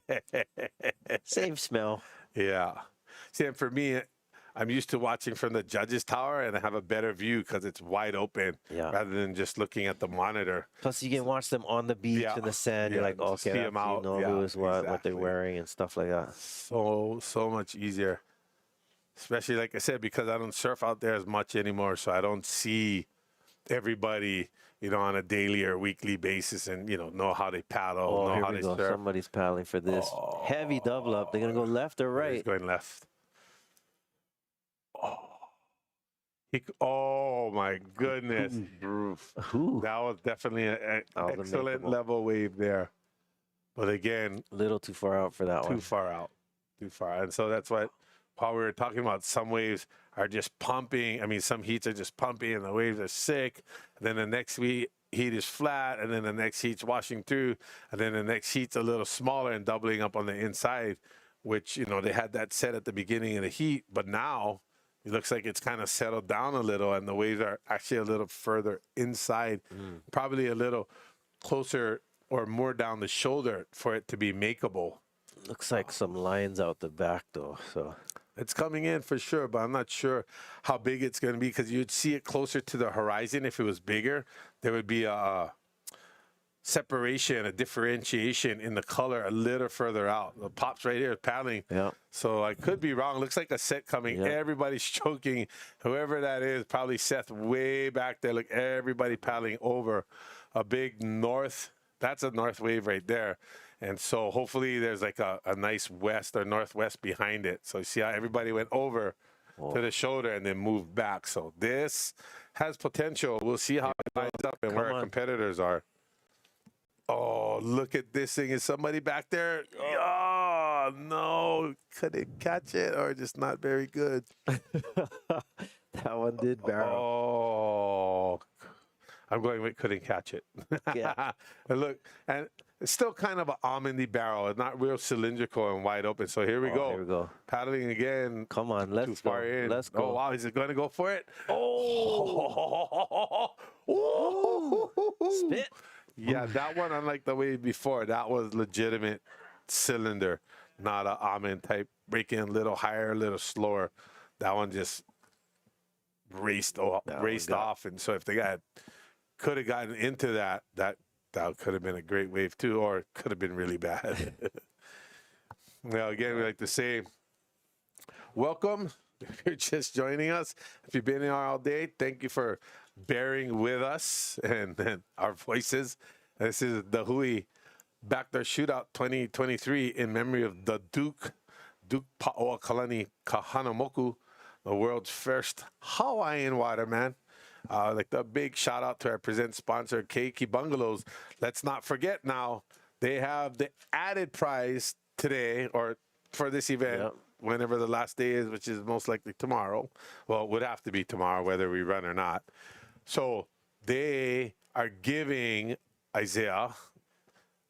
Same smell. Yeah. See, and for me, I'm used to watching from the judges' tower, and I have a better view because it's wide open rather than just looking at the monitor. Plus, you can watch them on the beach in the sand. You're like, just okay, see that's, 'em out. you know Yeah, who is what exactly. they're wearing and stuff like that. So much easier. Especially, like I said, because I don't surf out there as much anymore, so I don't see everybody, you know, on a daily or weekly basis and, you know how they paddle, Oh, know here how we they go. surf. Somebody's paddling for this heavy double up. They're gonna go left or He's right. going left. Oh my goodness. That was definitely an was excellent unmakeable. level wave there. But again, A little too far out for that too one. far out. Too far. And so that's what Paul, we were talking about. Some waves are just pumping. I mean, some heats are just pumping and the waves are sick. And then the next heat is flat, and then the next heat's washing through, and then the next heat's a little smaller and doubling up on the inside, which, you know, they had that set at the beginning of the heat, but now it looks like it's kind of settled down a little, and the waves are actually a little further inside, probably a little closer or more down the shoulder for it to be makeable. Looks like some lines out the back though. So It's coming in for sure, but I'm not sure how big it's going to be because you'd see it closer to the horizon. If it was bigger, there would be a separation, a differentiation in the color a little further out. The Pop's right here paddling. yeah, So I could be wrong. Looks like a set coming. Yeah. Everybody's choking. Whoever that is, probably Seth way back there. Look, everybody paddling over a big north. That's a north wave right there. And so hopefully there's like a nice west or northwest behind it. So you see how everybody went over to the shoulder and then moved back. So this has potential. We'll see how it lines up and where our competitors are. Oh, look at this thing. Is somebody back there? Oh, no. Could it catch it or just not very good? that one did barrel. Oh, I'm going with couldn't catch it. Yeah. And look, and it's still kind of an almondy barrel. It's not real cylindrical and wide open. So here we go. Here we go. Paddling again. Come on, Too let's go. far in. Let's go. Oh, wow. Is it going to go for it? Spit. Yeah, that one, unlike the way before, that was legitimate cylinder, not a almond type, breaking a little higher, a little slower. That one just raced off. And so if they could have gotten into that could have been a great wave too, or it could have been really bad. Well, again, we like to say, welcome. If you're just joining us, if you've been here all day, thank you for bearing with us and our voices. This is the He'e Backdoor Shootout 2023 in memory of the Duke Pa'oakalani Kahanamoku, the world's first Hawaiian waterman. Like the big shout out to our present sponsor, Keiki Bungalows. Let's not forget now, they have the added prize today or for this event, whenever the last day is, which is most likely tomorrow. Well, it would have to be tomorrow, whether we run or not. So they are giving Isaiah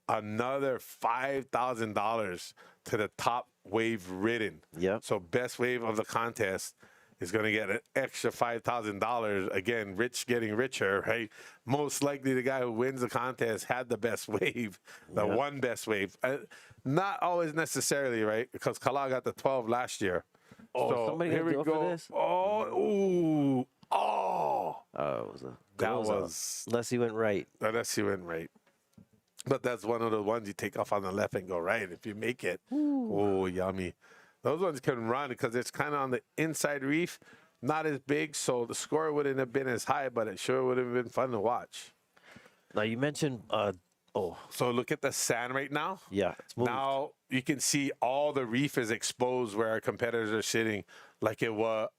another $5,000 to the top wave ridden. Yep. So best wave of the contest is going to get an extra $5,000. Again, rich getting richer, right? Most likely the guy who wins the contest had the best wave, the one best wave. Not always necessarily, right? Because Kala got the 12 last year. Oh, so somebody here we go go. for this? Oh, ooh, oh. It was a That close was, unless he went right. unless you went right. But that's one of the ones you take off on the left and go right if you make it. Oh, yummy. Those ones can run because it's kind of on the inside reef, not as big, so the score wouldn't have been as high, but it sure would have been fun to watch. Now you mentioned, So look at the sand right now. yeah, it's moved. Now you can see all the reef is exposed where our competitors are sitting, like it was,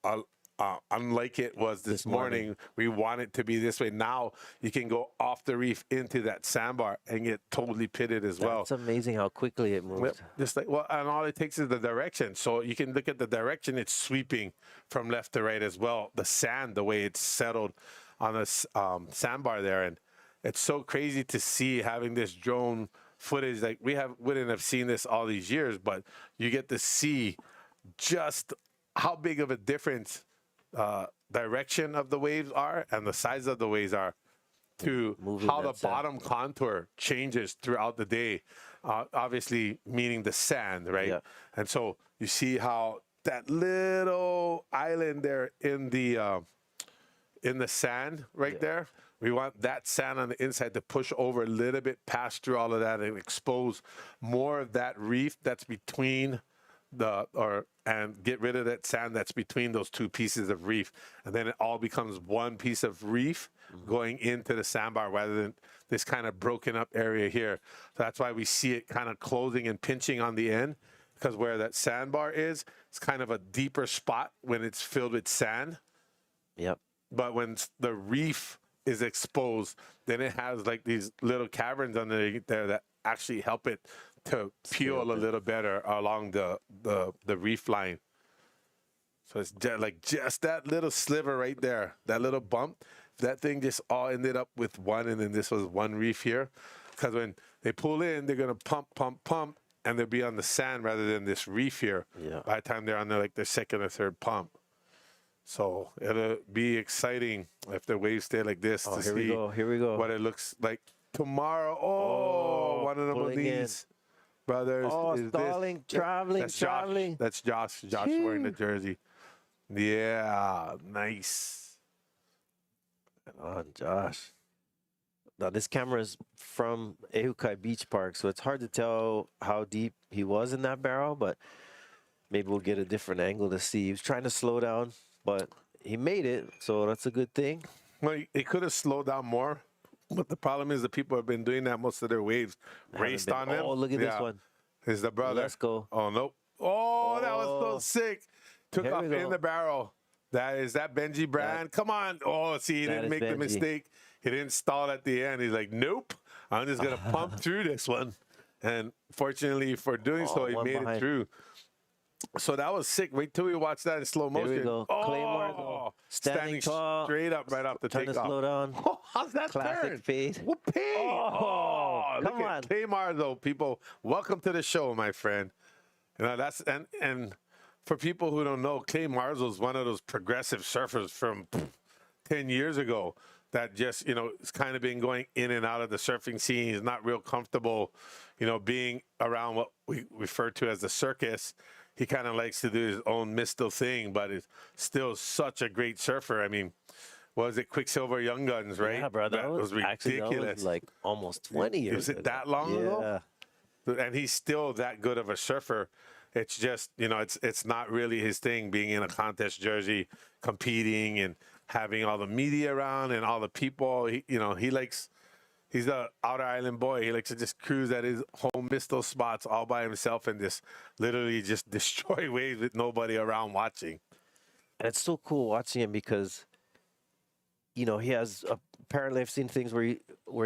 unlike it was this morning. We want it to be this way. Now you can go off the reef into that sandbar and get totally pitted as well. It's amazing how quickly it moved. Yep. Just like, well, and all it takes is the direction. So you can look at the direction it's sweeping from left to right as well. The sand, the way it's settled on a sandbar there, and it's so crazy to see having this drone footage. Like wouldn't have seen this all these years, but you get to see just how big of a difference direction of the waves are and the size of the waves are to Moving how the that sand. bottom contour changes throughout the day. Obviously, meaning the sand, right? Yeah. And so you see how that little island there in the sand right there. We want that sand on the inside to push over a little bit past through all of that and expose more of that reef that's between and get rid of that sand that's between those two pieces of reef. And then it all becomes one piece of reef going into the sandbar rather than this kind of broken up area here. So that's why we see it kind of closing and pinching on the end, because where that sandbar is, it's kind of a deeper spot when it's filled with sand. Yep. But when the reef is exposed, then it has like these little caverns underneath there that actually help it to peel a little better along the reef line. So it's just that little sliver right there, that little bump. That thing just all ended up with one, and then this was one reef here. Because when they pull in, they're gonna pump, and they'll be on the sand rather than this reef here. Yeah. By the time they're on their second or third pump. So it'll be exciting if the waves stay like this to here see we go. what it looks like tomorrow. Oh, one of them pulling in. these brothers. Oh, is stalling, this. traveling, That's traveling. Josh. That's Josh. Josh wearing the jersey. Yeah, nice. Oh, Josh. Now, this camera is from Ehukai Beach Park, so it's hard to tell how deep he was in that barrel, but maybe we'll get a different angle to see. He was trying to slow down, but he made it, so that's a good thing. Well, he could have slowed down more, but the problem is the people have been doing that most of their waves. Raced on them. Oh, look at this one. Is the brother. Let's go. Oh, nope. Oh, that was so sick. Took Here off we go. in the barrel. Is that Benji Brand? Come on. Oh, see, he That didn't is make the Benji. mistake. He didn't stall at the end. He's like, nope. I'm just going to pump through this one. And fortunately for doing so, he one made behind. it through. So that was sick. Wait till we watch that in slow motion. Here we go. Oh, Claymore, standing tall. straight up right off the Trying to takeoff. slow down. Oh, how's that Classic turn? fade. Whoopee! Oh, look come at on. Claymore, though, people. Welcome to the show, my friend. You know, that's and for people who don't know, Clay Marzo's one of those progressive surfers from 10 years ago that just, you know, it's kind of been going in and out of the surfing scene. He's not real comfortable, you know, being around what we refer to as the circus. He kind of likes to do his own mystical thing, but is still such a great surfer. I mean, was it Quicksilver Young Guns, right? Yeah, brother. That was ridiculous. Actually, that was like almost 20 years Was it ago. that long ago? Yeah. And he's still that good of a surfer. It's just, you know, it's not really his thing being in a contest jersey, competing and having all the media around and all the people. He likes He's a outer island boy. He likes to just cruise at his home mistal spots all by himself and just literally just destroy waves with nobody around watching. And it's so cool watching him because, you know, he has apparently I've seen things where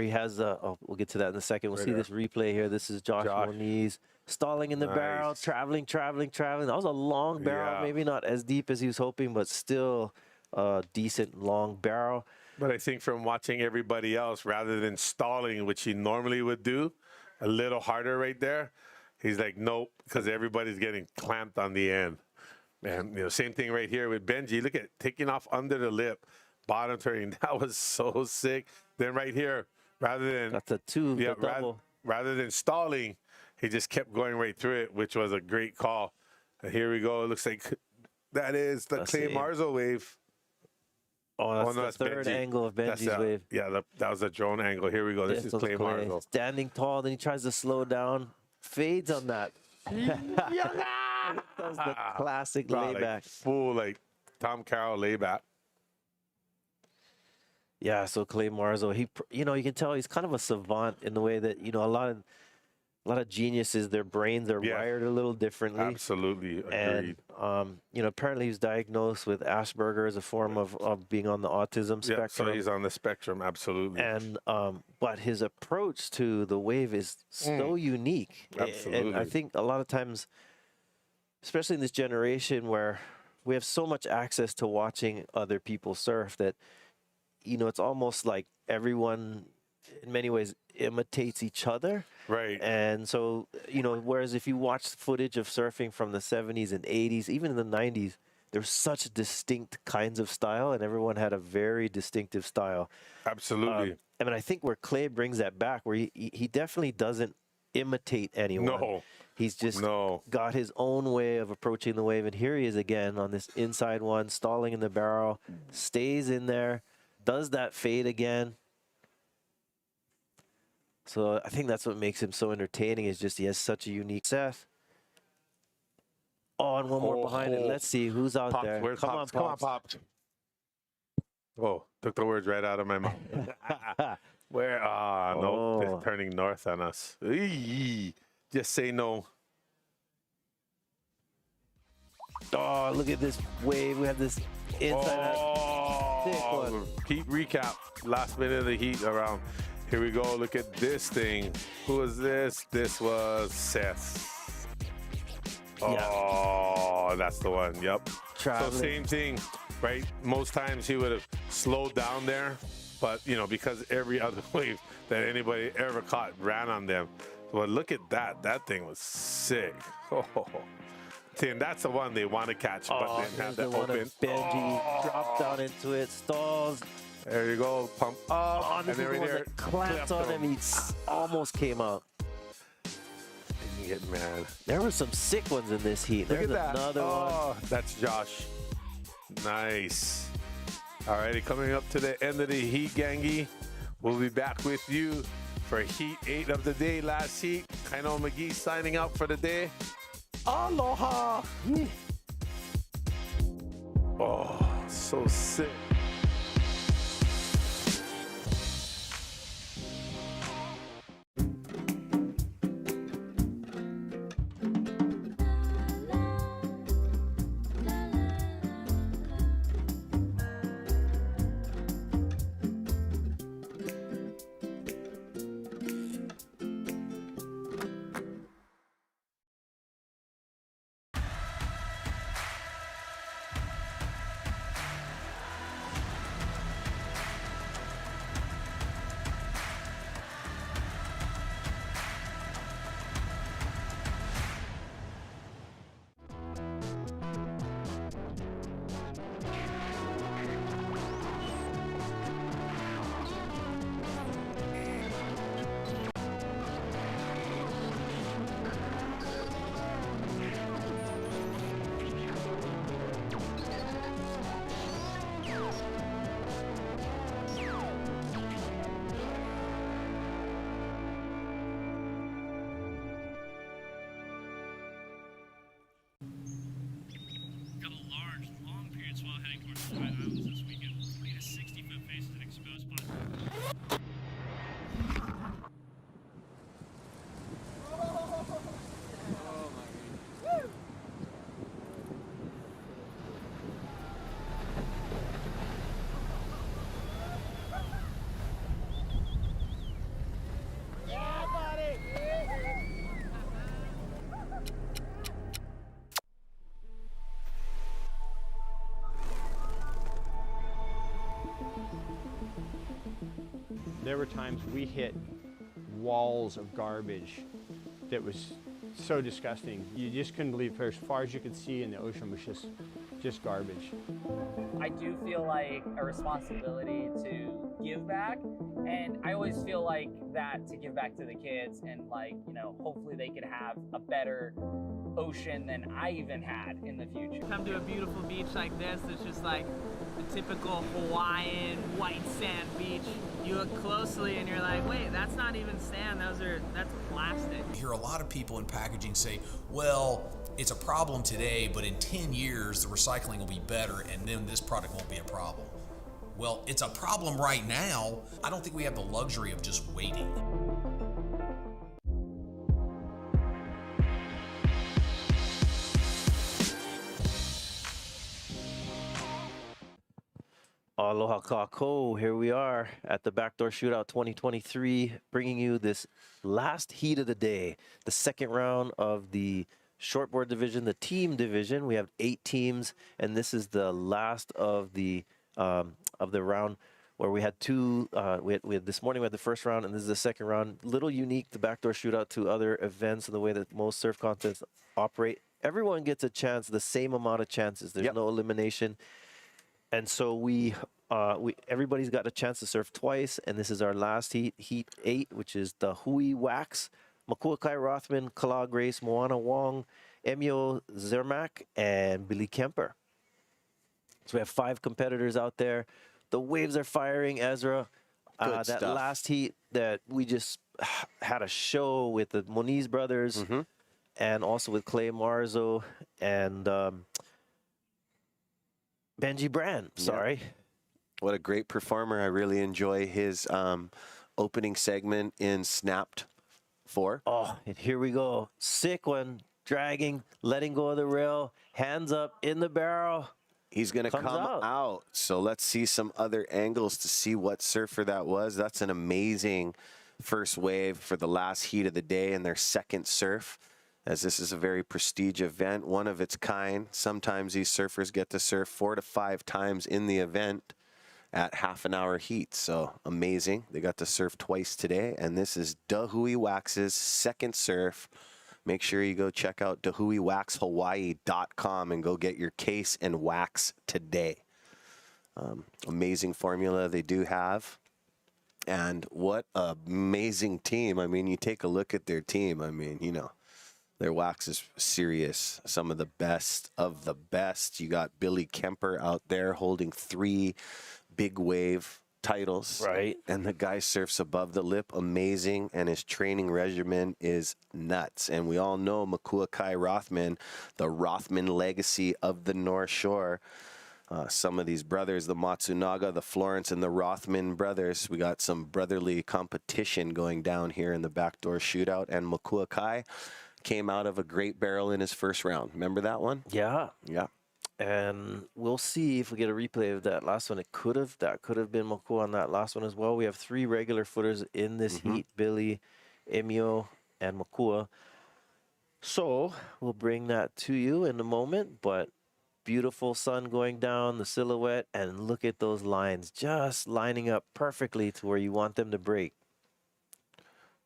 he has we'll get to that in a second. We'll Right see there. this replay here. This is Josh Moniz stalling in the barrel, Nice. traveling. That was a long barrel, Yeah. maybe not as deep as he was hoping, but still a decent long barrel. But I think from watching everybody else, rather than stalling, which he normally would do, a little harder right there, he's like, nope, because everybody's getting clamped on the end. And, you know, same thing right here with Benji. Look at taking off under the lip, bottom turning. That was so sick. Then right here, rather than That's a two, yeah, the double. rather than stalling, he just kept going right through it, which was a great call. And here we go. It looks like that is the That's Clay it. Marzo wave. Oh, that's the third Benji. angle of That's Benji's wave. Yeah, that was a drone angle. Here we go. This is was Clay Marzo. Standing tall, then he tries to slow down, fades on that. Does the classic Like layback. full, like Tom Carroll layback. Yeah, so Clay Marzo, you know, you can tell he's kind of a savant in the way that, you know, a lot of geniuses, their brains are Yeah. wired a little differently. Absolutely agreed. And you know, apparently he was diagnosed with Asperger as a form of being on the autism Yeah, spectrum. so he's on the spectrum, absolutely. And but his approach to the wave is so unique. And I Absolutely. think a lot of times, especially in this generation where we have so much access to watching other people surf, that, you know, it's almost like everyone in many ways imitates each other. Right. And so, you know, whereas if you watch footage of surfing from the 70s and 80s, even in the 90s, there's such distinct kinds of style, and everyone had a very distinctive style. Absolutely. I mean, I think where Clay brings that back, where he definitely doesn't imitate anyone. No. He's just No. got his own way of approaching the wave. And here he is again on this inside one, stalling in the barrel, stays in there, does that fade again. So I think that's what makes him so entertaining, is just he has such a unique Seth. Oh, and one more behind it. Let's see who's out Pops, there. where's Come Pops? on, Come on, Pops. Pops. Oh, took the words right out of my mouth. Where? No, Oh. it's turning north on us. Eee. Just say no. Oh, look at this wave. We have this inside. Thick one. Heat recap. Last minute of the heat around. Here we go. Look at this thing. Who was this? This was Seth. Oh, that's the one. Yep. Traveling. So same thing, right? Most times he would have slowed down there, but you know, because every other wave that anybody ever caught ran on them. But look at that. That thing was sick. Oh. See, and that's the one they want to catch, but Oh, didn't have here's that the one open. of Benji. Drops down into it, stalls. There you go. Pump up. Oh, and this then is right the one there. that clamped on him. He almost came out. Didn't get mad. There were some sick ones in this heat. Look There's at that. another one. Oh, that's Josh. Nice. All righty, coming up to the end of the heat, gangy. We'll be back with you for Heat 8 of the day. Last heat. Kaino McGee signing out for the day. Aloha. Oh, so sick. Got a large, long period swell heading towards the Hawaiian Islands this weekend. 40 to 60 foot faces and exposed spots. There were times we hit walls of garbage that was so disgusting. You just couldn't believe it. As far as you could see in the ocean was just garbage. I do feel like a responsibility to give back, and I always feel like that to give back to the kids, and like, you know, hopefully they could have a better ocean than I even had in the future. Come to a beautiful beach like this, it's just like the typical Hawaiian white sand beach. You look closely and you're like, wait, that's not even sand, that's plastic. You hear a lot of people in packaging say, well, it's a problem today, but in 10 years, the recycling will be better, and then this product won't be a problem. Well, it's a problem right now. I don't think we have the luxury of just waiting. Aloha kako, here we are at the Backdoor Shootout 2023, bringing you this last heat of the day, the second round of the shortboard division, the team division. We have 8 teams, and this is the last of the round where we had two. We had this morning we had the first round, and this is the second round. Little unique, the Backdoor Shootout, to other events in the way that most surf contests operate. Everyone gets a chance, the same amount of chances. There's no elimination. And so everybody's got a chance to surf twice, and this is our last heat, Heat 8, which is the Hui Wax, Makua Kai Rothman, Kala Grace, Moana Wong, Emio Zermak, and Billy Kemper. So we have 5 competitors out there. The waves are firing, Ezra. That stuff. last heat that we just had a show with the Moniz brothers, and also with Clay Marzo and Benji Brand, sorry. Yeah. What a great performer. I really enjoy his opening segment in Snapped 4. Oh, and here we go. Sick one. Dragging, letting go of the rail, hands up in the barrel. He's going to come out. So let's see some other angles to see what surfer that was. That's an amazing first wave for the last heat of the day and their second surf, as this is a very prestigious event, one of its kind. Sometimes these surfers get to surf 4 to 5 times in the event at half-an-hour heat. So amazing. They got to surf twice today, and this is Dahui Wax's second surf. Make sure you go check out dahuiwaxhawaii.com and go get your case and wax today. Amazing formula they do have. And what an amazing team. I mean, you take a look at their team. I mean, you know, their wax is serious. Some of the best of the best. You got Billy Kemper out there holding 3 big wave titles. Right. And the guy surfs above the lip. Amazing. And his training regimen is nuts. And we all know Makua Kai Rothman, the Rothman legacy of the North Shore. Some of these brothers, the Matsunaga, the Florence, and the Rothman brothers, we got some brotherly competition going down here in the Backdoor Shootout. And Makua Kai came out of a great barrel in his first round. Remember that one? Yeah. Yeah. And we'll see if we get a replay of that last one. That could have been Makua on that last one as well. We have 3 regular footers in this heat, Billy, Emio, and Makua. So we'll bring that to you in a moment, but beautiful sun going down, the silhouette, and look at those lines just lining up perfectly to where you want them to break.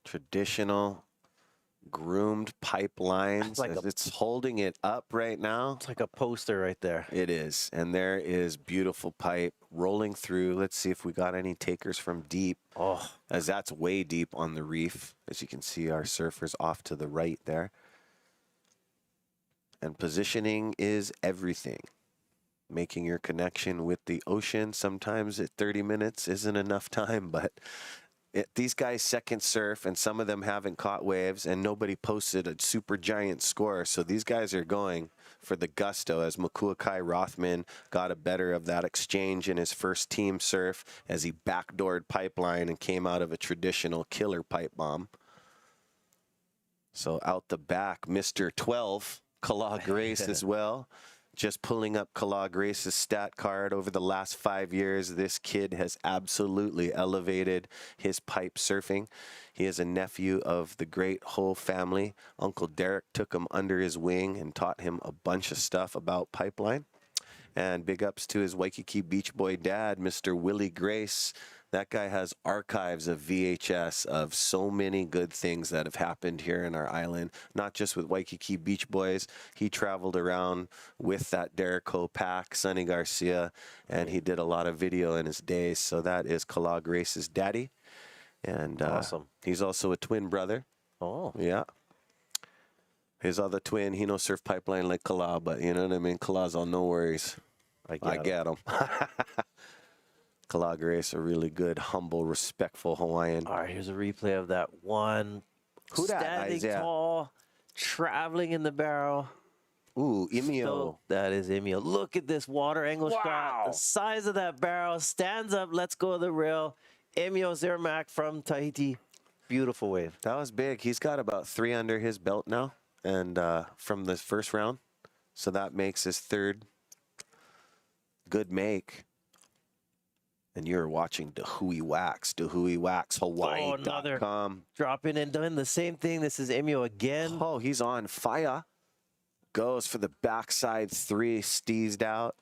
Traditional groomed pipelines. Like It's holding it up right now. It's like a poster right there. It is. And there is beautiful pipe rolling through. Let's see if we got any takers from deep. Oh, as that's way deep on the reef. As you can see, our surfers off to the right there. And positioning is everything. Making your connection with the ocean. Sometimes at 30 minutes isn't enough time, but these guys second surf, and some of them haven't caught waves, and nobody posted a super giant score. So these guys are going for the gusto, as Makuakai Rothman got a better of that exchange in his first team surf as he backdoored Pipeline and came out of a traditional killer pipe bomb. So out the back, Mr. 12, Kala Grace as well. Just pulling up Kala Grace's stat card over the last 5 years, this kid has absolutely elevated his pipe surfing. He is a nephew of the great Ho family. Uncle Derek took him under his wing and taught him a bunch of stuff about Pipeline. And big ups to his Waikiki Beach Boy dad, Mr. Willie Grace. That guy has archives of VHS of so many good things that have happened here in our island, not just with Waikiki Beach Boys. He traveled around with that Derek Ho pack, Sonny Garcia, and he did a lot of video in his days. So that is Kala Grace's daddy. And awesome. He's also a twin brother. Oh. Yeah. His other twin, he no surf Pipeline like Kala, but you know what I mean? Kala's on no worries. I get him. Kala Grace, a really good, humble, respectful Hawaiian. All right, here's a replay of that one. Who that, standing Isaiah? tall, traveling in the barrel. Ooh, Imio. So, that is Imio. Look at this water angle shot. The size of that barrel. Stands up, lets go of the rail. Imio Zermac from Tahiti. Beautiful wave. That was big. He's got about 3 under his belt now, and from the first round. So that makes his third good make. And you're watching Dahui Wax, Hawaii.com. Dropping and doing the same thing. This is Imio again. Oh, he's on fire. Goes for the backside 3, steezed out.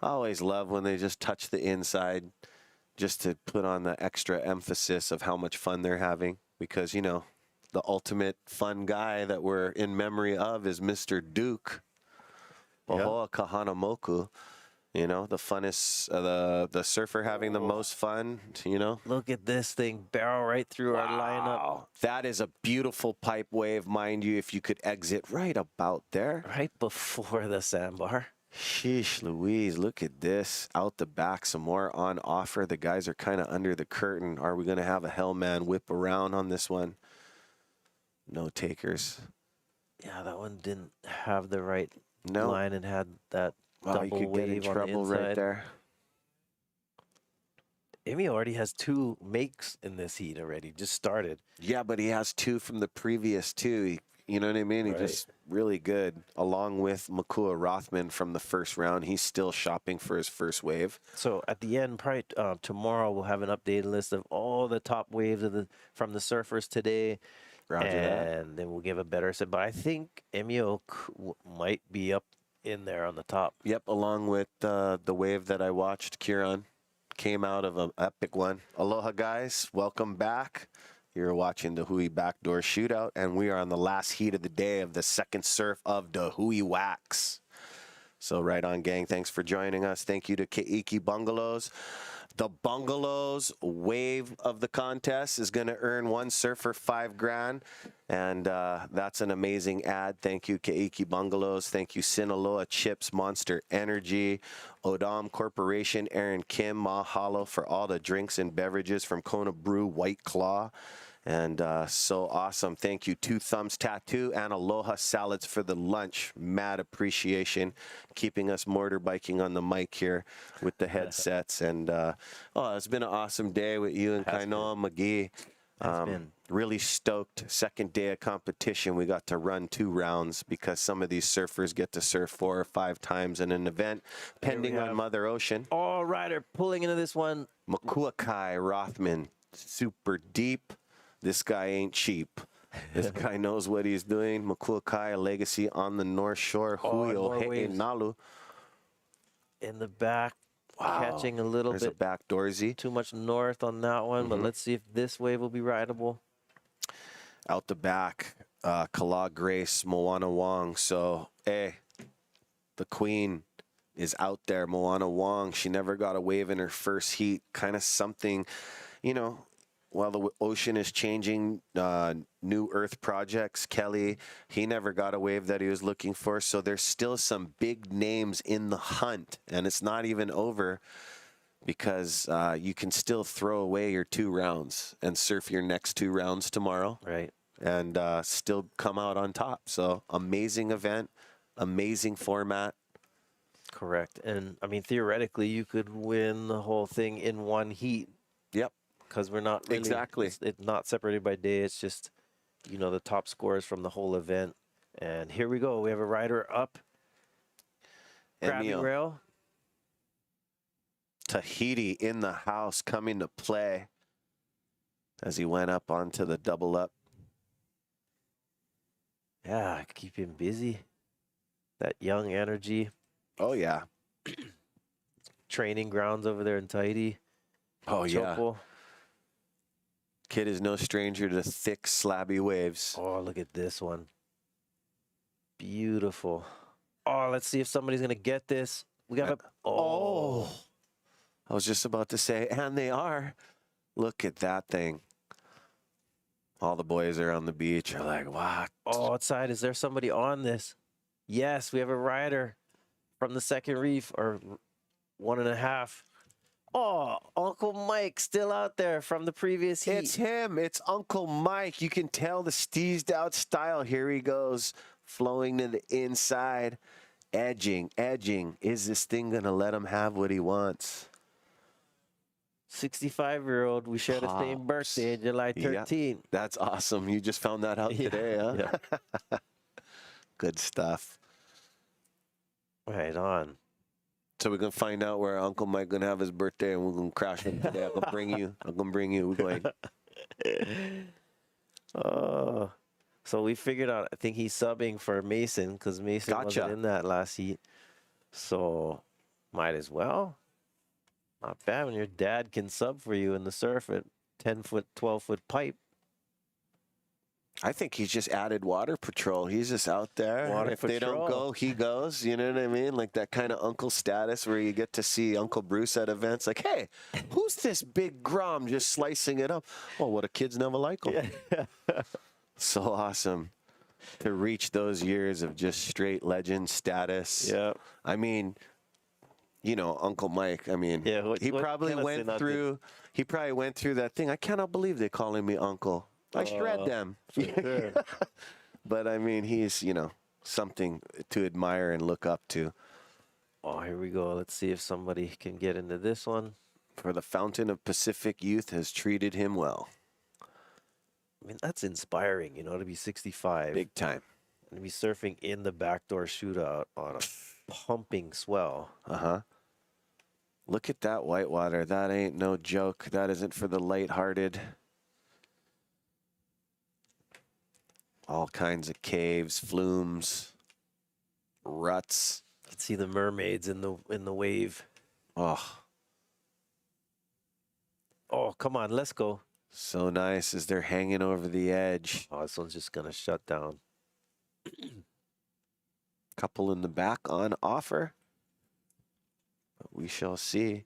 I always love when they just touch the inside just to put on the extra emphasis of how much fun they're having. Because, you know, the ultimate fun guy that we're in memory of is Mr. Duke. Ohoa Kahanamoku. You know, the funnest, the surfer having the most fun, you know. Look at this thing, barrel right through our lineup. That is a beautiful pipe wave, mind you, if you could exit right about there. Right before the sandbar. Sheesh Louise, look at this. Out the back, some more on offer. The guys are kind of under the curtain. Are we going to have a Hellman whip around on this one? No takers. Yeah, that one didn't have the right No. line and had that Wow, you double could get in wave on trouble the right inside. there. Amy already has 2 makes in this heat already. Just started. Yeah, but he has 2 from the previous 2. You know what I mean? He just really good. Along with Makua Rothman from the first round, he's still shopping for his first wave. So at the end, probably tomorrow, we'll have an updated list of all the top waves of from the surfers today. Roger that. And then we'll give a better set. But I think Emio might be up in there on the top. Yep, along with the wave that I watched, Kiron came out of an epic one. Aloha, guys. Welcome back. You're watching the He'e Backdoor Shootout, and we are on the last heat of the day of the second surf of the He'e Wax. So right on, gang. Thanks for joining us. Thank you to Keiki Bungalows. The Bungalows wave of the contest is going to earn one surfer $5,000, and that's an amazing ad. Thank you, Keiki Bungalows. Thank you, Sinaloa Chips, Monster Energy, Odom Corporation, Aaron Kim, Mahalo for all the drinks and beverages from Kona Brew, White Claw. And so awesome. Thank you, Two Thumbs Tattoo and Aloha Salads for the lunch. Mad appreciation. Keeping us motorbiking on the mic here with the headsets. And it's been an awesome day with you and Kainoa McGee. Really stoked. Second day of competition. We got to run 2 rounds because some of these surfers get to surf 4 or 5 times in an event, pending on Mother Ocean. All rider pulling into this one. Makuakai Rothman, super deep. This guy ain't cheap. This guy knows what he's doing. Makuakai, a legacy on the North Shore. He'e Nalu. In the back, catching a little There's bit. a backdoorsy. Too much north on that one, but let's see if this wave will be rideable. Out the back, Kala Grace, Moana Wong. So, the queen is out there. Moana Wong, she never got a wave in her first heat. Kind of something, you know, while the ocean is changing, new Earth projects, Kelly, he never got a wave that he was looking for. So there's still some big names in the hunt, and it's not even over. because you can still throw away your 2 rounds and surf your next 2 rounds tomorrow. Right. And still come out on top. So amazing event, amazing format. Correct. And I mean, theoretically, you could win the whole thing in one heat. Yep. Because we're not really, Exactly. It's not separated by day. It's just, you know, the top scores from the whole event. And here we go. We have a rider up. Grabbing Emil. rail. Tahiti in the house coming to play as he went up onto the double up. Yeah, keep him busy. That young energy. Oh, yeah. Training grounds over there in Tahiti. Oh, yeah. Chopo. Kid is no stranger to thick, slabby waves. Oh, look at this one. Beautiful. Oh, let's see if somebody's going to get this. We got a... Oh. I was just about to say, and they are. Look at that thing. All the boys are on the beach are like, what? Oh, outside, is there somebody on this? Yes, we have a rider from the second reef, or 1.5. Oh, Uncle Mike still out there from the previous heat. It's him. It's Uncle Mike. You can tell the steezed out style. Here he goes, flowing to the inside, edging. Is this thing going to let him have what he wants? 65-year-old. We share the same birthday, July 13th. Yeah, that's awesome. You just found that out today, huh? Yeah. Good stuff. Right on. So we're gonna find out where Uncle Mike gonna have his birthday, and we're gonna crash him today. I'm gonna bring you. We're going. Oh, so we figured out. I think he's subbing for Mason because Mason Gotcha. wasn't in that last heat. So might as well. Not bad when your dad can sub for you in the surf at 10-foot, 12-foot pipe. I think he's just added water patrol. He's just out there. Water If they don't patrol. go, he goes. You know what I mean? Like that kind of uncle status where you get to see Uncle Bruce at events. Like, hey, who's this big grom just slicing it up? Oh, what a kids never like him. Yeah. So awesome to reach those years of just straight legend status. Yeah. I mean, you know, Uncle Mike. I mean, Yeah, what- he what probably can I say went not to- through. He probably went through that thing. I cannot believe they're calling me uncle. I shred them. Sure. But I mean, he's, you know, something to admire and look up to. Oh, here we go. Let's see if somebody can get into this one. For the Fountain of Pacific Youth has treated him well. I mean, that's inspiring, you know, to be 65. Big time. And to be surfing in the backdoor shootout on a pumping swell. Uh-huh. Look at that whitewater. That ain't no joke. That isn't for the lighthearted. All kinds of caves, flumes, ruts. You can see the mermaids in the wave. Oh, Oh, come on, let's go. so nice as they're hanging over the edge. Oh, this one's just gonna shut down. Couple in the back on offer. But we shall see.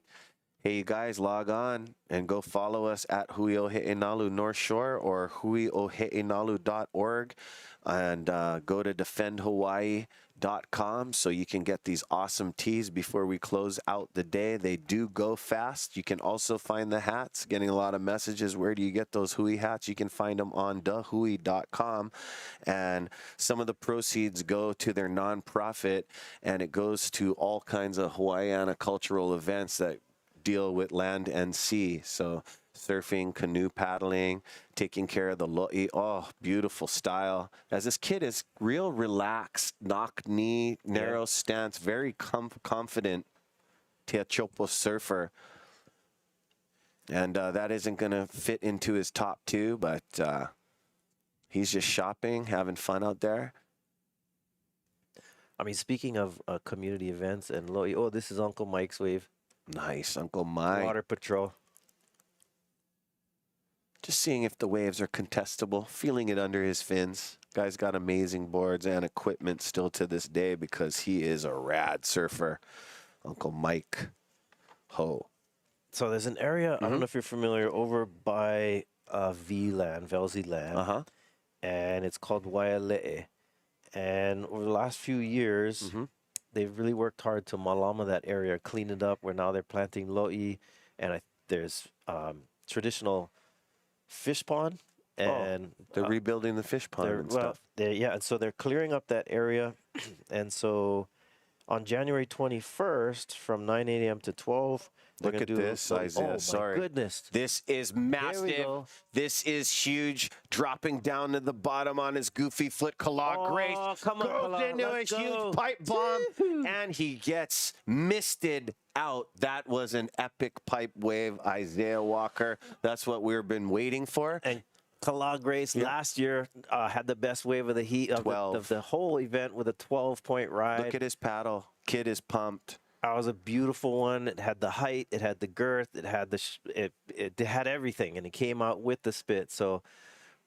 Hey, you guys, log on and go follow us at He'e Nalu North Shore or huioheinalu.org and go to defendhawaii.com so you can get these awesome tees before we close out the day. They do go fast. You can also find the hats. Getting a lot of messages. Where do you get those He'e hats? You can find them on thehui.com. And some of the proceeds go to their nonprofit, and it goes to all kinds of Hawaiian cultural events that deal with land and sea. So surfing, canoe paddling, taking care of the lo'i. Oh, beautiful style. As this kid is real relaxed, knock knee, narrow stance, very confident Teachopo surfer. And that isn't going to fit into his top 2, but he's just shopping, having fun out there. I mean, speaking of community events and lo'i. Oh, this is Uncle Mike's wave. Nice, Uncle Mike. Water patrol. Just seeing if the waves are contestable, feeling it under his fins. Guy's got amazing boards and equipment still to this day because he is a rad surfer. Uncle Mike Ho. So there's an area, I don't know if you're familiar, over by V-Land, Velzy Land. And it's called Waiale'e. And over the last few years, they've really worked hard to malama that area, clean it up. Where now they're planting lo'i, and there's traditional fish pond, and They're rebuilding the fish pond and stuff. yeah, and so they're clearing up that area, and so on January 21st from 9 a.m. to 12. Look at this, Isaiah. Oh, Sorry. my goodness. This is massive. This is huge. Dropping down to the bottom on his goofy foot. Kala Grace come on, goes Kala, into a let's go. huge pipe bomb, and he gets misted out. That was an epic pipe wave, Isaiah Walker. That's what we've been waiting for. And Kala Grace last year had the best wave of the heat of the whole event with a 12-point ride. Look at his paddle. Kid is pumped. That was a beautiful one. It had the height, it had the girth, it had it had everything, and it came out with the spit. So,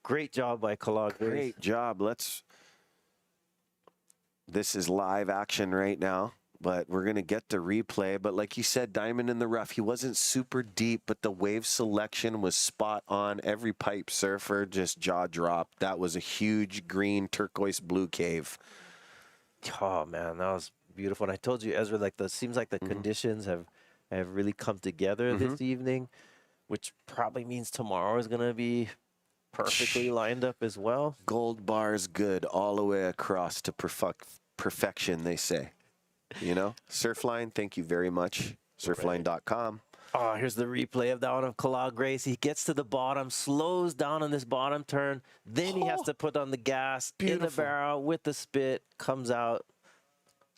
great job by Kala Grace. Great job. This is live action right now, but we're going to get the replay. But like you said, diamond in the rough. He wasn't super deep, but the wave selection was spot on. Every pipe surfer just jaw dropped. That was a huge green turquoise blue cave. Oh, man, that was beautiful. And I told you, Ezra, seems like the conditions have really come together this evening, which probably means tomorrow is going to be perfectly lined up as well. Gold bars good all the way across to perfection, they say. You know, Surfline, thank you very much. Surfline.com. Oh, here's the replay of that one of Kala Grace. He gets to the bottom, slows down on this bottom turn. Then he has to put on the gas in the barrel with the spit, comes out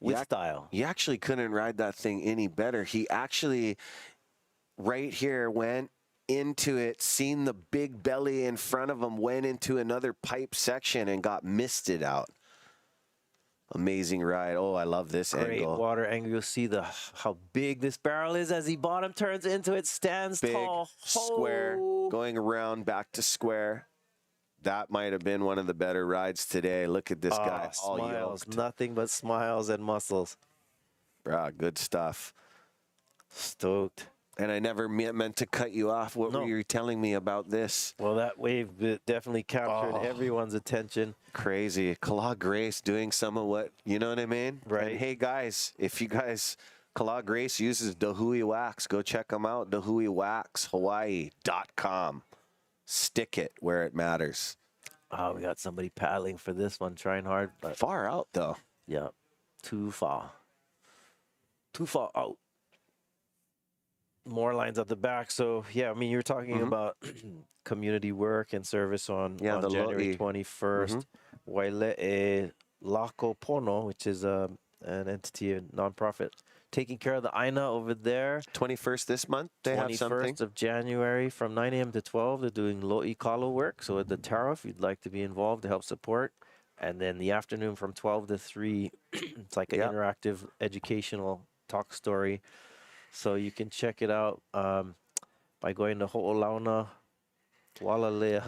with style. You actually couldn't ride that thing any better. He actually, right here, went into it, seen the big belly in front of him, went into another pipe section and got misted out. Amazing ride. Oh, I love this Great angle. water angle. You'll see how big this barrel is as he bottom turns into it, stands Big, tall. square, going around back to square. That might have been one of the better rides today. Look at this guy. All Smiles, yoked. nothing but smiles and muscles. Good stuff. Stoked. And I never meant to cut you off. What were you telling me about this? Well, that wave definitely captured everyone's attention. Crazy. Kala Grace doing some of what, you know what I mean? Right. And hey, guys, if you guys, Kala Grace uses Dahui Wax. Go check them out. DahuiWaxHawaii.com. Stick it where it matters. Oh, we got somebody paddling for this one, trying hard. But far out, though. Yeah, too far. Too far out. More lines at the back. So, yeah, I mean, you're talking about community work and service on January 21st. Waile'e Lako Pono, which is an entity, a nonprofit, taking care of the Aina over there. 21st this month, they have something. 21st of January from 9 a.m. to 12. They're doing lo'i kalo work. So at the tariff, you'd like to be involved to help support. And then the afternoon from 12 to 3, it's like an interactive educational talk story. So you can check it out by going to Ho'olauna Waiale'e.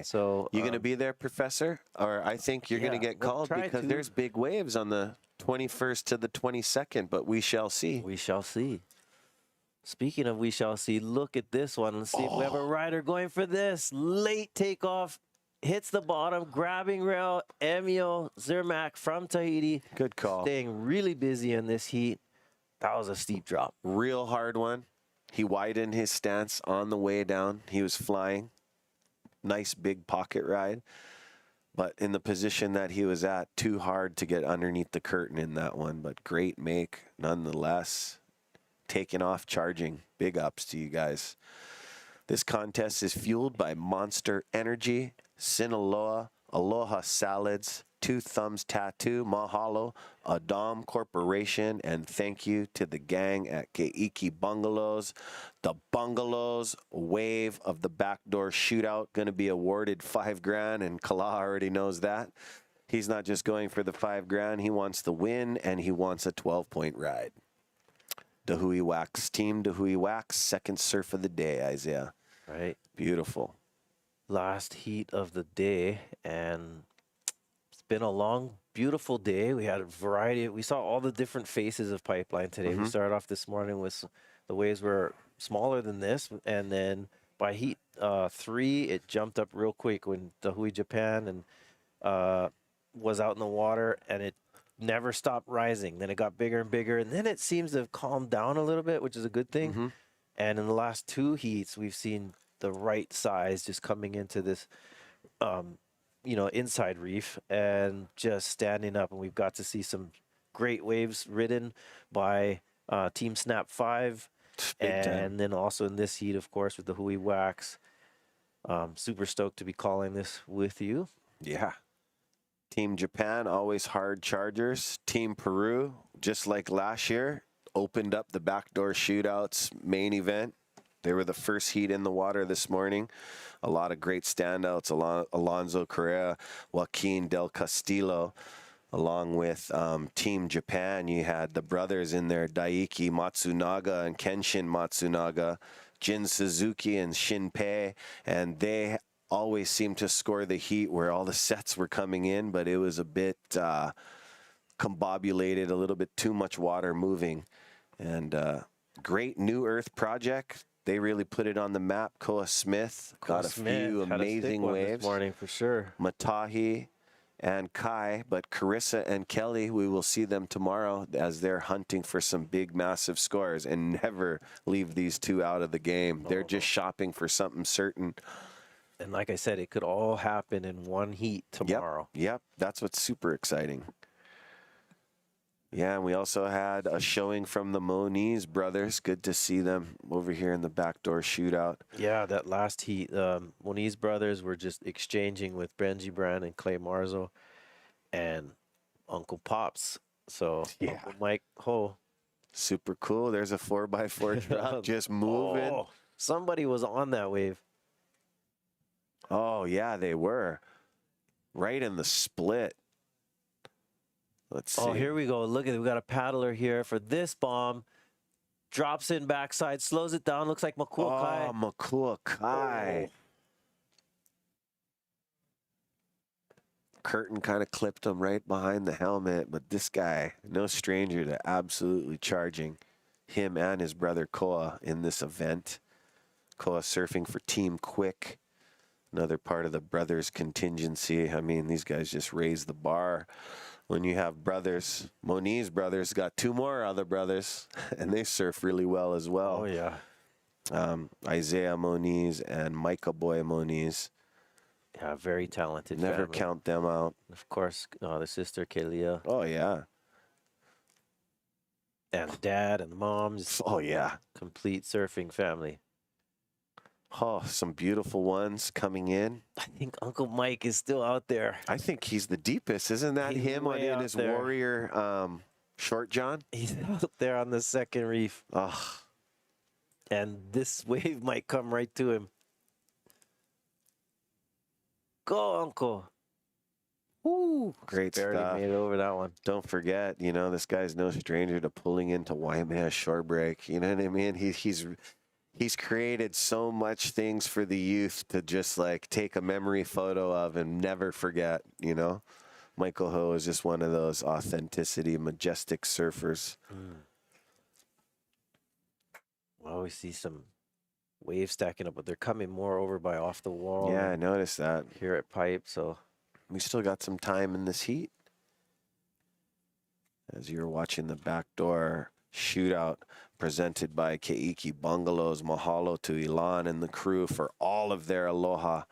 So you going to be there, Professor? Or I think you're going to get called because there's big waves on the 21st to the 22nd, but we shall see. We shall see. Speaking of we shall see, look at this one. Let's see if we have a rider going for this. Late takeoff, hits the bottom, grabbing rail, Emil Zermatt from Tahiti. Good call. Staying really busy in this heat. That was a steep drop. Real hard one. He widened his stance on the way down. He was flying. Nice big pocket ride. But in the position that he was at, too hard to get underneath the curtain in that one. But great make nonetheless. Taking off, charging. Big ups to you guys. This contest is fueled by Monster Energy, Sinaloa, Aloha Salads, Two Thumbs Tattoo, Mahalo, Adam Corporation, and thank you to the gang at Keiki Bungalows. The Bungalows wave of the backdoor shootout going to be awarded $5,000, and Kala already knows that. He's not just going for the $5,000, he wants the win, and he wants a 12-point ride. Dahui Wax, Team Dahui Wax, second surf of the day, Isaiah. Right. Beautiful. Last heat of the day, and it's been a long, beautiful day. We had a variety. We saw all the different faces of pipeline today. We started off this morning with the waves were smaller than this, and then by heat 3, it jumped up real quick when Dahui Japan and was out in the water, and it never stopped rising. Then it got bigger and bigger, and then it seems to have calmed down a little bit, which is a good thing. And in the last 2 heats, we've seen the right size just coming into this, inside reef and just standing up. And we've got to see some great waves ridden by Team Snap 5. And then also in this heat, of course, with the He'e Wax. Super stoked to be calling this with you. Yeah. Team Japan, always hard chargers. Team Peru, just like last year, opened up the Backdoor Shootouts main event. They were the first heat in the water this morning. A lot of great standouts. Alonso Correa, Joaquin de Castillo. Along with Team Japan, you had the brothers in there, Daiki Matsunaga and Kenshin Matsunaga, Jin Suzuki and Shinpei, and they always seemed to score the heat where all the sets were coming in, but it was a bit combobulated, a little bit too much water moving. And great New Earth project. They really put it on the map. Koa Smith got a few amazing waves this morning for sure. Matahi and Kai, but Carissa and Kelly, we will see them tomorrow as they're hunting for some big, massive scores, and never leave these two out of the game. They're just shopping for something certain. And like I said, it could all happen in one heat tomorrow. Yep. That's what's super exciting. Yeah, and we also had a showing from the Moniz brothers. Good to see them over here in the Backdoor Shootout. Yeah, that last heat, Moniz brothers were just exchanging with Benji Brand and Clay Marzo and Uncle Pops. So Uncle Mike Ho. Super cool. There's a 4x4 drop just moving. Oh, somebody was on that wave. Oh, yeah, they were. Right in the split. Let's see. Oh, here we go. Look at it. We got a paddler here for this bomb. Drops in backside, slows it down. Looks like Makua Kai. Oh, Makua Kai. Curtin kind of clipped him right behind the helmet, but this guy, no stranger to absolutely charging him and his brother Koa in this event. Koa surfing for Team Quick, another part of the brothers contingency. I mean, these guys just raise the bar. When you have brothers, Moniz brothers got 2 more other brothers, and they surf really well as well. Oh, yeah. Isaiah Moniz and Micah Boy Moniz. Yeah, very talented Never family. count them out. Of course, the sister, Kalia. Oh, yeah. And the dad and the moms. Oh, yeah. Complete surfing family. Oh, some beautiful ones coming in. I think Uncle Mike is still out there. I think he's the deepest. Isn't that He's him way in out his there. warrior short john? He's out there on the second reef. Oh. And this wave might come right to him. Go, Uncle. Woo. Great Barely stuff. made it over that one. Don't forget, this guy's no stranger to pulling into Waimea shore break. You know what I mean? He's created so much things for the youth to just like take a memory photo of and never forget, Michael Ho is just one of those authenticity, majestic surfers. Well, we see some waves stacking up, but they're coming more over by off the wall. Yeah, I noticed that. Here at Pipe, so we still got some time in this heat. As you're watching the Backdoor Shootout presented by Keiki Bungalows, mahalo to Ilan and the crew for all of their aloha.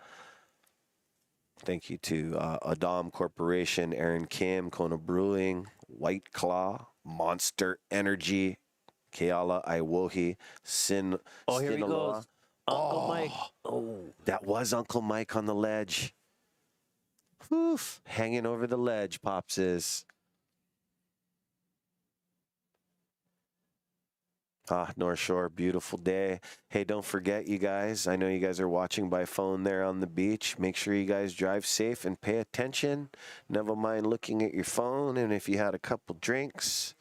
Thank you to Adam Corporation, Aaron Kim, Kona Brewing, White Claw, Monster Energy, Keala Iwohi, Sin. Oh, here he Sinaloa. goes. Uncle Mike. Oh, that was Uncle Mike on the ledge. Oof, hanging over the ledge, Pops is. North Shore, beautiful day. Hey, don't forget, you guys, I know you guys are watching by phone there on the beach. Make sure you guys drive safe and pay attention. Never mind looking at your phone. And if you had a couple drinks,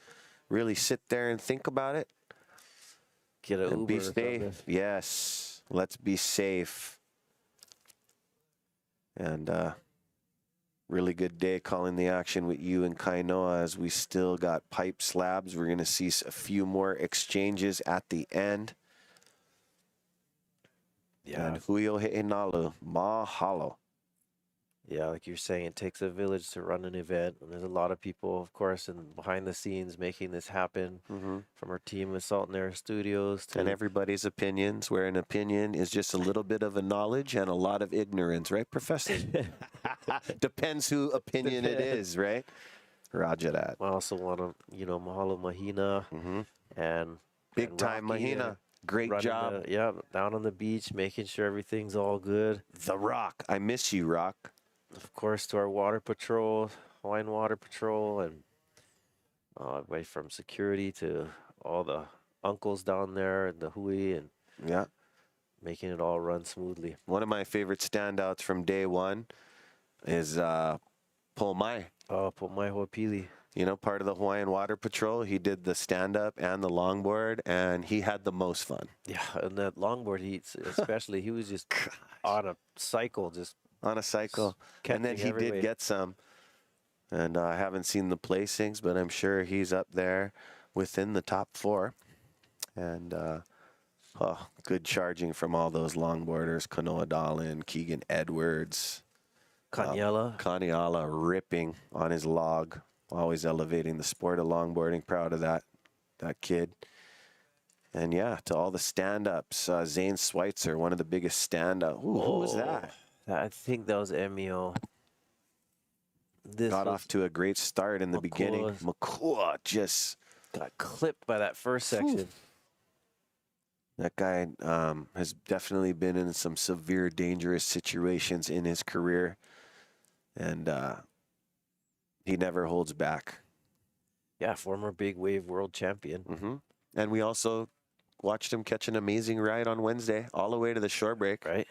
really sit there and think about it. Get an and Uber be or safe. something. Yes, let's be safe. And really good day calling the action with you and Kainoa as we still got pipe slabs. We're going to see a few more exchanges at the end. Yeah. And He'e Nalu, mahalo. Yeah, like you're saying, it takes a village to run an event, and there's a lot of people, of course, and behind the scenes making this happen. From our team at Salt and Air Studios to And everybody's opinions, where an opinion is just a little bit of a knowledge and a lot of ignorance, right, Professor? Depends who opinion it is, right? Roger that. I also want to, mahalo Mahina and Big and time Rocky, Mahina. Great running job. down on the beach, making sure everything's all good. The Rock. I miss you, Rock. Of course, to our water patrol, Hawaiian Water Patrol, and everybody from security to all the uncles down there and the hui, and Yeah. making it all run smoothly. One of my favorite standouts from day one is Pomai. Oh, Pomai Hoapili. Part of the Hawaiian Water Patrol. He did the stand-up and the longboard, and he had the most fun. Yeah, and that longboard heat, especially, he was just on a cycle, just on a cycle. And then catching he every did wave. get some. And I haven't seen the placings, but I'm sure he's up there within the top 4. And good charging from all those longboarders. Kanoa Dahlin, Keegan Edwards. Kaniela. Kaniala ripping on his log. Always elevating the sport of longboarding. Proud of that kid. And yeah, to all the stand-ups. Zane Schweitzer, one of the biggest stand-up. Who was that? I think that was Emio. This Got was off to a great start in the beginning. Makua's- Makua just... got clipped by that first section. That guy has definitely been in some severe, dangerous situations in his career. And he never holds back. Yeah, former big wave world champion. And we also watched him catch an amazing ride on Wednesday, all the way to the shore break. Right.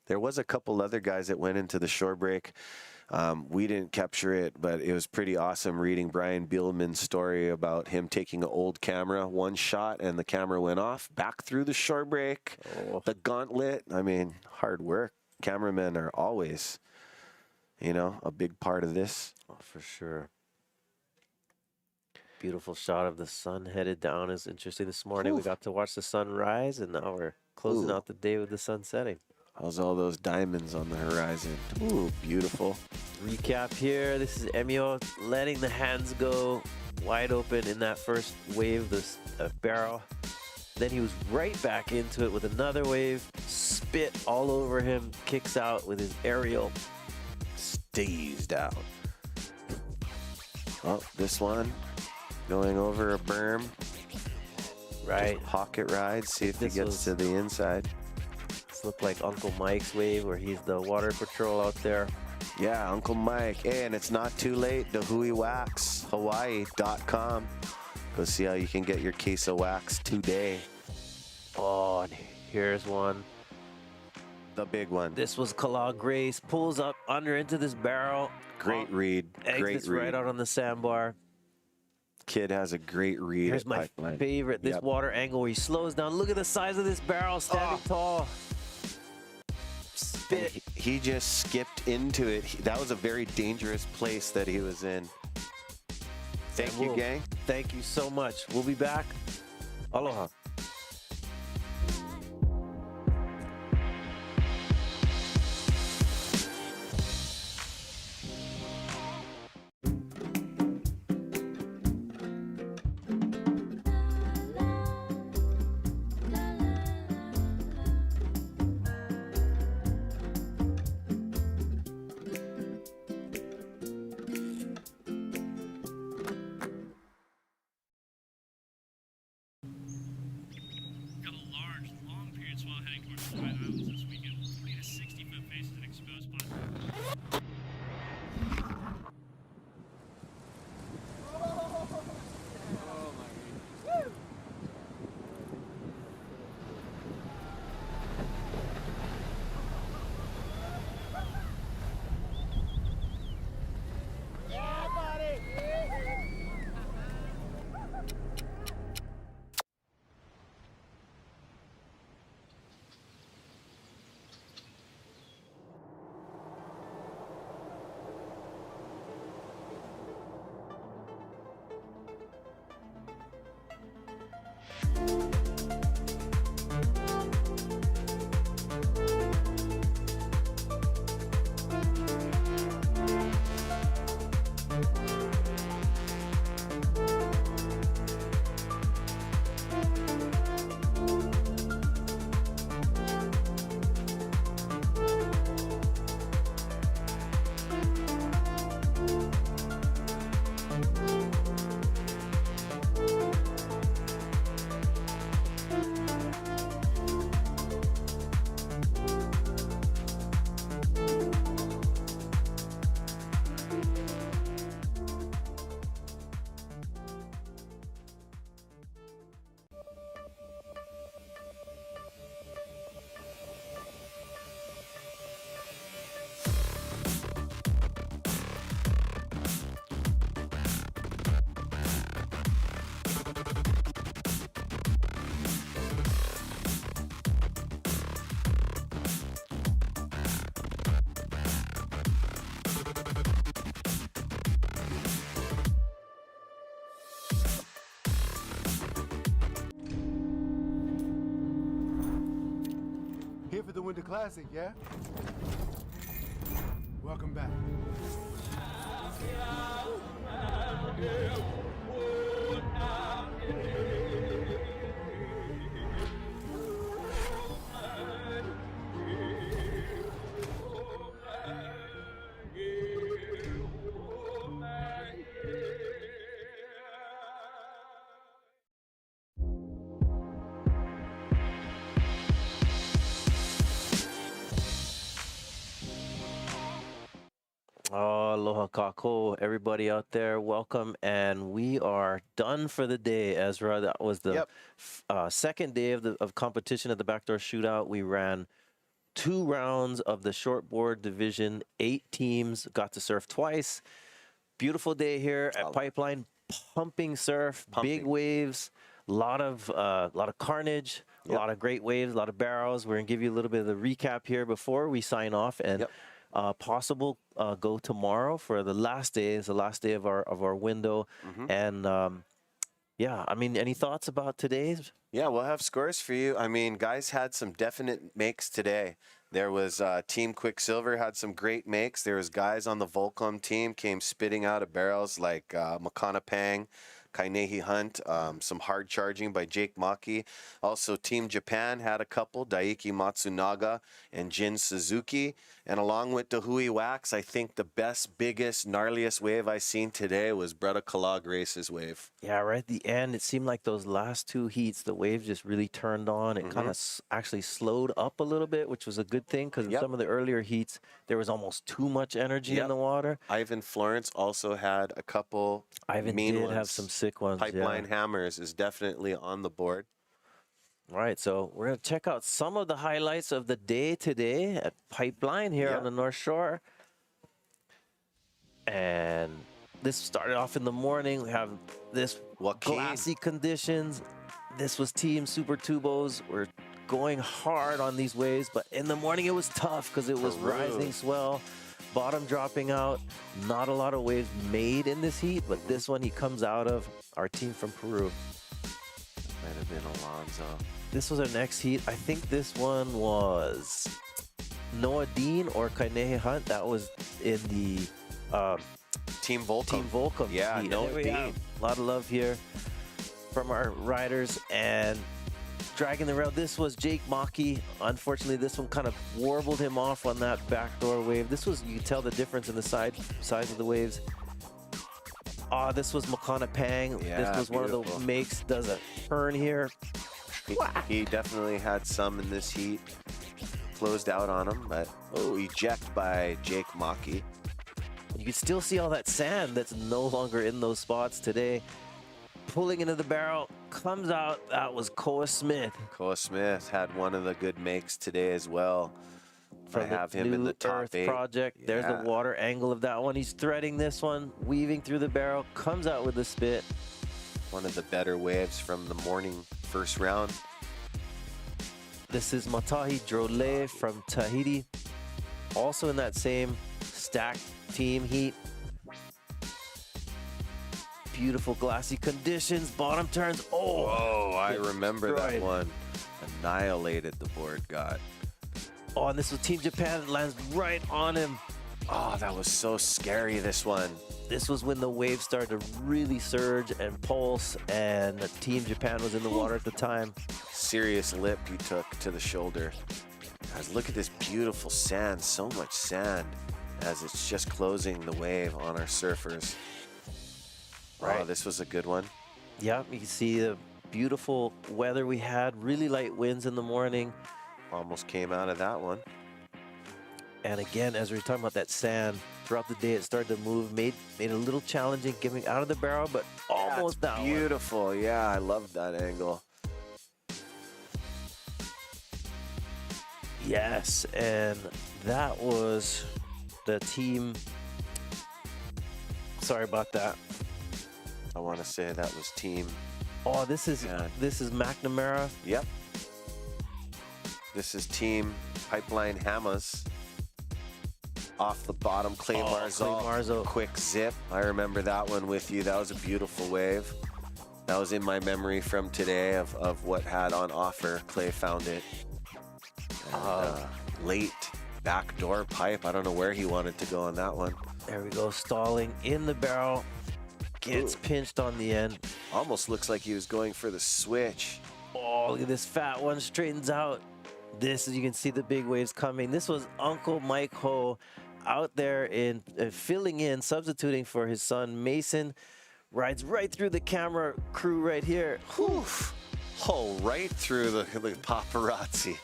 There was a couple other guys that went into the shore break. We didn't capture it, but it was pretty awesome reading Brian Bielman's story about him taking an old camera, one shot, and the camera went off, back through the shore break, the gauntlet. I mean, hard work. Cameramen are always, a big part of this. Oh, for sure. Beautiful shot of the sun headed down is interesting. This morning we got to watch the sun rise, and now we're closing out the day with the sun setting. How's all those diamonds on the horizon? Ooh, beautiful. Recap here. This is Emio letting the hands go wide open in that first wave, this barrel. Then he was right back into it with another wave. Spit all over him. Kicks out with his aerial. Stays down. Oh, this one going over a berm. Right. Just pocket ride. See if he This gets was- to the inside. This looked like Uncle Mike's wave where he's the water patrol out there. Yeah, Uncle Mike. Hey, and it's not too late. The Hui Wax, Hawaii.com. Go see how you can get your case of wax today. Oh, and here's one. The big one. This was Kala Grace. Pulls up under into this barrel. Great read. Great Exits read. right out on the sandbar. Kid has a great read. Here's at my Pipeline. favorite. This Yep. water angle where he slows down. Look at the size of this barrel standing tall. And he just skipped into it. That was a very dangerous place that he was in. Thank you, gang. Thank you so much. We'll be back. Aloha. Got a large, long period swell heading towards the Hawaiian Islands this weekend. 40 to 60-foot faces and exposed spots. Here for the Winter Classic, yeah? Welcome back. Oh, aloha kako, everybody out there, welcome. And we are done for the day, Ezra. That was the second day of competition at the Backdoor Shootout. We ran 2 rounds of the shortboard division, 8 teams, got to surf twice. Beautiful day here at Pipeline, pumping surf, big waves, a lot of carnage, a lot of great waves, a lot of barrels. We're gonna give you a little bit of the recap here before we sign off, and possible go tomorrow for the last day. It's the last day of our window, and yeah, I mean, any thoughts about today's? Yeah, we'll have scores for you. I mean, guys had some definite makes today. There was Team Quicksilver had some great makes. There was guys on the Volcom team came spitting out of barrels like Makana Pang, Kainehe Hunt, some hard charging by Jake Maki. Also, Team Japan had a couple, Daiki Matsunaga and Jin Suzuki. And along with the Hui Wax, I think the best, biggest, gnarliest wave I seen today was Bretta Kalag Race's wave. Yeah, right at the end, it seemed like those last 2 heats, the wave just really turned on. It kind of actually slowed up a little bit, which was a good thing, because in some of the earlier heats, there was almost too much energy in the water. Ivan Florence also had a couple Ivan mean did ones. have some sick ones. Pipeline Hammers is definitely on the board. All right, so we're going to check out some of the highlights of the day today at Pipeline here on the North Shore. And this started off in the morning. We have this glassy conditions. This was Team Super Tubos. We're going hard on these waves, but in the morning it was tough because it was rising swell, bottom dropping out. Not a lot of waves made in this heat, but this one he comes out of, our team from Peru. Might have been Alonso. This was our next heat. I think this one was Noa Deane or Kainehe Hunt. That was in the Team Volcom. Team Volcom. Yeah, heat. Noa Deane. A lot of love here from our riders and dragging the rail. This was Jake Maki. Unfortunately, this one kind of warbled him off on that backdoor wave. This was, you could tell the difference in the size of the waves. This was Makana Pang. Yeah, this was one of the makes. Does a turn here. He definitely had some in this heat. Closed out on him, but eject by Jake Maki. You can still see all that sand that's no longer in those spots today. Pulling into the barrel, comes out. That was Koa Smith. Koa Smith had one of the good makes today as well. I have him in the top Earth 8 project. There's the water angle of that one. He's threading this one, weaving through the barrel, comes out with the spit. One of the better waves from the morning first round. This is Matahi Drollet from Tahiti. Also in that same stacked team heat. Beautiful glassy conditions, bottom turns. Oh, I remember that one. Annihilated the board god. Oh, and this was Team Japan. It lands right on him. Oh, that was so scary, this one. This was when the waves started to really surge and pulse, and Team Japan was in the water at the time. Serious lip he took to the shoulder. Guys, look at this beautiful sand. So much sand as it's just closing the wave on our surfers. Right. Oh, this was a good one. Yeah, you can see the beautiful weather we had. Really light winds in the morning. Almost came out of that one. And again, as we were talking about that sand, throughout the day it started to move, made it a little challenging getting out of the barrel, but almost down. Beautiful. Yeah, I love that angle. Yes, and that was the team. Sorry about that. I want to say that was team. Oh, this is McNamara. Yep. This is team Pipeline Hamas. Off the bottom, Clay Marzal. Quick zip. I remember that one with you. That was a beautiful wave. That was in my memory from today of what had on offer. Clay found it. Late backdoor pipe. I don't know where he wanted to go on that one. There we go, stalling in the barrel. Gets pinched on the end. Almost looks like he was going for the switch. Oh, look at this fat one, straightens out. This, you can see the big waves coming. This was Uncle Mike Ho out there in filling in, substituting for his son Mason. Rides right through the camera crew right here. Whew. Oh, right through the paparazzi.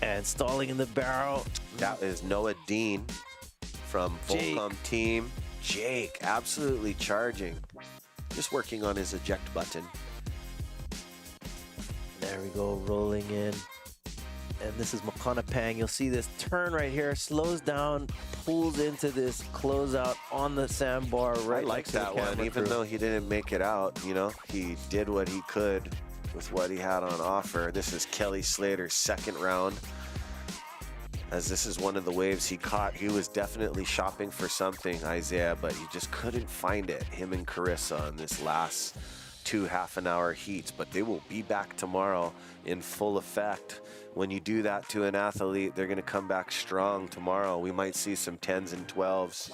And stalling in the barrel. That is Noa Deane from Volcom team. Jake, absolutely charging. Just working on his eject button. There we go, rolling in. And this is Makana Pang. You'll see this turn right here, slows down, pulls into this closeout on the sandbar right I like next to the that one, camera even crew. though he didn't make it out. You know, he did what he could with what he had on offer. This is Kelly Slater's second round. As this is one of the waves he caught. He was definitely shopping for something, Isaiah, but he just couldn't find it. Him and Carissa on this last 2 half-an-hour heats, but they will be back tomorrow in full effect. When you do that to an athlete, they're going to come back strong tomorrow. We might see some 10s and 12s,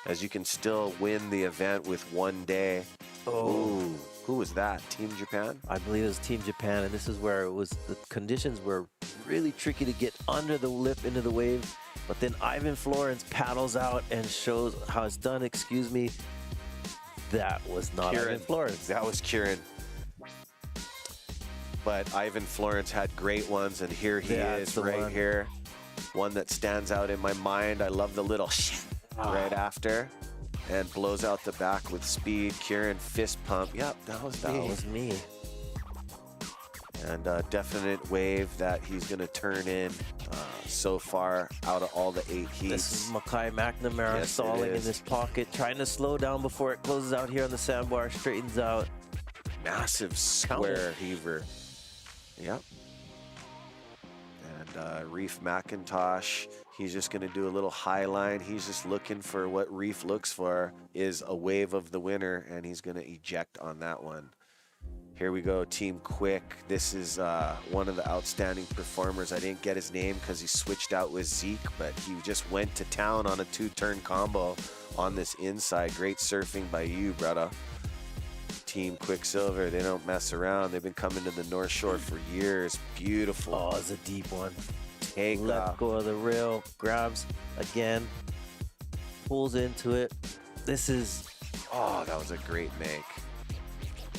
as you can still win the event with 1 day. Oh. Ooh, who was that? Team Japan? I believe it was Team Japan, and this is where it was, the conditions were really tricky to get under the lip into the wave, but then Ivan Florence paddles out and shows how it's done. Excuse me, that was not Ivan Florence. That was Kiron. But Ivan Florence had great ones, and here he is right here. One that stands out in my mind. I love the little right after. And blows out the back with speed. Kiron fist pump. Yep, that was me. And a definite wave that he's going to turn in so far out of all the 8 heats. This is Makai McNamara Yes, stalling it in is. this pocket, trying to slow down before it closes out here on the sandbar, straightens out. Massive square heaver. Yep. And Reef McIntosh, he's just going to do a little high line. He's just looking for what Reef looks for is a wave of the winner, and he's going to eject on that one. Here we go, Team Quick. This is one of the outstanding performers. I didn't get his name because he switched out with Zeke, but he just went to town on a 2-turn combo on this inside. Great surfing by you, brother. Team Quicksilver, they don't mess around. They've been coming to the North Shore for years. Beautiful. Oh, it's a deep one. Take Let off. go of the rail, grabs again, pulls into it. This is, Oh, that was a great make.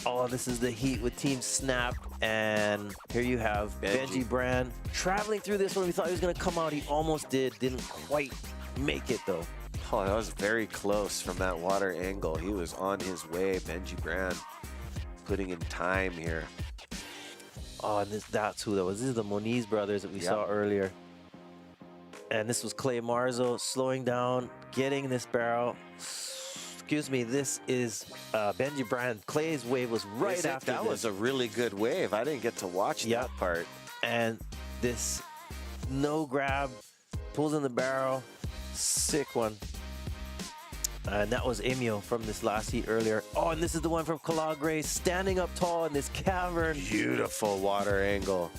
oh, this is the heat with Team Snap. And here you have Benji Brand traveling through this one. We thought he was going to come out. He almost did. Didn't quite make it, though. Oh, that was very close from that water angle. He was on his way. Benji Brand putting in time here. Oh, and that's who that was. This is the Moniz brothers that we saw earlier. And this was Clay Marzo slowing down, getting this barrel. Excuse me, this is Benji Brand. Clay's wave was right after That this. was a really good wave. I didn't get to watch that part. And this no grab, pulls in the barrel. Sick one. And that was Emio from this last heat earlier. Oh, and this is the one from Calagre, standing up tall in this cavern. Beautiful water angle.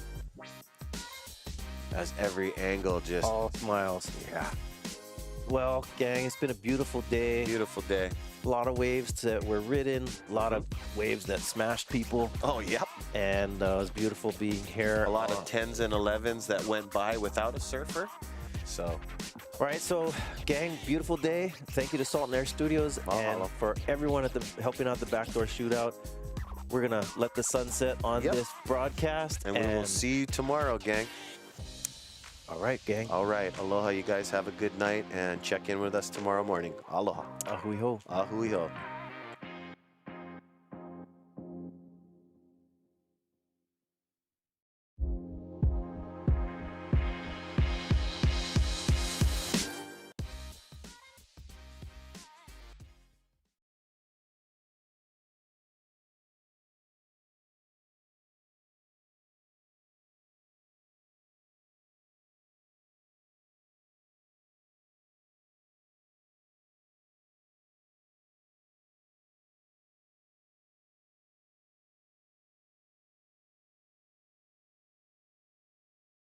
As every angle just... All smiles. Yeah. Well, gang, it's been a beautiful day. Beautiful day. A lot of waves that were ridden, a lot of waves that smashed people. Oh, yep. And it was beautiful being here. A lot of 10s and 11s that went by without a surfer. So... All right, so gang, beautiful day. Thank you to Salt and Air Studios and for everyone at the helping out the Backdoor Shootout. We're gonna let the sun set on this broadcast, and we will see you tomorrow, gang. All right, gang. All right, aloha. You guys have a good night and check in with us tomorrow morning. Aloha. Ahui ho. Ahui ho.